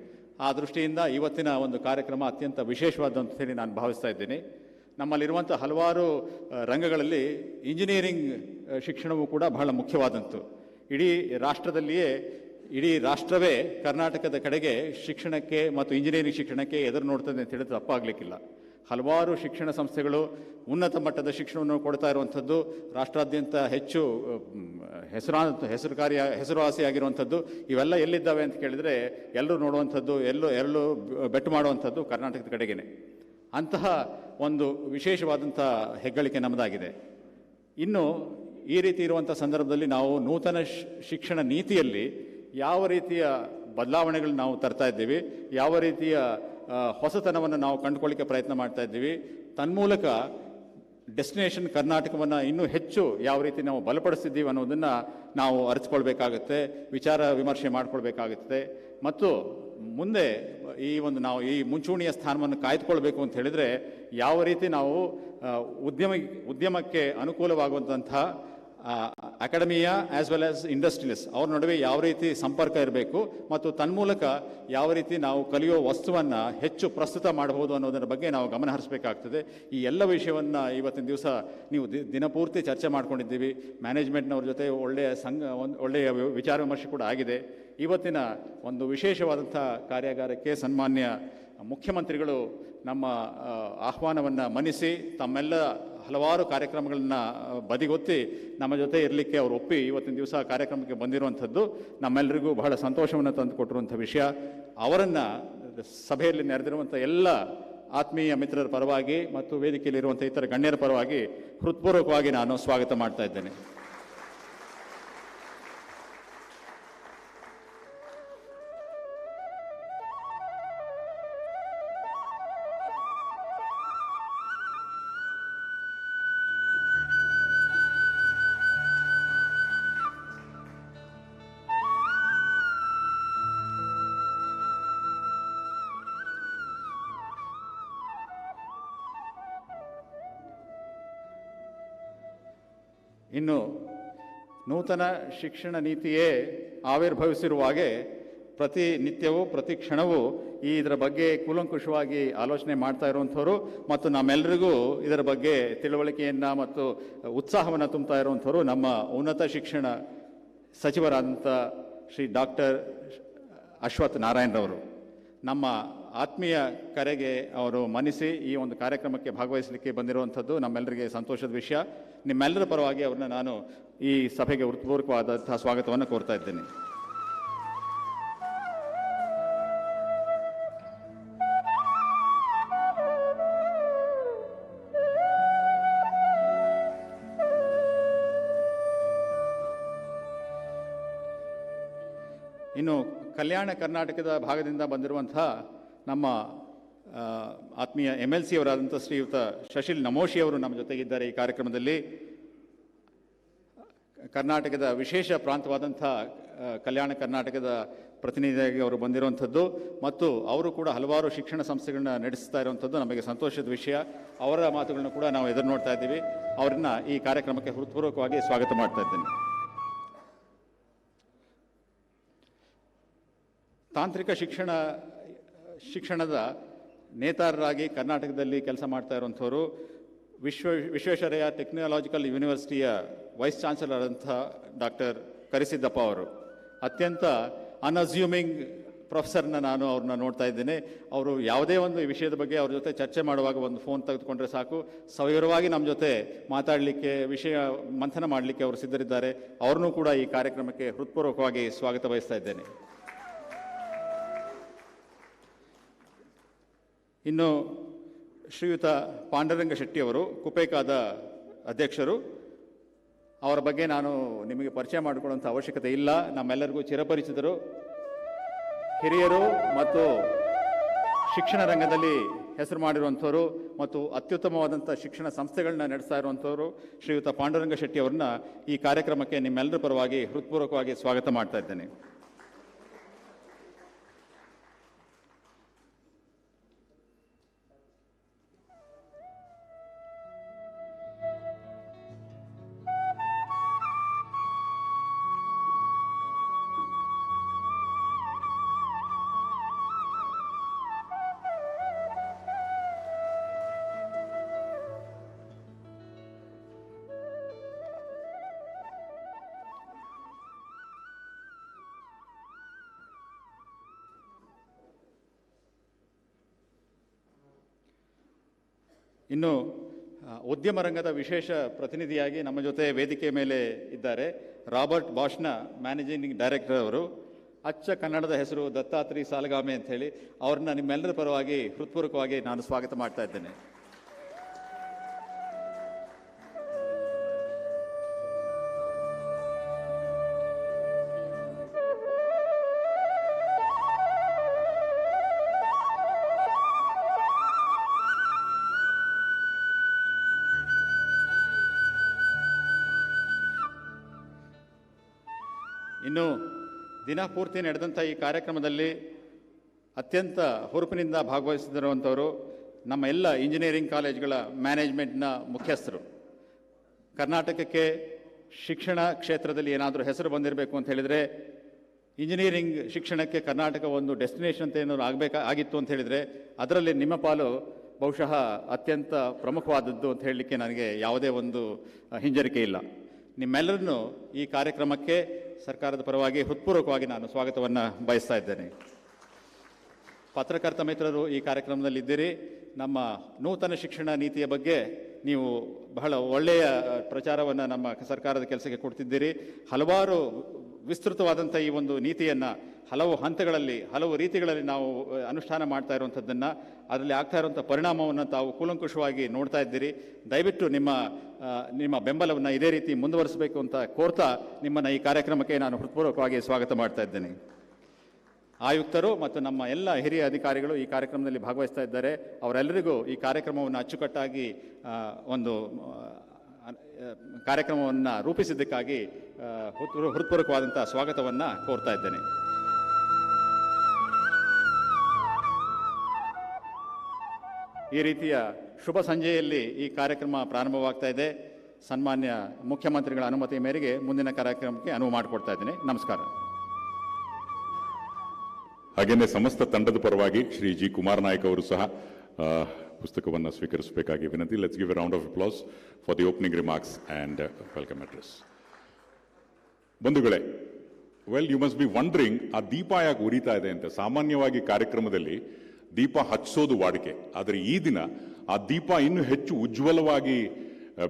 ಆ ದೃಷ್ಟಿಯಿಂದ ಇವತ್ತಿನ ಒಂದು ಕಾರ್ಯಕ್ರಮ ಅತ್ಯಂತ ವಿಶೇಷವಾದ ಅಂತ ಹೇಳಿ ನಾನು ಭಾವಿಸ್ತಾ ಇದ್ದೀನಿ. ನಮ್ಮಲ್ಲಿರುವಂಥ ಹಲವಾರು ರಂಗಗಳಲ್ಲಿ ಇಂಜಿನಿಯರಿಂಗ್ ಶಿಕ್ಷಣವೂ ಕೂಡ ಬಹಳ ಮುಖ್ಯವಾದಂತು. ಇಡೀ ರಾಷ್ಟ್ರದಲ್ಲಿಯೇ, ಇಡೀ ರಾಷ್ಟ್ರವೇ ಕರ್ನಾಟಕದ ಕಡೆಗೆ ಶಿಕ್ಷಣಕ್ಕೆ ಮತ್ತು ಇಂಜಿನಿಯರಿಂಗ್ ಶಿಕ್ಷಣಕ್ಕೆ ಎದುರು ನೋಡ್ತದೆ ಅಂತ ಹೇಳಿದ್ರೆ ತಪ್ಪಾಗಲಿಕ್ಕಿಲ್ಲ. ಹಲವಾರು ಶಿಕ್ಷಣ ಸಂಸ್ಥೆಗಳು ಉನ್ನತ ಮಟ್ಟದ ಶಿಕ್ಷಣವನ್ನು ಕೊಡ್ತಾ ಇರುವಂಥದ್ದು, ರಾಷ್ಟ್ರಾದ್ಯಂತ ಹೆಚ್ಚು ಹೆಸರುವಾಸಿಯಾಗಿರುವಂಥದ್ದು ಇವೆಲ್ಲ ಎಲ್ಲಿದ್ದಾವೆ ಅಂತ ಕೇಳಿದರೆ ಎಲ್ಲರೂ ನೋಡುವಂಥದ್ದು, ಎಲ್ಲೂ ಬೆಟ್ಟು ಮಾಡುವಂಥದ್ದು ಕರ್ನಾಟಕದ ಕಡೆಗೇನೆ. ಅಂತಹ ಒಂದು ವಿಶೇಷವಾದಂಥ ಹೆಗ್ಗಳಿಕೆ ನಮ್ಮದಾಗಿದೆ. ಇನ್ನು ಈ ರೀತಿ ಇರುವಂಥ ಸಂದರ್ಭದಲ್ಲಿ ನಾವು ನೂತನ ಶಿಕ್ಷಣ ನೀತಿಯಲ್ಲಿ ಯಾವ ರೀತಿಯ ಬದಲಾವಣೆಗಳನ್ನ ನಾವು ತರ್ತಾ ಇದ್ದೀವಿ, ಯಾವ ರೀತಿಯ ಹೊಸತನವನ್ನು ನಾವು ಕಂಡುಕೊಳ್ಳಿಕ್ಕೆ ಪ್ರಯತ್ನ ಮಾಡ್ತಾ ಇದ್ದೀವಿ, ತನ್ಮೂಲಕ ಡೆಸ್ಟಿನೇಷನ್ ಕರ್ನಾಟಕವನ್ನು ಇನ್ನೂ ಹೆಚ್ಚು ಯಾವ ರೀತಿ ನಾವು ಬಲಪಡಿಸಿದ್ದೀವಿ ಅನ್ನೋದನ್ನು ನಾವು ಅರಿತುಕೊಳ್ಬೇಕಾಗುತ್ತೆ, ವಿಚಾರ ವಿಮರ್ಶೆ ಮಾಡಿಕೊಳ್ಬೇಕಾಗುತ್ತೆ. ಮತ್ತು ಮುಂದೆ ನಾವು ಈ ಮುಂಚೂಣಿಯ ಸ್ಥಾನವನ್ನು ಕಾಯ್ದುಕೊಳ್ಬೇಕು ಅಂತ ಹೇಳಿದರೆ ಯಾವ ರೀತಿ ನಾವು ಉದ್ಯಮಕ್ಕೆ ಅನುಕೂಲವಾಗುವಂಥ academia as well as industrialist ಅವ್ರ ನಡುವೆ ಯಾವ ರೀತಿ ಸಂಪರ್ಕ ಇರಬೇಕು ಮತ್ತು ತನ್ಮೂಲಕ ಯಾವ ರೀತಿ ನಾವು ಕಲಿಯೋ ವಸ್ತುವನ್ನು ಹೆಚ್ಚು ಪ್ರಸ್ತುತ ಮಾಡಬಹುದು ಅನ್ನೋದರ ಬಗ್ಗೆ ನಾವು ಗಮನ ಹರಿಸಬೇಕಾಗ್ತದೆ. ಈ ಎಲ್ಲ ವಿಷಯವನ್ನು ಇವತ್ತಿನ ದಿವಸ ನೀವು ದಿನಪೂರ್ತಿ ಚರ್ಚೆ ಮಾಡ್ಕೊಂಡಿದ್ದೀವಿ. ಮ್ಯಾನೇಜ್ಮೆಂಟ್ನವ್ರ ಜೊತೆ ಒಳ್ಳೆಯ ವಿಚಾರ ವಿಮರ್ಶೆ ಕೂಡ ಆಗಿದೆ. ಇವತ್ತಿನ ಒಂದು ವಿಶೇಷವಾದಂಥ ಕಾರ್ಯಾಗಾರಕ್ಕೆ ಸನ್ಮಾನ್ಯ ಮುಖ್ಯಮಂತ್ರಿಗಳು ನಮ್ಮ ಆಹ್ವಾನವನ್ನು ಮನ್ನಿಸಿ ತಮ್ಮೆಲ್ಲ ಹಲವಾರು ಕಾರ್ಯಕ್ರಮಗಳನ್ನು ಬದಿಗೊತ್ತಿ ನಮ್ಮ ಜೊತೆ ಇರಲಿಕ್ಕೆ ಅವರು ಒಪ್ಪಿ ಇವತ್ತಿನ ದಿವಸ ಕಾರ್ಯಕ್ರಮಕ್ಕೆ ಬಂದಿರುವಂಥದ್ದು ನಮ್ಮೆಲ್ಲರಿಗೂ ಬಹಳ ಸಂತೋಷವನ್ನು ತಂದುಕೊಟ್ಟಿರುವಂಥ ವಿಷಯ. ಅವರನ್ನು ಸಭೆಯಲ್ಲಿ ನೆರೆದಿರುವಂಥ ಎಲ್ಲ ಆತ್ಮೀಯ ಮಿತ್ರರ ಪರವಾಗಿ ಮತ್ತು ವೇದಿಕೆಯಲ್ಲಿರುವಂಥ ಇತರ ಗಣ್ಯರ ಪರವಾಗಿ ಹೃತ್ಪೂರ್ವಕವಾಗಿ ನಾನು ಸ್ವಾಗತ ಮಾಡ್ತಾ ಇದ್ದೇನೆ. ಇನ್ನು ನೂತನ ಶಿಕ್ಷಣ ನೀತಿಯೇ ಆವಿರ್ಭವಿಸಿರುವಾಗೆ ಪ್ರತಿನಿತ್ಯವೂ ಪ್ರತಿ ಕ್ಷಣವೂ ಇದರ ಬಗ್ಗೆ ಕೂಲಂಕುಷವಾಗಿ ಆಲೋಚನೆ ಮಾಡ್ತಾ ಇರುವಂಥವ್ರು ಮತ್ತು ನಮ್ಮೆಲ್ಲರಿಗೂ ಇದರ ಬಗ್ಗೆ ತಿಳುವಳಿಕೆಯನ್ನು ಮತ್ತು ಉತ್ಸಾಹವನ್ನು ತುಂಬ್ತಾ ಇರುವಂಥವ್ರು ನಮ್ಮ ಉನ್ನತ ಶಿಕ್ಷಣ ಸಚಿವರಾದಂಥ ಶ್ರೀ ಡಾಕ್ಟರ್ ಅಶ್ವಥ್ ನಾರಾಯಣರವರು. ನಮ್ಮ ಆತ್ಮೀಯ ಕರೆಗೆ ಅವರು ಮನ್ನಿಸಿ ಈ ಒಂದು ಕಾರ್ಯಕ್ರಮಕ್ಕೆ ಭಾಗವಹಿಸಲಿಕ್ಕೆ ಬಂದಿರುವಂಥದ್ದು ನಮ್ಮೆಲ್ಲರಿಗೆ ಸಂತೋಷದ ವಿಷಯ. ನಿಮ್ಮೆಲ್ಲರ ಪರವಾಗಿ ಅವ್ರನ್ನ ನಾನು ಈ ಸಭೆಗೆ ಹೃತ್ಪೂರ್ವಕವಾದಂತಹ ಸ್ವಾಗತವನ್ನು ಕೋರ್ತಾ ಇದ್ದೇನೆ. ಇನ್ನು ಕಲ್ಯಾಣ ಕರ್ನಾಟಕದ ಭಾಗದಿಂದ ಬಂದಿರುವಂಥ ನಮ್ಮ ಆತ್ಮೀಯ MLC ಅವರಾದಂಥ ಶ್ರೀಯುತ ಶಶಿಲ್ ನಮೋಶಿ ಅವರು ನಮ್ಮ ಜೊತೆಗಿದ್ದಾರೆ. ಈ ಕಾರ್ಯಕ್ರಮದಲ್ಲಿ ಕರ್ನಾಟಕದ ವಿಶೇಷ ಪ್ರಾಂತವಾದಂಥ ಕಲ್ಯಾಣ ಕರ್ನಾಟಕದ ಪ್ರತಿನಿಧಿಯಾಗಿ ಅವರು ಬಂದಿರುವಂಥದ್ದು ಮತ್ತು ಅವರು ಕೂಡ ಹಲವಾರು ಶಿಕ್ಷಣ ಸಂಸ್ಥೆಗಳನ್ನ ನಡೆಸ್ತಾ ಇರುವಂಥದ್ದು ನಮಗೆ ಸಂತೋಷದ ವಿಷಯ. ಅವರ ಮಾತುಗಳನ್ನು ಕೂಡ ನಾವು ಎದುರು ನೋಡ್ತಾ ಇದ್ದೀವಿ. ಅವರನ್ನ ಈ ಕಾರ್ಯಕ್ರಮಕ್ಕೆ ಹೃತ್ಪೂರ್ವಕವಾಗಿ ಸ್ವಾಗತ ಮಾಡ್ತಾ ಇದ್ದೇನೆ. ತಾಂತ್ರಿಕ ಶಿಕ್ಷಣದ ನೇತಾರರಾಗಿ ಕರ್ನಾಟಕದಲ್ಲಿ ಕೆಲಸ ಮಾಡ್ತಾ ಇರುವಂಥವರು ವಿಶ್ವೇಶ್ವರಯ್ಯ ಟೆಕ್ನಾಲಜಿಕಲ್ ಯೂನಿವರ್ಸಿಟಿಯ ವೈಸ್ ಚಾನ್ಸಲರ್ ಆದಂಥ ಡಾಕ್ಟರ್ ಕರಿಸಿದ್ದಪ್ಪ ಅವರು. ಅತ್ಯಂತ ಅನ್ಅಸ್ಯೂಮಿಂಗ್ ಪ್ರೊಫೆಸರ್ನ ನಾನು ಅವ್ರನ್ನ ನೋಡ್ತಾ ಇದ್ದೇನೆ. ಅವರು ಯಾವುದೇ ಒಂದು ವಿಷಯದ ಬಗ್ಗೆ ಅವ್ರ ಜೊತೆ ಚರ್ಚೆ ಮಾಡುವಾಗ ಒಂದು ಫೋನ್ ತೆಗೆದುಕೊಂಡ್ರೆ ಸಾಕು, ಸವಿವರವಾಗಿ ನಮ್ಮ ಜೊತೆ ಮಾತಾಡಲಿಕ್ಕೆ, ವಿಷಯ ಮಂಥನ ಮಾಡಲಿಕ್ಕೆ ಅವರು ಸಿದ್ಧರಿದ್ದಾರೆ. ಅವ್ರನ್ನೂ ಕೂಡ ಈ ಕಾರ್ಯಕ್ರಮಕ್ಕೆ ಹೃತ್ಪೂರ್ವಕವಾಗಿ ಸ್ವಾಗತ ಬಯಸ್ತಾ ಇದ್ದೇನೆ. ಇನ್ನು ಶ್ರೀಯುತ ಪಾಂಡುರಂಗ ಶೆಟ್ಟಿಯವರು ಕುಪೇಕಾದ ಅಧ್ಯಕ್ಷರು. ಅವರ ಬಗ್ಗೆ ನಾನು ನಿಮಗೆ ಪರಿಚಯ ಮಾಡಿಕೊಳ್ಳುವಂಥ ಅವಶ್ಯಕತೆ ಇಲ್ಲ, ನಮ್ಮೆಲ್ಲರಿಗೂ ಚಿರಪರಿಚಿತರು. ಹಿರಿಯರು ಮತ್ತು ಶಿಕ್ಷಣ ರಂಗದಲ್ಲಿ ಹೆಸರು ಮಾಡಿರುವಂಥವರು ಮತ್ತು ಅತ್ಯುತ್ತಮವಾದಂಥ ಶಿಕ್ಷಣ ಸಂಸ್ಥೆಗಳನ್ನ ನಡೆಸ್ತಾ ಇರುವಂಥವರು ಶ್ರೀಯುತ ಪಾಂಡುರಂಗ ಶೆಟ್ಟಿ ಅವ್ರನ್ನ ಈ ಕಾರ್ಯಕ್ರಮಕ್ಕೆ ನಿಮ್ಮೆಲ್ಲರ ಪರವಾಗಿ ಹೃತ್ಪೂರ್ವಕವಾಗಿ ಸ್ವಾಗತ ಮಾಡ್ತಾ ಇದ್ದೇನೆ. ಇನ್ನು ಉದ್ಯಮ ರಂಗದ ವಿಶೇಷ ಪ್ರತಿನಿಧಿಯಾಗಿ ನಮ್ಮ ಜೊತೆ ವೇದಿಕೆ ಮೇಲೆ ಇದ್ದಾರೆ ರಾಬರ್ಟ್ ಬಾಷ್ನ ಮ್ಯಾನೇಜಿಂಗ್ ಡೈರೆಕ್ಟರ್ ಅವರು. ಅಚ್ಚ ಕನ್ನಡದ ಹೆಸರು ದತ್ತಾತ್ರಿ ಸಾಲಗಾಮೆ ಅಂತ ಹೇಳಿ. ಅವ್ರನ್ನ ನಿಮ್ಮೆಲ್ಲರ ಪರವಾಗಿ ಹೃತ್ಪೂರ್ವಕವಾಗಿ ನಾನು ಸ್ವಾಗತ ಮಾಡ್ತಾ ಇದ್ದೇನೆ. ಇನ್ನು ದಿನಪೂರ್ತಿ ನಡೆದಂಥ ಈ ಕಾರ್ಯಕ್ರಮದಲ್ಲಿ ಅತ್ಯಂತ ಹುರುಪಿನಿಂದ ಭಾಗವಹಿಸಿರುವಂಥವರು ನಮ್ಮ ಎಲ್ಲ ಇಂಜಿನಿಯರಿಂಗ್ ಕಾಲೇಜ್ಗಳ ಮ್ಯಾನೇಜ್ಮೆಂಟ್ನ ಮುಖ್ಯಸ್ಥರು. ಕರ್ನಾಟಕಕ್ಕೆ ಶಿಕ್ಷಣ ಕ್ಷೇತ್ರದಲ್ಲಿ ಏನಾದರೂ ಹೆಸರು ಬಂದಿರಬೇಕು ಅಂತ ಹೇಳಿದರೆ, ಇಂಜಿನಿಯರಿಂಗ್ ಶಿಕ್ಷಣಕ್ಕೆ ಕರ್ನಾಟಕ ಒಂದು ಡೆಸ್ಟಿನೇಷನ್ ಅಂತ ಏನಾದರೂ ಆಗಿತ್ತು ಅಂತ ಹೇಳಿದರೆ ಅದರಲ್ಲಿ ನಿಮ್ಮ ಪಾಲು ಬಹುಶಃ ಅತ್ಯಂತ ಪ್ರಮುಖವಾದದ್ದು ಅಂತ ಹೇಳಲಿಕ್ಕೆ ನನಗೆ ಯಾವುದೇ ಒಂದು ಹಿಂಜರಿಕೆ ಇಲ್ಲ. ನಿಮ್ಮೆಲ್ಲರನ್ನೂ ಈ ಕಾರ್ಯಕ್ರಮಕ್ಕೆ ಸರ್ಕಾರದ ಪರವಾಗಿ ಹೃತ್ಪೂರ್ವಕವಾಗಿ ನಾನು ಸ್ವಾಗತವನ್ನು ಬಯಸ್ತಾ ಇದ್ದೇನೆ. ಪತ್ರಕರ್ತ ಮಿತ್ರರು ಈ ಕಾರ್ಯಕ್ರಮದಲ್ಲಿದ್ದೀರಿ. ನಮ್ಮ ನೂತನ ಶಿಕ್ಷಣ ನೀತಿಯ ಬಗ್ಗೆ ನೀವು ಬಹಳ ಒಳ್ಳೆಯ ಪ್ರಚಾರವನ್ನು ನಮ್ಮ ಸರ್ಕಾರದ ಕೆಲಸಕ್ಕೆ ಕೊಡ್ತಿದ್ದೀರಿ. ಹಲವಾರು ವಿಸ್ತೃತವಾದಂಥ ಈ ಒಂದು ನೀತಿಯನ್ನು ಹಲವು ಹಂತಗಳಲ್ಲಿ ಹಲವು ರೀತಿಗಳಲ್ಲಿ ನಾವು ಅನುಷ್ಠಾನ ಮಾಡ್ತಾ ಇರುವಂಥದ್ದನ್ನು, ಅದರಲ್ಲಿ ಆಗ್ತಾ ಇರುವಂಥ ಪರಿಣಾಮವನ್ನು ತಾವು ಕೂಲಂಕುಷವಾಗಿ ನೋಡ್ತಾ ಇದ್ದೀರಿ. ದಯವಿಟ್ಟು ನಿಮ್ಮ ಬೆಂಬಲವನ್ನು ಇದೇ ರೀತಿ ಮುಂದುವರಿಸಬೇಕು ಅಂತ ಕೋರ್ತಾ ನಿಮ್ಮನ್ನು ಈ ಕಾರ್ಯಕ್ರಮಕ್ಕೆ ನಾನು ಹೃತ್ಪೂರ್ವಕವಾಗಿ ಸ್ವಾಗತ ಮಾಡ್ತಾ ಇದ್ದೇನೆ. ಆಯುಕ್ತರು ಮತ್ತು ನಮ್ಮ ಎಲ್ಲ ಹಿರಿಯ ಅಧಿಕಾರಿಗಳು ಈ ಕಾರ್ಯಕ್ರಮದಲ್ಲಿ ಭಾಗವಹಿಸ್ತಾ ಇದ್ದಾರೆ. ಅವರೆಲ್ಲರಿಗೂ ಈ ಕಾರ್ಯಕ್ರಮವನ್ನು ಅಚ್ಚುಕಟ್ಟಾಗಿ ಒಂದು ಕಾರ್ಯಕ್ರಮವನ್ನು ರೂಪಿಸಿದ್ದಕ್ಕಾಗಿ ಹೃತ್ಪೂರ್ವಕವಾದಂಥ ಸ್ವಾಗತವನ್ನು ಕೋರ್ತಾ ಇದ್ದೇನೆ. ಈ ರೀತಿಯ ಶುಭ ಸಂಜೆಯಲ್ಲಿ ಈ ಕಾರ್ಯಕ್ರಮ ಪ್ರಾರಂಭವಾಗ್ತಾ ಇದೆ. ಸನ್ಮಾನ್ಯ ಮುಖ್ಯಮಂತ್ರಿಗಳ ಅನುಮತಿ ಮೇರೆಗೆ ಮುಂದಿನ ಕಾರ್ಯಕ್ರಮಕ್ಕೆ ಅನುವು ಮಾಡಿಕೊಡ್ತಾ ಇದ್ದೇನೆ. ನಮಸ್ಕಾರ. ಹಾಗೆಯೇ ಸಮಸ್ತ ತಂಡದ ಪರವಾಗಿ ಶ್ರೀ ಜಿ ಕುಮಾರ್ ನಾಯಕ್ ಅವರು ಸಹ ಪುಸ್ತಕವನ್ನು ಸ್ವೀಕರಿಸಬೇಕಾಗಿ ವಿನಂತಿ. Let's give A round of applause for the opening remarks and welcome address. ಬಂಧುಗಳೇ, ಯು ಮಸ್ಟ್ ಬಿ ವಂಡರಿಂಗ್ ಆ ದೀಪ ಯಾಕೆ ಉರಿತಾ ಇದೆ ಅಂತ. ಸಾಮಾನ್ಯವಾಗಿ ಕಾರ್ಯಕ್ರಮದಲ್ಲಿ ದೀಪ ಹಚ್ಚಿಸೋದು ವಾಡಿಕೆ, ಆದರೆ ಈ ದಿನ ಆ ದೀಪ ಇನ್ನೂ ಹೆಚ್ಚು ಉಜ್ವಲವಾಗಿ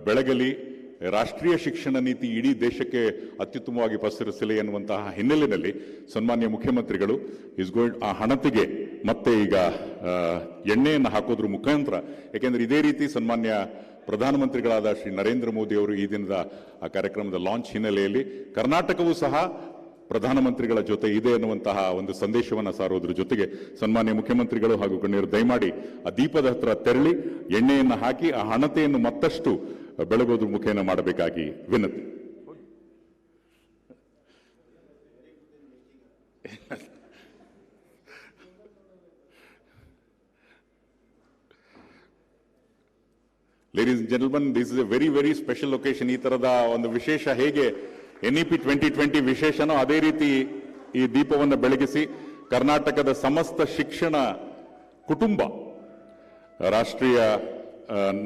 ಬೆಳಗಲಿ, ರಾಷ್ಟ್ರೀಯ ಶಿಕ್ಷಣ ನೀತಿ ಇಡೀ ದೇಶಕ್ಕೆ ಅತ್ಯುತ್ತಮವಾಗಿ ಪಸರಿಸಲಿ ಎನ್ನುವಂತಹ ಹಿನ್ನೆಲೆಯಲ್ಲಿ ಸನ್ಮಾನ್ಯ ಮುಖ್ಯಮಂತ್ರಿಗಳು ಆ ಹಣತೆಗೆ ಮತ್ತೆ ಈಗ ಎಣ್ಣೆಯನ್ನು ಹಾಕೋದ್ರ ಮುಖಾಂತರ, ಯಾಕೆಂದರೆ ಇದೇ ರೀತಿ ಸನ್ಮಾನ್ಯ ಪ್ರಧಾನಮಂತ್ರಿಗಳಾದ ಶ್ರೀ ನರೇಂದ್ರ ಮೋದಿ ಅವರು ಈ ದಿನದ ಆ ಕಾರ್ಯಕ್ರಮದ ಲಾಂಚ್ ಹಿನ್ನೆಲೆಯಲ್ಲಿ ಕರ್ನಾಟಕವೂ ಸಹ ಪ್ರಧಾನಮಂತ್ರಿಗಳ ಜೊತೆ ಇದೆ ಎನ್ನುವಂತಹ ಒಂದು ಸಂದೇಶವನ್ನು ಸಾರೋದ್ರ ಜೊತೆಗೆ ಸನ್ಮಾನ್ಯ ಮುಖ್ಯಮಂತ್ರಿಗಳು ಹಾಗೂ ಗಣ್ಯರು ದಯಮಾಡಿ ಆ ದೀಪದ ಹತ್ರ ತೆರಳಿ ಎಣ್ಣೆಯನ್ನು ಹಾಕಿ ಆ ಹಣತೆಯನ್ನು ಮತ್ತಷ್ಟು ಬೆಳಗೋದ್ರ ಮುಖೇನ ಮಾಡಬೇಕಾಗಿ ವಿನಂತಿ. Ladies and gentleman, this is a very very special occasion. ಈ ತರದ ಒಂದು ವಿಶೇಷ ಹೇಗೆ NEP 2020 ವಿಶೇಷನೋ ಅದೇ ರೀತಿ ಈ ದೀಪವನ್ನು ಬೆಳಗಿಸಿ ಕರ್ನಾಟಕದ ಸಮಸ್ತ ಶಿಕ್ಷಣ ಕುಟುಂಬ ರಾಷ್ಟ್ರೀಯ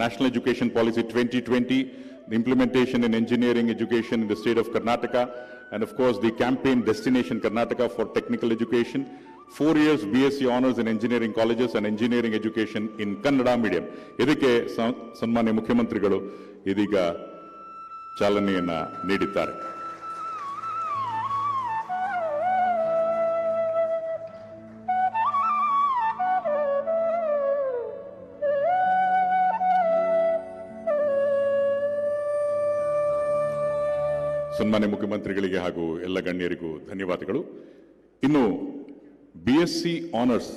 National Education Policy 2020, the implementation in engineering education in the state of Karnataka, and of course the campaign Destination Karnataka for technical education, 4 years BSc honors in engineering colleges and engineering education in Kannada medium. ಇದಕ್ಕೆ ಸನ್ಮಾನ್ಯ ಮುಖ್ಯಮಂತ್ರಿಗಳು ಇದೀಗ ಚಾಲನೆಯನ್ನ ನೀಡಿದ್ದಾರೆ. ಸನ್ಮಾನ್ಯ ಮುಖ್ಯಮಂತ್ರಿಗಳಿಗೆ ಹಾಗೂ ಎಲ್ಲ ಗಣ್ಯರಿಗೂ ಧನ್ಯವಾದಗಳು. ಇನ್ನು BSc ಆನರ್ಸ್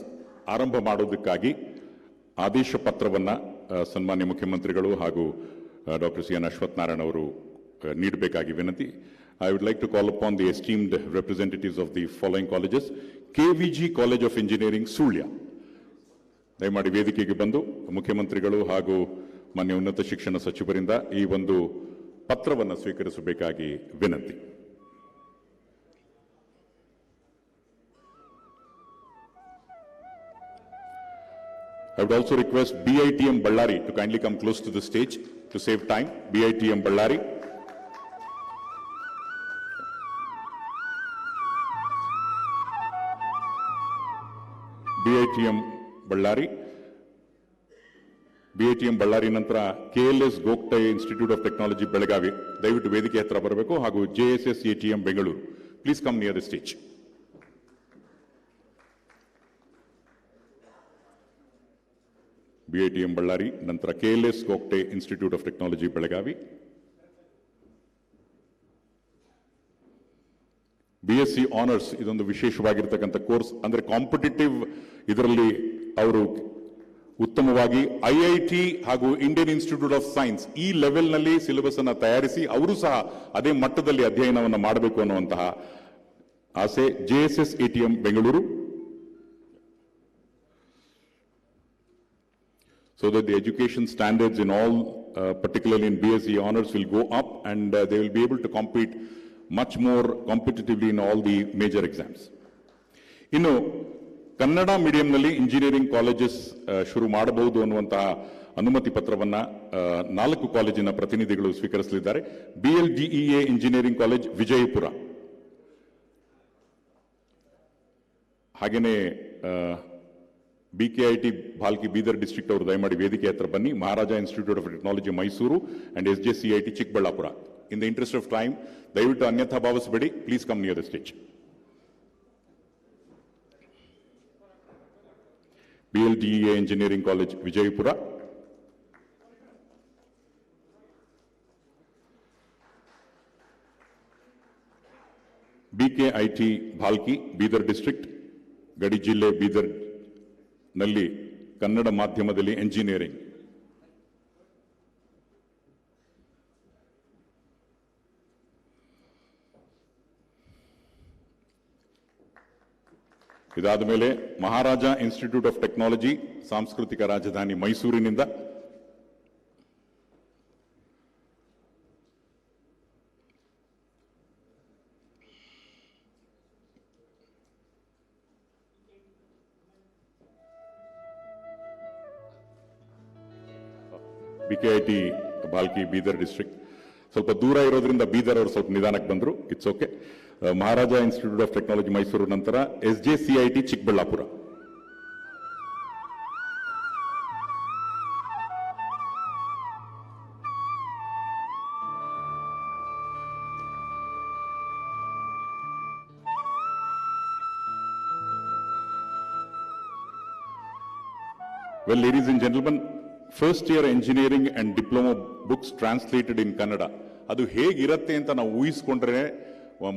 ಆರಂಭ ಮಾಡೋದಕ್ಕಾಗಿ ಆದೇಶ ಪತ್ರವನ್ನು ಸನ್ಮಾನ್ಯ ಮುಖ್ಯಮಂತ್ರಿಗಳು ಹಾಗೂ ಡಾಕ್ಟರ್ ಸಿ ಎನ್ ಅಶ್ವತ್ಥನಾರಾಯಣ ಅವರು ನೀಡಬೇಕಾಗಿ ವಿನಂತಿ. I would like to call upon the esteemed representatives of the following colleges. KVG college of engineering Sullia, ದಯಮಾಡಿ ವೇದಿಕೆಗೆ ಬಂದು ಮುಖ್ಯಮಂತ್ರಿಗಳು ಹಾಗೂ ಮಾನ್ಯ ಉನ್ನತ ಶಿಕ್ಷಣ ಸಚಿವರಿಂದ ಈ ಒಂದು ಪತ್ರವನ್ನು ಸ್ವೀಕರಿಸಬೇಕಾಗಿ ವಿನಂತಿ. I would also request BITM Ballari to kindly come close to the stage to save time. BITM Ballari. BITM Ballari. BITM Ballari ನಂತರ KLS Gogte institute of technology Belagavi, ದಯವಿಟ್ಟು ವೇದಿಕೆ ಹತ್ರ ಬರಬೇಕು, ಹಾಗೂ JSS ATM Bengaluru. Please come near the stage. BITM Ballari, ನಂತರ KLS Gogte institute of technology Belagavi. BSc honours ಇದೊಂದು ವಿಶೇಷವಾಗಿರ್ತಕ್ಕಂಥ course, ಅಂದ್ರೆ ಕಾಂಪಿಟೇಟಿವ್ ಇದರಲ್ಲಿ ಅವರು ಉತ್ತಮವಾಗಿ IIT ಹಾಗೂ ಇಂಡಿಯನ್ ಇನ್ಸ್ಟಿಟ್ಯೂಟ್ ಆಫ್ ಸೈನ್ಸ್ ಈ ಲೆವೆಲ್ನಲ್ಲಿ ಸಿಲೆಬಸ್ ಅನ್ನು ತಯಾರಿಸಿ ಅವರು ಸಹ ಅದೇ ಮಟ್ಟದಲ್ಲಿ ಅಧ್ಯಯನವನ್ನು ಮಾಡಬೇಕು ಅನ್ನುವಂತಹ ಆಸೆ JSS ATM Bengaluru. So that the education standards in all, particularly in BSc honors, will go up and they will be able to compete much more competitively in all the major exams. ಇನ್ನು Kannada ಮೀಡಿಯಂನಲ್ಲಿ engineering colleges ಶುರು ಮಾಡಬಹುದು ಅನ್ನುವಂತಹ ಅನುಮತಿ ಪತ್ರವನ್ನು 4 ಕಾಲೇಜಿನ ಪ್ರತಿನಿಧಿಗಳು ಸ್ವೀಕರಿಸಲಿದ್ದಾರೆ. BLDEA engineering college Vijayapura, ಹಾಗೆಯೇ BKIT ಭಾಲ್ಕಿ ಬೀದರ್ ಡಿಸ್ಟ್ರಿಕ್ಟ್ ಅವರು ದಯಮಾಡಿ ವೇದಿಕೆ ಹತ್ರ ಬನ್ನಿ. Maharaja institute of technology Mysuru and SJCIT Chikkaballapura. In the interest of time ದಯವಿಟ್ಟು ಅನ್ಯಥಾ ಭಾವಿಸಬೇಡಿ. Please come near the stage. BLDEA engineering college Vijayapura, BKIT Bhalki Bidar district, ಗಡಿ ಜಿಲ್ಲೆ ಬೀದರ್ ನಲ್ಲಿ ಕನ್ನಡ ಮಾಧ್ಯಮದಲ್ಲಿ ಎಂಜಿನಿಯರಿಂಗ್, ಇದಾದ ಮೇಲೆ ಮಹಾರಾಜ ಇನ್ಸ್ಟಿಟ್ಯೂಟ್ ಆಫ್ ಟೆಕ್ನಾಲಜಿ ಸಾಂಸ್ಕೃತಿಕ ರಾಜಧಾನಿ ಮೈಸೂರಿನಿಂದ, BKIT ಭಾಲ್ಕಿ ಬೀದರ್ ಡಿಸ್ಟ್ರಿಕ್ಟ್. ಸ್ವಲ್ಪ ದೂರ ಇರೋದ್ರಿಂದ ಬೀದರ್ ಅವರು ಸ್ವಲ್ಪ ನಿಧಾನಕ್ಕೆ ಬಂದರು, it's okay. Maharaja institute of technology Mysuru ನಂತರ SJCIT Chikkaballapur, Well, ladies and gentlemen, first year engineering and diploma books translated in Kannada. ಅದು ಹೇಗಿರುತ್ತೆ ಅಂತ ನಾವು ಊಹಿಸ್ಕೊಂಡ್ರೆ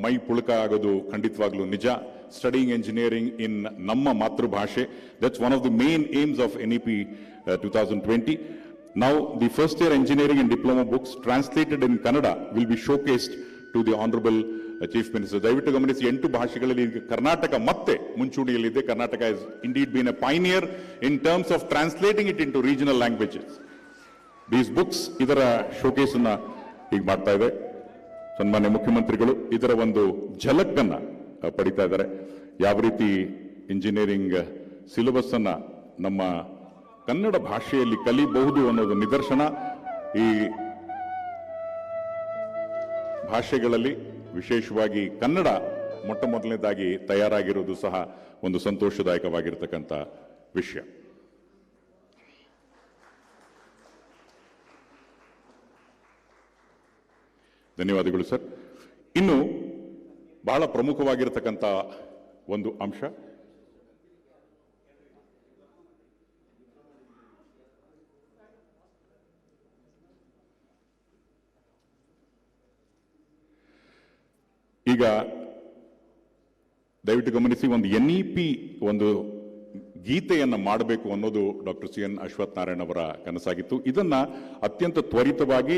ಮೈ ಪುಳಕ ಆಗೋದು ಖಂಡಿತವಾಗ್ಲೂ ನಿಜ. ಸ್ಟಡಿಂಗ್ ಎಂಜಿನಿಯರಿಂಗ್ ಇನ್ ನಮ್ಮ ಮಾತೃಭಾಷೆ, that's one of the main aims of NEP 2020. Now the first year engineering and diploma books translated in Kannada will be showcased to the honorable chief minister. ದಯವಿಟ್ಟು ಗಮನಿಸಿ, 8 ಭಾಷೆಗಳಲ್ಲಿ ಕರ್ನಾಟಕ ಮತ್ತೆ ಮುಂಚೂಣಿಯಲ್ಲಿದೆ. Karnataka is indeed been a pioneer in terms of translating it into regional languages. These books ಇದರ showcase ಅನ್ನ ಈಗ ಮಾಡ್ತಾ ಇದೆ. ಸನ್ಮಾನ್ಯ ಮುಖ್ಯಮಂತ್ರಿಗಳು ಇದರ ಒಂದು ಝಲಕ್ ಅನ್ನ ಪಡಿತಾ ಇದ್ದಾರೆ. ಯಾವ ರೀತಿ ಇಂಜಿನಿಯರಿಂಗ್ ಸಿಲೆಬಸ್ ಅನ್ನ ನಮ್ಮ ಕನ್ನಡ ಭಾಷೆಯಲ್ಲಿ ಕಲಿಬಹುದು ಅನ್ನೋದು ನಿದರ್ಶನ. ಈ ಭಾಷೆಗಳಲ್ಲಿ ವಿಶೇಷವಾಗಿ ಕನ್ನಡ ಮೊಟ್ಟ ಮೊದಲನೇದಾಗಿ ತಯಾರಾಗಿರೋದು ಸಹ ಒಂದು ಸಂತೋಷದಾಯಕವಾಗಿರ್ತಕ್ಕಂಥ ವಿಷಯ. ಧನ್ಯವಾದಗಳು ಸರ್. ಇನ್ನು ಬಹಳ ಪ್ರಮುಖವಾಗಿರ್ತಕ್ಕಂಥ ಒಂದು ಅಂಶ, ಈಗ ದಯವಿಟ್ಟು ಗಮನಿಸಿ, ಒಂದು NEP ಒಂದು ಗೀತೆಯನ್ನು ಮಾಡಬೇಕು ಅನ್ನೋದು ಡಾಕ್ಟರ್ CN ಅಶ್ವತ್ಥನಾರಾಯಣ್ ಅವರ ಕನಸಾಗಿತ್ತು. ಇದನ್ನ ಅತ್ಯಂತ ತ್ವರಿತವಾಗಿ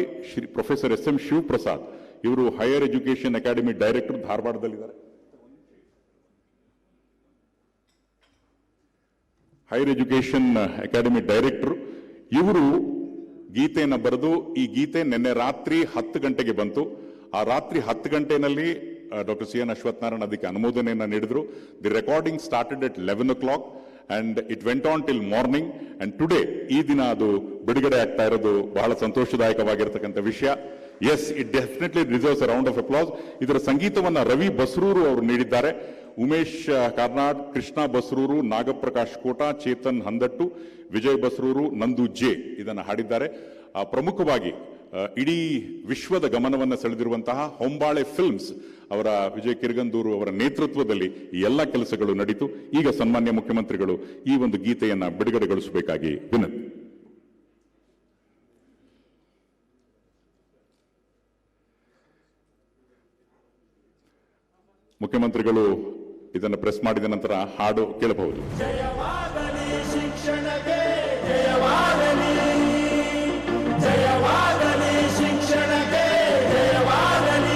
ಪ್ರೊಫೆಸರ್ SM ಶಿವಪ್ರಸಾದ್ ಇವರು ಹೈಯರ್ ಎಜುಕೇಶನ್ ಅಕಾಡೆಮಿ ಡೈರೆಕ್ಟರ್, ಧಾರವಾಡದಲ್ಲಿದ್ದಾರೆ. ಹೈಯರ್ ಎಜುಕೇಶನ್ ಅಕಾಡೆಮಿ ಡೈರೆಕ್ಟರ್ ಇವರು ಗೀತೆಯನ್ನು ಬರೆದು, ಈ ಗೀತೆ ನಿನ್ನೆ ರಾತ್ರಿ 10 ಗಂಟೆಗೆ ಬಂತು. ಆ ರಾತ್ರಿ 10 ಗಂಟೆನಲ್ಲಿ ಡಾಕ್ಟರ್ CN ಅಶ್ವತ್ಥನಾರಾಯಣ್ ಅದಕ್ಕೆ ಅನುಮೋದನೆಯನ್ನು ನೀಡಿದ್ರು. The recording started at 11 o'clock and it went on till morning, and today ಈ ದಿನ ಅದು ಬಿಡುಗಡೆ ಆಗ್ತಾ ಇರೋದು ಬಹಳ ಸಂತೋಷದಾಯಕವಾಗಿರ್ತಕ್ಕಂಥ ವಿಷಯ. Yes, it definitely deserves a round of applause. ಇದರ ಸಂಗೀತವನ್ನ ರವಿ ಬಸ್ರೂರು ಅವರು ನೀಡಿದ್ದಾರೆ. ಉಮೇಶ್ ಕಾರ್ನಾಡ್, ಕೃಷ್ಣ ಬಸ್ರೂರು, ನಾಗಪ್ರಕಾಶ್ ಕೋಟ, ಚೇತನ್ ಹಂದಟ್ಟು, ವಿಜಯ್ ಬಸ್ರೂರು, ನಂದು ಜೆ ಇದನ್ನು ಹಾಡಿದ್ದಾರೆ. ಪ್ರಮುಖವಾಗಿ ಇಡೀ ವಿಶ್ವದ ಗಮನವನ್ನು ಸೆಳೆದಿರುವಂತಹ ಹೊಂಬಾಳೆ ಫಿಲ್ಮ್ಸ್ ಅವರ ವಿಜಯ್ ಕಿರ್ಗಂದೂರು ಅವರ ನೇತೃತ್ವದಲ್ಲಿ ಈ ಎಲ್ಲ ಕೆಲಸಗಳು ನಡೀತು. ಈಗ ಸನ್ಮಾನ್ಯ ಮುಖ್ಯಮಂತ್ರಿಗಳು ಈ ಒಂದು ಗೀತೆಯನ್ನ ಬಿಡುಗಡೆಗೊಳಿಸಬೇಕಾಗಿ ವಿನಂತಿ. ಮುಖ್ಯಮಂತ್ರಿಗಳು ಇದನ್ನು ಪ್ರೆಸ್ ಮಾಡಿದ ನಂತರ ಹಾಡು ಕೇಳಬಹುದು. ಜಯವಾಗಲಿ ಶಿಕ್ಷಣಕ್ಕೆ, ಜಯವಾಗಲಿ, ಜಯವಾಗಲಿ ಶಿಕ್ಷಣಕ್ಕೆ, ಜಯವಾಗಲಿ.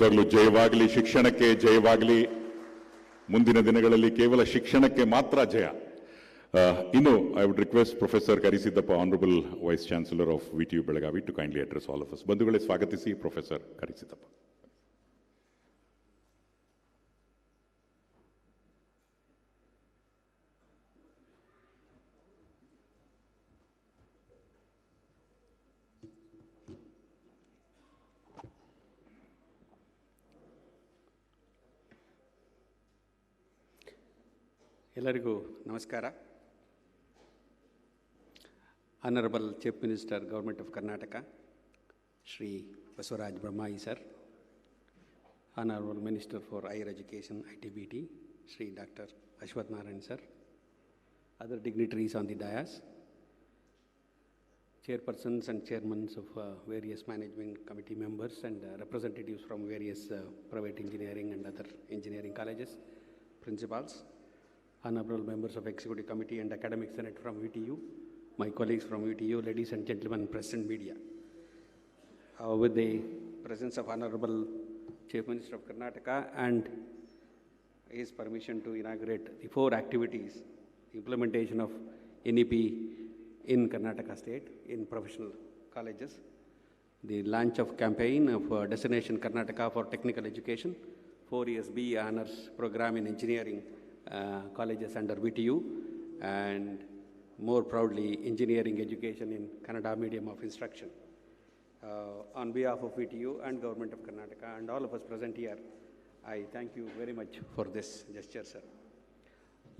ಖಂಡಿತವಾಗ್ಲೂ ಜಯವಾಗಲಿ, ಶಿಕ್ಷಣಕ್ಕೆ ಜಯವಾಗಲಿ. ಮುಂದಿನ ದಿನಗಳಲ್ಲಿ ಕೇವಲ ಶಿಕ್ಷಣಕ್ಕೆ ಮಾತ್ರ ಜಯ. ಇನ್ನು I would request professor Karisiddappa, honourable vice chancellor of VTU Belagavi, to kindly address all of us. ಬಂಧುಗಳೇ, ಸ್ವಾಗತಿಸಿ ಪ್ರೊಫೆಸರ್ ಕರಿಸಿದ್ದಪ್ಪ. ಎಲ್ಲರಿಗೂ ನಮಸ್ಕಾರ. Honourable chief minister, government of Karnataka, Shri Basavaraj Bommai sir, honourable minister for higher education ITBT, Shri doctor Ashwathnarayan sir, other dignitaries on the dais, chairpersons and chairmen of various management committee members and representatives from various private engineering and other engineering colleges, principals, honorable members of Executive Committee and Academic Senate from VTU, my colleagues from VTU, ladies and gentlemen, press and media. With the presence of Honorable Chief Minister of Karnataka and his permission to inaugurate the 4 activities, the implementation of NEP in Karnataka state in professional colleges, the launch of campaign of Destination Karnataka for Technical Education, 4 years BE Honours program in engineering colleges under VTU, and more proudly engineering education in Kannada medium of instruction. On behalf of VTU and Government of Karnataka and all of us present here, I thank you very much for this gesture, sir.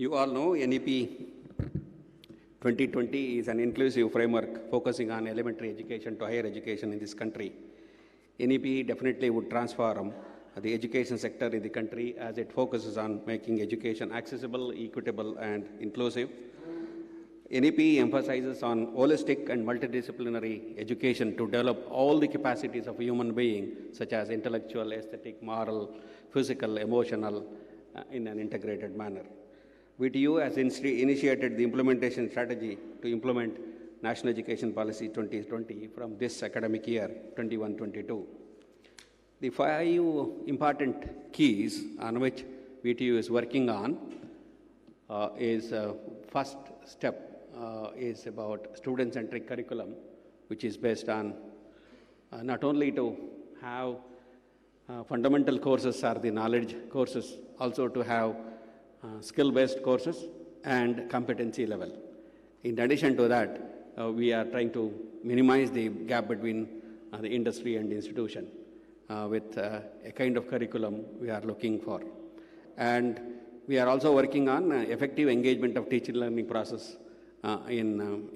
You all know NEP 2020 is an inclusive framework focusing on elementary education to higher education in this country. NEP definitely would transform the education sector in the country as it focuses on making education accessible, equitable, and inclusive. NEP emphasizes on holistic and multidisciplinary education to develop all the capacities of a human being, such as intellectual, aesthetic, moral, physical, emotional, in an integrated manner. VTU has initiated the implementation strategy to implement National Education Policy 2020 from this academic year, 21-22. The 5 important keys on which VTU is working on is first step is about student-centric curriculum, which is based on not only to have fundamental courses or the knowledge courses, also to have skill-based courses and competency level. In addition to that, we are trying to minimize the gap between the industry and institution. With a kind of curriculum we are looking for. And we are also working on effective engagement of teaching learning process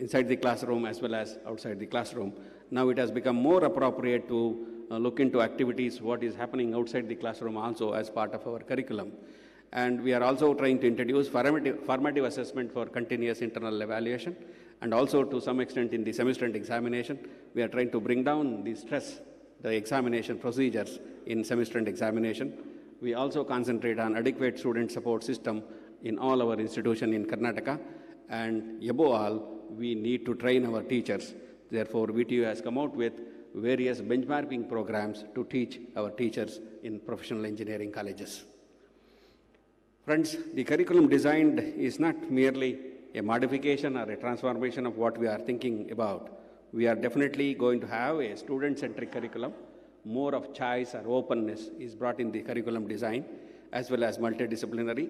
inside the classroom as well as outside the classroom. Now it has become more appropriate to look into activities, what is happening outside the classroom also as part of our curriculum. And we are also trying to introduce formative assessment for continuous internal evaluation, and also to some extent in the semester examination, we are trying to bring down the stress, the examination procedures in semester and examination. We also concentrate on adequate student support system in all our institutions in Karnataka, and above all, we need to train our teachers. Therefore, VTU has come out with various benchmarking programs to teach our teachers in professional engineering colleges. Friends, the curriculum designed is not merely a modification or a transformation of what we are thinking about. We are definitely going to have a student-centric curriculum. More of choice or openness is brought in the curriculum design, as well as multidisciplinary.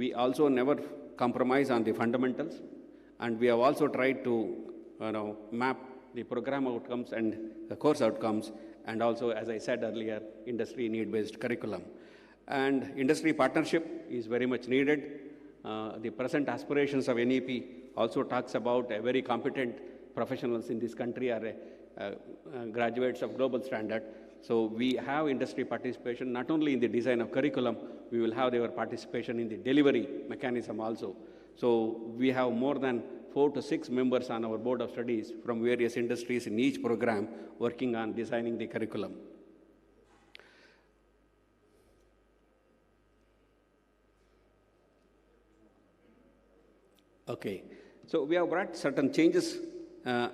We also never compromise on the fundamentals, and we have also tried to map the program outcomes and the course outcomes, and also, as I said earlier, industry need-based curriculum. And industry partnership is very much needed. The present aspirations of NEP also talks about a very competent professionals in this country are graduates of global standard. So we have industry participation, not only in the design of curriculum, we will have their participation in the delivery mechanism also. So we have more than 4 to 6 members on our board of studies from various industries in each program working on designing the curriculum. Okay, so we have brought certain changes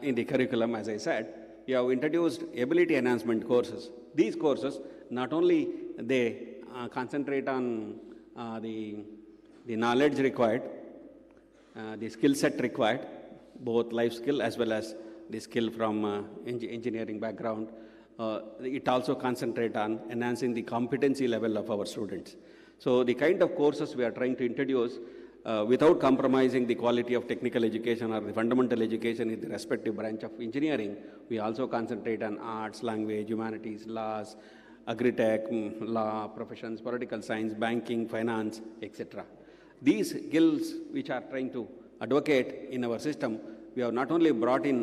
in the curriculum. As I said, we have introduced ability enhancement courses. These courses not only they concentrate on the knowledge required, the skill set required, both life skill as well as the skill from engineering background. It also concentrates on enhancing the competency level of our students. So the kind of courses we are trying to introduce without compromising the quality of technical education or the fundamental education in the respective branch of engineering, we also concentrate on arts, language, humanities, laws, agri-tech, law, professions, political science, banking, finance, etc. These skills which are trying to advocate in our system, we have not only brought in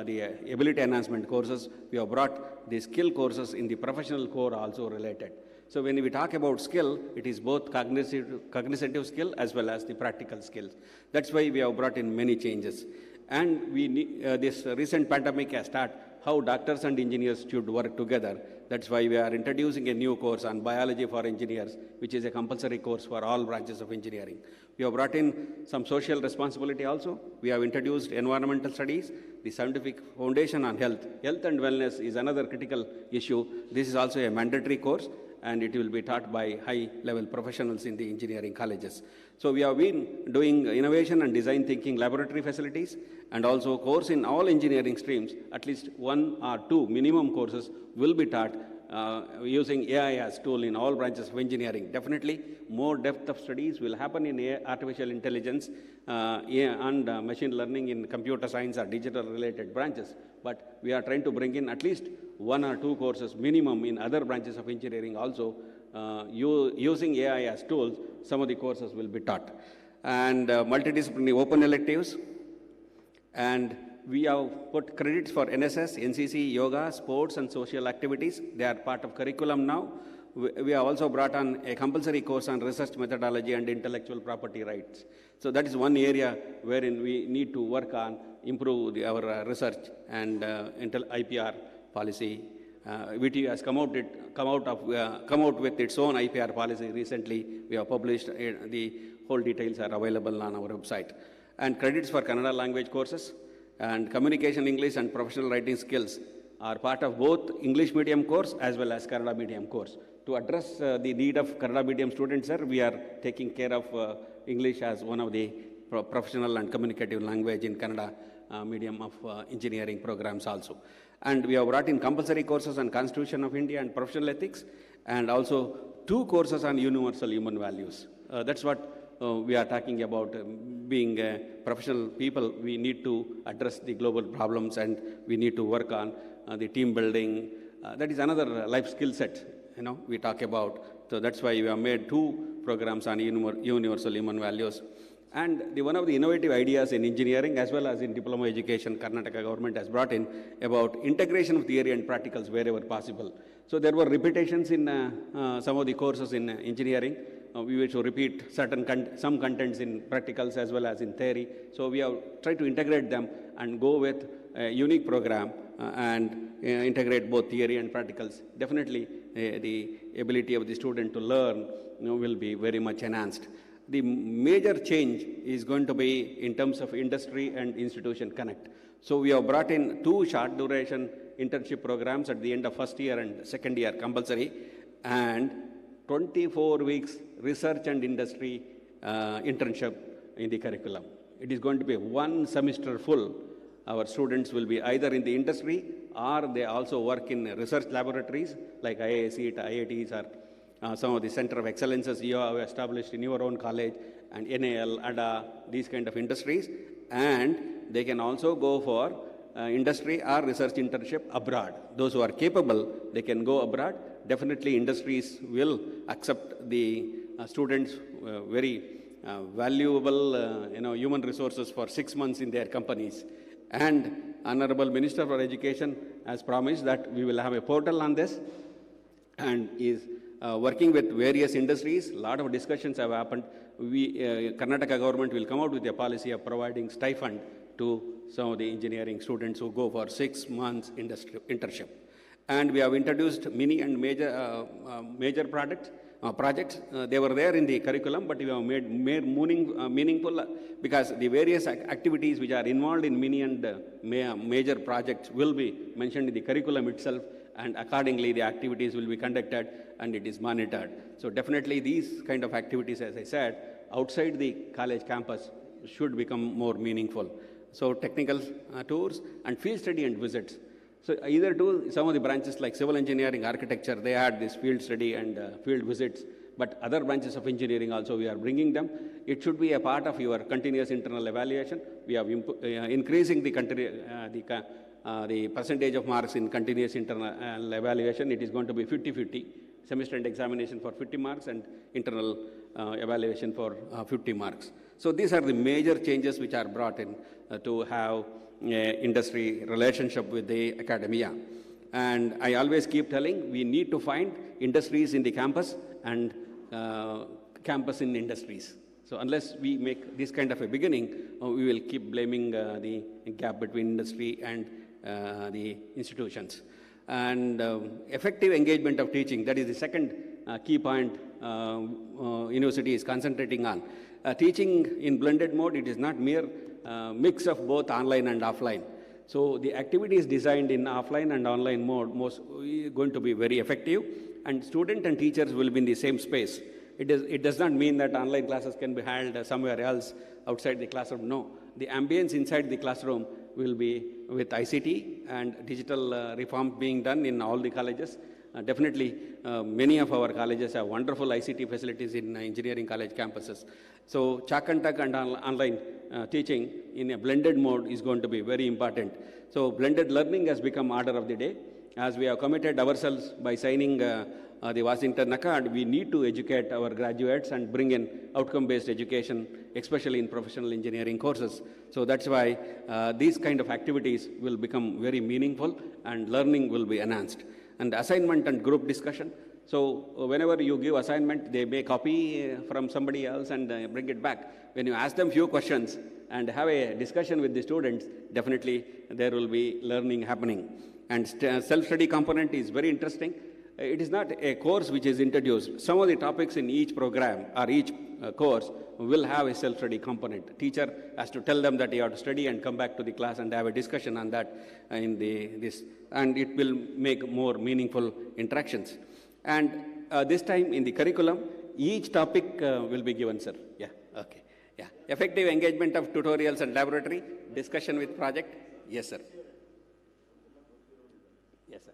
the ability enhancement courses, we have brought the skill courses in the professional core also related. So when we talk about skill, it is both cognitive skill as well as the practical skills. That's why we have brought in many changes. And we need, this recent pandemic has taught how doctors and engineers should work together. That's why we are introducing a new course on biology for engineers, which is a compulsory course for all branches of engineering. We have brought in some social responsibility also. We have introduced environmental studies, the scientific foundation on health. Health and wellness is another critical issue. This is also a mandatory course, and it will be taught by high-level professionals in the engineering colleges. So we have been doing innovation and design thinking laboratory facilities, and also course in all engineering streams. At least 1 or 2 minimum courses will be taught using AI as tool in all branches of engineering. Definitely more depth of studies will happen in AI, artificial intelligence and machine learning in computer science or digital related branches. But we are trying to bring in at least 1 or 2 courses minimum in other branches of engineering also. Using AI as tools, some of the courses will be taught. And multidisciplinary open electives. And we have put credits for NSS, NCC, yoga, sports, and social activities. They are part of curriculum now. We have also brought on a compulsory course on research methodology and intellectual property rights. So that is one area wherein we need to work on, improve our research and IPR policy. VTU has come out with its own IPR policy recently. We have published, the whole details are available on our website. And credits for Kannada language courses and communication English and professional writing skills are part of both English medium course as well as Kannada medium course. To address the need of Kannada medium students, sir, we are taking care of English as one of the professional and communicative language in Kannada medium of engineering programs also. And we have brought in compulsory courses on Constitution of India and professional ethics, and also 2 courses on universal human values. That's what we are talking about. Being professional people, we need to address the global problems, and we need to work on the team building. That is another life skill set, we talk about. So that's why we have made 2 programs on universal human values. And one of the innovative ideas in engineering as well as in diploma education, Karnataka government has brought in about integration of theory and practicals wherever possible. So there were repetitions in some of the courses in engineering. We wish to repeat some contents in practicals as well as in theory. So we have tried to integrate them and go with a unique program and integrate both theory and practicals. Definitely the ability of the student to learn will be very much enhanced. The major change is going to be in terms of industry and institution connect. So we have brought in 2 short duration internship programs at the end of first year and second year compulsory, and 24 weeks research and industry internship in the curriculum. It is going to be 1 semester full. Our students will be either in the industry or they also work in research laboratories like IISc, IITs, or some of the center of excellences you have established in your own college, and NAL, ADA, these kind of industries. And they can also go for industry or research internship abroad. Those who are capable, they can go abroad. Definitely industries will accept the students very valuable human resources for 6 months in their companies. And Honorable Minister for Education has promised that we will have a portal on this, and is working with various industries. A lot of discussions have happened. Karnataka government will come out with a policy of providing stipend to some of the engineering students who go for 6 months internship. And we have introduced mini and major projects. They were there in the curriculum, but we have made meaningful because the various activities which are involved in mini and major projects will be mentioned in the curriculum itself, and accordingly the activities will be conducted and it is monitored. So definitely these kind of activities, as I said, outside the college campus should become more meaningful. So technical tours and field study and visits. So either some of the branches like civil engineering, architecture, they had this field study and field visits, but other branches of engineering also we are bringing them. It should be a part of your continuous internal evaluation. We are increasing the percentage of marks in continuous internal evaluation. It is going to be 50-50, semester end examination for 50 marks and internal evaluation for 50 marks. So these are the major changes which are brought in to have industry relationship with the academia. And I always keep telling, we need to find industries in the campus and campus in industries. So unless we make this kind of a beginning, we will keep blaming the gap between industry and the institutions. And effective engagement of teaching, that is the second key point university is concentrating on. Teaching in blended mode, it is not mere mix of both online and offline. So the activities designed in offline and online mode going to be very effective, and student and teachers will be in the same space. It does not mean that online classes can be held somewhere else outside the classroom. No, the ambience inside the classroom will be with ICT and digital reform being done in all the colleges. Definitely, many of our colleges have wonderful ICT facilities in engineering college campuses. So chalk and tuck and online teaching in a blended mode is going to be very important. So blended learning has become order of the day. As we have committed ourselves by signing the Washington Accord, we need to educate our graduates and bring in outcome-based education, especially in professional engineering courses. So that's why these kind of activities will become very meaningful and learning will be enhanced. And assignment and group discussion. So whenever you give assignment, they may copy from somebody else and bring it back. When you ask them few questions and have a discussion with the students, definitely there will be learning happening. And self-study component is very interesting. It is not a course which is introduced. Some of the topics in each program or each course will have a self-study component. Teacher has to tell them that you have to study and come back to the class and have a discussion on that in this, and it will make more meaningful interactions. And this time in the curriculum, each topic will be given, sir. Yeah, okay. Yeah, effective engagement of tutorials and laboratory, discussion with project. Yes, sir. Yes, sir.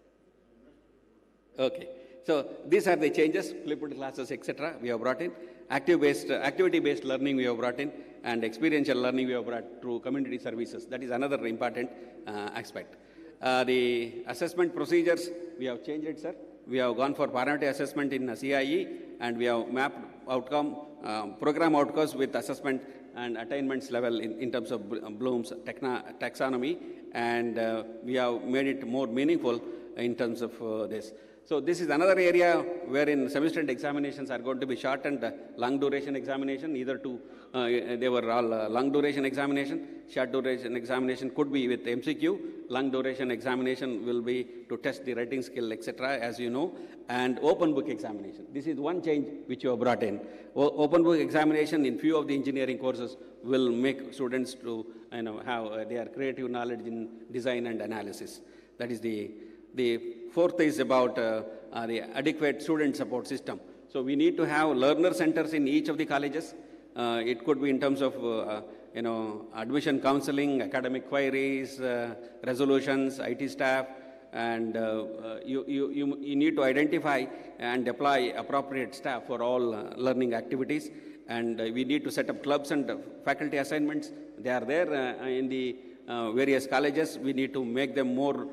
Okay. So these are the changes, flipped classes, etc. we have brought in. Activity-based learning we have brought in, and experiential learning we have brought through community services. That is another important aspect. The assessment procedures, we have changed it, sir. We have gone for parameter assessment in CIE, and we have mapped program outcomes with assessment and attainments level in terms of Bloom's taxonomy, and we have made it more meaningful in terms of this. So this is another area wherein semester end examinations are going to be short and long duration examination. They were all long duration examination. Short duration examination could be with MCQ. Long duration examination will be to test the writing skill, etc., as you know, and open book examination. This is one change which you have brought in. Open book examination in few of the engineering courses will make students to have their creative knowledge in design and analysis. That is the fourth is about the adequate student support system. So we need to have learner centers in each of the colleges. It could be in terms of admission counseling, academic queries, resolutions, IT staff, and you need to identify and deploy appropriate staff for all learning activities. And we need to set up clubs and faculty assignments. They are there in the various colleges. We need to make them more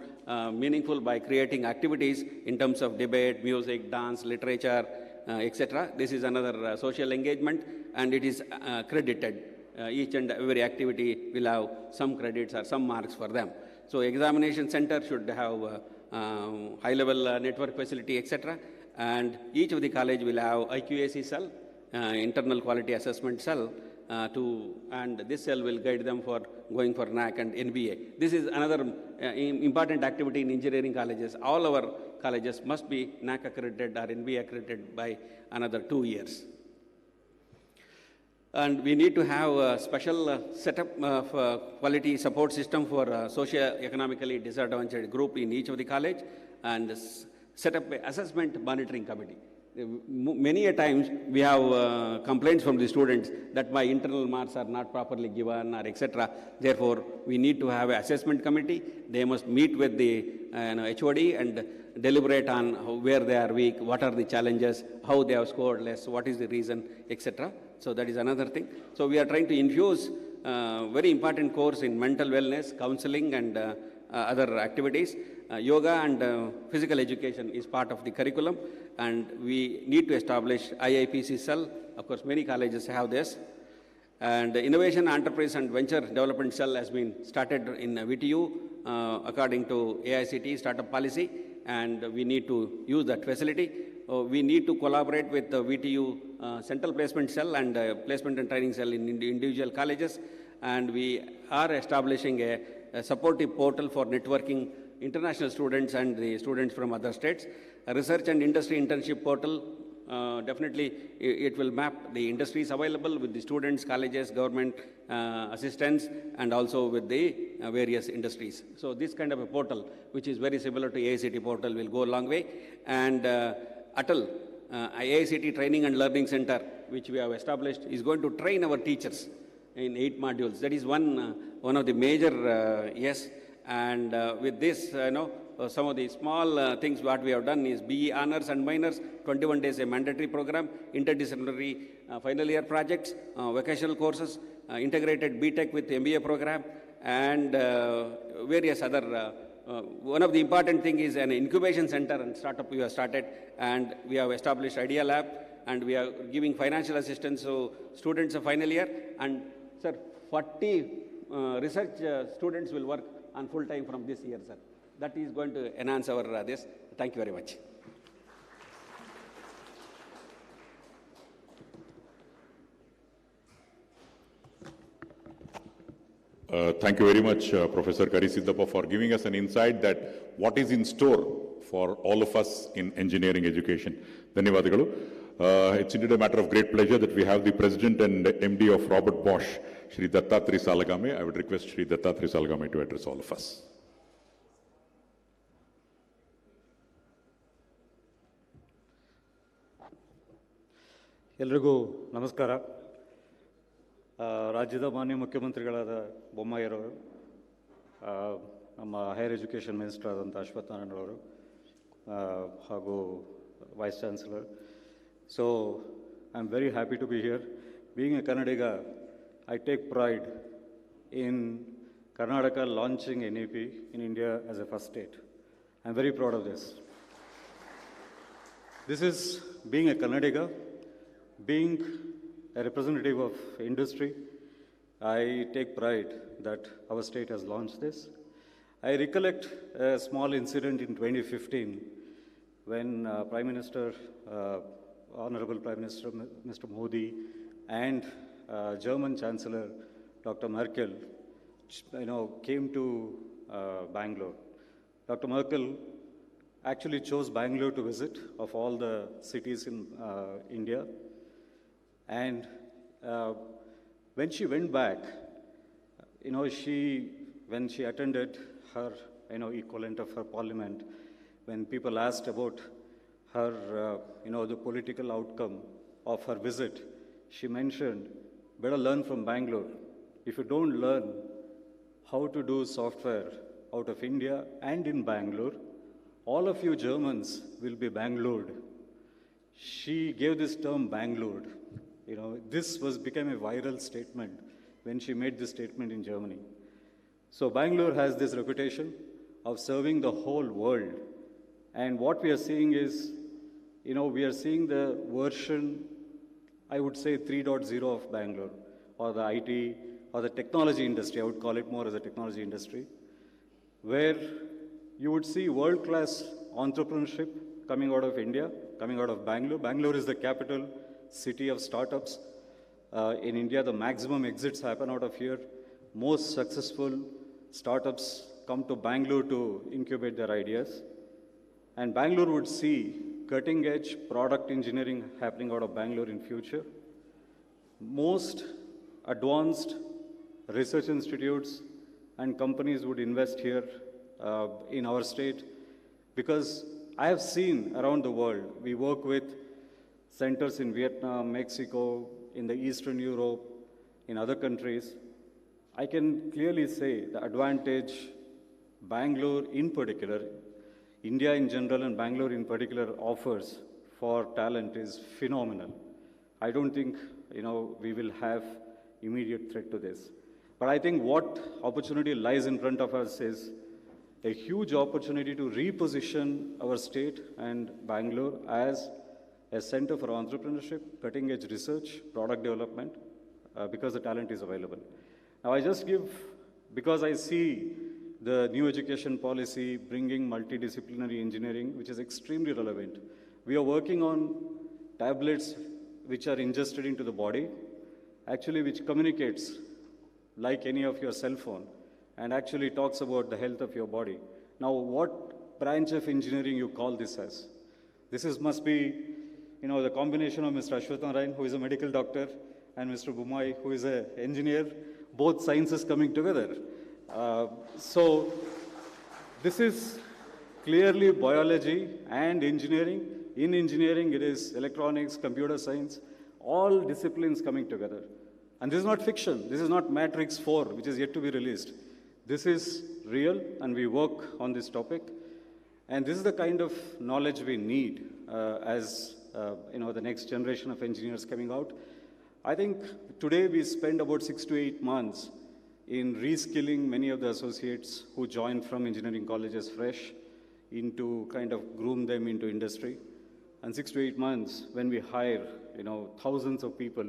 meaningful by creating activities in terms of debate, music, dance, literature, etc. This is another social engagement, and it is credited. Each and every activity will have some credits or some marks for them. So examination center should have high-level network facility, etc. And each of the college will have IQAC cell, internal quality assessment cell, and this cell will guide them for going for NAC and NBA. This is another important activity in engineering colleges. All our colleges must be NAC accredited or NBA accredited by another 2 years. And we need to have a special setup of quality support system for socio-economically disadvantaged group in each of the college. and set up an assessment monitoring committee. Many a times we have complaints from the students that my internal marks are not properly given or etc. Therefore, we need to have an assessment committee. They must meet with the HOD and deliberate on where they are weak, what are the challenges, how they have scored less, what is the reason, etc. So that is another thing. So we are trying to infuse very important course in mental wellness, counseling and other activities. Yoga and physical education is part of the curriculum, and we need to establish IIPC cell. Of course, many colleges have this. And the Innovation, Enterprise and Venture Development Cell has been started in VTU according to AICTE startup policy, and we need to use that facility. We need to collaborate with the VTU Central Placement Cell and Placement and Training Cell in individual colleges, and we are establishing a supportive portal for networking international students and the students from other states. A research and industry internship portal, definitely it will map the industries available with the students, colleges, government assistants, and also with the various industries. So this kind of a portal, which is very similar to AICT portal, will go a long way. And ATL, AICT Training and Learning Center, which we have established, is going to train our teachers in 8 modules. That is one of the major yes. And with this, some of the small things what we have done is BE Honors and Minors, 21 days a mandatory program, interdisciplinary final year projects, vocational courses, integrated BTech with MBA program, and various other. One of the important thing is an incubation center and startup we have started, and we have established Idea Lab, and we are giving financial assistance to students of final year. And sir, 40 research students will work on full time from this year, sir. That is going to enhance our this. Thank you very much. Thank you very much, Professor Karisiddappa, for giving us an insight that what is in store for all of us in engineering education. Dhanyavadagalu. It's indeed a matter of great pleasure that we have the President and MD of Robert Bosch, Shri Dattatri Salagame. I would request Shri Dattatri Salagame to address all of us. ಎಲ್ರಿಗೂ ನಮಸ್ಕಾರ. ರಾಜ್ಯದ ಮಾನ್ಯ ಮುಖ್ಯಮಂತ್ರಿಗಳಾದ ಬೊಮ್ಮಾಯಿರವರು, ನಮ್ಮ higher education minister ಆದಂಥ ಅಶ್ವತ್ಥನಾರಾಯಣ ಅವರು, ಹಾಗೂ vice chancellor. So I am very happy to be here. Being a Kannadiga, I take pride in Karnataka launching NEP in India as a first state. I am very proud of this. This is being a Kannadiga, being a representative of industry. I take pride that our state has launched this. I recollect a small incident in 2015 when Prime Minister, Honorable Prime Minister Mr. Modi and German Chancellor Dr. Merkel, came to Bangalore. Dr. Merkel actually chose Bangalore to visit of all the cities in India. And when she went back, when she attended her, equivalent of her parliament, when people asked about her, the political outcome of her visit, she mentioned, better learn from Bangalore. If you don't learn how to do software out of India and in Bangalore, all of you Germans will be Bangalored. She gave this term Bangalored. This became a viral statement when she made this statement in Germany. So Bangalore has this reputation of serving the whole world. And what we are seeing is, we are seeing the version, I would say 3.0 of Bangalore, or the IT, or the technology industry. I would call it more as a technology industry, where you would see world-class entrepreneurship coming out of India, coming out of Bangalore. Bangalore is the capital city of startups. In India, the maximum exits happen out of here. Most successful startups come to Bangalore to incubate their ideas. And Bangalore would see cutting-edge product engineering happening out of Bangalore in future. Most advanced research institutes and companies would invest here in our state. Because I have seen around the world, we work with centers in Vietnam, Mexico, in the Eastern Europe, in other countries. I can clearly say the advantage Bangalore in particular, India in general and Bangalore in particular offers for talent is phenomenal. I don't think, we will have immediate threat to this. But I think what opportunity lies in front of us is a huge opportunity to reposition our state and Bangalore as a center for entrepreneurship, cutting edge research, product development, because the talent is available. Now I just give, because I see the new education policy bringing multidisciplinary engineering, which is extremely relevant. We are working on tablets which are ingested into the body, actually which communicates like any of your cell phone, and actually talks about the health of your body. Now, what branch of engineering you call this as? Must be, the combination of Mr. Ashwathnarayan, who is a medical doctor, and Mr. Bumai, who is an engineer, both sciences coming together. So, this is clearly biology and engineering. In engineering, it is electronics, computer science, all disciplines coming together. And this is not fiction. This is not Matrix 4, which is yet to be released. This is real, and we work on this topic. And this is the kind of knowledge we need as the next generation of engineers coming out. I think today we spend about 6 to 8 months in reskilling many of the associates who join from engineering colleges fresh into kind of groom them into industry. And 6 to 8 months when we hire, thousands of people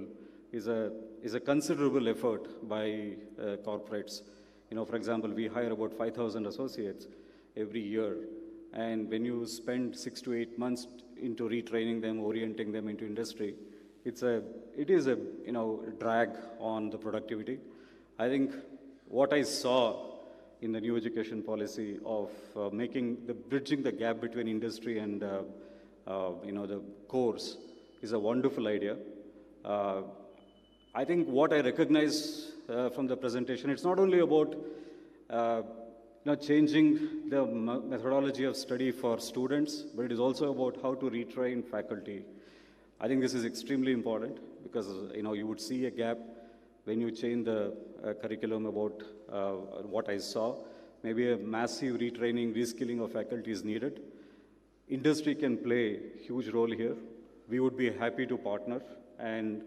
is a considerable effort by corporates. For example, we hire about 5,000 associates every year. And when you spend 6 to 8 months into retraining them, orienting them into industry, it is a drag on the productivity. I think what I saw in the new education policy of bridging the gap between industry and the course is a wonderful idea. I think what I recognize from the presentation, it's not only about changing the methodology of study for students, but it is also about how to retrain faculty. I think this is extremely important because you would see a gap when you change the curriculum about what I saw. Maybe a massive retraining, reskilling of faculty is needed. Industry can play a huge role here. We would be happy to partner and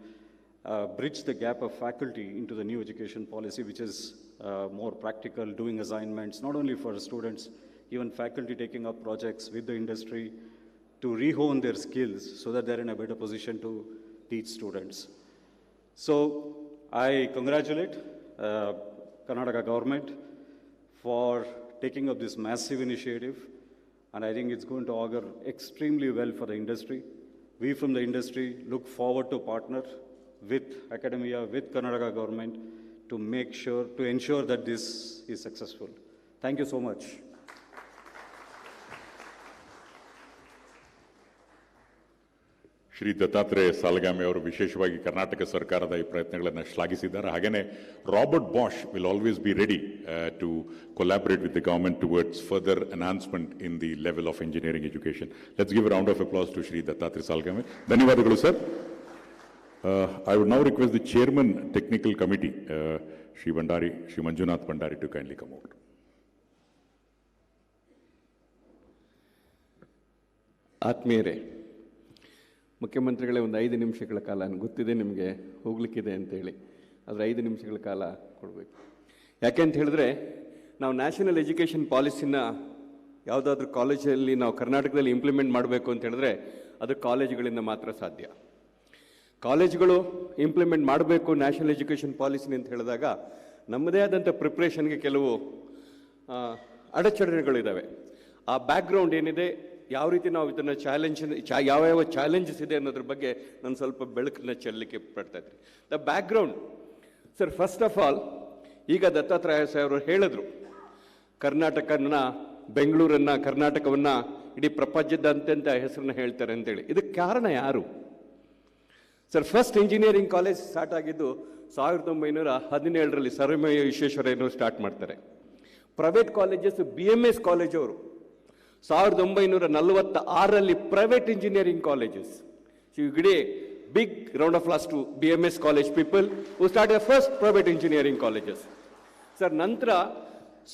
bridge the gap of faculty into the new education policy, which is more practical, doing assignments, not only for students, even faculty taking up projects with the industry to re-hone their skills so that they're in a better position to teach students. So I congratulate Karnataka government for taking up this massive initiative, and I think it's going to augur extremely well for the industry. We from the industry look forward to partner with academia, with Karnataka government to ensure that this is successful. Thank you so much. Shri Dattatreya Salagami ಅವರು ವಿಶೇಷವಾಗಿ ಕರ್ನಾಟಕ ಸರ್ಕಾರದ ಈ ಪ್ರಯತ್ನಗಳನ್ನು ಶ್ಲಾಘಿಸಿದ್ದಾರೆ. ಹಾಗೆಯೇ Robert Bosch will always be ready to collaborate with the government towards further enhancement in the level of engineering education. Let's give a round of applause to Shri Dattatreya Salagami. ಧನ್ಯವಾದಗಳು sir. I would now request the Chairman Technical Committee, Shri Manjunath Bhandari, to kindly come over. ಆತ್ಮೀಯರೇ, ಮುಖ್ಯಮಂತ್ರಿಗಳೇ, ಒಂದು 5 ನಿಮಿಷಗಳ ಕಾಲ ಗೊತ್ತಿದೆ ನಿಮಗೆ ಹೋಗ್ಲಿಕ್ಕಿದೆ ಅಂತೇಳಿ, ಆದರೆ 5 ನಿಮಿಷಗಳ ಕಾಲ ಕೊಡಬೇಕು. ಯಾಕೆ ಅಂತ ಹೇಳಿದ್ರೆ, ನಾವು ನ್ಯಾಷನಲ್ ಎಜುಕೇಷನ್ ಪಾಲಿಸಿನ ಯಾವುದಾದ್ರೂ ಕಾಲೇಜಲ್ಲಿ ನಾವು ಕರ್ನಾಟಕದಲ್ಲಿ ಇಂಪ್ಲಿಮೆಂಟ್ ಮಾಡಬೇಕು ಅಂತ ಹೇಳಿದ್ರೆ ಅದು ಕಾಲೇಜುಗಳಿಂದ ಮಾತ್ರ ಸಾಧ್ಯ. ಕಾಲೇಜುಗಳು ಇಂಪ್ಲಿಮೆಂಟ್ ಮಾಡಬೇಕು ನ್ಯಾಷನಲ್ ಎಜುಕೇಷನ್ ಪಾಲಿಸಿನಿ ಅಂತ ಹೇಳಿದಾಗ ನಮ್ಮದೇ ಆದಂಥ ಪ್ರಿಪ್ರೇಷನ್ಗೆ ಕೆಲವು ಅಡಚಣೆಗಳಿದ್ದಾವೆ. ಆ ಬ್ಯಾಕ್ಗ್ರೌಂಡ್ ಏನಿದೆ, ಯಾವ ರೀತಿ ನಾವು ಇದನ್ನು ಯಾವ ಚಾಲೆಂಜಸ್ ಇದೆ ಅನ್ನೋದ್ರ ಬಗ್ಗೆ ನಾನು ಸ್ವಲ್ಪ ಬೆಳಕನ್ನು ಚೆಲ್ಲಲಿಕ್ಕೆ ಪಡ್ತಾ ಇದ್ದೀನಿ. The background sir, first of all, ಈಗ ದತ್ತಾತ್ರೇಯ ಸಾಹೇಬರು ಹೇಳಿದ್ರು, ಬೆಂಗಳೂರನ್ನು, ಕರ್ನಾಟಕವನ್ನು ಇಡೀ ಪ್ರಪಂಚದಾದ್ಯಂತ ಹೆಸರನ್ನ ಹೇಳ್ತಾರೆ ಅಂತೇಳಿ. ಇದಕ್ಕೆ ಕಾರಣ ಯಾರು sir? First engineering college start ಆಗಿದ್ದು 1917ರಲ್ಲಿ ಸರ್ವಮಯ ವಿಶ್ವೇಶ್ವರಯ್ಯನವರು ಸ್ಟಾರ್ಟ್ ಮಾಡ್ತಾರೆ. ಪ್ರೈವೇಟ್ ಕಾಲೇಜಸ್ BMS ಕಾಲೇಜ್ ಅವರು 1946ರಲ್ಲಿ private engineering colleges. So you give a big round of applause to BMS college people who started the first private engineering colleges. Sir, ನಂತರ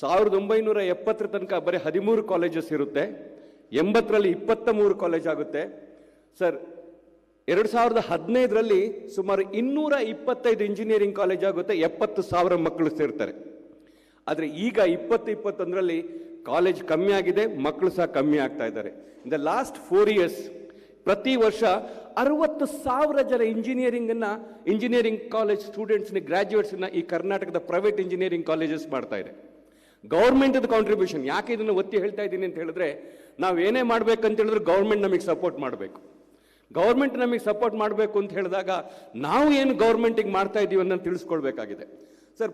1970 ತನಕ ಬರೀ 13 colleges ಇರುತ್ತೆ, 80ರಲ್ಲಿ 23 college ಆಗುತ್ತೆ. ಸರ್, 2015ರಲ್ಲಿ ಸುಮಾರು 225 engineering college ಆಗುತ್ತೆ, 70,000 ಮಕ್ಕಳು ಸೇರ್ತಾರೆ. ಆದರೆ ಈಗ 2021ರಲ್ಲಿ ಕಾಲೇಜ್ ಕಮ್ಮಿ ಆಗಿದೆ, ಮಕ್ಕಳು ಸಹ ಕಮ್ಮಿ ಆಗ್ತಾ ಇದ್ದಾರೆ. ಇನ್ ದ ಲಾಸ್ಟ್ 4 years ಪ್ರತಿ ವರ್ಷ 60,000 ಜನ ಇಂಜಿನಿಯರಿಂಗ್ ಕಾಲೇಜ್ ಸ್ಟೂಡೆಂಟ್ಸ್ನ ಗ್ರಾಜ್ಯುಯೇಟ್ಸ್ನ ಈ ಕರ್ನಾಟಕದ ಪ್ರೈವೇಟ್ ಇಂಜಿನಿಯರಿಂಗ್ ಕಾಲೇಜಸ್ ಮಾಡ್ತಾ ಇದೆ. ಗೌರ್ಮೆಂಟದ ಕಾಂಟ್ರಿಬ್ಯೂಷನ್. ಯಾಕೆ ಇದನ್ನು ಒತ್ತಿ ಹೇಳ್ತಾ ಇದ್ದೀನಿ ಅಂತ ಹೇಳಿದ್ರೆ, ನಾವೇನೇ ಮಾಡ್ಬೇಕಂತ ಹೇಳಿದ್ರೆ ಗೌರ್ಮೆಂಟ್ ನಮಗೆ ಸಪೋರ್ಟ್ ಮಾಡಬೇಕು. ಗೌರ್ಮೆಂಟ್ ನಮಗೆ ಸಪೋರ್ಟ್ ಮಾಡಬೇಕು ಅಂತ ಹೇಳಿದಾಗ ನಾವು ಏನು ಗೌರ್ಮೆಂಟಿಗೆ ಮಾಡ್ತಾ ಇದ್ದೀವಿ ಅನ್ನೋದು ತಿಳಿಸ್ಕೊಳ್ಬೇಕಾಗಿದೆ. ಸರ್,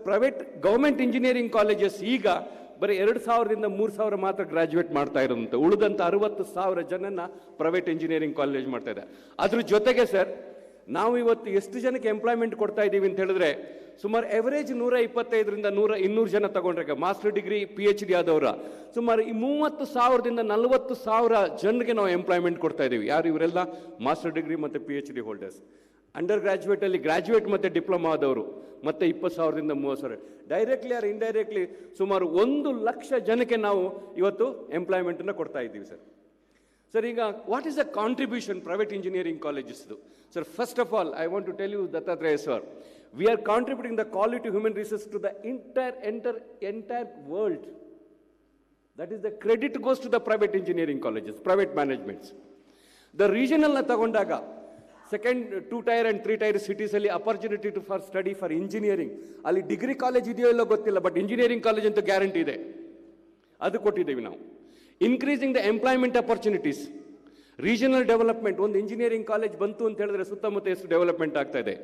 ಗೌರ್ಮೆಂಟ್ ಇಂಜಿನಿಯರಿಂಗ್ ಕಾಲೇಜಸ್ ಈಗ ಬರೀ 2,000ರಿಂದ 3,000 ಮಾತ್ರ ಗ್ರಾಜ್ಯುಯೇಟ್ ಮಾಡ್ತಾ ಇರೋದಂತೆ. ಉಳಿದಂಥ 60,000 ಜನನ ಪ್ರೈವೇಟ್ ಇಂಜಿನಿಯರಿಂಗ್ ಕಾಲೇಜ್ ಮಾಡ್ತಾ ಇದೆ. ಅದ್ರ ಜೊತೆಗೆ ಸರ್, ನಾವು ಇವತ್ತು ಎಷ್ಟು ಜನಕ್ಕೆ ಎಂಪ್ಲಾಯ್ಮೆಂಟ್ ಕೊಡ್ತಾ ಇದ್ದೀವಿ ಅಂತ ಹೇಳಿದ್ರೆ, ಸುಮಾರು ಎವರೇಜ್ 125ರಿಂದ 200 ಜನ ತಗೊಂಡ್ರೆ ಮಾಸ್ಟರ್ ಡಿಗ್ರಿ PhD ಆದವರ ಸುಮಾರು 30,000ದಿಂದ 40,000 ಜನರಿಗೆ ನಾವು ಎಂಪ್ಲಾಯ್ಮೆಂಟ್ ಕೊಡ್ತಾ ಇದ್ದೀವಿ. ಯಾರು? ಇವರೆಲ್ಲ ಮಾಸ್ಟರ್ ಡಿಗ್ರಿ ಮತ್ತು PhD ಹೋಲ್ಡರ್ಸ್. ಅಂಡರ್ ಗ್ರಾಜ್ಯುಯೇಟಲ್ಲಿ ಗ್ರಾಜ್ಯುಯೇಟ್ ಮತ್ತು ಡಿಪ್ಲೊಮಾ ಆದವರು ಮತ್ತೆ 20,000ರಿಂದ 30,000. ಡೈರೆಕ್ಟ್ಲಿ ಆರ್ ಇಂಡೈರೆಕ್ಟ್ಲಿ ಸುಮಾರು 1,00,000 ಜನಕ್ಕೆ ನಾವು ಇವತ್ತು ಎಂಪ್ಲಾಯ್ಮೆಂಟನ್ನು ಕೊಡ್ತಾ ಇದ್ದೀವಿ ಸರ್. ಸರ್, ಈಗ what is the contribution private engineering ಕಾಲೇಜಸ್ದು? Sir, first of all I want to tell you, Dattatreya sir, we are contributing the quality human resources to the entire world. That is, the credit goes to the private engineering colleges, private managements. The regional na tagondaga, second 2 tier and 3 tier cities alli opportunity for study for engineering, alli degree college ideyo illo gottilla, but engineering college anta guarantee ide, adu koಟ್ಟಿದ್ದೇವೆ ನಾವು. Increasing the employment opportunities, regional development. ಒಂದು engineering college ಬಂತು ಅಂತ ಹೇಳಿದ್ರೆ ಸುತ್ತಮುತ್ತ ಎಷ್ಟು development ಆಗ್ತಾ ಇದೆ.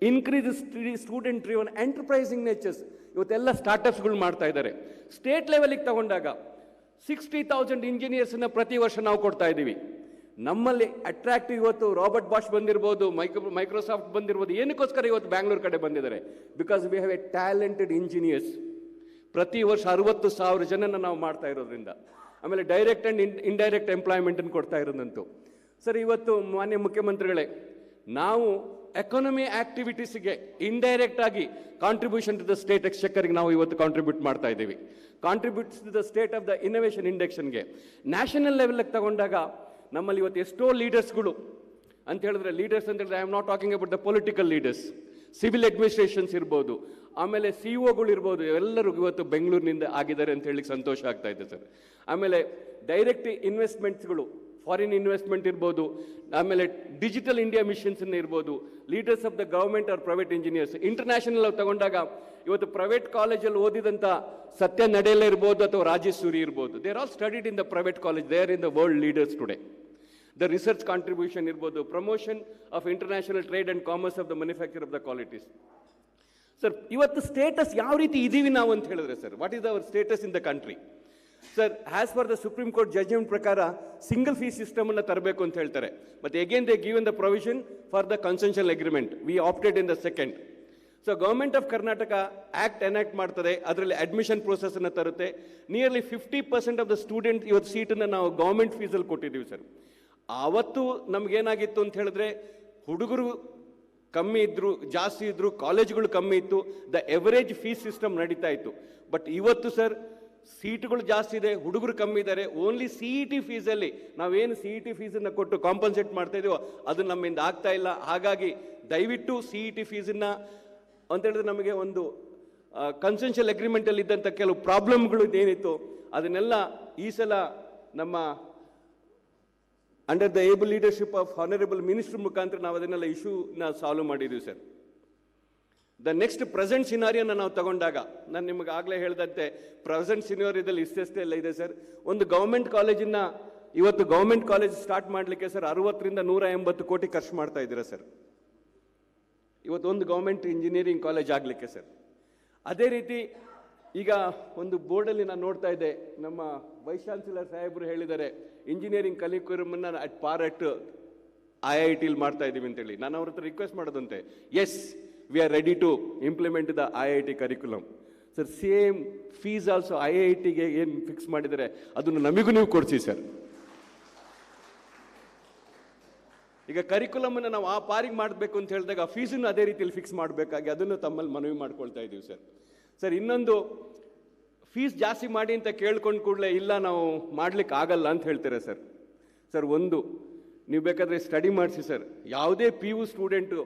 Increase student driven enterprising nature's. ಇವತ್ತೆಲ್ಲ ಸ್ಟಾರ್ಟಪ್ಸ್ಗಳು ಮಾಡ್ತಾ ಇದ್ದಾರೆ. ಸ್ಟೇಟ್ ಲೆವೆಲಿಗೆ ತಗೊಂಡಾಗ 60,000 ಇಂಜಿನಿಯರ್ಸ್ನ ಪ್ರತಿ ವರ್ಷ ನಾವು ಕೊಡ್ತಾ ಇದ್ದೀವಿ. ನಮ್ಮಲ್ಲಿ ಅಟ್ರಾಕ್ಟಿವ್ ಇವತ್ತು ರಾಬರ್ಟ್ ಬಾಷ್ ಬಂದಿರ್ಬೋದು, ಮೈಕ್ರೋಸಾಫ್ಟ್ ಬಂದಿರ್ಬೋದು. ಏನಕ್ಕೋಸ್ಕರ ಇವತ್ತು ಬ್ಯಾಂಗ್ಳೂರ್ ಕಡೆ ಬಂದಿದ್ದಾರೆ? Because we have A talented engineers. ಪ್ರತಿ ವರ್ಷ 60,000 ಜನನ ನಾವು ಮಾಡ್ತಾ ಇರೋದ್ರಿಂದ. ಆಮೇಲೆ ಡೈರೆಕ್ಟ್ ಆ್ಯಂಡ್ ಇಂಡೈರೆಕ್ಟ್ ಎಂಪ್ಲಾಯ್ಮೆಂಟನ್ನು ಕೊಡ್ತಾ ಇರೋದಂತೂ. ಸರ್, ಇವತ್ತು ಮಾನ್ಯ ಮುಖ್ಯಮಂತ್ರಿಗಳೇ, ನಾವು ಎಕಾನಮಿ ಆಕ್ಟಿವಿಟೀಸ್ಗೆ ಇಂಡೈರೆಕ್ಟ್ ಆಗಿ ಕಾಂಟ್ರಿಬ್ಯೂಷನ್ ಟು ದ ಸ್ಟೇಟ್ ಎಕ್ಸ್ಚೆಕರ್ಗೆ ನಾವು ಇವತ್ತು ಕಾಂಟ್ರಿಬ್ಯೂಟ್ ಮಾಡ್ತಾ ಇದ್ದೀವಿ. Contributes to the state of the innovation ಇಂಡೆಕ್ಷನ್ಗೆ. ನ್ಯಾಷನಲ್ ಲೆವೆಲ್ಗೆ ತಗೊಂಡಾಗ ನಮ್ಮಲ್ಲಿ ಇವತ್ತು ಎಷ್ಟೋ ಲೀಡರ್ಸ್ಗಳು ಅಂತ ಹೇಳಿದ್ರೆ, ಲೀಡರ್ಸ್ ಅಂತ ಹೇಳಿದ್ರೆ I am not talking about the political leaders, civil administrations ಇರ್ಬೋದು, ಆಮೇಲೆ CEO ಇರ್ಬೋದು, ಎಲ್ಲರೂ ಇವತ್ತು ಬೆಂಗಳೂರಿನಿಂದ ಆಗಿದ್ದಾರೆ ಅಂತ ಹೇಳಿ ಸಂತೋಷ ಆಗ್ತಾ ಇದೆ ಸರ್. ಆಮೇಲೆ ಡೈರೆಕ್ಟ್ ಇನ್ವೆಸ್ಟ್ಮೆಂಟ್ಸ್ಗಳು, ಫಾರಿನ್ ಇನ್ವೆಸ್ಟ್ಮೆಂಟ್ ಇರ್ಬೋದು, ಆಮೇಲೆ ಡಿಜಿಟಲ್ ಇಂಡಿಯಾ ಮಿಷನ್ಸ್ ಇರ್ಬೋದು, leaders of the government or private engineers. International ತಗೊಂಡಾಗ ಇವತ್ತು ಪ್ರೈವೇಟ್ ಕಾಲೇಜಲ್ಲಿ ಓದಿದಂಥ ಸತ್ಯ ನಡೆಯಲ್ಲ ಇರ್ಬೋದು ಅಥವಾ ರಾಜೇಶ್ ಸೂರಿ ಇರ್ಬೋದು, they are all studied in the private college, they are in the world leaders today. The research contribution ಇರ್ಬೋದು, promotion of international trade and commerce of the manufacture of the qualities. Sir, ಇವತ್ತು status ಯಾವ ರೀತಿ ಇದ್ದೀವಿ ನಾವು ಅಂತ ಹೇಳಿದ್ರೆ sir, what is our status in the country? Sir, as far the supreme court judgment ಪ್ರಕಾರ single fees ಸಿಸ್ಟಮನ್ನು ತರಬೇಕು ಅಂತ ಹೇಳ್ತಾರೆ. ಮತ್ತು again they given the provision for the concession agreement. We opted in the second. So government of Karnataka act enact ಮಾಡ್ತದೆ, ಅದರಲ್ಲಿ admission ಪ್ರೋಸೆಸನ್ನು ತರುತ್ತೆ. ನಿಯರ್ಲಿ 50% ಆಫ್ ದ ಸ್ಟೂಡೆಂಟ್ ಇವತ್ತು ಸೀಟನ್ನು ನಾವು ಗೌರ್ಮೆಂಟ್ ಫೀಸಲ್ಲಿ ಕೊಟ್ಟಿದ್ದೀವಿ ಸರ್. ಆವತ್ತು ನಮಗೇನಾಗಿತ್ತು ಅಂತ ಹೇಳಿದ್ರೆ, ಹುಡುಗರು ಕಮ್ಮಿ ಇದ್ದರು, ಜಾಸ್ತಿ ಇದ್ದರು, ಕಾಲೇಜುಗಳು ಕಮ್ಮಿ ಇತ್ತು, ದ ಎವರೇಜ್ ಫೀಸ್ ಸಿಸ್ಟಮ್ ನಡೀತಾ ಇತ್ತು. ಬಟ್ ಇವತ್ತು ಸರ್, ಸೀಟುಗಳು ಜಾಸ್ತಿ ಇದೆ, ಹುಡುಗರು ಕಮ್ಮಿ ಇದ್ದಾರೆ. ಓನ್ಲಿ CET ಫೀಸಲ್ಲಿ ನಾವೇನು CET ಫೀಸನ್ನು ಕೊಟ್ಟು ಕಾಂಪನ್ಸೇಟ್ ಮಾಡ್ತಾ ಇದೀವೋ ಅದು ನಮ್ಮಿಂದ ಆಗ್ತಾ ಇಲ್ಲ. ಹಾಗಾಗಿ ದಯವಿಟ್ಟು CET ಫೀಸನ್ನು ಅಂತ ಹೇಳಿದ್ರೆ, ನಮಗೆ ಒಂದು ಕನ್ಸೆನ್ಷನ್ ಅಗ್ರಿಮೆಂಟಲ್ಲಿ ಇದ್ದಂಥ ಕೆಲವು ಪ್ರಾಬ್ಲಮ್ಗಳು ಏನಿತ್ತು ಅದನ್ನೆಲ್ಲ ಈ ಸಲ ನಮ್ಮ under the Abel leadership of honourable minister ಮುಖಾಂತರ ನಾವು ಅದನ್ನೆಲ್ಲ ಇಶ್ಯೂನ ಸಾಲ್ವ್ ಮಾಡಿದ್ದೀವಿ ಸರ್. ದ ನೆಕ್ಸ್ಟ್ ಪ್ರೆಸೆಂಟ್ ಸಿನಾರಿಯೋನ ನಾವು ತಗೊಂಡಾಗ, ನಾನು ನಿಮಗೆ ಆಗಲೇ ಹೇಳಿದಂತೆ ಪ್ರೆಸೆಂಟ್ ಸಿನಾರಿಯೋದಲ್ಲಿ ಇಷ್ಟೆಲ್ಲ ಇದೆ ಸರ್. ಒಂದು ಗೌರ್ಮೆಂಟ್ ಕಾಲೇಜಿನ ಇವತ್ತು ಗೌರ್ಮೆಂಟ್ ಕಾಲೇಜ್ ಸ್ಟಾರ್ಟ್ ಮಾಡಲಿಕ್ಕೆ ಸರ್ 60ರಿಂದ 180 ಕೋಟಿ ಖರ್ಚು ಮಾಡ್ತಾ ಇದ್ದೀರಾ ಸರ್. ಇವತ್ತು ಒಂದು ಗೌರ್ಮೆಂಟ್ ಇಂಜಿನಿಯರಿಂಗ್ ಕಾಲೇಜ್ ಆಗಲಿಕ್ಕೆ ಸರ್. ಅದೇ ರೀತಿ ಈಗ ಒಂದು ಬೋರ್ಡಲ್ಲಿ ನಾನು ನೋಡ್ತಾ ಇದ್ದೆ, ನಮ್ಮ ವೈಸ್ ಚಾನ್ಸಲರ್ ಸಾಹೇಬರು ಹೇಳಿದ್ದಾರೆ ಇಂಜಿನಿಯರಿಂಗ್ ಕಲಿಕ್ಯುಲಮನ್ನು ಅಟ್ ಪಾರ್ ಅಟ್ IIT ಮಾಡ್ತಾ ಇದ್ದೀವಿ ಅಂತೇಳಿ. ನಾನು ಅವ್ರ ಹತ್ರ ರಿಕ್ವೆಸ್ಟ್ ಮಾಡೋದಂತೆ, yes we are ready to implement the IIT curriculum. Sir same fees also IITಗೆ ಏನು ಫಿಕ್ಸ್ ಮಾಡಿದರೆ ಅದನ್ನು ನಮಗೂ ನೀವು ಕೊಡಿಸಿ ಸರ್. ಈಗ ಕರಿಕ್ಯುಲಮನ್ನು ನಾವು ಆ ಪಾರಿಗೆ ಮಾಡಬೇಕು ಅಂತ ಹೇಳಿದಾಗ ಆ ಫೀಸನ್ನು ಅದೇ ರೀತಿಯಲ್ಲಿ ಫಿಕ್ಸ್ ಮಾಡಬೇಕಾಗಿ ಅದನ್ನು ತಮ್ಮಲ್ಲಿ ಮನವಿ ಮಾಡ್ಕೊಳ್ತಾ ಇದ್ದೀವಿ ಸರ್. ಸರ್ ಇನ್ನೊಂದು, ಫೀಸ್ ಜಾಸ್ತಿ ಮಾಡಿ ಅಂತ ಕೇಳ್ಕೊಂಡು ಕೂಡಲೇ ಇಲ್ಲ ನಾವು ಮಾಡ್ಲಿಕ್ಕೆ ಆಗಲ್ಲ ಅಂತ ಹೇಳ್ತಾರೆ ಸರ್. ಸರ್ ಒಂದು, ನೀವು ಬೇಕಾದರೆ ಸ್ಟಡಿ ಮಾಡಿಸಿ ಸರ್, ಯಾವುದೇ PU ಸ್ಟೂಡೆಂಟು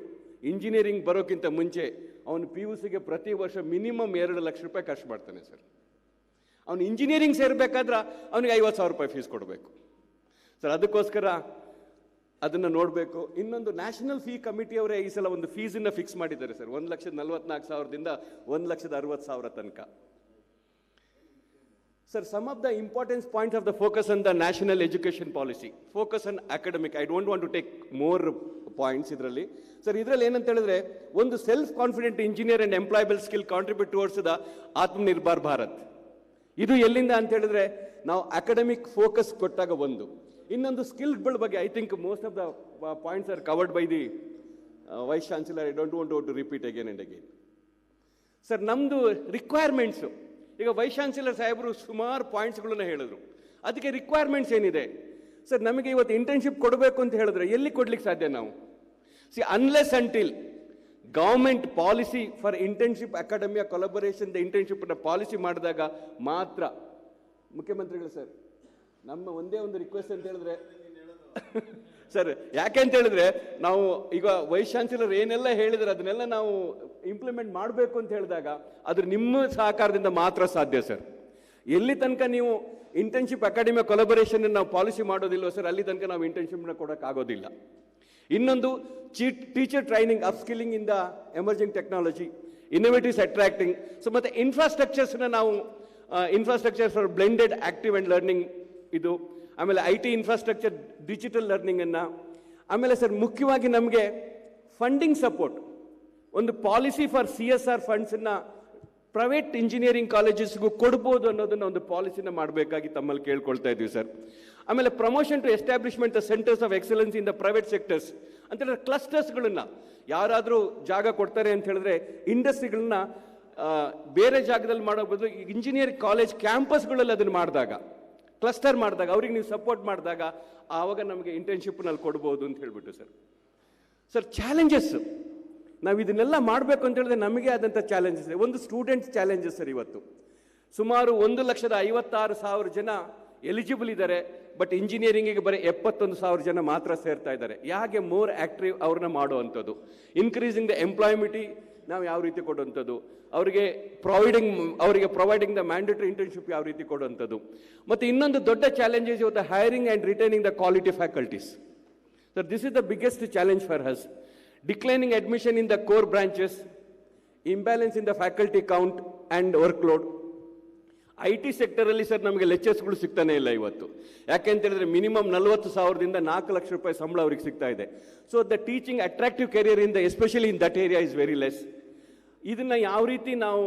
ಇಂಜಿನಿಯರಿಂಗ್ ಬರೋಕ್ಕಿಂತ ಮುಂಚೆ ಅವನು PUCಗೆ ಪ್ರತಿ ವರ್ಷ ಮಿನಿಮಮ್ 2 ಲಕ್ಷ ರೂಪಾಯಿ ಖರ್ಚು ಮಾಡ್ತಾನೆ ಸರ್. ಅವನು ಇಂಜಿನಿಯರಿಂಗ್ ಸೇರಬೇಕಾದ್ರೆ ಅವನಿಗೆ 50,000 ರೂಪಾಯಿ ಫೀಸ್ ಕೊಡಬೇಕು ಸರ್. ಅದಕ್ಕೋಸ್ಕರ ಅದನ್ನು ನೋಡಬೇಕು. ಇನ್ನೊಂದು, ನ್ಯಾಷನಲ್ ಫೀ ಕಮಿಟಿಯವರೇ ಈ ಸಲ ಒಂದು ಫೀಸನ್ನು ಫಿಕ್ಸ್ ಮಾಡಿದ್ದಾರೆ ಸರ್, 1,44,000ದಿಂದ 1,60,000 ತನಕ. Sir, some of the important points of the focus on the national education policy, focus on academic. I don't want to take more points idರಲ್ಲಿ. Sir, idರಲ್ಲಿ ಏನಂತ ಹೇಳಿದ್ರೆ, ಒಂದು self confident engineer and employable skill contribute towards the Atmanirbhar Bharat. ಇದು ಎಲ್ಲಿಂದ ಅಂತ ಹೇಳಿದ್ರೆ ನಾವು academic focus ಕೊಟ್ಟಾಗ ಒಂದು. ಇನ್ನೊಂದು ಸ್ಕಿಲ್ಗಳ ಬಗ್ಗೆ I think most of the points are covered by the vice chancellor. I don't want to repeat again and again. Sir, ನಮ್ಮದು ರಿಕ್ವೈರ್ಮೆಂಟ್ಸು, ಈಗ ವೈಸ್ ಚಾನ್ಸಲರ್ ಸಾಹೇಬರು ಸುಮಾರು ಪಾಯಿಂಟ್ಸ್ಗಳನ್ನ ಹೇಳಿದ್ರು. ಅದಕ್ಕೆ ರಿಕ್ವೈರ್ಮೆಂಟ್ಸ್ ಏನಿದೆ ಸರ್? ನಮಗೆ ಇವತ್ತು ಇಂಟರ್ನ್ಶಿಪ್ ಕೊಡಬೇಕು ಅಂತ ಹೇಳಿದ್ರೆ ಎಲ್ಲಿ ಕೊಡ್ಲಿಕ್ಕೆ ಸಾಧ್ಯ ನಾವು? Unless until government policy for internship ಅಕಾಡೆಮಿಯ ಕೊಲಬರೇಷನ್ ದ ಇಂಟರ್ನ್ಶಿಪ್ನ ಪಾಲಿಸಿ ಮಾಡಿದಾಗ ಮಾತ್ರ. ಮುಖ್ಯಮಂತ್ರಿಗಳು ಸರ್, ನಮ್ಮ ಒಂದೇ ಒಂದು ರಿಕ್ವೆಸ್ಟ್ ಅಂತ ಹೇಳಿದ್ರೆ ಸರ್, ಯಾಕೆ ಅಂತ ಹೇಳಿದ್ರೆ ನಾವು ಈಗ ವೈಸ್ ಚಾನ್ಸಲರ್ ಏನೆಲ್ಲ ಹೇಳಿದ್ರೆ ಅದನ್ನೆಲ್ಲ ನಾವು ಇಂಪ್ಲಿಮೆಂಟ್ ಮಾಡಬೇಕು ಅಂತ ಹೇಳಿದಾಗ ಅದು ನಿಮ್ಮ ಸಹಕಾರದಿಂದ ಮಾತ್ರ ಸಾಧ್ಯ ಸರ್. ಎಲ್ಲಿ ತನಕ ನೀವು ಇಂಟರ್ನ್ಶಿಪ್ ಅಕಾಡೆಮಿಯ ಕೊಲಬರೇಷನ್ ನಾವು ಪಾಲಿಸಿ ಮಾಡೋದಿಲ್ವ ಸರ್, ಅಲ್ಲಿ ತನಕ ನಾವು ಇಂಟರ್ನ್ಶಿಪ್ನ ಕೊಡೋಕ್ಕಾಗೋದಿಲ್ಲ. ಇನ್ನೊಂದು, teacher training, upskilling in the emerging technology, innovatives attracting. So ಮತ್ತೆ ಇನ್ಫ್ರಾಸ್ಟ್ರಕ್ಚರ್ಸ್ನ ನಾವು infrastructure for blended active and learning ಇದು, ಆಮೇಲೆ IT ಇನ್ಫ್ರಾಸ್ಟ್ರಕ್ಚರ್, ಡಿಜಿಟಲ್ ಲರ್ನಿಂಗನ್ನು, ಆಮೇಲೆ ಸರ್ ಮುಖ್ಯವಾಗಿ ನಮಗೆ ಫಂಡಿಂಗ್ ಸಪೋರ್ಟ್, ಒಂದು ಪಾಲಿಸಿ ಫಾರ್ CSR ಫಂಡ್ಸನ್ನು ಪ್ರೈವೇಟ್ ಇಂಜಿನಿಯರಿಂಗ್ ಕಾಲೇಜಸ್ಗೂ ಕೊಡ್ಬೋದು ಅನ್ನೋದನ್ನ ಒಂದು ಪಾಲಿಸಿನ ಮಾಡಬೇಕಾಗಿ ತಮ್ಮಲ್ಲಿ ಕೇಳ್ಕೊಳ್ತಾ ಇದ್ವಿ ಸರ್. ಆಮೇಲೆ promotion to establishment the centres of excellence in the private sectors ಅಂತ ಹೇಳಿದ್ರೆ ಕ್ಲಸ್ಟರ್ಸ್ಗಳನ್ನ ಯಾರಾದರೂ ಜಾಗ ಕೊಡ್ತಾರೆ ಅಂತ ಹೇಳಿದ್ರೆ ಇಂಡಸ್ಟ್ರಿಗಳನ್ನ ಬೇರೆ ಜಾಗದಲ್ಲಿ ಮಾಡೋ ಬದಲು ಇಂಜಿನಿಯರಿಂಗ್ ಕಾಲೇಜ್ ಕ್ಯಾಂಪಸ್ಗಳಲ್ಲಿ ಅದನ್ನು ಮಾಡಿದಾಗ, ಕ್ಲಸ್ಟರ್ ಮಾಡಿದಾಗ, ಅವ್ರಿಗೆ ನೀವು ಸಪೋರ್ಟ್ ಮಾಡಿದಾಗ ಆವಾಗ ನಮಗೆ ಇಂಟರ್ನ್ಶಿಪ್ನಲ್ಲಿ ಕೊಡ್ಬೋದು ಅಂತ ಹೇಳ್ಬಿಟ್ಟು ಸರ್. ಸರ್, ಚಾಲೆಂಜಸ್ ನಾವು ಇದನ್ನೆಲ್ಲ ಮಾಡಬೇಕು ಅಂತ ಹೇಳಿದ್ರೆ ನಮಗೆ ಆದಂಥ ಚಾಲೆಂಜಸ್. ಒಂದು ಸ್ಟೂಡೆಂಟ್ಸ್ ಚಾಲೆಂಜಸ್ ಸರ್. ಇವತ್ತು ಸುಮಾರು 1,56,000 ಜನ ಎಲಿಜಿಬಲ್ ಇದ್ದಾರೆ, ಬಟ್ ಇಂಜಿನಿಯರಿಂಗಿಗೆ ಬರೀ 71,000 ಜನ ಮಾತ್ರ ಸೇರ್ತಾ ಇದ್ದಾರೆ. ಯಾಕೆ ಮೋರ್ ಆಕ್ಟಿವ್ ಅವ್ರನ್ನ ಮಾಡುವಂಥದ್ದು, ಇನ್ಕ್ರೀಸಿಂಗ್ ದ ಎಂಪ್ಲಾಯ್ಮಿಟಿ ನಾವು ಯಾವ ರೀತಿ ಕೊಡುವಂಥದ್ದು, ಅವರಿಗೆ ಪ್ರೊವೈಡಿಂಗ್ ದ ಮ್ಯಾಂಡೇಟರಿ ಇಂಟರ್ನ್ಶಿಪ್ ಯಾವ ರೀತಿ ಕೊಡುವಂಥದ್ದು. ಮತ್ತು ಇನ್ನೊಂದು ದೊಡ್ಡ ಚಾಲೆಂಜಸ್ ಇವತ್ತು hiring and retaining the quality faculties. Sir, this is the biggest challenge for us. Declining admission in the core branches, imbalance in the faculty count and workload. IT ಸೆಕ್ಟರಲ್ಲಿ sir ನಮಗೆ ಲೆಕ್ಚರ್ಸ್ಗಳು ಸಿಗ್ತಾನೆ ಇಲ್ಲ ಇವತ್ತು. ಯಾಕೆಂತ ಹೇಳಿದ್ರೆ ಮಿನಿಮಮ್ 40,000ದಿಂದ 4 ಲಕ್ಷ ರೂಪಾಯಿ ಸಂಬಳ ಅವ್ರಿಗೆ ಸಿಗ್ತಾ ಇದೆ. So the teaching attractive career in the especially in that area is very less. ಇದನ್ನ ಯಾವ ರೀತಿ ನಾವು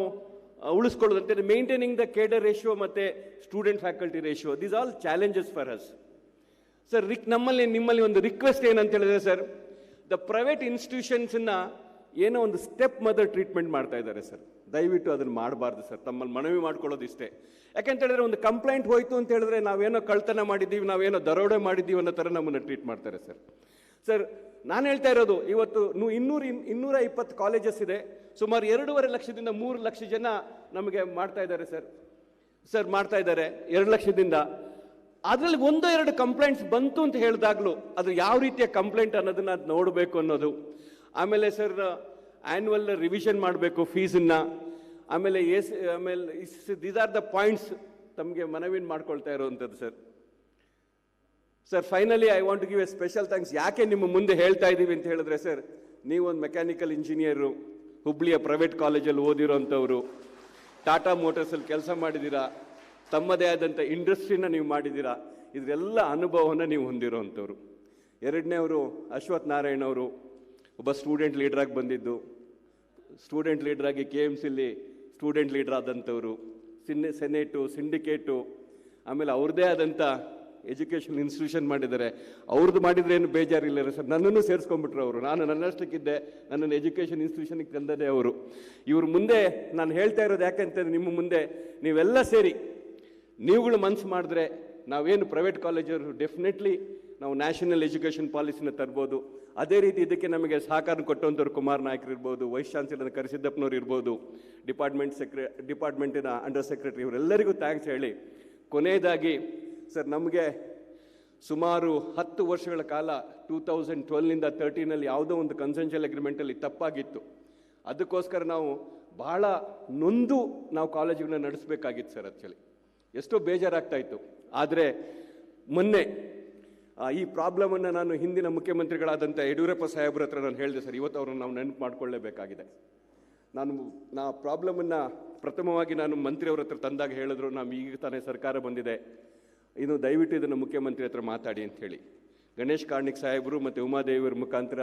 ಉಳಿಸ್ಕೊಳ್ಳೋದಂತೆ ಮೇಂಟೈನಿಂಗ್ ದ ಕೇಡರ್ ರೇಷಿಯೋ ಮತ್ತು student faculty ratio, these all challenges for us. Sir, ನಿಮ್ಮಲ್ಲಿ ಒಂದು ರಿಕ್ವೆಸ್ಟ್ ಏನಂತ ಹೇಳಿದ್ರೆ ಸರ್, ದ ಪ್ರೈವೇಟ್ ಇನ್ಸ್ಟಿಟ್ಯೂಷನ್ಸನ್ನ ಏನೋ ಒಂದು ಸ್ಟೆಪ್ ಮದರ್ ಟ್ರೀಟ್ಮೆಂಟ್ ಮಾಡ್ತಾ ಇದ್ದಾರೆ ಸರ್. ದಯವಿಟ್ಟು ಅದನ್ನು ಮಾಡಬಾರ್ದು ಸರ್. ತಮ್ಮಲ್ಲಿ ಮನವಿ ಮಾಡ್ಕೊಳ್ಳೋದು ಇಷ್ಟೇ. ಯಾಕೆಂತ ಹೇಳಿದ್ರೆ ಒಂದು ಕಂಪ್ಲೇಂಟ್ ಹೋಯ್ತು ಅಂತ ಹೇಳಿದ್ರೆ ನಾವೇನೋ ಕಳ್ತನ ಮಾಡಿದ್ದೀವಿ, ನಾವೇನೋ ದರೋಡೆ ಮಾಡಿದ್ದೀವಿ ಅನ್ನೋ ಥರ ನಮ್ಮನ್ನು ಟ್ರೀಟ್ ಮಾಡ್ತಾರೆ ಸರ್. ಸರ್, ನಾನು ಹೇಳ್ತಾ ಇರೋದು ಇವತ್ತು 220 ಕಾಲೇಜಸ್ ಇದೆ, ಸುಮಾರು 2.5 ಲಕ್ಷದಿಂದ 3 ಲಕ್ಷ ಜನ ನಮಗೆ ಮಾಡ್ತಾ ಇದ್ದಾರೆ ಸರ್ ಮಾಡ್ತಾ ಇದ್ದಾರೆ 2 ಲಕ್ಷದಿಂದ. ಅದರಲ್ಲಿ 1-2 ಕಂಪ್ಲೇಂಟ್ಸ್ ಬಂತು ಅಂತ ಹೇಳಿದಾಗಲೂ ಅದು ಯಾವ ರೀತಿಯ ಕಂಪ್ಲೇಂಟ್ ಅನ್ನೋದನ್ನ ಅದು ನೋಡಬೇಕು ಅನ್ನೋದು. ಆಮೇಲೆ ಸರ್, ಆ್ಯನ್ಯುವಲ್ ರಿವಿಷನ್ ಮಾಡಬೇಕು ಫೀಸನ್ನು. ಆಮೇಲೆ ದೀಸ್ ಆರ್ ದ ಪಾಯಿಂಟ್ಸ್ ತಮಗೆ ಮನವಿನ ಮಾಡ್ಕೊಳ್ತಾ ಇರುವಂಥದ್ದು sir. Sir, finally I want to give a special thanks. ಯಾಕೆ ನಿಮ್ಮ ಮುಂದೆ ಹೇಳ್ತಾ ಇದ್ದೀವಿ ಅಂತ ಹೇಳಿದ್ರೆ ಸರ್, ನೀವೊಂದು ಮೆಕ್ಯಾನಿಕಲ್ ಇಂಜಿನಿಯರು, ಹುಬ್ಳಿಯ ಪ್ರೈವೇಟ್ ಕಾಲೇಜಲ್ಲಿ ಓದಿರೋಂಥವ್ರು, ಟಾಟಾ ಮೋಟರ್ಸಲ್ಲಿ ಕೆಲಸ ಮಾಡಿದ್ದೀರಾ, ತಮ್ಮದೇ ಆದಂಥ ಇಂಡಸ್ಟ್ರಿನ ನೀವು ಮಾಡಿದ್ದೀರಾ, ಇದರೆಲ್ಲ ಅನುಭವವನ್ನು ನೀವು ಹೊಂದಿರೋವಂಥವ್ರು. ಎರಡನೇವರು ಅಶ್ವಥ್ ನಾರಾಯಣ್ ಅವರು ಒಬ್ಬ ಸ್ಟೂಡೆಂಟ್ ಲೀಡ್ರಾಗಿ ಬಂದಿದ್ದು, ಸ್ಟೂಡೆಂಟ್ ಲೀಡ್ರಾಗಿ KMCಲಿ ಸ್ಟೂಡೆಂಟ್ ಲೀಡ್ರ್ ಆದಂಥವ್ರು, ಸೆನೇಟು, ಸಿಂಡಿಕೇಟು, ಆಮೇಲೆ ಅವ್ರದ್ದೇ ಆದಂಥ ಎಜುಕೇಷನ್ ಇನ್ಸ್ಟಿಟ್ಯೂಷನ್ ಮಾಡಿದ್ದಾರೆ. ಅವ್ರದ್ದು ಮಾಡಿದರೆ ಏನು ಬೇಜಾರಿಲ್ಲ ಸರ್, ನನ್ನನ್ನು ಸೇರಿಸ್ಕೊಂಡ್ಬಿಟ್ರು ಅವರು. ನಾನು ನನ್ನಷ್ಟಕ್ಕಿದ್ದೆ, ನನ್ನನ್ನು ಎಜುಕೇಷನ್ ಇನ್ಸ್ಟಿಟ್ಯೂಷನ್ಗೆ ತಂದದೇ ಅವರು. ಇವ್ರ ಮುಂದೆ ನಾನು ಹೇಳ್ತಾ ಇರೋದು ಯಾಕಂತಂದರೆ, ನಿಮ್ಮ ಮುಂದೆ ನೀವೆಲ್ಲ ಸೇರಿ ನೀವುಗಳು ಮನಸ್ಸು ಮಾಡಿದ್ರೆ ನಾವೇನು ಪ್ರೈವೇಟ್ ಕಾಲೇಜರು ಡೆಫಿನೆಟ್ಲಿ ನಾವು ನ್ಯಾಷನಲ್ ಎಜುಕೇಷನ್ ಪಾಲಿಸಿನ ತರ್ಬೋದು. ಅದೇ ರೀತಿ ಇದಕ್ಕೆ ನಮಗೆ ಸಹಕಾರ ಕೊಟ್ಟಂಥವ್ರು ಕುಮಾರ್ ನಾಯ್ಕರು ಇರ್ಬೋದು, ವೈಸ್ ಚಾನ್ಸಲರ್ ಕರಿಸಿದ್ದಪ್ಪನವ್ರು ಇರ್ಬೋದು, ಡಿಪಾರ್ಟ್ಮೆಂಟಿನ ಅಂಡರ್ ಸೆಕ್ರೆಟರಿ, ಇವರೆಲ್ಲರಿಗೂ ಥ್ಯಾಂಕ್ಸ್ ಹೇಳಿ ಕೊನೆಯದಾಗಿ ಸರ್, ನಮಗೆ ಸುಮಾರು 10 ವರ್ಷಗಳ ಕಾಲ 2012ನಿಂದ 13ನಲ್ಲಿ ಯಾವುದೋ ಒಂದು ಕನ್ಸೆನ್ಷಿಯಲ್ ಅಗ್ರಿಮೆಂಟಲ್ಲಿ ತಪ್ಪಾಗಿತ್ತು. ಅದಕ್ಕೋಸ್ಕರ ನಾವು ಭಾಳ ನೊಂದು ನಾವು ಕಾಲೇಜುಗಳನ್ನ ನಡೆಸಬೇಕಾಗಿತ್ತು ಸರ್. ಆ್ಯಕ್ಚುಲಿ ಎಷ್ಟೋ ಬೇಜಾರಾಗ್ತಾ ಇತ್ತು. ಆದರೆ ಮೊನ್ನೆ ಈ ಪ್ರಾಬ್ಲಮನ್ನು ನಾನು ಹಿಂದಿನ ಮುಖ್ಯಮಂತ್ರಿಗಳಾದಂಥ ಯಡಿಯೂರಪ್ಪ ಸಾಹೇಬ್ರ ಹತ್ರ ನಾನು ಹೇಳಿದೆ ಸರ್. ಇವತ್ತು ಅವ್ರನ್ನ ನಾವು ನೆನಪು ಮಾಡಿಕೊಳ್ಳೇಬೇಕಾಗಿದೆ. ನಾ ಪ್ರಾಬ್ಲಮನ್ನು ಪ್ರಥಮವಾಗಿ ನಾನು ಮಂತ್ರಿಯವ್ರ ಹತ್ರ ತಂದಾಗ ಹೇಳಿದ್ರು, ನಾವು ಈಗ ತಾನೇ ಸರ್ಕಾರ ಬಂದಿದೆ, ಇನ್ನು ದಯವಿಟ್ಟು ಇದನ್ನು ಮುಖ್ಯಮಂತ್ರಿ ಹತ್ರ ಮಾತಾಡಿ ಅಂಥೇಳಿ. ಗಣೇಶ್ ಕಾರ್ಣಿಕ್ ಸಾಹೇಬರು ಮತ್ತು ಉಮಾದೇವಿಯವ್ರ ಮುಖಾಂತರ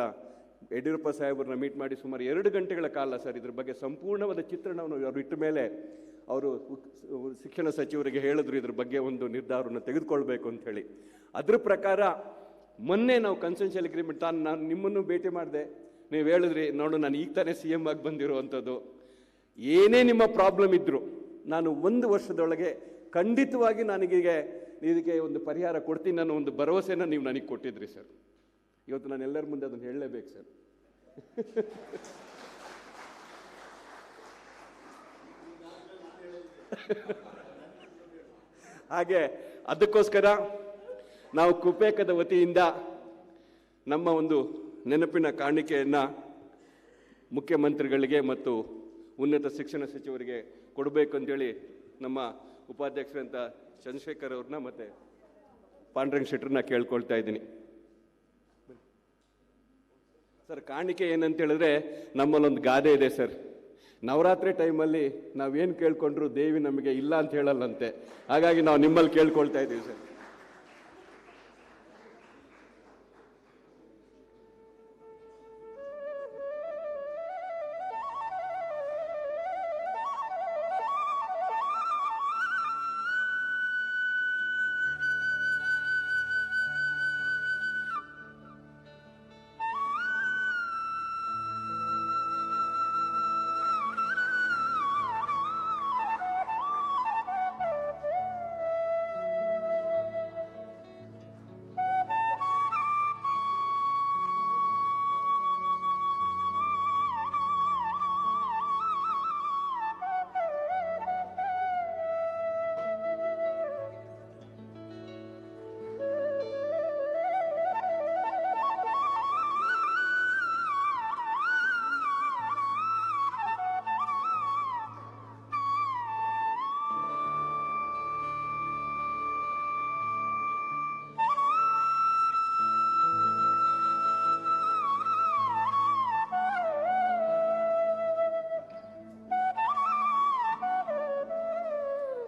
ಯಡಿಯೂರಪ್ಪ ಸಾಹೇಬ್ರನ್ನ ಮೀಟ್ ಮಾಡಿ ಸುಮಾರು 2 ಗಂಟೆಗಳ ಕಾಲ ಸರ್ ಇದ್ರ ಬಗ್ಗೆ ಸಂಪೂರ್ಣವಾದ ಚಿತ್ರಣವನ್ನು ಅವರು ಇಟ್ಟ ಮೇಲೆ ಅವರು ಶಿಕ್ಷಣ ಸಚಿವರಿಗೆ ಹೇಳಿದ್ರು ಇದ್ರ ಬಗ್ಗೆ ಒಂದು ನಿರ್ಧಾರವನ್ನು ತೆಗೆದುಕೊಳ್ಬೇಕು ಅಂತ ಹೇಳಿ. ಅದ್ರ ಪ್ರಕಾರ ಮೊನ್ನೆ ನಾವು ಕನ್ಸೆನ್ಷಿಯಲ್ ಅಗ್ರಿಮೆಂಟ್ ನಾನು ನಿಮ್ಮನ್ನು ಭೇಟಿ ಮಾಡಿದೆ. ನೀವು ಹೇಳಿದ್ರಿ, ನೋಡು ನಾನು ಈಗ ತಾನೇ CM ಆಗಿ ಬಂದಿರುವಂಥದ್ದು, ಏನೇ ನಿಮ್ಮ ಪ್ರಾಬ್ಲಮ್ ಇದ್ದರೂ ನಾನು 1 ವರ್ಷದೊಳಗೆ ಖಂಡಿತವಾಗಿ ಇದಕ್ಕೆ ಒಂದು ಪರಿಹಾರ ಕೊಡ್ತೀನಿ ಅನ್ನೋ ಒಂದು ಭರವಸೆನ ನೀವು ನನಗೆ ಕೊಟ್ಟಿದ್ರಿ ಸರ್. ಇವತ್ತು ನಾನು ಎಲ್ಲರ ಮುಂದೆ ಅದನ್ನು ಹೇಳಲೇಬೇಕು ಸರ್. ಹಾಗೆ ಅದಕ್ಕೋಸ್ಕರ ನಾವು ಕುಪೇಕದ ವತಿಯಿಂದ ನಮ್ಮ ಒಂದು ನೆನಪಿನ ಕಾಣಿಕೆಯನ್ನು ಮುಖ್ಯಮಂತ್ರಿಗಳಿಗೆ ಮತ್ತು ಉನ್ನತ ಶಿಕ್ಷಣ ಸಚಿವರಿಗೆ ಕೊಡಬೇಕು ಅಂತೇಳಿ ನಮ್ಮ ಉಪಾಧ್ಯಕ್ಷರಂತ ಚಂದ್ರಶೇಖರ್ ಅವ್ರನ್ನ ಮತ್ತು ಪಾಂಡುರಂಗ ಶೆಟ್ಟರನ್ನ ಕೇಳ್ಕೊಳ್ತಾ ಇದ್ದೀನಿ ಸರ್. ಕಾಣಿಕೆ ಏನಂತ ಹೇಳಿದ್ರೆ, ನಮ್ಮಲ್ಲೊಂದು ಗಾದೆ ಇದೆ ಸರ್, ನವರಾತ್ರಿ ಟೈಮಲ್ಲಿ ನಾವೇನು ಕೇಳ್ಕೊಂಡ್ರು ದೇವಿ ನಮಗೆ ಇಲ್ಲ ಅಂತ ಹೇಳಲ್ಲಂತೆ. ಹಾಗಾಗಿ ನಾವು ನಿಮ್ಮಲ್ಲಿ ಕೇಳ್ಕೊಳ್ತಾ ಇದ್ದೀವಿ sir.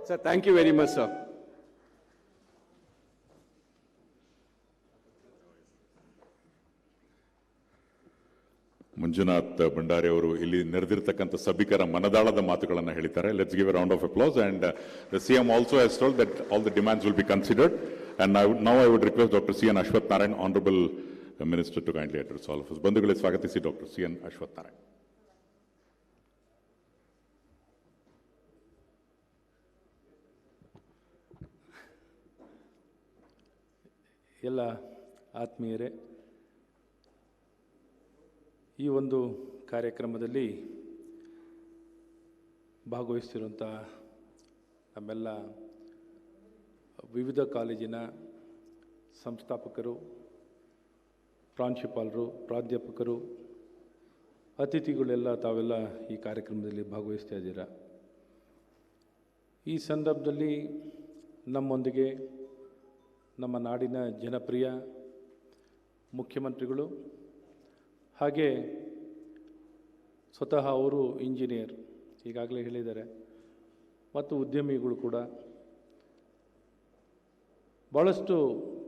Sir, thank you very much, sir. Manjunath Bhandari ಅವರು ಇಲ್ಲಿ ನೆರೆದಿರ್ತಕ್ಕಂಥ ಸಭಿಕರ ಮನದಾಳದ ಮಾತುಗಳನ್ನು ಹೇಳಿದ್ದಾರೆ. Let's give A round of applause and the CM also has told that all the demands will be considered, and now I would request Dr. C.N. Ashwathnarayan, Honorable Minister, to kindly address all of us. ಬಂಧುಗಳೇ, ಸ್ವಾಗತಿಸಿ Dr. C.N. Ashwathnarayan. ಎಲ್ಲ ಆತ್ಮೀಯರೇ, ಈ ಒಂದು ಕಾರ್ಯಕ್ರಮದಲ್ಲಿ ಭಾಗವಹಿಸ್ತಿರುವಂಥ ನಮ್ಮೆಲ್ಲ ವಿವಿಧ ಕಾಲೇಜಿನ ಸಂಸ್ಥಾಪಕರು, ಪ್ರಾಂಶುಪಾಲರು, ಪ್ರಾಧ್ಯಾಪಕರು, ಅತಿಥಿಗಳೆಲ್ಲ ತಾವೆಲ್ಲ ಈ ಕಾರ್ಯಕ್ರಮದಲ್ಲಿ ಭಾಗವಹಿಸ್ತಾ ಇದ್ದೀರಾ. ಈ ಸಂದರ್ಭದಲ್ಲಿ ನಮ್ಮೊಂದಿಗೆ ನಮ್ಮ ನಾಡಿನ ಜನಪ್ರಿಯ ಮುಖ್ಯಮಂತ್ರಿಗಳು, ಹಾಗೆ ಸ್ವತಃ ಅವರು ಇಂಜಿನಿಯರ್, ಈಗಾಗಲೇ ಹೇಳಿದ್ದಾರೆ, ಮತ್ತು ಉದ್ಯಮಿಗಳು ಕೂಡ, ಭಾಳಷ್ಟು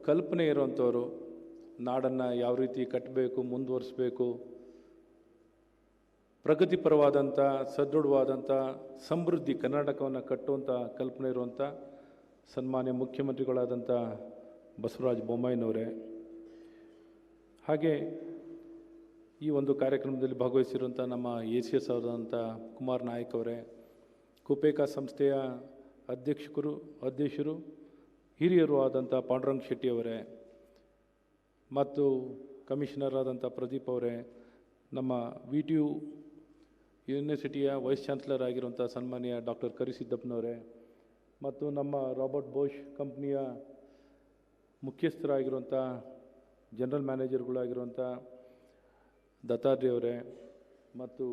ಕಲ್ಪನೆ ಇರುವಂಥವರು, ನಾಡನ್ನು ಯಾವ ರೀತಿ ಕಟ್ಟಬೇಕು, ಮುಂದುವರಿಸಬೇಕು, ಪ್ರಗತಿಪರವಾದಂಥ ಸದೃಢವಾದಂಥ ಸಮೃದ್ಧಿ ಕರ್ನಾಟಕವನ್ನು ಕಟ್ಟುವಂಥ ಕಲ್ಪನೆ ಇರುವಂಥ ಸನ್ಮಾನ್ಯ ಮುಖ್ಯಮಂತ್ರಿಗಳಾದಂಥ ಬಸವರಾಜ ಬೊಮ್ಮಾಯಿನವರೇ, ಹಾಗೆ ಈ ಒಂದು ಕಾರ್ಯಕ್ರಮದಲ್ಲಿ ಭಾಗವಹಿಸಿರುವಂಥ ನಮ್ಮ ACS ಆದಂಥ ಕುಮಾರ್ ನಾಯಕ್ ಅವರೇ, ಕುಪೇಕಾ ಸಂಸ್ಥೆಯ ಅಧ್ಯಕ್ಷರು ಹಿರಿಯರು ಆದಂಥ ಪಾಂಡುರಂಗ್ ಶೆಟ್ಟಿ ಅವರೇ, ಮತ್ತು ಕಮಿಷನರ್ ಆದಂಥ ಪ್ರದೀಪ್ ಅವರೇ, ನಮ್ಮ VTU ಯೂನಿವರ್ಸಿಟಿಯ ವೈಸ್ ಚಾನ್ಸಲರ್ ಆಗಿರುವಂಥ ಸನ್ಮಾನ್ಯ ಡಾಕ್ಟರ್ ಕರಿಸಿದ್ದಪ್ಪನವರೇ, ಮತ್ತು ನಮ್ಮ ರಾಬರ್ಟ್ ಬೋಷ್ ಕಂಪ್ನಿಯ ಮುಖ್ಯಸ್ಥರಾಗಿರುವಂಥ ಜನರಲ್ ಮ್ಯಾನೇಜರ್ಗಳಾಗಿರುವಂಥ ದತ್ತಾತ್ರೇಯ ಅವರೇ, ಮತ್ತು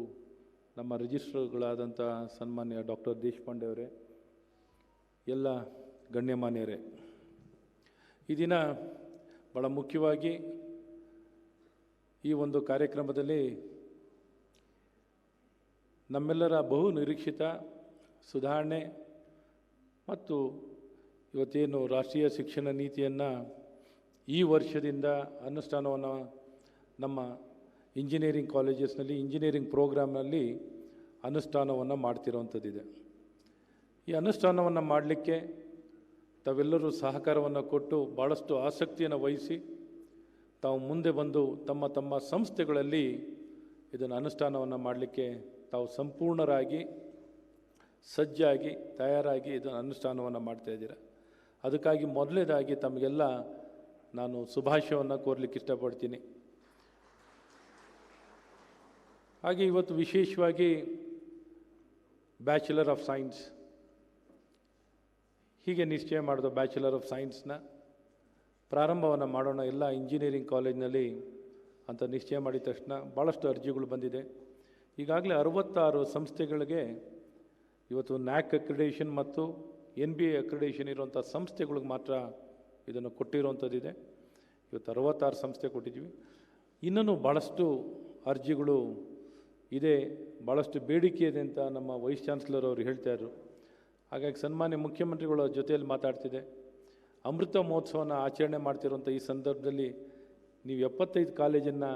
ನಮ್ಮ ರಿಜಿಸ್ಟ್ರರ್ಗಳಾದಂಥ ಸನ್ಮಾನ್ಯ ಡಾಕ್ಟರ್ ದೇಶಪಾಂಡೆ ಅವರೇ, ಎಲ್ಲ ಗಣ್ಯಮಾನ್ಯರೇ, ಈ ದಿನ ಭಾಳ ಮುಖ್ಯವಾಗಿ ಈ ಒಂದು ಕಾರ್ಯಕ್ರಮದಲ್ಲಿ ನಮ್ಮೆಲ್ಲರ ಬಹು ನಿರೀಕ್ಷಿತ ಸುಧಾರಣೆ ಮತ್ತು ಇವತ್ತೇನು ರಾಷ್ಟ್ರೀಯ ಶಿಕ್ಷಣ ನೀತಿಯನ್ನು ಈ ವರ್ಷದಿಂದ ಅನುಷ್ಠಾನವನ್ನು ನಮ್ಮ ಇಂಜಿನಿಯರಿಂಗ್ ಕಾಲೇಜಸ್ನಲ್ಲಿ ಇಂಜಿನಿಯರಿಂಗ್ ಪ್ರೋಗ್ರಾಮ್ನಲ್ಲಿ ಅನುಷ್ಠಾನವನ್ನು ಮಾಡ್ತಿರೋವಂಥದ್ದಿದೆ. ಈ ಅನುಷ್ಠಾನವನ್ನು ಮಾಡಲಿಕ್ಕೆ ತಾವೆಲ್ಲರೂ ಸಹಕಾರವನ್ನು ಕೊಟ್ಟು ಭಾಳಷ್ಟು ಆಸಕ್ತಿಯನ್ನು ವಹಿಸಿ ತಾವು ಮುಂದೆ ಬಂದು ತಮ್ಮ ತಮ್ಮ ಸಂಸ್ಥೆಗಳಲ್ಲಿ ಇದನ್ನು ಅನುಷ್ಠಾನವನ್ನು ಮಾಡಲಿಕ್ಕೆ ತಾವು ಸಂಪೂರ್ಣರಾಗಿ ಸಜ್ಜಾಗಿ ತಯಾರಾಗಿ ಇದನ್ನು ಅನುಷ್ಠಾನವನ್ನು ಮಾಡ್ತಾಯಿದ್ದೀರ. ಅದಕ್ಕಾಗಿ ಮೊದಲನೇದಾಗಿ ತಮಗೆಲ್ಲ ನಾನು ಶುಭಾಶಯವನ್ನು ಕೋರಲಿಕ್ಕೆ ಇಷ್ಟಪಡ್ತೀನಿ. ಹಾಗೆ ಇವತ್ತು ವಿಶೇಷವಾಗಿ ಬ್ಯಾಚುಲರ್ ಆಫ್ ಸೈನ್ಸ್ ಹೀಗೆ ನಿಶ್ಚಯ ಮಾಡಿದ ಬ್ಯಾಚುಲರ್ ಆಫ್ ಸೈನ್ಸ್ನ ಪ್ರಾರಂಭವನ್ನು ಮಾಡೋಣ ಎಲ್ಲ ಇಂಜಿನಿಯರಿಂಗ್ ಕಾಲೇಜಿನಲ್ಲಿ ಅಂತ ನಿಶ್ಚಯ ಮಾಡಿದ ತಕ್ಷಣ ಭಾಳಷ್ಟು ಅರ್ಜಿಗಳು ಬಂದಿದೆ. ಈಗಾಗಲೇ 66 ಸಂಸ್ಥೆಗಳಿಗೆ ಇವತ್ತು NAC ಅಕ್ರಿಡೇಷನ್ ಮತ್ತು NBA ಅಕ್ರಿಡೇಷನ್ ಇರುವಂಥ ಸಂಸ್ಥೆಗಳಿಗೆ ಮಾತ್ರ ಇದನ್ನು ಕೊಟ್ಟಿರುವಂಥದ್ದಿದೆ. ಇವತ್ತು 66 ಸಂಸ್ಥೆ ಕೊಟ್ಟಿದ್ದೀವಿ. ಇನ್ನೂ ಭಾಳಷ್ಟು ಅರ್ಜಿಗಳು ಇದೆ, ಭಾಳಷ್ಟು ಬೇಡಿಕೆ ಇದೆ ಅಂತ ನಮ್ಮ ವೈಸ್ ಚಾನ್ಸಲರ್ ಅವರು ಹೇಳ್ತಾಯಿದ್ರು. ಹಾಗಾಗಿ ಸನ್ಮಾನ್ಯ ಮುಖ್ಯಮಂತ್ರಿಗಳ ಜೊತೆಯಲ್ಲಿ ಮಾತಾಡ್ತಿದೆ. ಅಮೃತ ಮಹೋತ್ಸವನ ಆಚರಣೆ ಮಾಡ್ತಿರುವಂಥ ಈ ಸಂದರ್ಭದಲ್ಲಿ ನೀವು 75 ಕಾಲೇಜನ್ನು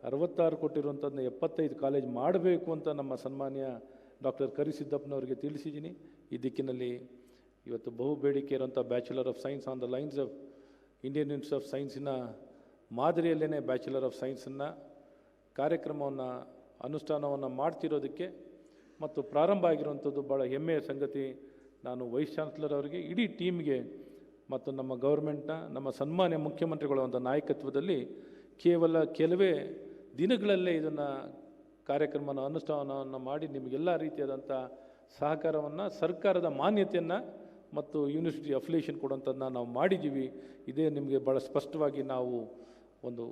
66 ಕೊಟ್ಟಿರುವಂಥದ್ದನ್ನ 75 ಕಾಲೇಜ್ ಮಾಡಬೇಕು ಅಂತ ನಮ್ಮ ಸನ್ಮಾನ್ಯ ಡಾಕ್ಟರ್ ಕರಿಸಿದ್ದಪ್ಪನವರಿಗೆ ತಿಳಿಸಿದ್ದೀನಿ. ಈ ದಿಕ್ಕಿನಲ್ಲಿ ಇವತ್ತು ಬಹು ಬೇಡಿಕೆ ಇರುವಂಥ bachelor of science on the lines of Indian institute of ಸೈನ್ಸಿನ ಮಾದರಿಯಲ್ಲೇ ಬ್ಯಾಚುಲರ್ ಆಫ್ ಸೈನ್ಸನ್ನು ಕಾರ್ಯಕ್ರಮವನ್ನು ಅನುಷ್ಠಾನವನ್ನು ಮಾಡ್ತಿರೋದಕ್ಕೆ ಮತ್ತು ಪ್ರಾರಂಭ ಆಗಿರುವಂಥದ್ದು ಭಾಳ ಹೆಮ್ಮೆಯ ಸಂಗತಿ. ನಾನು ವೈಸ್ ಚಾನ್ಸಲರ್ ಅವರಿಗೆ, ಇಡೀ ಟೀಮ್ಗೆ ಮತ್ತು ನಮ್ಮ ಗೌರ್ಮೆಂಟ್ನ ನಮ್ಮ ಸನ್ಮಾನ್ಯ ಮುಖ್ಯಮಂತ್ರಿಗಳ ಒಂದು ನಾಯಕತ್ವದಲ್ಲಿ ಕೇವಲ ಕೆಲವೇ ದಿನಗಳಲ್ಲೇ ಇದನ್ನು ಕಾರ್ಯಕ್ರಮನ ಅನುಷ್ಠಾನವನ್ನು ಮಾಡಿ ನಿಮಗೆಲ್ಲ ರೀತಿಯಾದಂಥ ಸಹಕಾರವನ್ನು ಸರ್ಕಾರದ ಮಾನ್ಯತೆಯನ್ನು ಮತ್ತು ಯೂನಿವರ್ಸಿಟಿ ಅಫಿಲಿಯೇಷನ್ ಕೊಡುವಂಥದ್ದನ್ನ ನಾವು ಮಾಡಿದ್ದೀವಿ. ಇದೇ ನಿಮಗೆ ಭಾಳ ಸ್ಪಷ್ಟವಾಗಿ ನಾವು ಒಂದು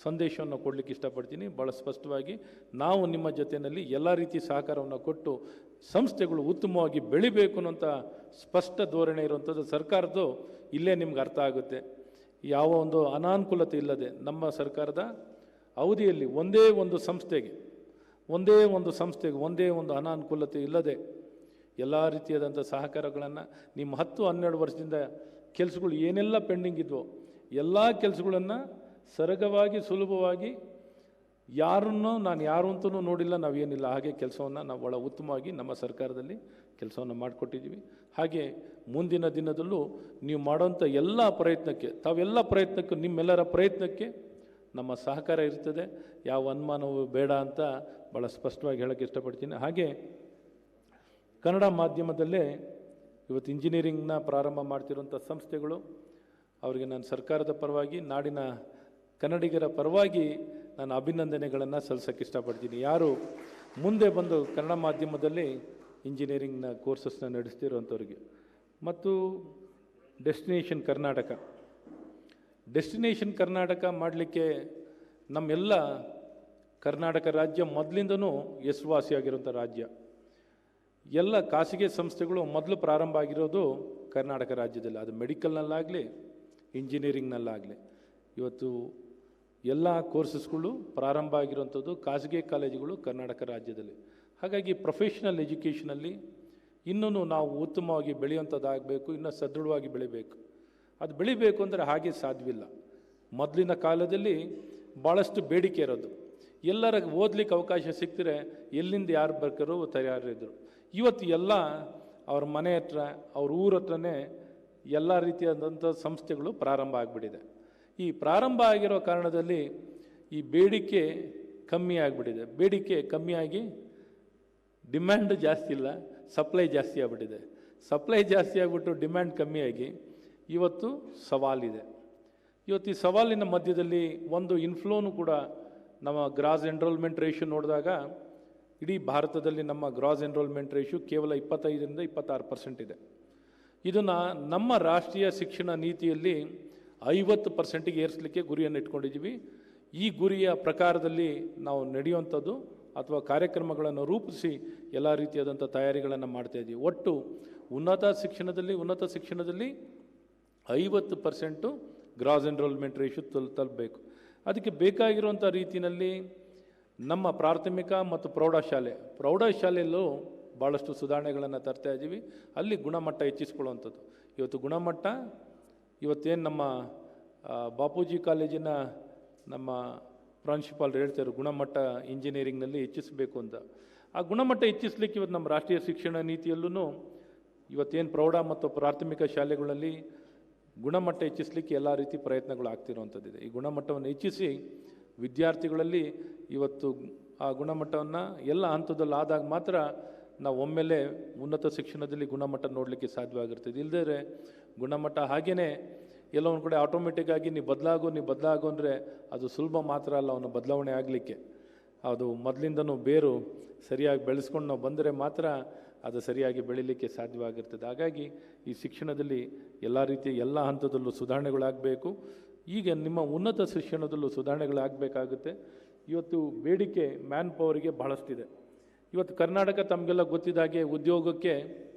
ಸಂದೇಶವನ್ನು ಕೊಡಲಿಕ್ಕೆ ಇಷ್ಟಪಡ್ತೀನಿ. ಭಾಳ ಸ್ಪಷ್ಟವಾಗಿ ನಾವು ನಿಮ್ಮ ಜೊತೆಯಲ್ಲಿ ಎಲ್ಲ ರೀತಿ ಸಹಕಾರವನ್ನು ಕೊಟ್ಟು ಸಂಸ್ಥೆಗಳು ಉತ್ತಮವಾಗಿ ಬೆಳಿಬೇಕು ಅನ್ನೋಂಥ ಸ್ಪಷ್ಟ ಧೋರಣೆ ಇರುವಂಥದ್ದು ಸರ್ಕಾರದ್ದು ಇಲ್ಲೇ ನಿಮ್ಗೆ ಅರ್ಥ ಆಗುತ್ತೆ. ಯಾವ ಒಂದು ಅನಾನುಕೂಲತೆ ಇಲ್ಲದೆ ನಮ್ಮ ಸರ್ಕಾರದ ಅವಧಿಯಲ್ಲಿ ಒಂದೇ ಒಂದು ಸಂಸ್ಥೆಗೆ ಒಂದೇ ಒಂದು ಅನಾನುಕೂಲತೆ ಇಲ್ಲದೆ ಎಲ್ಲ ರೀತಿಯಾದಂಥ ಸಹಕಾರಗಳನ್ನು ನಿಮ್ಮ 10-12 ವರ್ಷದಿಂದ ಕೆಲಸಗಳು ಏನೆಲ್ಲ ಪೆಂಡಿಂಗ್ ಇದ್ವೋ ಎಲ್ಲ ಕೆಲಸಗಳನ್ನು ಸರಳವಾಗಿ ಸುಲಭವಾಗಿ ನಾನು ಯಾರು ಅಂತಲೂ ನೋಡಿಲ್ಲ, ನಾವೇನಿಲ್ಲ, ಹಾಗೆ ಕೆಲಸವನ್ನು ನಾವು ಭಾಳ ಉತ್ತಮವಾಗಿ ನಮ್ಮ ಸರ್ಕಾರದಲ್ಲಿ ಕೆಲಸವನ್ನು ಮಾಡಿಕೊಟ್ಟಿದ್ದೀವಿ. ಹಾಗೆ ಮುಂದಿನ ದಿನದಲ್ಲೂ ನೀವು ಮಾಡೋಂಥ ಎಲ್ಲ ಪ್ರಯತ್ನಕ್ಕೂ ನಿಮ್ಮೆಲ್ಲರ ಪ್ರಯತ್ನಕ್ಕೆ ನಮ್ಮ ಸಹಕಾರ ಇರ್ತದೆ, ಯಾವ ಅನುಮಾನವೂ ಬೇಡ ಅಂತ ಭಾಳ ಸ್ಪಷ್ಟವಾಗಿ ಹೇಳೋಕ್ಕೆ ಇಷ್ಟಪಡ್ತೀನಿ. ಹಾಗೆ ಕನ್ನಡ ಮಾಧ್ಯಮದಲ್ಲೇ ಇವತ್ತು ಇಂಜಿನಿಯರಿಂಗ್ನ ಪ್ರಾರಂಭ ಮಾಡ್ತಿರುವಂಥ ಸಂಸ್ಥೆಗಳು ಅವರಿಗೆ ನಾನು ಸರ್ಕಾರದ ಪರವಾಗಿ ನಾಡಿನ ಕನ್ನಡಿಗರ ಪರವಾಗಿ ನಾನು ಅಭಿನಂದನೆಗಳನ್ನು ಸಲ್ಲಿಸೋಕ್ಕೆ ಇಷ್ಟಪಡ್ತೀನಿ. ಯಾರು ಮುಂದೆ ಬಂದು ಕನ್ನಡ ಮಾಧ್ಯಮದಲ್ಲಿ ಇಂಜಿನಿಯರಿಂಗ್ನ ಕೋರ್ಸಸ್ನ ನಡೆಸ್ತಿರೋಂಥವ್ರಿಗೆ. ಮತ್ತು ಡೆಸ್ಟಿನೇಷನ್ ಕರ್ನಾಟಕ ಮಾಡಲಿಕ್ಕೆ ನಮ್ಮೆಲ್ಲ ಕರ್ನಾಟಕ ರಾಜ್ಯ ಮೊದಲಿಂದನೂ ಹೆಸರುವಾಸಿಯಾಗಿರೋಂಥ ರಾಜ್ಯ. ಎಲ್ಲ ಖಾಸಗಿ ಸಂಸ್ಥೆಗಳು ಮೊದಲು ಪ್ರಾರಂಭ ಆಗಿರೋದು ಕರ್ನಾಟಕ ರಾಜ್ಯದಲ್ಲಿ, ಅದು ಮೆಡಿಕಲ್ನಲ್ಲಾಗಲಿ ಇಂಜಿನಿಯರಿಂಗ್ನಲ್ಲಾಗಲಿ. ಇವತ್ತು ಎಲ್ಲ ಕೋರ್ಸಸ್ಗಳು ಪ್ರಾರಂಭ ಆಗಿರುವಂಥದ್ದು ಖಾಸಗಿ ಕಾಲೇಜುಗಳು ಕರ್ನಾಟಕ ರಾಜ್ಯದಲ್ಲಿ. ಹಾಗಾಗಿ ಪ್ರೊಫೆಷ್ನಲ್ ಎಜುಕೇಷನಲ್ಲಿ ಇನ್ನೂ ನಾವು ಉತ್ತಮವಾಗಿ ಬೆಳೆಯುವಂಥದ್ದಾಗಬೇಕು, ಇನ್ನೂ ಸದೃಢವಾಗಿ ಬೆಳಿಬೇಕು. ಅದು ಬೆಳಿಬೇಕು ಅಂದರೆ ಹಾಗೆ ಸಾಧ್ಯವಿಲ್ಲ. ಮೊದಲಿನ ಕಾಲದಲ್ಲಿ ಭಾಳಷ್ಟು ಬೇಡಿಕೆ ಇರೋದು, ಎಲ್ಲರ ಓದಲಿಕ್ಕೆ ಅವಕಾಶ ಸಿಗ್ತಿರೆ ಎಲ್ಲಿಂದ ಯಾರು ಬರ್ಕರೋ ತಯಾರಿದ್ರು. ಇವತ್ತು ಎಲ್ಲ ಅವ್ರ ಮನೆ ಹತ್ರ ಅವ್ರ ಊರ ಹತ್ರನೇ ಎಲ್ಲ ರೀತಿಯಾದಂಥ ಸಂಸ್ಥೆಗಳು ಪ್ರಾರಂಭ ಆಗಿಬಿಟ್ಟಿದೆ. ಈ ಪ್ರಾರಂಭ ಆಗಿರೋ ಕಾರಣದಲ್ಲಿ ಈ ಬೇಡಿಕೆ ಕಮ್ಮಿ ಆಗಿಬಿಟ್ಟಿದೆ. ಬೇಡಿಕೆ ಕಮ್ಮಿಯಾಗಿ ಡಿಮ್ಯಾಂಡ್ ಜಾಸ್ತಿ ಇಲ್ಲ, ಸಪ್ಲೈ ಜಾಸ್ತಿ ಆಗಿಬಿಟ್ಟಿದೆ. ಸಪ್ಲೈ ಜಾಸ್ತಿ ಆಗಿಬಿಟ್ಟು ಡಿಮ್ಯಾಂಡ್ ಕಮ್ಮಿಯಾಗಿ ಇವತ್ತು ಸವಾಲಿದೆ. ಇವತ್ತು ಈ ಸವಾಲಿನ ಮಧ್ಯದಲ್ಲಿ ಒಂದು ಇನ್ಫ್ಲೋನು ಕೂಡ ನಮ್ಮ ಗ್ರಾಸ್ ಎನ್ರೋಲ್ಮೆಂಟ್ ರೇಷಿಯೋ ನೋಡಿದಾಗ ಇಡೀ ಭಾರತದಲ್ಲಿ ನಮ್ಮ ಗ್ರಾಸ್ ಎನ್ರೋಲ್ಮೆಂಟ್ ರೇಷಿಯೋ ಕೇವಲ 25ರಿಂದ 26% ಇದೆ. ಇದನ್ನು ನಮ್ಮ ರಾಷ್ಟ್ರೀಯ ಶಿಕ್ಷಣ ನೀತಿಯಲ್ಲಿ 50%ಗೆ ಏರಿಸಲಿಕ್ಕೆ ಗುರಿಯನ್ನು ಇಟ್ಕೊಂಡಿದ್ದೀವಿ. ಈ ಗುರಿಯ ಪ್ರಕಾರದಲ್ಲಿ ನಾವು ನಡೆಯುವಂಥದ್ದು ಅಥವಾ ಕಾರ್ಯಕ್ರಮಗಳನ್ನು ರೂಪಿಸಿ ಎಲ್ಲ ರೀತಿಯಾದಂಥ ತಯಾರಿಗಳನ್ನು ಮಾಡ್ತಾಯಿದ್ದೀವಿ. ಒಟ್ಟು ಉನ್ನತ ಶಿಕ್ಷಣದಲ್ಲಿ 50% ಗ್ರಾಸ್ ಎನ್ರೋಲ್ಮೆಂಟ್ ರೇಷಿಯೋ ತಲುಪಬೇಕು. ಅದಕ್ಕೆ ಬೇಕಾಗಿರುವಂಥ ರೀತಿಯಲ್ಲಿ ನಮ್ಮ ಪ್ರಾಥಮಿಕ ಮತ್ತು ಪ್ರೌಢಶಾಲೆಯಲ್ಲೂ ಭಾಳಷ್ಟು ಸುಧಾರಣೆಗಳನ್ನು ತರ್ತಾ ಇದ್ದೀವಿ. ಅಲ್ಲಿ ಗುಣಮಟ್ಟ ಹೆಚ್ಚಿಸ್ಕೊಳ್ಳುವಂಥದ್ದು. ಇವತ್ತು ಗುಣಮಟ್ಟ ಇವತ್ತೇನು ನಮ್ಮ ಬಾಪೂಜಿ ಕಾಲೇಜಿನ ನಮ್ಮ ಪ್ರಾಂಶುಪಾಲರು ಹೇಳ್ತಾರೆ ಗುಣಮಟ್ಟ ಇಂಜಿನಿಯರಿಂಗ್ನಲ್ಲಿ ಹೆಚ್ಚಿಸಬೇಕು ಅಂತ. ಆ ಗುಣಮಟ್ಟ ಹೆಚ್ಚಿಸ್ಲಿಕ್ಕೆ ಇವತ್ತು ನಮ್ಮ ರಾಷ್ಟ್ರೀಯ ಶಿಕ್ಷಣ ನೀತಿಯಲ್ಲೂ ಇವತ್ತೇನು ಪ್ರೌಢ ಮತ್ತು ಪ್ರಾಥಮಿಕ ಶಾಲೆಗಳಲ್ಲಿ ಗುಣಮಟ್ಟ ಹೆಚ್ಚಿಸಲಿಕ್ಕೆ ಎಲ್ಲ ರೀತಿ ಪ್ರಯತ್ನಗಳು ಆಗ್ತಿರುವಂಥದ್ದಿದೆ. ಈ ಗುಣಮಟ್ಟವನ್ನು ಹೆಚ್ಚಿಸಿ ವಿದ್ಯಾರ್ಥಿಗಳಲ್ಲಿ ಇವತ್ತು ಆ ಗುಣಮಟ್ಟವನ್ನು ಎಲ್ಲ ಹಂತದಲ್ಲಿ ಆದಾಗ ಮಾತ್ರ ನಾವು ಒಮ್ಮೆಲೆ ಉನ್ನತ ಶಿಕ್ಷಣದಲ್ಲಿ ಗುಣಮಟ್ಟ ನೋಡಲಿಕ್ಕೆ ಸಾಧ್ಯವಾಗಿರ್ತದೆ. ಇಲ್ಲದೇ ಗುಣಮಟ್ಟ ಹಾಗೇ ಎಲ್ಲೋ ಒಂದು ಕಡೆ ಆಟೋಮೆಟಿಕ್ಕಾಗಿ ನೀವು ಬದಲಾಗು ಅಂದರೆ ಅದು ಸುಲಭ ಮಾತ್ರ ಅಲ್ಲ, ಅವನ ಬದಲಾವಣೆ ಆಗಲಿಕ್ಕೆ. ಅದು ಮೊದಲಿಂದನೂ ಬೇರು ಸರಿಯಾಗಿ ಬೆಳೆಸ್ಕೊಂಡು ನಾವು ಬಂದರೆ ಮಾತ್ರ ಅದು ಸರಿಯಾಗಿ ಬೆಳೀಲಿಕ್ಕೆ ಸಾಧ್ಯವಾಗಿರ್ತದೆ. ಹಾಗಾಗಿ ಈ ಶಿಕ್ಷಣದಲ್ಲಿ ಎಲ್ಲ ರೀತಿಯ ಎಲ್ಲ ಹಂತದಲ್ಲೂ ಸುಧಾರಣೆಗಳಾಗಬೇಕು. ಈಗ ನಿಮ್ಮ ಉನ್ನತ ಶಿಕ್ಷಣದಲ್ಲೂ ಸುಧಾರಣೆಗಳಾಗಬೇಕಾಗುತ್ತೆ. ಇವತ್ತು ಬೇಡಿಕೆ ಮ್ಯಾನ್ ಪವರಿಗೆ ಭಾಳಷ್ಟಿದೆ. ಇವತ್ತು ಕರ್ನಾಟಕ ತಮಗೆಲ್ಲ ಗೊತ್ತಿದ್ದಾಗೆ ಉದ್ಯೋಗಕ್ಕೆ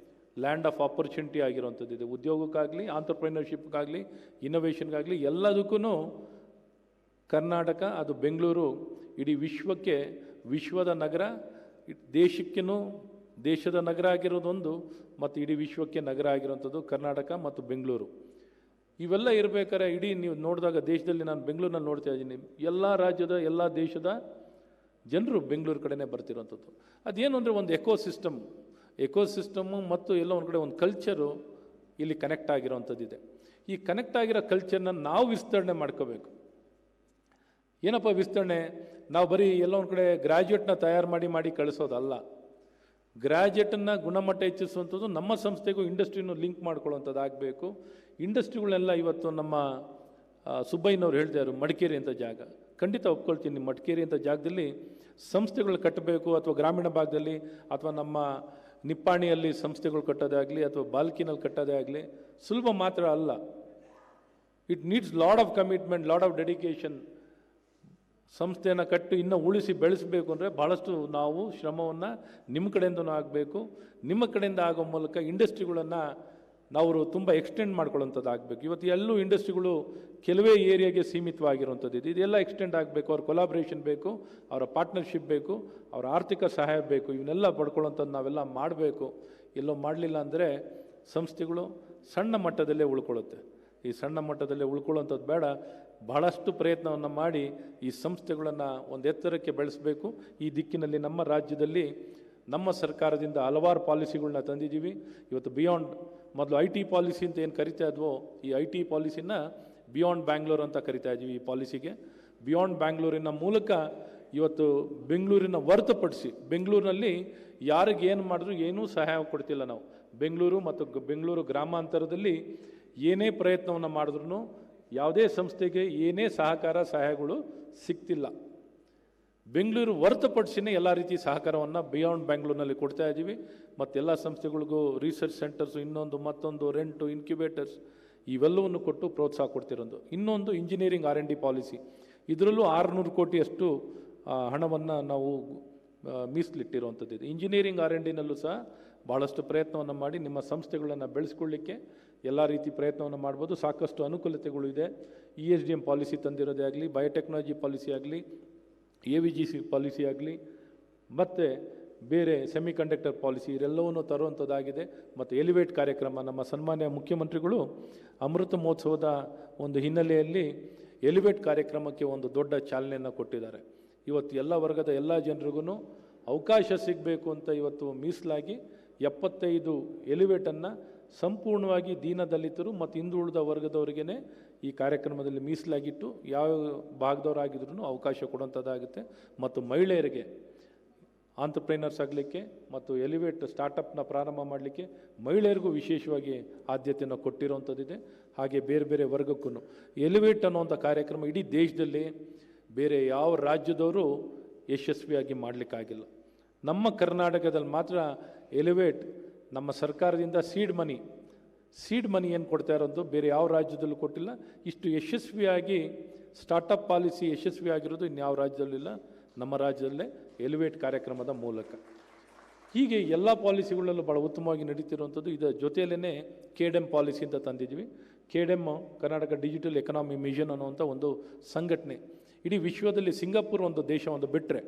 ಲ್ಯಾಂಡ್ ಆಫ್ ಆಪರ್ಚುನಿಟಿ ಆಗಿರುವಂಥದ್ದಿದೆ. ಉದ್ಯೋಗಕ್ಕಾಗಲಿ, ಆಂಟ್ರಪ್ರಿನರ್ಶಿಪ್ಗಾಗಲಿ, ಇನೋವೇಷನ್ಗಾಗಲಿ ಎಲ್ಲದಕ್ಕೂ ಕರ್ನಾಟಕ, ಅದು ಬೆಂಗಳೂರು ಇಡೀ ವಿಶ್ವಕ್ಕೆ ವಿಶ್ವದ ನಗರ, ದೇಶಕ್ಕೂ ದೇಶದ ನಗರ ಆಗಿರೋದೊಂದು ಮತ್ತು ಇಡೀ ವಿಶ್ವಕ್ಕೆ ನಗರ ಆಗಿರುವಂಥದ್ದು ಕರ್ನಾಟಕ ಮತ್ತು ಬೆಂಗಳೂರು. ಇವೆಲ್ಲ ಇರಬೇಕಾದ್ರೆ ಇಡೀ ನೀವು ನೋಡಿದಾಗ ದೇಶದಲ್ಲಿ ನಾನು ಬೆಂಗಳೂರಿನಲ್ಲಿ ನೋಡ್ತಾ ಇದ್ದೀನಿ, ಎಲ್ಲ ರಾಜ್ಯದ ಎಲ್ಲ ದೇಶದ ಜನರು ಬೆಂಗಳೂರು ಕಡೆನೇ ಬರ್ತಿರೋಂಥದ್ದು. ಅದೇನು ಅಂದರೆ ಒಂದು ಎಕೋಸಿಸ್ಟಮ್ಮು ಮತ್ತು ಎಲ್ಲ ಒಂದು ಕಡೆ ಒಂದು ಕಲ್ಚರು ಇಲ್ಲಿ ಕನೆಕ್ಟ್ ಆಗಿರೋವಂಥದ್ದಿದೆ. ಈ ಕನೆಕ್ಟ್ ಆಗಿರೋ ಕಲ್ಚರ್ನ ನಾವು ವಿಸ್ತರಣೆ ಮಾಡ್ಕೋಬೇಕು. ಏನಪ್ಪ ವಿಸ್ತರಣೆ? ನಾವು ಬರೀ ಎಲ್ಲ ಒಂದು ಕಡೆ ಗ್ರ್ಯಾಜುಯೇಟ್ನ ತಯಾರು ಮಾಡಿ ಕಳಿಸೋದಲ್ಲ. ಗ್ರ್ಯಾಜುಯೇಟನ್ನು ಗುಣಮಟ್ಟ ಹೆಚ್ಚಿಸುವಂಥದ್ದು ನಮ್ಮ ಸಂಸ್ಥೆಗೂ ಇಂಡಸ್ಟ್ರಿನೂ ಲಿಂಕ್ ಮಾಡ್ಕೊಳ್ಳುವಂಥದ್ದು ಆಗಬೇಕು. ಇಂಡಸ್ಟ್ರಿಗಳೆಲ್ಲ ಇವತ್ತು ನಮ್ಮ ಸುಬ್ಬಯ್ಯನವ್ರು ಹೇಳ್ತಾಯಿದ್ರು ಮಡಿಕೇರಿ ಅಂತ ಜಾಗ, ಖಂಡಿತ ಒಪ್ಕೊಳ್ತೀನಿ. ಮಡಿಕೇರಿ ಅಂತ ಜಾಗದಲ್ಲಿ ಸಂಸ್ಥೆಗಳು ಕಟ್ಟಬೇಕು, ಅಥವಾ ಗ್ರಾಮೀಣ ಭಾಗದಲ್ಲಿ ಅಥವಾ ನಮ್ಮ ನಿಪ್ಪಾಣಿಯಲ್ಲಿ ಸಂಸ್ಥೆಗಳು ಕಟ್ಟೋದೇ ಆಗಲಿ ಅಥವಾ ಬಾಲ್ಕಿನಲ್ಲಿ ಕಟ್ಟೋದೇ ಆಗಲಿ ಸುಲಭ ಮಾತ್ರ ಅಲ್ಲ. It needs lot of commitment, lot of dedication. ಸಂಸ್ಥೆಯನ್ನು ಕಟ್ಟು ಇನ್ನೂ ಉಳಿಸಿ ಬೆಳೆಸಬೇಕು ಅಂದರೆ ಭಾಳಷ್ಟು ನಾವು ಶ್ರಮವನ್ನು ನಿಮ್ಮ ಕಡೆಯಿಂದನೂ ಆಗಬೇಕು. ನಿಮ್ಮ ಕಡೆಯಿಂದ ಆಗೋ ಮೂಲಕ ಇಂಡಸ್ಟ್ರಿಗಳನ್ನು ನಾವು ತುಂಬ ಎಕ್ಸ್ಟೆಂಡ್ ಮಾಡ್ಕೊಳ್ಳೋಂಥದ್ದು ಆಗಬೇಕು. ಇವತ್ತು ಎಲ್ಲೂ ಇಂಡಸ್ಟ್ರಿಗಳು ಕೆಲವೇ ಏರಿಯಾಗೆ ಸೀಮಿತವಾಗಿರುವಂಥದ್ದು ಇದೆಲ್ಲ ಎಕ್ಸ್ಟೆಂಡ್ ಆಗಬೇಕು. ಅವ್ರ ಕೊಲಾಬ್ರೇಷನ್ ಬೇಕು, ಅವರ ಪಾರ್ಟ್ನರ್ಶಿಪ್ ಬೇಕು, ಅವರ ಆರ್ಥಿಕ ಸಹಾಯ ಬೇಕು. ಇವನ್ನೆಲ್ಲ ಪಡ್ಕೊಳ್ಳೋಂಥದ್ದು ನಾವೆಲ್ಲ ಮಾಡಬೇಕು. ಎಲ್ಲೋ ಮಾಡಲಿಲ್ಲ ಅಂದರೆ ಸಂಸ್ಥೆಗಳು ಸಣ್ಣ ಮಟ್ಟದಲ್ಲೇ ಉಳ್ಕೊಳ್ಳುತ್ತೆ. ಈ ಸಣ್ಣ ಮಟ್ಟದಲ್ಲೇ ಉಳ್ಕೊಳ್ಳೋಂಥದ್ದು ಬೇಡ. ಬಹಳಷ್ಟು ಪ್ರಯತ್ನವನ್ನು ಮಾಡಿ ಈ ಸಂಸ್ಥೆಗಳನ್ನು ಒಂದು ಎತ್ತರಕ್ಕೆ ಬೆಳೆಸಬೇಕು. ಈ ದಿಕ್ಕಿನಲ್ಲಿ ನಮ್ಮ ರಾಜ್ಯದಲ್ಲಿ ನಮ್ಮ ಸರ್ಕಾರದಿಂದ ಹಲವಾರು ಪಾಲಿಸಿಗಳನ್ನ ತಂದಿದ್ದೀವಿ. ಇವತ್ತು ಬಿಯಾಂಡ್, ಮೊದಲು IT ಪಾಲಿಸಿ ಅಂತ ಏನು ಕರಿತಾ ಇದ್ವೋ, ಈ IT ಪಾಲಿಸಿನ ಬಿಯಾಂಡ್ ಬ್ಯಾಂಗ್ಳೂರ್ ಅಂತ ಕರಿತಾ ಇದ್ದೀವಿ. ಈ ಪಾಲಿಸಿಗೆ ಬಿಯಾಂಡ್ ಬ್ಯಾಂಗ್ಳೂರಿನ ಮೂಲಕ ಇವತ್ತು ಬೆಂಗಳೂರಿನ ಹೊರತುಪಡಿಸಿ ಬೆಂಗಳೂರಿನಲ್ಲಿ ಯಾರಿಗೆ ಏನು ಮಾಡಿದ್ರು ಏನೂ ಸಹಾಯ ಕೊಡ್ತಿಲ್ಲ ನಾವು. ಬೆಂಗಳೂರು ಮತ್ತು ಬೆಂಗಳೂರು ಗ್ರಾಮಾಂತರದಲ್ಲಿ ಏನೇ ಪ್ರಯತ್ನವನ್ನು ಮಾಡಿದ್ರೂ ಯಾವುದೇ ಸಂಸ್ಥೆಗೆ ಏನೇ ಸಹಾಯಗಳು ಸಿಗ್ತಿಲ್ಲ. ಬೆಂಗಳೂರು ಹೊರತುಪಡಿಸಿನೇ ಎಲ್ಲ ರೀತಿ ಸಹಕಾರವನ್ನು ಬಿಯಾಂಡ್ ಬ್ಯಾಂಗ್ಳೂರಿನಲ್ಲಿ ಕೊಡ್ತಾ ಇದ್ದೀವಿ. ಮತ್ತು ಎಲ್ಲ ಸಂಸ್ಥೆಗಳಿಗೂ ರಿಸರ್ಚ್ ಸೆಂಟರ್ಸು, ಮತ್ತೊಂದು ರೆಂಟು, ಇನ್ಕ್ಯುಬೇಟರ್ಸ್ ಇವೆಲ್ಲವನ್ನು ಕೊಟ್ಟು ಪ್ರೋತ್ಸಾಹ ಕೊಡ್ತಿರೋದು. ಇನ್ನೊಂದು ಇಂಜಿನಿಯರಿಂಗ್ R&D ಪಾಲಿಸಿ, ಇದರಲ್ಲೂ 600 ಕೋಟಿಯಷ್ಟು ಹಣವನ್ನು ನಾವು ಮೀಸಲಿಟ್ಟಿರುವಂಥದ್ದಿದೆ. ಇಂಜಿನಿಯರಿಂಗ್ R&Dನಲ್ಲೂ ಸಹ ಭಾಳಷ್ಟು ಪ್ರಯತ್ನವನ್ನು ಮಾಡಿ ನಿಮ್ಮ ಸಂಸ್ಥೆಗಳನ್ನು ಬೆಳೆಸ್ಕೊಳ್ಳಿಕ್ಕೆ ಎಲ್ಲ ರೀತಿ ಪ್ರಯತ್ನವನ್ನು ಮಾಡ್ಬೋದು. ಸಾಕಷ್ಟು ಅನುಕೂಲತೆಗಳು ಇದೆ. ESDM ಪಾಲಿಸಿ ತಂದಿರೋದೇ ಆಗಲಿ, ಬಯೋಟೆಕ್ನಾಲಜಿ ಪಾಲಿಸಿ ಆಗಲಿ, AVGC ಪಾಲಿಸಿ ಆಗಲಿ, ಮತ್ತು ಬೇರೆ ಸೆಮಿಕಂಡಕ್ಟರ್ ಪಾಲಿಸಿ ಇದೆಲ್ಲವನ್ನೂ ತರುವಂಥದ್ದಾಗಿದೆ. ಮತ್ತು ಎಲಿವೇಟ್ ಕಾರ್ಯಕ್ರಮ, ನಮ್ಮ ಸನ್ಮಾನ್ಯ ಮುಖ್ಯಮಂತ್ರಿಗಳು ಅಮೃತ ಮಹೋತ್ಸವದ ಒಂದು ಹಿನ್ನೆಲೆಯಲ್ಲಿ ಎಲಿವೇಟ್ ಕಾರ್ಯಕ್ರಮಕ್ಕೆ ಒಂದು ದೊಡ್ಡ ಚಾಲನೆಯನ್ನು ಕೊಟ್ಟಿದ್ದಾರೆ. ಇವತ್ತು ಎಲ್ಲ ವರ್ಗದ ಎಲ್ಲ ಜನರಿಗೂ ಅವಕಾಶ ಸಿಗಬೇಕು ಅಂತ ಇವತ್ತು ಮೀಸಲಾಗಿ 75 ಎಲಿವೇಟನ್ನು ಸಂಪೂರ್ಣವಾಗಿ ದೀನದಲಿತರು ಮತ್ತು ಹಿಂದುಳಿದ ವರ್ಗದವರಿಗೇ ಈ ಕಾರ್ಯಕ್ರಮದಲ್ಲಿ ಮೀಸಲಾಗಿಟ್ಟು ಯಾವ ಭಾಗದವರಾಗಿದ್ರೂ ಅವಕಾಶ ಕೊಡುವಂಥದ್ದಾಗುತ್ತೆ. ಮತ್ತು ಮಹಿಳೆಯರಿಗೆ ಆಂಟ್ರಪ್ರೈನರ್ಸ್ ಆಗಲಿಕ್ಕೆ ಮತ್ತು ಎಲಿವೇಟ್ ಸ್ಟಾರ್ಟಪ್ನ ಪ್ರಾರಂಭ ಮಾಡಲಿಕ್ಕೆ ಮಹಿಳೆಯರಿಗೂ ವಿಶೇಷವಾಗಿ ಆದ್ಯತೆಯನ್ನು ಕೊಟ್ಟಿರುವಂಥದ್ದಿದೆ. ಹಾಗೆ ಬೇರೆ ಬೇರೆ ವರ್ಗಕ್ಕೂ ಎಲಿವೇಟ್ ಅನ್ನುವಂಥ ಕಾರ್ಯಕ್ರಮ ಇಡೀ ದೇಶದಲ್ಲಿ ಬೇರೆ ಯಾವ ರಾಜ್ಯದವರು ಯಶಸ್ವಿಯಾಗಿ ಮಾಡಲಿಕ್ಕಾಗಿಲ್ಲ. ನಮ್ಮ ಕರ್ನಾಟಕದಲ್ಲಿ ಮಾತ್ರ ಎಲಿವೇಟ್ ನಮ್ಮ ಸರ್ಕಾರದಿಂದ ಸೀಡ್ ಮನಿ ಏನು ಕೊಡ್ತಾ ಇರೋದು ಬೇರೆ ಯಾವ ರಾಜ್ಯದಲ್ಲೂ ಕೊಟ್ಟಿಲ್ಲ. ಇಷ್ಟು ಯಶಸ್ವಿಯಾಗಿ ಸ್ಟಾರ್ಟಪ್ ಪಾಲಿಸಿ ಯಶಸ್ವಿಯಾಗಿರೋದು ಇನ್ಯಾವ ರಾಜ್ಯದಲ್ಲಿಲ್ಲ, ನಮ್ಮ ರಾಜ್ಯದಲ್ಲೇ ಎಲಿವೇಟ್ ಕಾರ್ಯಕ್ರಮದ ಮೂಲಕ. ಹೀಗೆ ಎಲ್ಲ ಪಾಲಿಸಿಗಳಲ್ಲೂ ಭಾಳ ಉತ್ತಮವಾಗಿ ನಡೀತಿರುವಂಥದ್ದು. ಇದರ ಜೊತೆಯಲ್ಲೇ KDEM ಪಾಲಿಸಿ ಅಂತ ತಂದಿದ್ವಿ. KDEM Karnataka digital economy mission ಅನ್ನುವಂಥ ಒಂದು ಸಂಘಟನೆ. ಇಡೀ ವಿಶ್ವದಲ್ಲಿ ಸಿಂಗಾಪುರ್ ಒಂದು ದೇಶವನ್ನು ಬಿಟ್ಟರೆ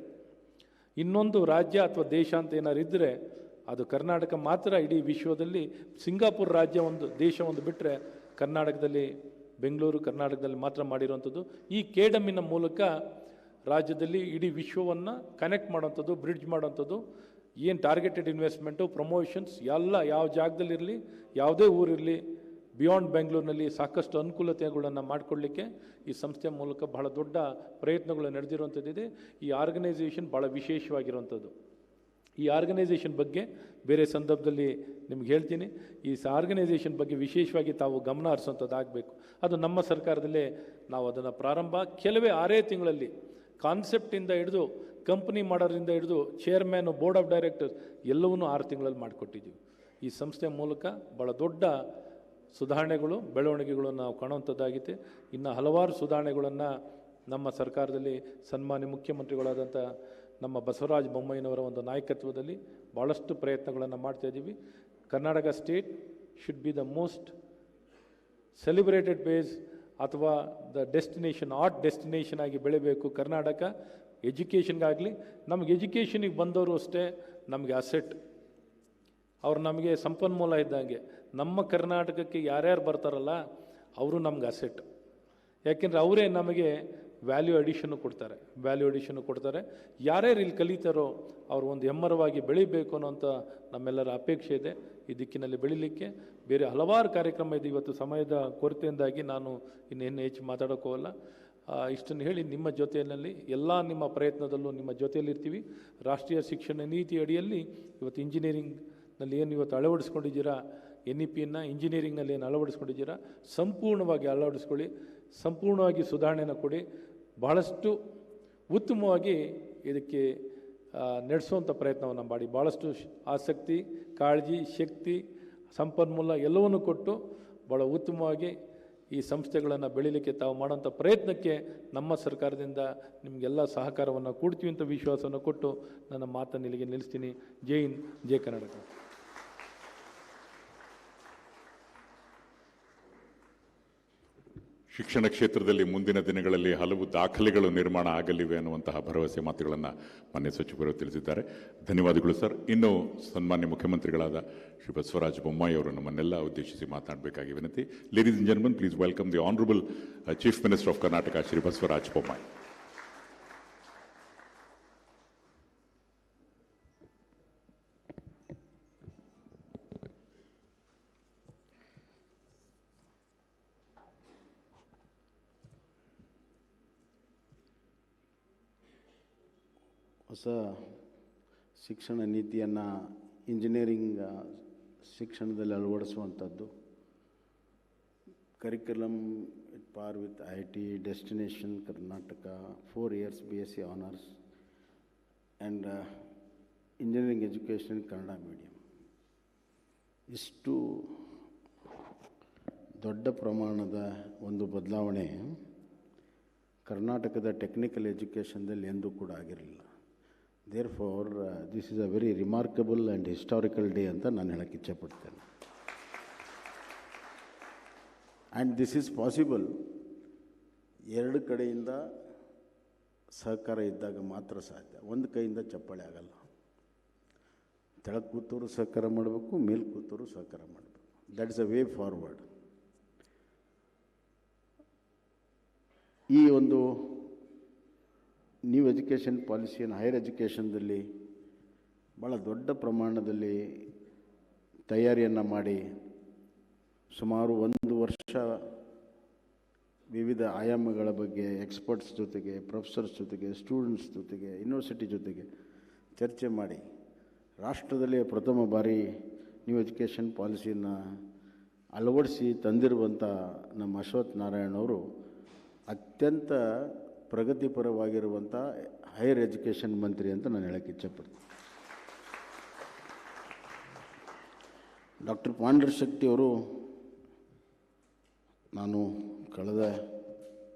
ಇನ್ನೊಂದು ರಾಜ್ಯ ಅಥವಾ ದೇಶ ಅಂತ ಏನಾದ್ರು ಇದ್ದರೆ ಅದು ಕರ್ನಾಟಕ ಮಾತ್ರ. ಇಡೀ ವಿಶ್ವದಲ್ಲಿ ಸಿಂಗಾಪುರ್ ರಾಜ್ಯ ಒಂದು ದೇಶ ಒಂದು ಬಿಟ್ಟರೆ ಕರ್ನಾಟಕದಲ್ಲಿ ಬೆಂಗಳೂರು ಕರ್ನಾಟಕದಲ್ಲಿ ಮಾತ್ರ ಮಾಡಿರುವಂಥದ್ದು. ಈ KDEMನ ಮೂಲಕ ರಾಜ್ಯದಲ್ಲಿ ಇಡೀ ವಿಶ್ವವನ್ನು ಕನೆಕ್ಟ್ ಮಾಡೋವಂಥದ್ದು, ಬ್ರಿಡ್ಜ್ ಮಾಡೋವಂಥದ್ದು, ಏನು ಟಾರ್ಗೆಟೆಡ್ ಇನ್ವೆಸ್ಟ್ಮೆಂಟು, ಪ್ರಮೋಷನ್ಸ್ ಎಲ್ಲ ಯಾವ ಜಾಗದಲ್ಲಿರಲಿ, ಯಾವುದೇ ಊರಿರಲಿ, ಬಿಯಾಂಡ್ ಬೆಂಗಳೂರಿನಲ್ಲಿ ಸಾಕಷ್ಟು ಅನುಕೂಲತೆಗಳನ್ನು ಮಾಡಿಕೊಡ್ಲಿಕ್ಕೆ ಈ ಸಂಸ್ಥೆಯ ಮೂಲಕ ಬಹಳ ದೊಡ್ಡ ಪ್ರಯತ್ನಗಳು ನಡೆದಿರುವಂಥದ್ದಿದೆ. ಈ ಆರ್ಗನೈಸೇಷನ್ ಭಾಳ ವಿಶೇಷವಾಗಿರುವಂಥದ್ದು. ಈ ಆರ್ಗನೈಸೇಷನ್ ಬಗ್ಗೆ ಬೇರೆ ಸಂದರ್ಭದಲ್ಲಿ ನಿಮ್ಗೆ ಹೇಳ್ತೀನಿ. ಈ ಆರ್ಗನೈಸೇಷನ್ ಬಗ್ಗೆ ವಿಶೇಷವಾಗಿ ತಾವು ಗಮನ ಹರಿಸುವಂಥದ್ದು ಆಗಬೇಕು. ಅದು ನಮ್ಮ ಸರ್ಕಾರದಲ್ಲೇ ನಾವು ಅದನ್ನು ಪ್ರಾರಂಭ ಕೆಲವೇ 6 ತಿಂಗಳಲ್ಲಿ ಕಾನ್ಸೆಪ್ಟಿಂದ ಹಿಡಿದು ಕಂಪ್ನಿ ಮಾಡೋದ್ರಿಂದ ಹಿಡಿದು ಚೇರ್ಮ್ಯಾನು, ಬೋರ್ಡ್ ಆಫ್ ಡೈರೆಕ್ಟರ್ಸ್ ಎಲ್ಲವನ್ನೂ 6 ತಿಂಗಳಲ್ಲಿ ಮಾಡಿಕೊಟ್ಟಿದ್ದೀವಿ. ಈ ಸಂಸ್ಥೆಯ ಮೂಲಕ ಭಾಳ ದೊಡ್ಡ ಸುಧಾರಣೆಗಳು, ಬೆಳವಣಿಗೆಗಳನ್ನು ನಾವು ಕಾಣುವಂಥದ್ದಾಗಿದೆ. ಇನ್ನು ಹಲವಾರು ಸುಧಾರಣೆಗಳನ್ನು ನಮ್ಮ ಸರ್ಕಾರದಲ್ಲಿ ಸನ್ಮಾನ್ಯ ಮುಖ್ಯಮಂತ್ರಿಗಳಾದಂಥ ನಮ್ಮ ಬಸವರಾಜ ಬೊಮ್ಮಾಯಿನವರ ಒಂದು ನಾಯಕತ್ವದಲ್ಲಿ ಭಾಳಷ್ಟು ಪ್ರಯತ್ನಗಳನ್ನು ಮಾಡ್ತಾಯಿದ್ದೀವಿ. Karnataka state should be the most celebrated base ಅಥವಾ ದ ಡೆಸ್ಟಿನೇಷನ್, ಆರ್ಟ್ ಡೆಸ್ಟಿನೇಷನ್ ಆಗಿ ಬೆಳಿಬೇಕು ಕರ್ನಾಟಕ. ಎಜುಕೇಷನ್ಗಾಗಲಿ, ನಮಗೆ ಎಜುಕೇಷನಿಗೆ ಬಂದವರು ಅಷ್ಟೇ ನಮಗೆ ಅಸೆಟ್, ಅವ್ರು ನಮಗೆ ಸಂಪನ್ಮೂಲ ಇದ್ದಂಗೆ. ನಮ್ಮ ಕರ್ನಾಟಕಕ್ಕೆ ಯಾರ್ಯಾರು ಬರ್ತಾರಲ್ಲ ಅವರು ನಮ್ಗೆ ಅಸೆಟ್. ಯಾಕೆಂದರೆ ಅವರೇ ನಮಗೆ ವ್ಯಾಲ್ಯೂ ಅಡಿಷನ್ನು ಕೊಡ್ತಾರೆ. ಯಾರ್ಯಾರು ಇಲ್ಲಿ ಕಲಿತಾರೋ ಅವರು ಒಂದು ಹೆಮ್ಮರವಾಗಿ ಬೆಳಿಬೇಕು ಅನ್ನೋಂಥ ನಮ್ಮೆಲ್ಲರ ಅಪೇಕ್ಷೆ ಇದೆ. ಈ ದಿಕ್ಕಿನಲ್ಲಿ ಬೆಳಿಲಿಕ್ಕೆ ಬೇರೆ ಹಲವಾರು ಕಾರ್ಯಕ್ರಮ ಇದೆ. ಇವತ್ತು ಸಮಯದ ಕೊರತೆಯಿಂದಾಗಿ ನಾನು ಇನ್ನೇನು ಹೆಚ್ಚು ಮಾತಾಡೋಕ್ಕೋಗಲ್ಲ. ಇಷ್ಟನ್ನು ಹೇಳಿ ನಿಮ್ಮ ಜೊತೆಯಲ್ಲಿ ಎಲ್ಲ ನಿಮ್ಮ ಪ್ರಯತ್ನದಲ್ಲೂ ನಿಮ್ಮ ಜೊತೆಯಲ್ಲಿರ್ತೀವಿ. ರಾಷ್ಟ್ರೀಯ ಶಿಕ್ಷಣ ನೀತಿ ಅಡಿಯಲ್ಲಿ ಇವತ್ತು ಇಂಜಿನಿಯರಿಂಗ್ನಲ್ಲಿ ಏನು ಇವತ್ತು ಅಳವಡಿಸ್ಕೊಂಡಿದ್ದೀರಾ, NEPಯನ್ನು ಇಂಜಿನಿಯರಿಂಗ್ನಲ್ಲಿ ಏನು ಅಳವಡಿಸ್ಕೊಂಡಿದ್ದೀರಾ, ಸಂಪೂರ್ಣವಾಗಿ ಅಳವಡಿಸ್ಕೊಳ್ಳಿ, ಸಂಪೂರ್ಣವಾಗಿ ಸುಧಾರಣೆನ ಕೊಡಿ. ಭಾಳಷ್ಟು ಉತ್ತಮವಾಗಿ ಇದಕ್ಕೆ ನಡೆಸುವಂಥ ಪ್ರಯತ್ನವನ್ನು ಮಾಡಿ, ಭಾಳಷ್ಟು ಆಸಕ್ತಿ, ಕಾಳಜಿ, ಶಕ್ತಿ, ಸಂಪನ್ಮೂಲ ಎಲ್ಲವನ್ನು ಕೊಟ್ಟು ಭಾಳ ಉತ್ತಮವಾಗಿ ಈ ಸಂಸ್ಥೆಗಳನ್ನು ಬೆಳೀಲಿಕ್ಕೆ ತಾವು ಮಾಡೋಂಥ ಪ್ರಯತ್ನಕ್ಕೆ ನಮ್ಮ ಸರ್ಕಾರದಿಂದ ನಿಮಗೆಲ್ಲ ಸಹಕಾರವನ್ನು ಕೊಡ್ತೀವಿ ಅಂತ ವಿಶ್ವಾಸವನ್ನು ಕೊಟ್ಟು ನನ್ನ ಮಾತನ್ನು ಇಲ್ಲಿಗೆ ನಿಲ್ಲಿಸ್ತೀನಿ. ಜೈ ಹಿಂದ್, ಜೈ ಕರ್ನಾಟಕ. ಶಿಕ್ಷಣ ಕ್ಷೇತ್ರದಲ್ಲಿ ಮುಂದಿನ ದಿನಗಳಲ್ಲಿ ಹಲವು ದಾಖಲೆಗಳು ನಿರ್ಮಾಣ ಆಗಲಿವೆ ಅನ್ನುವಂತಹ ಭರವಸೆ ಮಾತುಗಳನ್ನು ಮಾನ್ಯ ಸಚಿವರು ತಿಳಿಸಿದ್ದಾರೆ. ಧನ್ಯವಾದಗಳು ಸರ್. ಇನ್ನು ಸನ್ಮಾನ್ಯ ಮುಖ್ಯಮಂತ್ರಿಗಳಾದ ಶ್ರೀ ಬಸವರಾಜ ಬೊಮ್ಮಾಯಿ ಅವರು ನಮ್ಮನ್ನೆಲ್ಲ ಉದ್ದೇಶಿಸಿ ಮಾತನಾಡಬೇಕಾಗಿ ವಿನಂತಿ. Ladies and gentlemen, please welcome the honourable chief minister of Karnataka Shri Basavaraj Bommai. ಹೊಸ ಶಿಕ್ಷಣ ನೀತಿಯನ್ನು ಇಂಜಿನಿಯರಿಂಗ್ ಶಿಕ್ಷಣದಲ್ಲಿ ಅಳವಡಿಸುವಂಥದ್ದು, curriculum at par with IT, destination Karnataka, 4 years BSc honours and engineering education Kannada medium. ಇಷ್ಟು ದೊಡ್ಡ ಪ್ರಮಾಣದ ಒಂದು ಬದಲಾವಣೆ ಕರ್ನಾಟಕದ ಟೆಕ್ನಿಕಲ್ ಎಜುಕೇಷನ್ದಲ್ಲಿ ಎಂದೂ ಕೂಡ ಆಗಿರಲಿಲ್ಲ. Therefore, this is a very remarkable and historical day ಅಂತ ನಾನು ಹೇಳಕ್ಕೆ ಇಚ್ಛೆಪಡ್ತೇನೆ. ಆ್ಯಂಡ್ ದಿಸ್ ಈಸ್ ಪಾಸಿಬಲ್, 2 ಕಡೆಯಿಂದ ಸಹಕಾರ ಇದ್ದಾಗ ಮಾತ್ರ ಸಾಧ್ಯ. ಒಂದು ಕೈಯಿಂದ ಚಪ್ಪಾಳೆ ಆಗಲ್ಲ. ತೆಳಗೆ ಕೂತವರು ಸಹಕಾರ ಮಾಡಬೇಕು, ಮೇಲೆ ಕೂತವರು ಸಹಕಾರ ಮಾಡಬೇಕು. That is a way forward. ಈ ಒಂದು ನ್ಯೂ ಎಜುಕೇಷನ್ ಪಾಲಿಸಿಯನ್ನು ಹೈಯರ್ ಎಜುಕೇಷನ್ದಲ್ಲಿ ಭಾಳ ದೊಡ್ಡ ಪ್ರಮಾಣದಲ್ಲಿ ತಯಾರಿಯನ್ನು ಮಾಡಿ ಸುಮಾರು 1 ವರ್ಷ ವಿವಿಧ ಆಯಾಮಗಳ ಬಗ್ಗೆ ಎಕ್ಸ್ಪರ್ಟ್ಸ್ ಜೊತೆಗೆ, ಪ್ರೊಫೆಸರ್ಸ್ ಜೊತೆಗೆ, ಸ್ಟೂಡೆಂಟ್ಸ್ ಜೊತೆಗೆ, ಯೂನಿವರ್ಸಿಟಿ ಜೊತೆಗೆ ಚರ್ಚೆ ಮಾಡಿ ರಾಷ್ಟ್ರದಲ್ಲೇ ಪ್ರಥಮ ಬಾರಿ ನ್ಯೂ ಎಜುಕೇಷನ್ ಪಾಲಿಸಿಯನ್ನು ಅಳವಡಿಸಿ ತಂದಿರುವಂಥ ನಮ್ಮ ಅಶ್ವತ್ಥನಾರಾಯಣ್ ಅವರು ಅತ್ಯಂತ ಪ್ರಗತಿಪರವಾಗಿರುವಂಥ ಹೈಯರ್ ಎಜುಕೇಷನ್ ಮಂತ್ರಿ ಅಂತ ನಾನು ಹೇಳೋಕ್ಕೆ ಇಚ್ಛೆಪಡ್ತೀನಿ. ಡಾಕ್ಟರ್ ಪಾಂಡುರಂಗಶೆಟ್ಟಿಯವರು ನಾನು ಕಳೆದ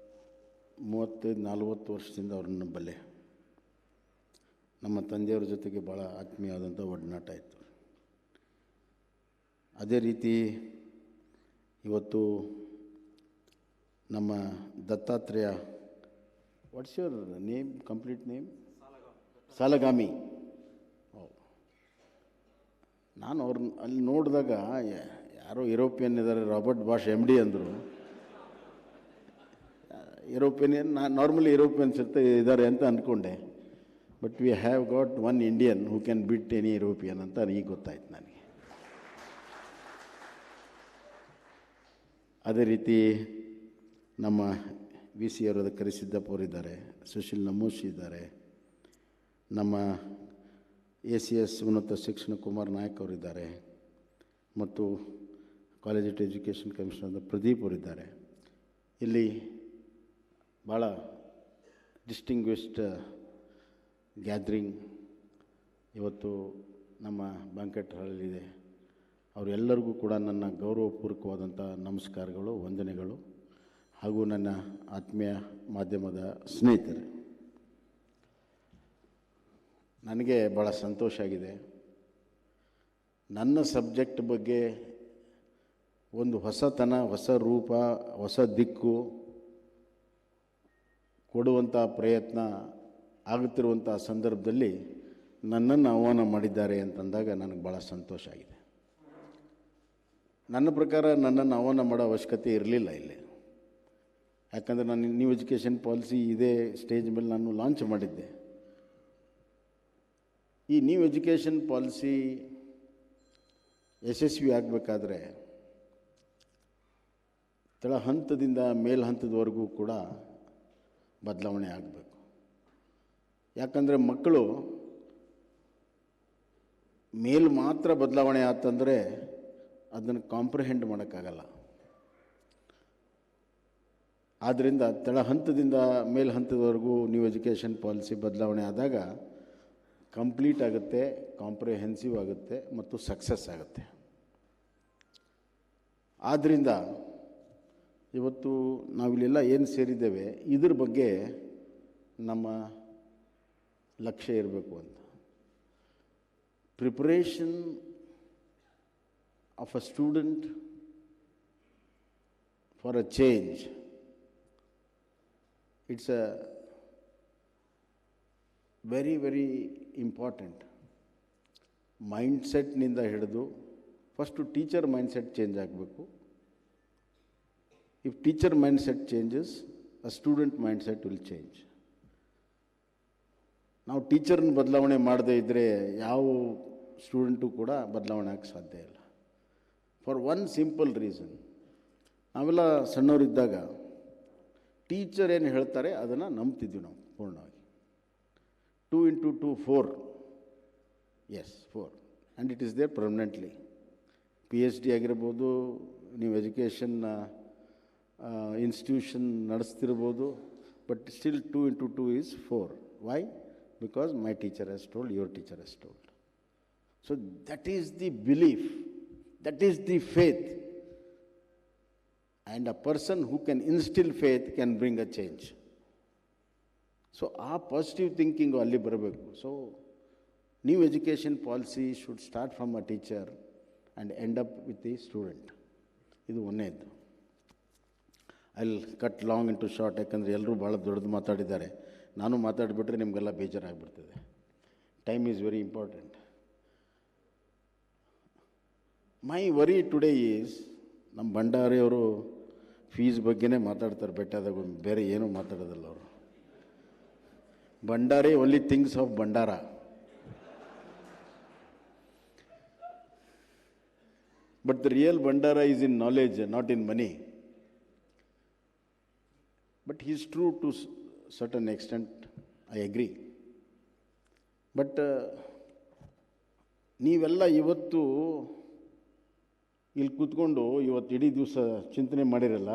35-40 ವರ್ಷದಿಂದ ಅವ್ರನ್ನ ಬಲ್ಲೆ. ನಮ್ಮ ತಂದೆಯವರ ಜೊತೆಗೆ ಭಾಳ ಆತ್ಮೀಯವಾದಂಥ ಒಡನಾಟ ಇತ್ತು. ಅದೇ ರೀತಿ ಇವತ್ತು ನಮ್ಮ Dattatreya, what's your name, complete name? Salagami. ನಾನು ಅವ್ರನ್ನ ಅಲ್ಲಿ ನೋಡಿದಾಗ ಯಾರೋ ಯುರೋಪಿಯನ್ ಇದ್ದಾರೆ, ರಾಬರ್ಟ್ ಬಾಷ್ MD ಅಂದರು. ಯುರೋಪಿಯನ್, ನಾರ್ಮಲಿ ಯುರೋಪಿಯನ್ಸ್ ಇದ್ದಾರೆ ಅಂತ ಅಂದ್ಕೊಂಡೆ. But we have got one Indian who can bit any European ಅಂತ ಈಗ ಗೊತ್ತಾಯ್ತು ನನಗೆ. ಅದೇ ರೀತಿ ನಮ್ಮ VC ಅವರಾದ ಕರಿಸಿದ್ದಪ್ಪ ಅವರಿದ್ದಾರೆ, ಸುಶೀಲ್ ನಮೋಶಿ ಇದ್ದಾರೆ, ನಮ್ಮ ACS ಉನ್ನತ ಶಿಕ್ಷಣ ಕುಮಾರ್ ನಾಯಕ್ ಅವರಿದ್ದಾರೆ, ಮತ್ತು ಕಾಲೇಜ್ ಎಜುಕೇಷನ್ ಕಮಿಷನರ್ ಪ್ರದೀಪ್ ಅವರಿದ್ದಾರೆ. ಇಲ್ಲಿ ಭಾಳ ಡಿಸ್ಟಿಂಗ್ವಿಶ್ಡ್ ಗ್ಯಾದ್ರಿಂಗ್ ಇವತ್ತು ನಮ್ಮ ಬ್ಯಾಂಕೆಟ್ ಹಾಲಲ್ಲಿದೆ. ಅವರೆಲ್ಲರಿಗೂ ಕೂಡ ನನ್ನ ಗೌರವಪೂರ್ವಕವಾದಂಥ ನಮಸ್ಕಾರಗಳು, ವಂದನೆಗಳು, ಹಾಗೂ ನನ್ನ ಆತ್ಮೀಯ ಮಾಧ್ಯಮದ ಸ್ನೇಹಿತರೆ, ನನಗೆ ಭಾಳ ಸಂತೋಷ ಆಗಿದೆ. ನನ್ನ ಸಬ್ಜೆಕ್ಟ್ ಬಗ್ಗೆ ಒಂದು ಹೊಸತನ, ಹೊಸ ರೂಪ, ಹೊಸ ದಿಕ್ಕು ಕೊಡುವಂಥ ಪ್ರಯತ್ನ ಆಗುತ್ತಿರುವಂಥ ಸಂದರ್ಭದಲ್ಲಿ ನನ್ನನ್ನು ಆಹ್ವಾನ ಮಾಡಿದ್ದಾರೆ ಅಂತಂದಾಗ ನನಗೆ ಭಾಳ ಸಂತೋಷ ಆಗಿದೆ. ನನ್ನ ಪ್ರಕಾರ ನನ್ನನ್ನು ಆಹ್ವಾನ ಮಾಡೋ ಅವಶ್ಯಕತೆ ಇರಲಿಲ್ಲ ಇಲ್ಲಿ. ಯಾಕಂದರೆ ನಾನು ನ್ಯೂ ಎಜುಕೇಷನ್ ಪಾಲಿಸಿ ಇದೇ ಸ್ಟೇಜ್ ಮೇಲೆ ನಾನು ಲಾಂಚ್ ಮಾಡಿದ್ದೆ. ಈ ನ್ಯೂ ಎಜುಕೇಷನ್ ಪಾಲಿಸಿ ಯಶಸ್ವಿ ಆಗಬೇಕಾದ್ರೆ ತಳ ಹಂತದಿಂದ ಮೇಲ್ ಹಂತದವರೆಗೂ ಕೂಡ ಬದಲಾವಣೆ ಆಗಬೇಕು. ಯಾಕಂದರೆ ಮಕ್ಕಳು ಮೇಲ್ ಮಾತ್ರ ಬದಲಾವಣೆ ಆತಂದರೆ ಅದನ್ನು ಕಾಂಪ್ರಿಹೆಂಡ್ ಮಾಡೋಕ್ಕಾಗಲ್ಲ. ಆದ್ದರಿಂದ ತಳ ಹಂತದಿಂದ ಮೇಲ್ ಹಂತದವರೆಗೂ ನ್ಯೂ ಎಜುಕೇಷನ್ ಪಾಲಿಸಿ ಬದಲಾವಣೆ ಆದಾಗ ಕಂಪ್ಲೀಟ್ ಆಗುತ್ತೆ, ಕಾಂಪ್ರಿಹೆನ್ಸಿವ್ ಆಗುತ್ತೆ ಮತ್ತು ಸಕ್ಸಸ್ ಆಗುತ್ತೆ. ಆದ್ದರಿಂದ ಇವತ್ತು ನಾವಿಲ್ಲೆಲ್ಲ ಏನು ಸೇರಿದ್ದೇವೆ ಇದ್ರ ಬಗ್ಗೆ ನಮ್ಮ ಲಕ್ಷ್ಯ ಇರಬೇಕು ಅಂತ. Preparation of a student for a change, it's a very very important. ಮೈಂಡ್ಸೆಟ್ನಿಂದ ಹಿಡಿದು ಫಸ್ಟು ಟೀಚರ್ ಮೈಂಡ್ಸೆಟ್ ಚೇಂಜ್ ಆಗಬೇಕು. If teacher mindset changes, a student mindset will change. ನಾವು ಟೀಚರ್ನ ಬದಲಾವಣೆ ಮಾಡದೇ ಇದ್ದರೆ ಯಾವ ಸ್ಟೂಡೆಂಟು ಕೂಡ ಬದಲಾವಣೆ ಆಗಕ್ಕೆ ಸಾಧ್ಯ ಇಲ್ಲ. ಫಾರ್ ಒನ್ ಸಿಂಪಲ್ ರೀಸನ್, ನಾವೆಲ್ಲ ಸಣ್ಣವರಿದ್ದಾಗ ಟೀಚರ್ ಏನು ಹೇಳ್ತಾರೆ ಅದನ್ನು ನಂಬ್ತಿದ್ವಿ ನಾವು ಪೂರ್ಣವಾಗಿ. 2 into 2 4, yes 4, and it is there permanently. PhD ಆಗಿರ್ಬೋದು, ನೀವು ಎಜುಕೇಷನ್ ಇನ್ಸ್ಟಿಟ್ಯೂಷನ್ ನಡೆಸ್ತಿರ್ಬೋದು, but still 2 into 2 is 4. Why? Because my teacher has told, your teacher has told. So that is the belief, that is the faith, and a person who can instill faith can bring a change. So ಆ positive thinking ಅಲ್ಲಿ ಬರಬೇಕು. So new education policy should start from a teacher and end up with the student. ಇದು ಒಂದೇದ್ದು. I will cut long into short, ಯಾಕಂದರೆ ಎಲ್ಲರೂ ಭಾಳ ದೊಡ್ಡದು ಮಾತಾಡಿದ್ದಾರೆ. ನಾನು ಮಾತಾಡಿಬಿಟ್ರೆ ನಿಮಗೆಲ್ಲ ಬೇಜಾರಾಗ್ಬಿಡ್ತದೆ. Time is very important. My worry today is, ನಮ್ಮ ಭಂಡಾರಿಯವರು ಫೀಸ್ ಬಗ್ಗೆನೇ ಮಾತಾಡ್ತಾರೆ ಬೆಟ್ಟಾದಾಗ, ಬೇರೆ ಏನೂ ಮಾತಾಡೋದಿಲ್ಲ ಅವರು. Bhandari only thinks of Bhandara. But the real Bandara is in knowledge, not in money. But he is true to certain extent, I agree. But ನೀವೆಲ್ಲ ಇವತ್ತು ಇಲ್ಲಿ ಕೂತ್ಕೊಂಡು ಇವತ್ತು ಇಡೀ ದಿವಸ ಚಿಂತನೆ ಮಾಡಿರಲ್ಲ,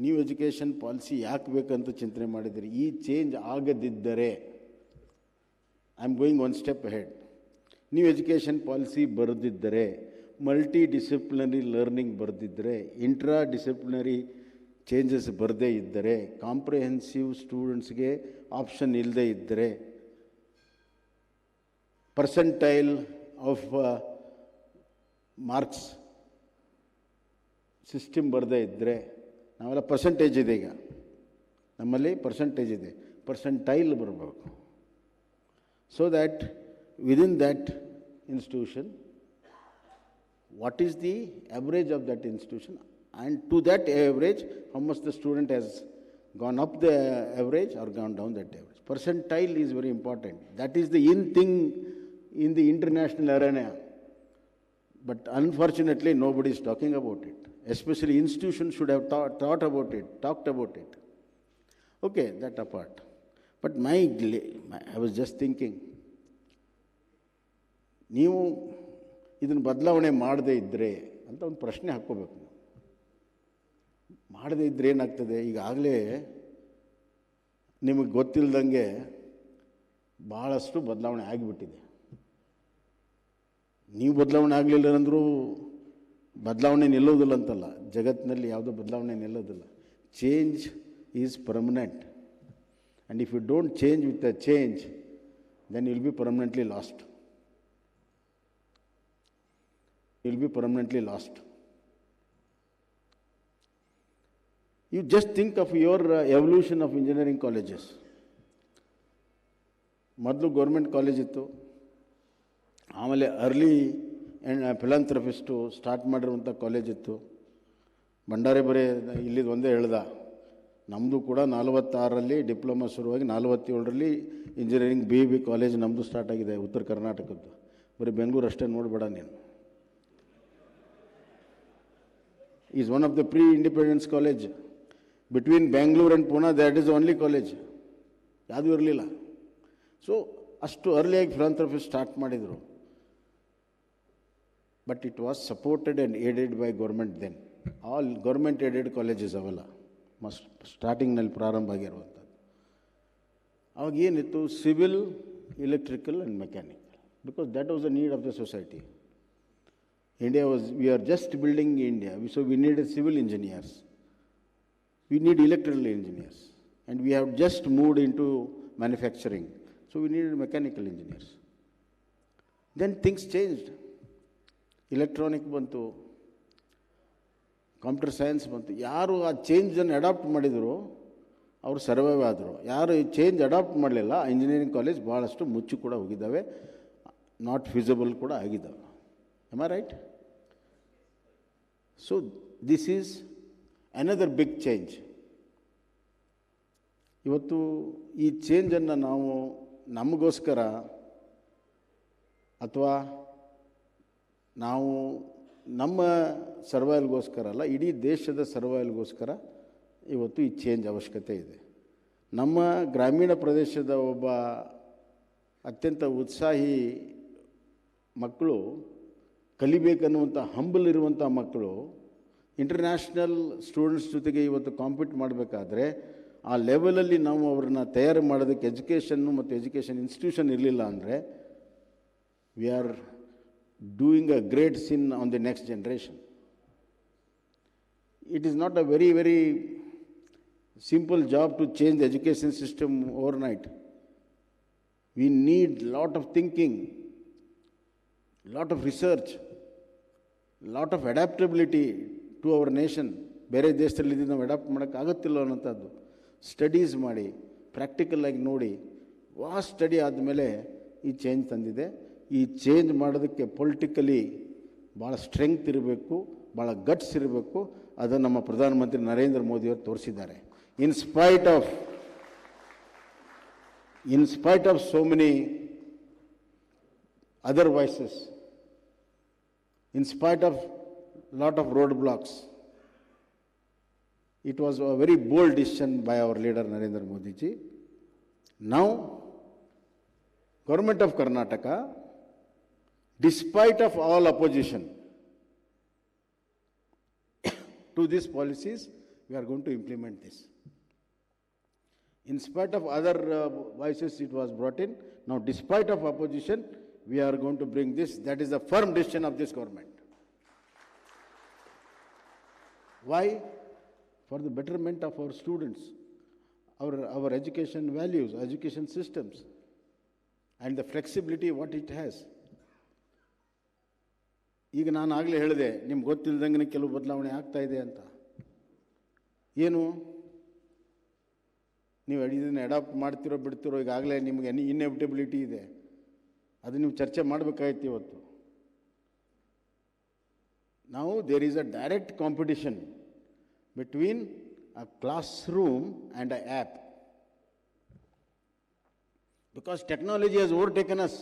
ನ್ಯೂ ಎಜುಕೇಷನ್ ಪಾಲಿಸಿ ಯಾಕೆ ಬೇಕಂತ ಚಿಂತನೆ ಮಾಡಿದ್ದೀರಿ. ಈ ಚೇಂಜ್ ಆಗದಿದ್ದರೆ, I am going one step ahead, new education policy ಬರೆದಿದ್ದರೆ, ಮಲ್ಟಿ ಡಿಸಿಪ್ಲಿನರಿ ಲರ್ನಿಂಗ್ ಬರೆದಿದ್ದರೆ, ಇಂಟ್ರಾ ಡಿಸಿಪ್ಲಿನರಿ ಚೇಂಜಸ್ ಬರದೇ ಇದ್ದರೆ, ಕಾಂಪ್ರಿಹೆನ್ಸಿವ್ ಸ್ಟೂಡೆಂಟ್ಸ್ಗೆ ಆಪ್ಷನ್ ಇಲ್ಲದೆ ಇದ್ದರೆ, ಪರ್ಸೆಂಟೈಲ್ ಆಫ್ ಮಾರ್ಕ್ಸ್ ಸಿಸ್ಟಮ್ ಬರದೇ ಇದ್ದರೆ, ನಾವೆಲ್ಲ ಪರ್ಸೆಂಟೇಜ್ ಇದೆ, ಈಗ ನಮ್ಮಲ್ಲಿ ಪರ್ಸೆಂಟೇಜ್ ಇದೆ, ಪರ್ಸೆಂಟೈಲ್ ಬರಬೇಕು. So that within that institution, what is the average of that institution, and to that average, how much the student has gone up the average or gone down that average. Percentile is very important. That is the in thing in the international arena. But unfortunately, nobody is talking about it. Especially institutions should have thought about it, talked about it. Okay, that apart. But I was just thinking, ನೀವು ಇದನ್ನು ಬದಲಾವಣೆ ಮಾಡದೇ ಇದ್ದರೆ ಅಂತ ಒಂದು ಪ್ರಶ್ನೆ ಹಾಕ್ಕೋಬೇಕು. ಮಾಡದೇ ಇದ್ದರೆ ಏನಾಗ್ತದೆ? ಈಗಾಗಲೇ ನಿಮಗೆ ಗೊತ್ತಿಲ್ಲದಂಗೆ ಭಾಳಷ್ಟು ಬದಲಾವಣೆ ಆಗಿಬಿಟ್ಟಿದೆ. ನೀವು ಬದಲಾವಣೆ ಆಗಲಿಲ್ಲ ಅಂದರೂ ಬದಲಾವಣೆ ನಿಲ್ಲೋದಿಲ್ಲ ಅಂತಲ್ಲ, ಜಗತ್ತಿನಲ್ಲಿ ಯಾವುದೋ ಬದಲಾವಣೆ ನಿಲ್ಲೋದಿಲ್ಲ. Change is permanent, and if you don't change with the change, then you will be permanently lost. You will be permanently lost. You just think of your evolution of engineering colleges. ಮೊದಲು government college ಇತ್ತು, ಆಮೇಲೆ early ಫಿಲಾಂಥ್ರಫಿಸ್ಟು start ಮಾಡಿರುವಂಥ college ಇತ್ತು. ಭಂಡಾರಿ ಬರೀ ಇಲ್ಲಿದ್ದು ಒಂದೇ ಹೇಳ್ದ, ನಮ್ಮದು ಕೂಡ 46ರಲ್ಲಿ ಡಿಪ್ಲೊಮಾ ಶುರುವಾಗಿ 47ರಲ್ಲಿ ಇಂಜಿನಿಯರಿಂಗ್ BE ಕಾಲೇಜ್ ನಮ್ಮದು ಸ್ಟಾರ್ಟ್ ಆಗಿದೆ, ಉತ್ತರ ಕರ್ನಾಟಕದ್ದು. ಬರೀ ಬೆಂಗಳೂರು ಅಷ್ಟೇ ನೋಡಬೇಡ ನೀನು. is one of the pre-independence college. Between Bangalore and Pune, that is the only college. ಯಾವುದು ಇರಲಿಲ್ಲ. ಸೊ ಅಷ್ಟು ಅರ್ಲಿಯಾಗಿ ಫಿಲಾಂಥ್ರಫಿ ಸ್ಟಾರ್ಟ್ ಮಾಡಿದರು. But it was supported and aided by government then. All government aided colleges ಅವೆಲ್ಲ ಸ್ಟಾರ್ಟಿಂಗ್ನಲ್ಲಿ ಪ್ರಾರಂಭ ಆಗಿರುವಂಥದ್ದು. ಅವಾಗ ಏನಿತ್ತು? Civil, electrical and mechanical, because that was the need of the society. we are just building India, so we needed civil engineers, we need electrical engineers, and we have just moved into manufacturing, so we needed mechanical engineers. Then things changed. Electronic ಬಂತು, computer science ಬಂತು. ಯಾರು ಆ ಚೇಂಜನ್ನು adapt ಮಾಡಿದ್ರು ಅವರು survive ಆದರು. ಯಾರು ಈ change adapt ಮಾಡಲಿಲ್ಲ, ಇಂಜಿನಿಯರಿಂಗ್ ಕಾಲೇಜ್ ಭಾಳಷ್ಟು ಮುಚ್ಚಿ ಕೂಡ ಹೋಗಿದ್ದಾವೆ, ನಾಟ್ ಫಿಸಿಬಲ್ ಕೂಡ ಆಗಿದ್ದಾವೆ. Am I right? So this is another big change. ಇವತ್ತು ಈ ಚೇಂಜನ್ನು ನಾವು ನಮಗೋಸ್ಕರ ಅಥವಾ ನಾವು ನಮ್ಮ ಸರ್ವೈವಲ್ಗೋಸ್ಕರ ಅಲ್ಲ, ಇಡೀ ದೇಶದ ಸರ್ವೈವಲ್ಗೋಸ್ಕರ ಇವತ್ತು ಈ ಚೇಂಜ್ ಅವಶ್ಯಕತೆ ಇದೆ. ನಮ್ಮ ಗ್ರಾಮೀಣ ಪ್ರದೇಶದ ಒಬ್ಬ ಅತ್ಯಂತ ಉತ್ಸಾಹಿ ಮಕ್ಕಳು, ಕಲಿಬೇಕನ್ನುವಂಥ ಹಂಬಲ್ ಇರುವಂಥ ಮಕ್ಕಳು ಇಂಟರ್ನ್ಯಾಷನಲ್ ಸ್ಟೂಡೆಂಟ್ಸ್ ಜೊತೆಗೆ ಇವತ್ತು ಕಾಂಪೀಟ್ ಮಾಡಬೇಕಾದ್ರೆ ಆ ಲೆವೆಲಲ್ಲಿ ನಾವು ಅವ್ರನ್ನ ತಯಾರು ಮಾಡೋದಕ್ಕೆ ಎಜುಕೇಷನ್ನು ಮತ್ತು ಎಜುಕೇಷನ್ ಇನ್ಸ್ಟಿಟ್ಯೂಷನ್ ಇರಲಿಲ್ಲ ಅಂದರೆ we are doing a great sin on the next generation. It is not a very very simple job to change the education system over night. We need lot of thinking, lot of research, lot of adaptability to our nation. ಬೇರೆ ದೇಶದಲ್ಲಿ ಇದು ನಾವು adapt ಮಾಡೋಕ್ಕಾಗುತ್ತಿಲ್ಲ ಅನ್ನೋಂಥದ್ದು studies ಮಾಡಿ, practical ಆಗಿ ನೋಡಿ, vast study ಆದಮೇಲೆ ಈ ಚೇಂಜ್ ತಂದಿದೆ. ಈ ಚೇಂಜ್ ಮಾಡೋದಕ್ಕೆ ಪೊಲಿಟಿಕಲಿ ಭಾಳ ಸ್ಟ್ರೆಂಗ್ತ್ ಇರಬೇಕು, ಭಾಳ ಗಟ್ಸ್ ಇರಬೇಕು. ಅದನ್ನು ನಮ್ಮ ಪ್ರಧಾನಮಂತ್ರಿ ನರೇಂದ್ರ ಮೋದಿಯವರು ತೋರಿಸಿದ್ದಾರೆ. In spite of so many other voices, in spite of lot of roadblocks. It was a very bold decision by our leader Narendra Modi ji. Now, Government of Karnataka, despite of all opposition to these policies, we are going to implement this. In spite of other voices it was brought in, now despite of opposition, we are going to bring this. That is the firm decision of this government. Why? For the betterment of our students, our education values, education systems, and the flexibility what it has. ಈಗ ನಾನು ಆಗಲೇ ಹೇಳಿದೆ, ನಿಮ್ಗೆ ಗೊತ್ತಿಲ್ಲದಂಗೆ ಕೆಲವು ಬದಲಾವಣೆ ಆಗ್ತಾ ಇದೆ ಅಂತ. ಏನು ನೀವು ಇದನ್ನು ಅಡಾಪ್ಟ್ ಮಾಡ್ತಿರೋ ಬಿಡ್ತಿರೋ, ಈಗಾಗಲೇ ನಿಮಗೆ ಇನ್ಎವಿಟಬಿಲಿಟಿ ಇದೆ, ಅದು ನೀವು ಚರ್ಚೆ ಮಾಡಬೇಕಾಗಿತ್ತು ಇವತ್ತು. ನಾವು there is a direct competition between a classroom and an app, because technology has overtaken us.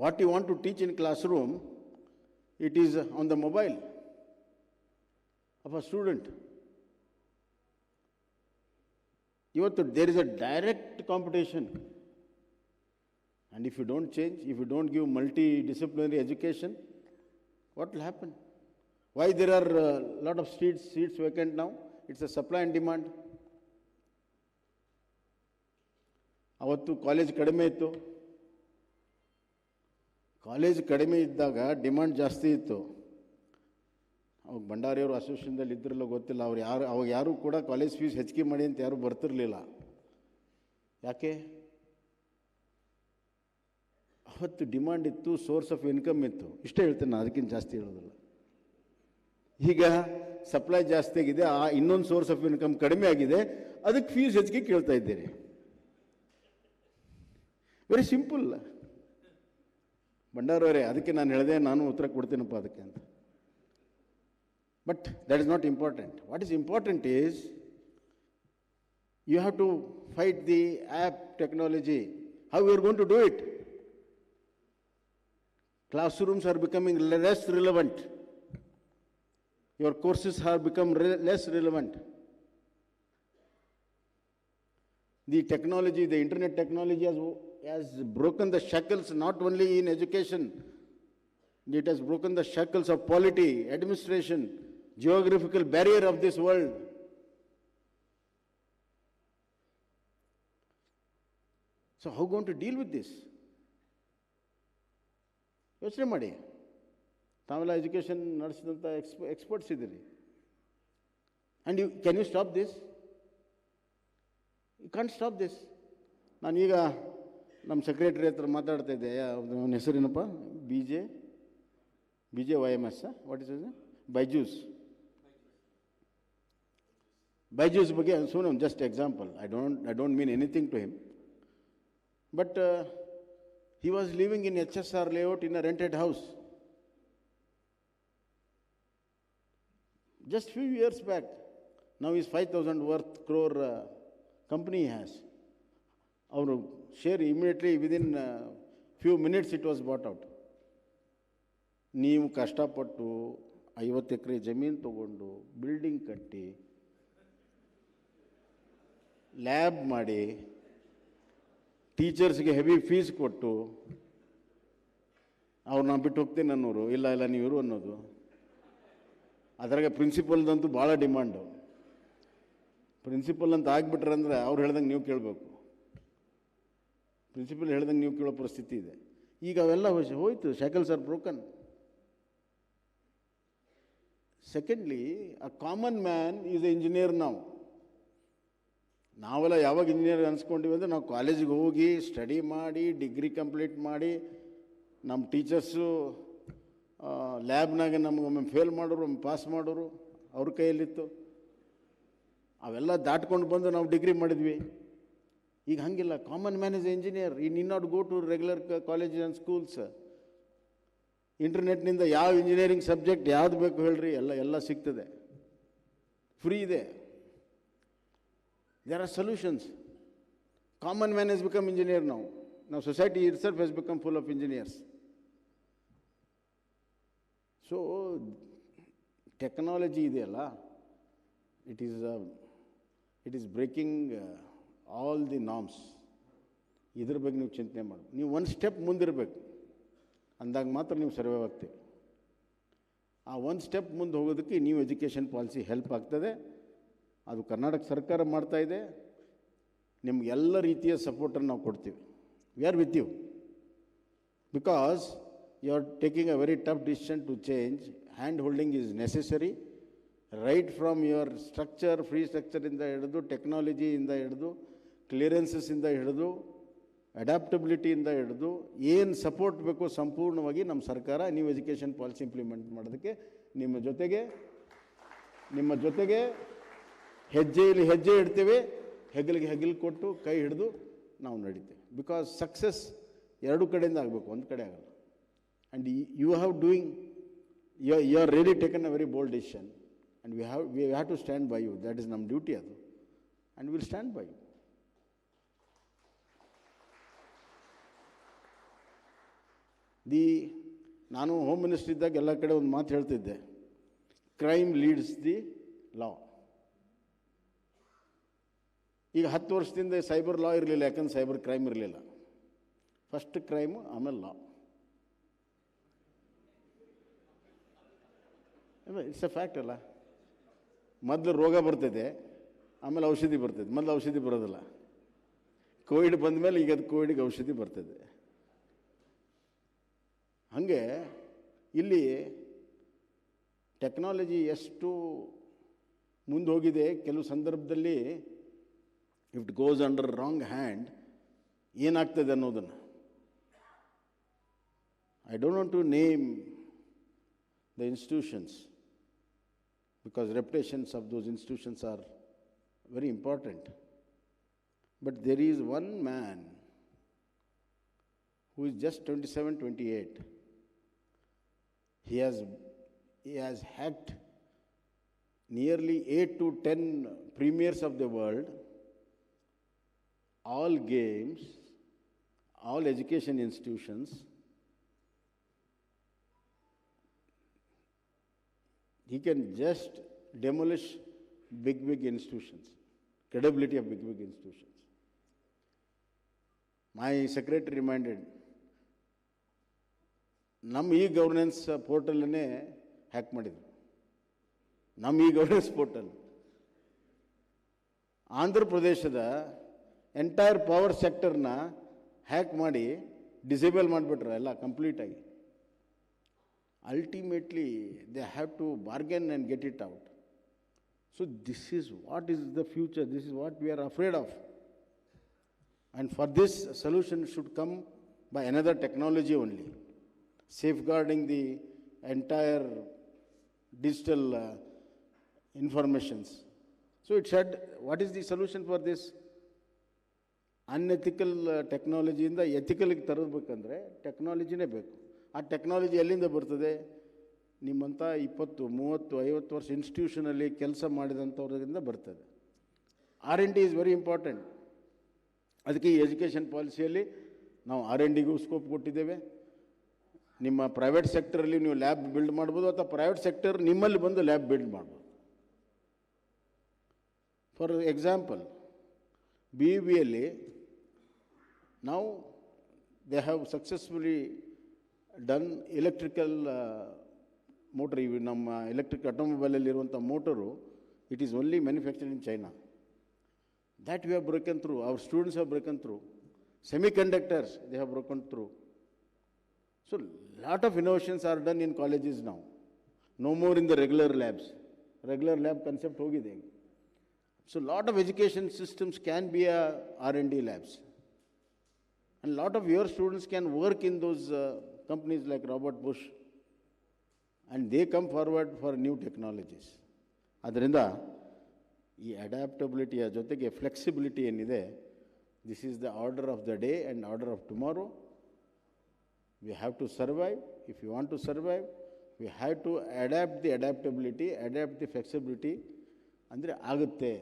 What you want to teach in classroom, it is on the mobile of a student. There is a direct competition, and if you don't change, if you don't give multidisciplinary education, what will happen? Why there are a lot of seats vacant now? It's a supply and demand. ಅವತ್ತು college ಕಡಿಮೆ ಇತ್ತು. College ಕಡಿಮೆ ಇದ್ದಾಗ demand ಜಾಸ್ತಿ ಇತ್ತು. ಅವಾಗ ಭಂಡಾರಿಯವರು ಅಸೋಸಿಯೇಷನ್ದಲ್ಲಿ ಇದ್ರಲ್ಲ ಗೊತ್ತಿಲ್ಲ, ಅವಾಗ ಯಾರು ಕೂಡ ಕಾಲೇಜ್ ಫೀಸ್ ಹೆಚ್ಚಿಗೆ ಮಾಡಿ ಅಂತ ಯಾರು ಬರ್ತಿರ್ಲಿಲ್ಲ. ಯಾಕೆ? ಅವತ್ತು ಡಿಮಾಂಡ್ ಇತ್ತು, ಸೋರ್ಸ್ ಆಫ್ ಇನ್ಕಮ್ ಇತ್ತು. ಇಷ್ಟೇ ಹೇಳ್ತೇನೆ ನಾನು, ಅದಕ್ಕಿಂತ ಜಾಸ್ತಿ ಹೇಳೋದಿಲ್ಲ. ಈಗ ಸಪ್ಲೈ ಜಾಸ್ತಿ ಆಗಿದೆ, ಆ ಇನ್ನೊಂದು ಸೋರ್ಸ್ ಆಫ್ ಇನ್ಕಮ್ ಕಡಿಮೆ ಆಗಿದೆ, ಅದಕ್ಕೆ ಫೀಸ್ ಹೆಚ್ಚಿಗೆ ಕೇಳ್ತಾ ಇದ್ದೀರಿ. ವೆರಿ ಸಿಂಪಲ್ ಭಂಡಾರವರೇ, ಅದಕ್ಕೆ ನಾನು ಹೇಳಿದೆ, ನಾನು ಉತ್ತರ ಕೊಡ್ತೀನಪ್ಪ ಅದಕ್ಕೆ ಅಂತ. But that is not important. What is important is you have to fight the app technology. How you are going to do it? Classrooms are becoming less relevant. Your courses have become less relevant. The technology, the internet technology has broken the shackles not only in education, it has broken the shackles of polity, administration, geographical barrier of this world. So how going to deal with this? ಯೋಚನೆ ಮಾಡಿ. ತಾವೆಲ್ಲ education ನಡೆಸಿದಂಥ experts ಇದ್ದೀರಿ. And can you stop this? You can't stop this. ನಾನೀಗ ನಮ್ಮ secretary ಹತ್ರ ಮಾತಾಡ್ತಾ ಇದ್ದೆ. ಅವನ ಹೆಸರೇನಪ್ಪ? BJYMS, what is Byju's. Byju's ಬಗ್ಗೆ ಸುಮ್ಮನೆ just example. I don't mean anything to him. But he was living in HSR layout in a rented house. Just few years back. Now he's 5,000 crore company he has. Our share immediately within few minutes it was bought out. ನೀವು ಕಷ್ಟಪಟ್ಟು 50 ಎಕರೆ ಜಮೀನು ತಗೊಂಡು building ಕಟ್ಟಿ lab ಮಾಡಿ ಟೀಚರ್ಸ್ಗೆ heavy fees ಕೊಟ್ಟು ಅವ್ರನ್ನ ಬಿಟ್ಟು ಹೋಗ್ತೀನಿ ಅನ್ನೋರು, ಇಲ್ಲ ನೀವು ಇರು ಅನ್ನೋದು. ಅದ್ರಾಗ ಪ್ರಿನ್ಸಿಪಲ್ದಂತೂ ಭಾಳ ಡಿಮಾಂಡು. ಪ್ರಿನ್ಸಿಪಲ್ ಅಂತ ಆಗಿಬಿಟ್ರೆ ಅಂದರೆ ಅವ್ರು ಹೇಳ್ದಂಗೆ ನೀವು ಕೇಳಬೇಕು. ಪ್ರಿನ್ಸಿಪಲ್ ಹೇಳ್ದಂಗೆ ನೀವು ಕೇಳೋ ಪರಿಸ್ಥಿತಿ ಇದೆ. ಈಗ ಅವೆಲ್ಲ ಹೋಯ್ತು. Shackles are broken. Secondly, a common man is a engineer. ನಾವೆಲ್ಲ ಯಾವಾಗ ಇಂಜಿನಿಯರ್ ಅನ್ಸ್ಕೊಂಡಿವಿ ಅಂದರೆ ನಾವು ಕಾಲೇಜಿಗೆ ಹೋಗಿ ಸ್ಟಡಿ ಮಾಡಿ ಡಿಗ್ರಿ ಕಂಪ್ಲೀಟ್ ಮಾಡಿ ನಮ್ಮ ಟೀಚರ್ಸು ಲ್ಯಾಬ್ನಾಗ ನಮ್ಗೆ ಒಮ್ಮೆ ಫೇಲ್ ಮಾಡೋರು, ಒಮ್ಮೆ ಪಾಸ್ ಮಾಡೋರು ಅವ್ರ ಕೈಯಲ್ಲಿತ್ತು. ಅವೆಲ್ಲ ದಾಟ್ಕೊಂಡು ಬಂದು ನಾವು ಡಿಗ್ರಿ ಮಾಡಿದ್ವಿ. ಈಗ ಹಾಗಿಲ್ಲ. Common man is engineer. He need not go to regular colleges and schools. ಇಂಟರ್ನೆಟ್ನಿಂದ ಯಾವ ಇಂಜಿನಿಯರಿಂಗ್ ಸಬ್ಜೆಕ್ಟ್ ಯಾವುದು ಬೇಕು ಹೇಳ್ರಿ, ಎಲ್ಲ ಸಿಗ್ತದೆ, ಫ್ರೀ ಇದೆ. There are solutions. Common man has become engineer now. Now society itself has become full of engineers. So technology ಇದೆಯಲ್ಲ, it is breaking all the norms. ಇದ್ರ ಬಗ್ಗೆ ನೀವು ಚಿಂತನೆ ಮಾಡಿ, ನೀವು ಒಂದು ಸ್ಟೆಪ್ ಮುಂದಿರಬೇಕು, ಅಂದಾಗ ಮಾತ್ರ ನೀವು ಸರ್ವೈವ್ ಆಗ್ತೀವಿ. ಆ ಒಂದು ಸ್ಟೆಪ್ ಮುಂದೆ ಹೋಗೋದಕ್ಕೆ ನ್ಯೂ ಎಜುಕೇಷನ್ ಪಾಲಿಸಿ ಹೆಲ್ಪ್ ಆಗ್ತದೆ. ಅದು ಕರ್ನಾಟಕ ಸರ್ಕಾರ ಮಾಡ್ತಾಯಿದೆ. ನಿಮಗೆಲ್ಲ ರೀತಿಯ ಸಪೋರ್ಟನ್ನು ನಾವು ಕೊಡ್ತೀವಿ. We are with you, because you are taking a very tough decision to change. Hand holding is necessary. Right from your structure, fee ಸ್ಟ್ರಕ್ಚರಿಂದ ಹಿಡಿದು, ಟೆಕ್ನಾಲಜಿಯಿಂದ ಹಿಡಿದು, ಕ್ಲಿಯರೆನ್ಸಸ್ಸಿಂದ ಹಿಡಿದು, ಅಡ್ಯಾಪ್ಟಬಿಲಿಟಿಯಿಂದ ಹಿಡಿದು ಏನು ಸಪೋರ್ಟ್ ಬೇಕೋ ಸಂಪೂರ್ಣವಾಗಿ ನಮ್ಮ ಸರ್ಕಾರ ನ್ಯೂ ಎಜುಕೇಷನ್ ಪಾಲಿಸಿ ಇಂಪ್ಲಿಮೆಂಟ್ ಮಾಡೋದಕ್ಕೆ ನಿಮ್ಮ ಜೊತೆಗೆ ಹೆಜ್ಜೆಯಲ್ಲಿ ಹೆಜ್ಜೆ ಇಡ್ತೇವೆ, ಹೆಗಲಿಗೆ ಹೆಗಲು ಕೊಟ್ಟು ಕೈ ಹಿಡಿದು ನಾವು ನಡೀತೇವೆ. ಬಿಕಾಸ್ ಸಕ್ಸಸ್ ಎರಡು ಕಡೆಯಿಂದ ಆಗಬೇಕು, ಒಂದು ಕಡೆ ಆಗಲ್ಲ. And you are really taken a very bold decision, and we have to stand by you. That is ನಮ್ಮ ಡ್ಯೂಟಿ ಅದು, and will stand by you. ನಾನು ಹೋಮ್ ಮಿನಿಸ್ಟರ್ ಇದ್ದಾಗ ಎಲ್ಲ ಕಡೆ ಒಂದು ಮಾತು ಹೇಳ್ತಿದ್ದೆ, ಕ್ರೈಮ್ ಲೀಡ್ಸ್ ದಿ ಲಾ. ಈಗ 10 ವರ್ಷದಿಂದ ಸೈಬರ್ ಲಾ ಇರಲಿಲ್ಲ, ಯಾಕಂದ್ರೆ ಸೈಬರ್ ಕ್ರೈಮ್ ಇರಲಿಲ್ಲ. ಫಸ್ಟ್ ಕ್ರೈಮು, ಆಮೇಲೆ ಲಾ. ಇಟ್ಸ್ ಎ ಫ್ಯಾಕ್ಟ್ ಅಲ್ಲ. ಮೊದಲು ರೋಗ ಬರ್ತದೆ, ಆಮೇಲೆ ಔಷಧಿ ಬರ್ತದೆ. ಮೊದಲು ಔಷಧಿ ಬರೋದಿಲ್ಲ. ಕೋವಿಡ್ ಬಂದ ಮೇಲೆ ಈಗ ಅದು ಕೋವಿಡ್ಗೆ ಔಷಧಿ ಬರ್ತದೆ. ಹಾಗೆ ಇಲ್ಲಿ ಟೆಕ್ನಾಲಜಿ ಎಷ್ಟು ಮುಂದೆ ಹೋಗಿದೆ, ಕೆಲವು ಸಂದರ್ಭದಲ್ಲಿ if it goes under wrong hand ಏನಾಗ್ತದೆ ಅನ್ನೋದನ್ನು. I don't want to name the institutions because reputations of those institutions are very important. But there is one man who is just 27, 28. He has hacked nearly 8 to 10 premiers of the world, all games, all education institutions. He can just demolish big institutions, credibility of big institutions. My secretary reminded, ನಮ್ಮ governance ಪೋರ್ಟಲನ್ನೇ hack ಮಾಡಿದ್ರು. ನಮ್ಮ governance portal Andhra ಪ್ರದೇಶದ entire power ಸೆಕ್ಟರ್ನ hack ಮಾಡಿ disable ಮಾಡಿಬಿಟ್ರು ಎಲ್ಲ ಕಂಪ್ಲೀಟಾಗಿ. Ultimately, they have to bargain and get it out. So this is what is the future. This is what we are afraid of. And for this, a solution should come by another technology only, safeguarding the entire digital informations. So it said, what is the solution for this? Unethical technology ಇಂದ ethical ಗೆ ತರಬೇಕಂದ್ರೆ ಟೆಕ್ನಾಲಜಿನೇ ಬೇಕು. ಆ technology ಎಲ್ಲಿಂದ ಬರ್ತದೆ? ನಿಮ್ಮಂಥ 20, 30, 50 ವರ್ಷ ಇನ್ಸ್ಟಿಟ್ಯೂಷನಲ್ಲಿ ಕೆಲಸ ಮಾಡಿದಂಥವ್ರಿಂದ ಬರ್ತದೆ. R&D is very important. ಅದಕ್ಕೆ ಈ ಎಜುಕೇಷನ್ ಪಾಲಿಸಿಯಲ್ಲಿ ನಾವು R&Dಗೂ ಸ್ಕೋಪ್ ಕೊಟ್ಟಿದ್ದೇವೆ. ನಿಮ್ಮ ಪ್ರೈವೇಟ್ ಸೆಕ್ಟರಲ್ಲಿ ನೀವು ಲ್ಯಾಬ್ ಬಿಲ್ಡ್ ಮಾಡ್ಬೋದು, ಅಥವಾ ಪ್ರೈವೇಟ್ ಸೆಕ್ಟರ್ ನಿಮ್ಮಲ್ಲಿ ಬಂದು ಲ್ಯಾಬ್ ಬಿಲ್ಡ್ ಮಾಡ್ಬೋದು. ಫಾರ್ ಎಕ್ಸಾಂಪಲ್, BUB-ಯಲ್ಲಿ ನಾವು they have successfully done electrical motor. ಇವು ನಮ್ಮ ಎಲೆಕ್ಟ್ರಿಕ್ ಆಟೋಮೊಬೈಲಲ್ಲಿರುವಂಥ motor, it is only manufactured in China. That we have broken through, our students have broken through. Semiconductors, they have broken through. So lot of innovations are done in colleges now. No more in the regular labs. Regular lab concept hogide. So lot of education systems can be a R&D labs. And lot of your students can work in those companies like Robert Bush, and they come forward for new technologies. Adrinda ee adaptability jotege flexibility enide, this is the order of the day and order of tomorrow. We have to survive. If you want to survive, we have to adapt the adaptability, adapt the flexibility. ಅಂದರೆ ಆಗುತ್ತೆ.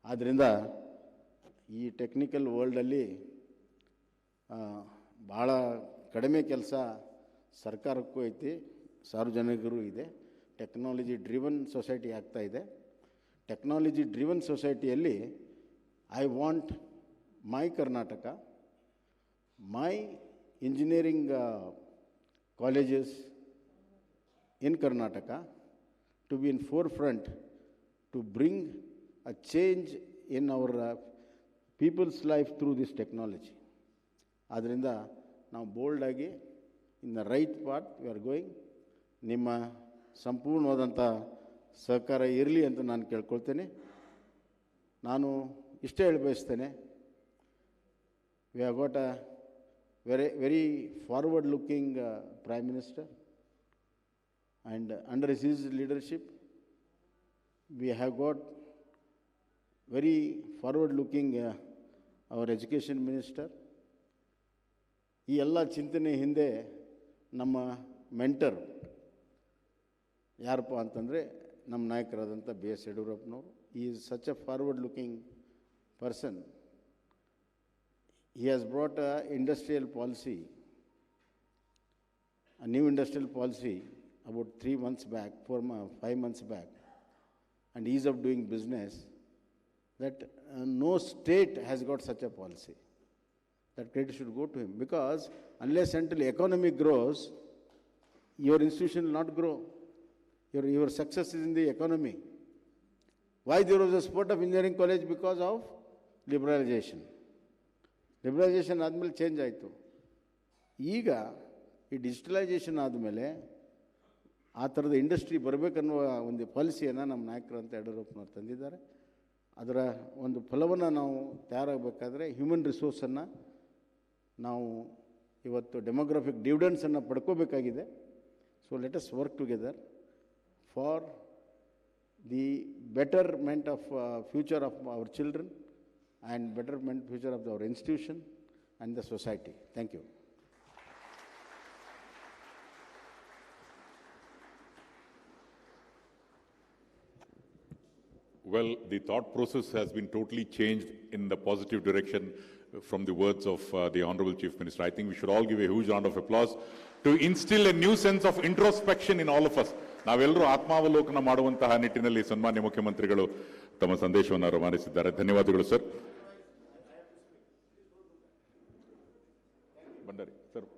ಆದ್ದರಿಂದ ಈ technical ವರ್ಲ್ಡಲ್ಲಿ ಭಾಳ ಕಡಿಮೆ ಕೆಲಸ ಸರ್ಕಾರಕ್ಕೂ ಐತಿ, ಸಾರ್ವಜನಿಕರು ಇದೆ. ಟೆಕ್ನಾಲಜಿ ಡ್ರಿವನ್ ಸೊಸೈಟಿ ಆಗ್ತಾ ಇದೆ. ಟೆಕ್ನಾಲಜಿ ಡ್ರಿವನ್ ಸೊಸೈಟಿಯಲ್ಲಿ I want my Karnataka, my engineering colleges in Karnataka to be in forefront to bring a change in our people's life through this technology. ಆದ್ದರಿಂದ ನಾವು ಬೋಲ್ಡಾಗಿ in the right path we are going. ನಿಮ್ಮ ಸಂಪೂರ್ಣವಾದಂಥ ಸಹಕಾರ ಇರಲಿ ಅಂತ ನಾನು ಕೇಳ್ಕೊಳ್ತೇನೆ. ನಾನು ಇಷ್ಟೇ ಹೇಳಿ ಬಯಸ್ತೇನೆ, we have got a very forward looking prime minister. And under his leadership, we have got very forward-looking our education minister. ಈ ಎಲ್ಲ ಚಿಂತನೆ ಹಿಂದೆ ನಮ್ಮ ಮೆಂಟರ್ ಯಾರಪ್ಪ ಅಂತಂದರೆ ನಮ್ಮ ನಾಯಕರಾದಂಥ B.S. ಯಡಿಯೂರಪ್ಪನವರು. he is such a forward-looking person. He has brought a industrial policy, a new industrial policy about 3 months back, 5 months back, and ease of doing business, that no state has got such a policy. That credit should go to him, because unless until economy grows, your institution will not grow. Your success is in the economy. Why there was a spurt of engineering college? Because of liberalization. Liberalization ಆದಮೇಲೆ change ಆಯಿತು. ಈಗ ಈ digitalisation ಆದಮೇಲೆ ಆ ಥರದ industry ಬರಬೇಕನ್ನುವ ಒಂದು ಪಾಲಿಸಿಯನ್ನು ನಮ್ಮ ನಾಯಕರಂತ ಯಡಿಯೂರಪ್ಪನವ್ರು ತಂದಿದ್ದಾರೆ. ಅದರ ಒಂದು ಫಲವನ್ನು ನಾವು ತಯಾರಾಗಬೇಕಾದ್ರೆ ಹ್ಯೂಮನ್ ರಿಸೋರ್ಸನ್ನು ನಾವು ಇವತ್ತು ಡೆಮೋಗ್ರಫಿಕ್ ಡಿವಿಡೆಂಡ್ಸನ್ನು ಪಡ್ಕೋಬೇಕಾಗಿದೆ. So let us work together for the betterment of future of our children and betterment future of our institution and the society. Thank you. Well, the thought process has been totally changed in the positive direction from the words of the Honorable Chief Minister. I think we should all give a huge round of applause to instill a new sense of introspection in all of us. ನಾವೆಲ್ಲರೂ ಆತ್ಮಾವಲೋಕನ ಮಾಡುವಂತಹ ನಿಟ್ಟಿನಲ್ಲಿ ಸನ್ಮಾನ್ಯ ಮುಖ್ಯಮಂತ್ರಿಗಳು ತಮ್ಮ ಸಂದೇಶವನ್ನು ರವಾನಿಸಿದ್ದಾರೆ. ಧನ್ಯವಾದಗಳು ಸರ್. ಬಂಡಾರಿ ಸರ್.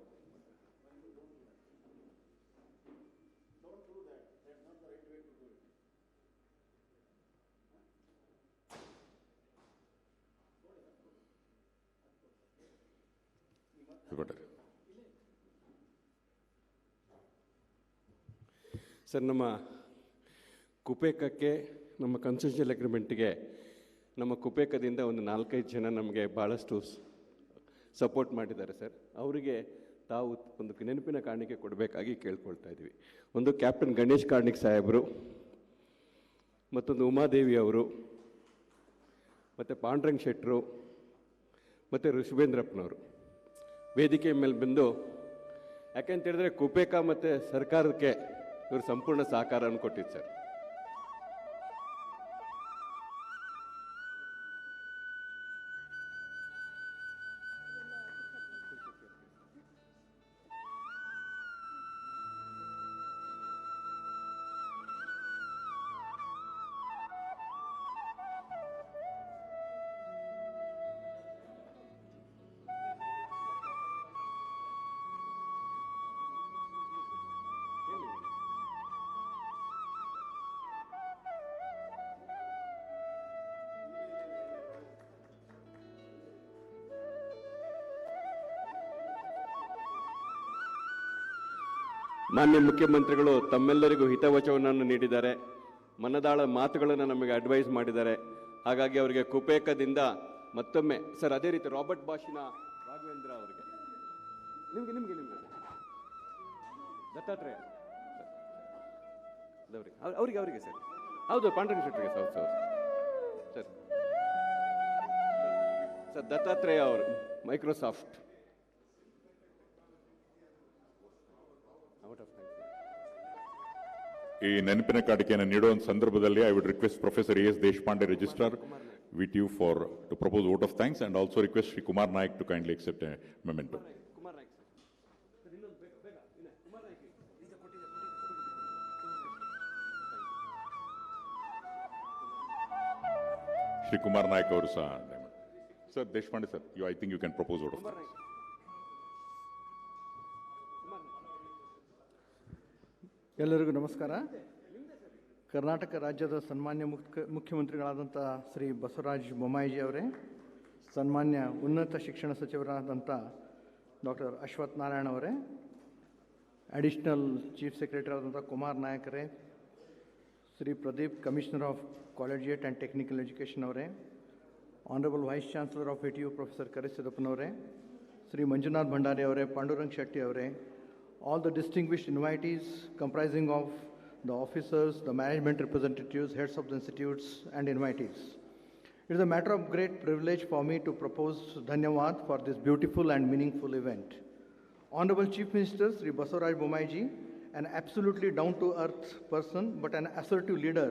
ಸರ್, ನಮ್ಮ ಕುಪೇಕಕ್ಕೆ, ನಮ್ಮ ಕನ್ಸೆಷನಲ್ ಅಗ್ರಿಮೆಂಟ್ಗೆ ನಮ್ಮ ಕುಪೇಕದಿಂದ ಒಂದು 4-5 ಜನ ನಮಗೆ ಭಾಳಷ್ಟು ಸಪೋರ್ಟ್ ಮಾಡಿದ್ದಾರೆ ಸರ್. ಅವರಿಗೆ ತಾವು ಒಂದು ನೆನಪಿನ ಕಾಣಿಕೆ ಕೊಡಬೇಕಾಗಿ ಕೇಳ್ಕೊಳ್ತಾ ಇದ್ವಿ. ಒಂದು ಕ್ಯಾಪ್ಟನ್ ಗಣೇಶ್ ಕಾರ್ಣಿಕ್ ಸಾಹೇಬರು, ಮತ್ತೊಂದು ಉಮಾದೇವಿ ಅವರು, ಮತ್ತು ಪಾಂಡ್ರಂಗ್ ಶೆಟ್ಟರು, ಮತ್ತು ಋಷಭೇಂದ್ರಪ್ಪನವರು ವೇದಿಕೆ ಮೇಲೆ ಬಂದು, ಯಾಕೆಂತ ಹೇಳಿದ್ರೆ ಕುಪೇಕ ಮತ್ತು ಸರ್ಕಾರಕ್ಕೆ ಇವರು ಸಂಪೂರ್ಣ ಸಹಕಾರವನ್ನು ಕೊಟ್ಟಿದ್ದು ಸರ್. ಮಾನ್ಯ ಮುಖ್ಯಮಂತ್ರಿಗಳು ತಮ್ಮೆಲ್ಲರಿಗೂ ಹಿತವಚನವನ್ನು ನೀಡಿದ್ದಾರೆ, ಮನದಾಳ ಮಾತುಗಳನ್ನು ನಮಗೆ ಅಡ್ವೈಸ್ ಮಾಡಿದ್ದಾರೆ. ಹಾಗಾಗಿ ಅವರಿಗೆ ಕುಪೇಕದಿಂದ ಮತ್ತೊಮ್ಮೆ ಸರ್, ಅದೇ ರೀತಿ ರಾಬರ್ಟ್ ಬಾಷಿನ ರಾಘವೇಂದ್ರ ಅವರಿಗೆ, ನಿಮಗೆ ದತ್ತಾತ್ರೇಯ ಅವರಿಗೆ ಸರ್, ಹೌದು ಪಾಂಡ್ರಂಗ ಶೆಟ್ಟರಿಗೆ ಸರ್, ಸರ್ ಸರ್ ದತ್ತಾತ್ರೇಯ ಅವರು ಮೈಕ್ರೋಸಾಫ್ಟ್. ಈ ನೆನಪಿನ ಕಾಣಿಕೆಯನ್ನು ನೀಡುವ ಸಂದರ್ಭದಲ್ಲಿ I would request professor S Deshpande, registrar VTU, to propose vote of thanks, and also request Shri Kumar Naik to kindly accept a memento. Shri Kumar Nayak ಅವರು ಸಹ sir. Deshpande sir, I think you can propose out of ಎಲ್ಲರಿಗೂ ನಮಸ್ಕಾರ. ಕರ್ನಾಟಕ ರಾಜ್ಯದ ಸನ್ಮಾನ್ಯ ಮುಖ್ಯಮಂತ್ರಿಗಳಾದಂಥ ಶ್ರೀ ಬಸವರಾಜ ಬೊಮ್ಮಾಯಿಜಿ ಅವರೇ, ಸನ್ಮಾನ್ಯ ಉನ್ನತ ಶಿಕ್ಷಣ ಸಚಿವರಾದಂಥ ಡಾಕ್ಟರ್ ಅಶ್ವತ್ಥನಾರಾಯಣ ಅವರೇ, ಅಡಿಷನಲ್ ಚೀಫ್ ಸೆಕ್ರೆಟರಿ ಆದಂಥ ಕುಮಾರ್ ನಾಯಕರೇ, Shri Pradeep commissioner of collegiate and technical education ಅವರೇ, honourable vice chancellor of VTU professor ಕರಿಸಿದ್ದಪ್ಪನವರೇ, ಶ್ರೀ ಮಂಜುನಾಥ್ ಭಂಡಾರಿ ಅವರೇ, ಪಾಂಡುರಂಗ್ ಶೆಟ್ಟಿ ಅವರೇ, all the distinguished invitees comprising of the officers, the management representatives, heads of the institutes and invitees. It is a matter of great privilege for me to propose Dhanyavad for this beautiful and meaningful event. Honorable Chief Minister Sri Basavaraj Bommai-ji, an absolutely down-to-earth person but an assertive leader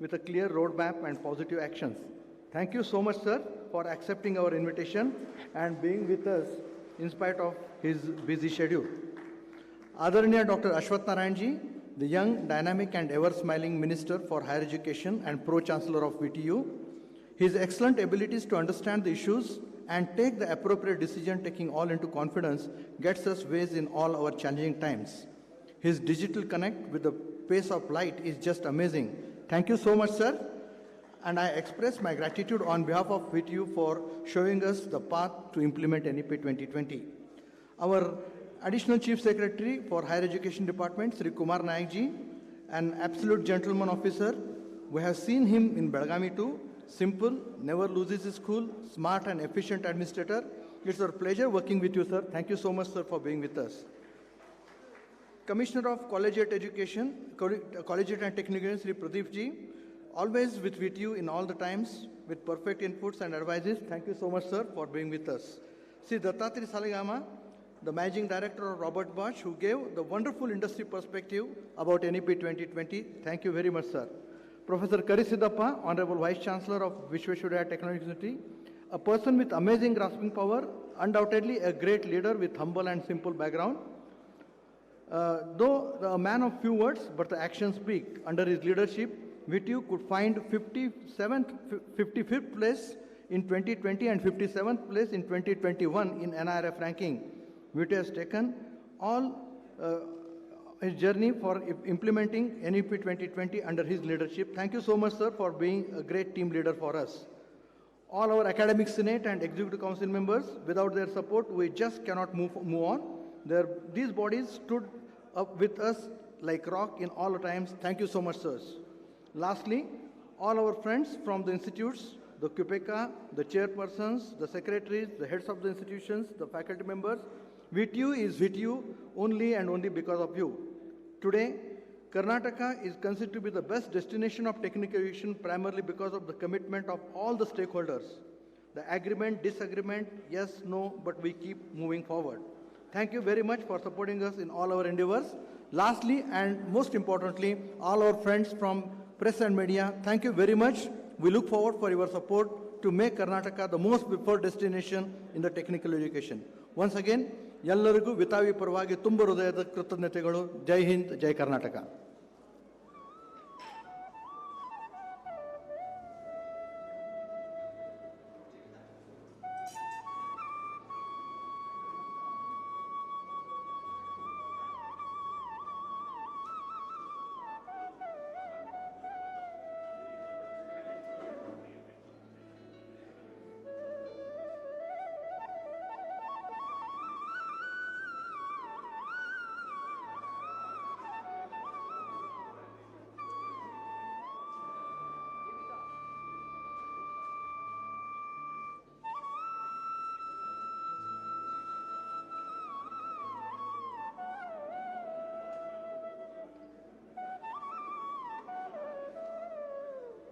with a clear roadmap and positive actions. Thank you so much, sir, for accepting our invitation and being with us in spite of his busy schedule. Adaraniya Dr. Ashwathnarayan ji, the young, dynamic and ever-smiling Minister for Higher Education and Pro-Chancellor of VTU, his excellent abilities to understand the issues and take the appropriate decision, taking all into confidence, gets us ways in all our challenging times. His digital connect with the pace of light is just amazing. Thank you so much, sir. And I express my gratitude on behalf of VTU for showing us the path to implement NEP 2020. Our Additional Chief Secretary for Higher Education Department, Sri Kumar Nayak ji, an absolute gentleman officer. We have seen him in Belgavi too. Simple, never loses his cool, smart and efficient administrator. It's our pleasure working with you, sir. Thank you so much, sir, for being with us. Commissioner of Collegiate Education, Collegiate and Technical, Sri Pradeep ji, always with VTU in all the times, with perfect inputs and advices. Thank you so much, sir, for being with us. Sri Dattatri Saligama, the Managing Director of Robert Bosch, who gave the wonderful industry perspective about NEP 2020. Thank you very much, sir. Professor Karisiddappa, Honorable Vice Chancellor of Vishweshwaraya Technology University, a person with amazing grasping power, undoubtedly a great leader with humble and simple background. Though a man of few words, but the actions speak. Under his leadership, VTU could find 55th place in 2020 and 57th place in 2021 in NIRF ranking. VTU has taken all his journey for implementing NEP 2020 under his leadership. Thank you so much, sir, for being a great team leader for us. All our academic senate and executive council members, without their support, we just cannot move on. These bodies stood up with us like rock in all times. Thank you so much, sirs. Lastly, all our friends from the institutes, the QPECA, the chairpersons, the secretaries, the heads of the institutions, the faculty members, VTU is VTU only and only because of you. Today, Karnataka is considered to be the best destination of technical education primarily because of the commitment of all the stakeholders. The agreement, disagreement, yes, no, but we keep moving forward. Thank you very much for supporting us in all our endeavors. Lastly, and most importantly, all our friends from press and media, thank you very much. We look forward for your support to make Karnataka the most preferred destination in the technical education. Once again, ಎಲ್ಲರಿಗೂ ವಿತಾವಿ ಪರವಾಗಿ ತುಂಬ ಹೃದಯದ ಕೃತಜ್ಞತೆಗಳು. ಜೈ ಹಿಂದ್, ಜೈ ಕರ್ನಾಟಕ.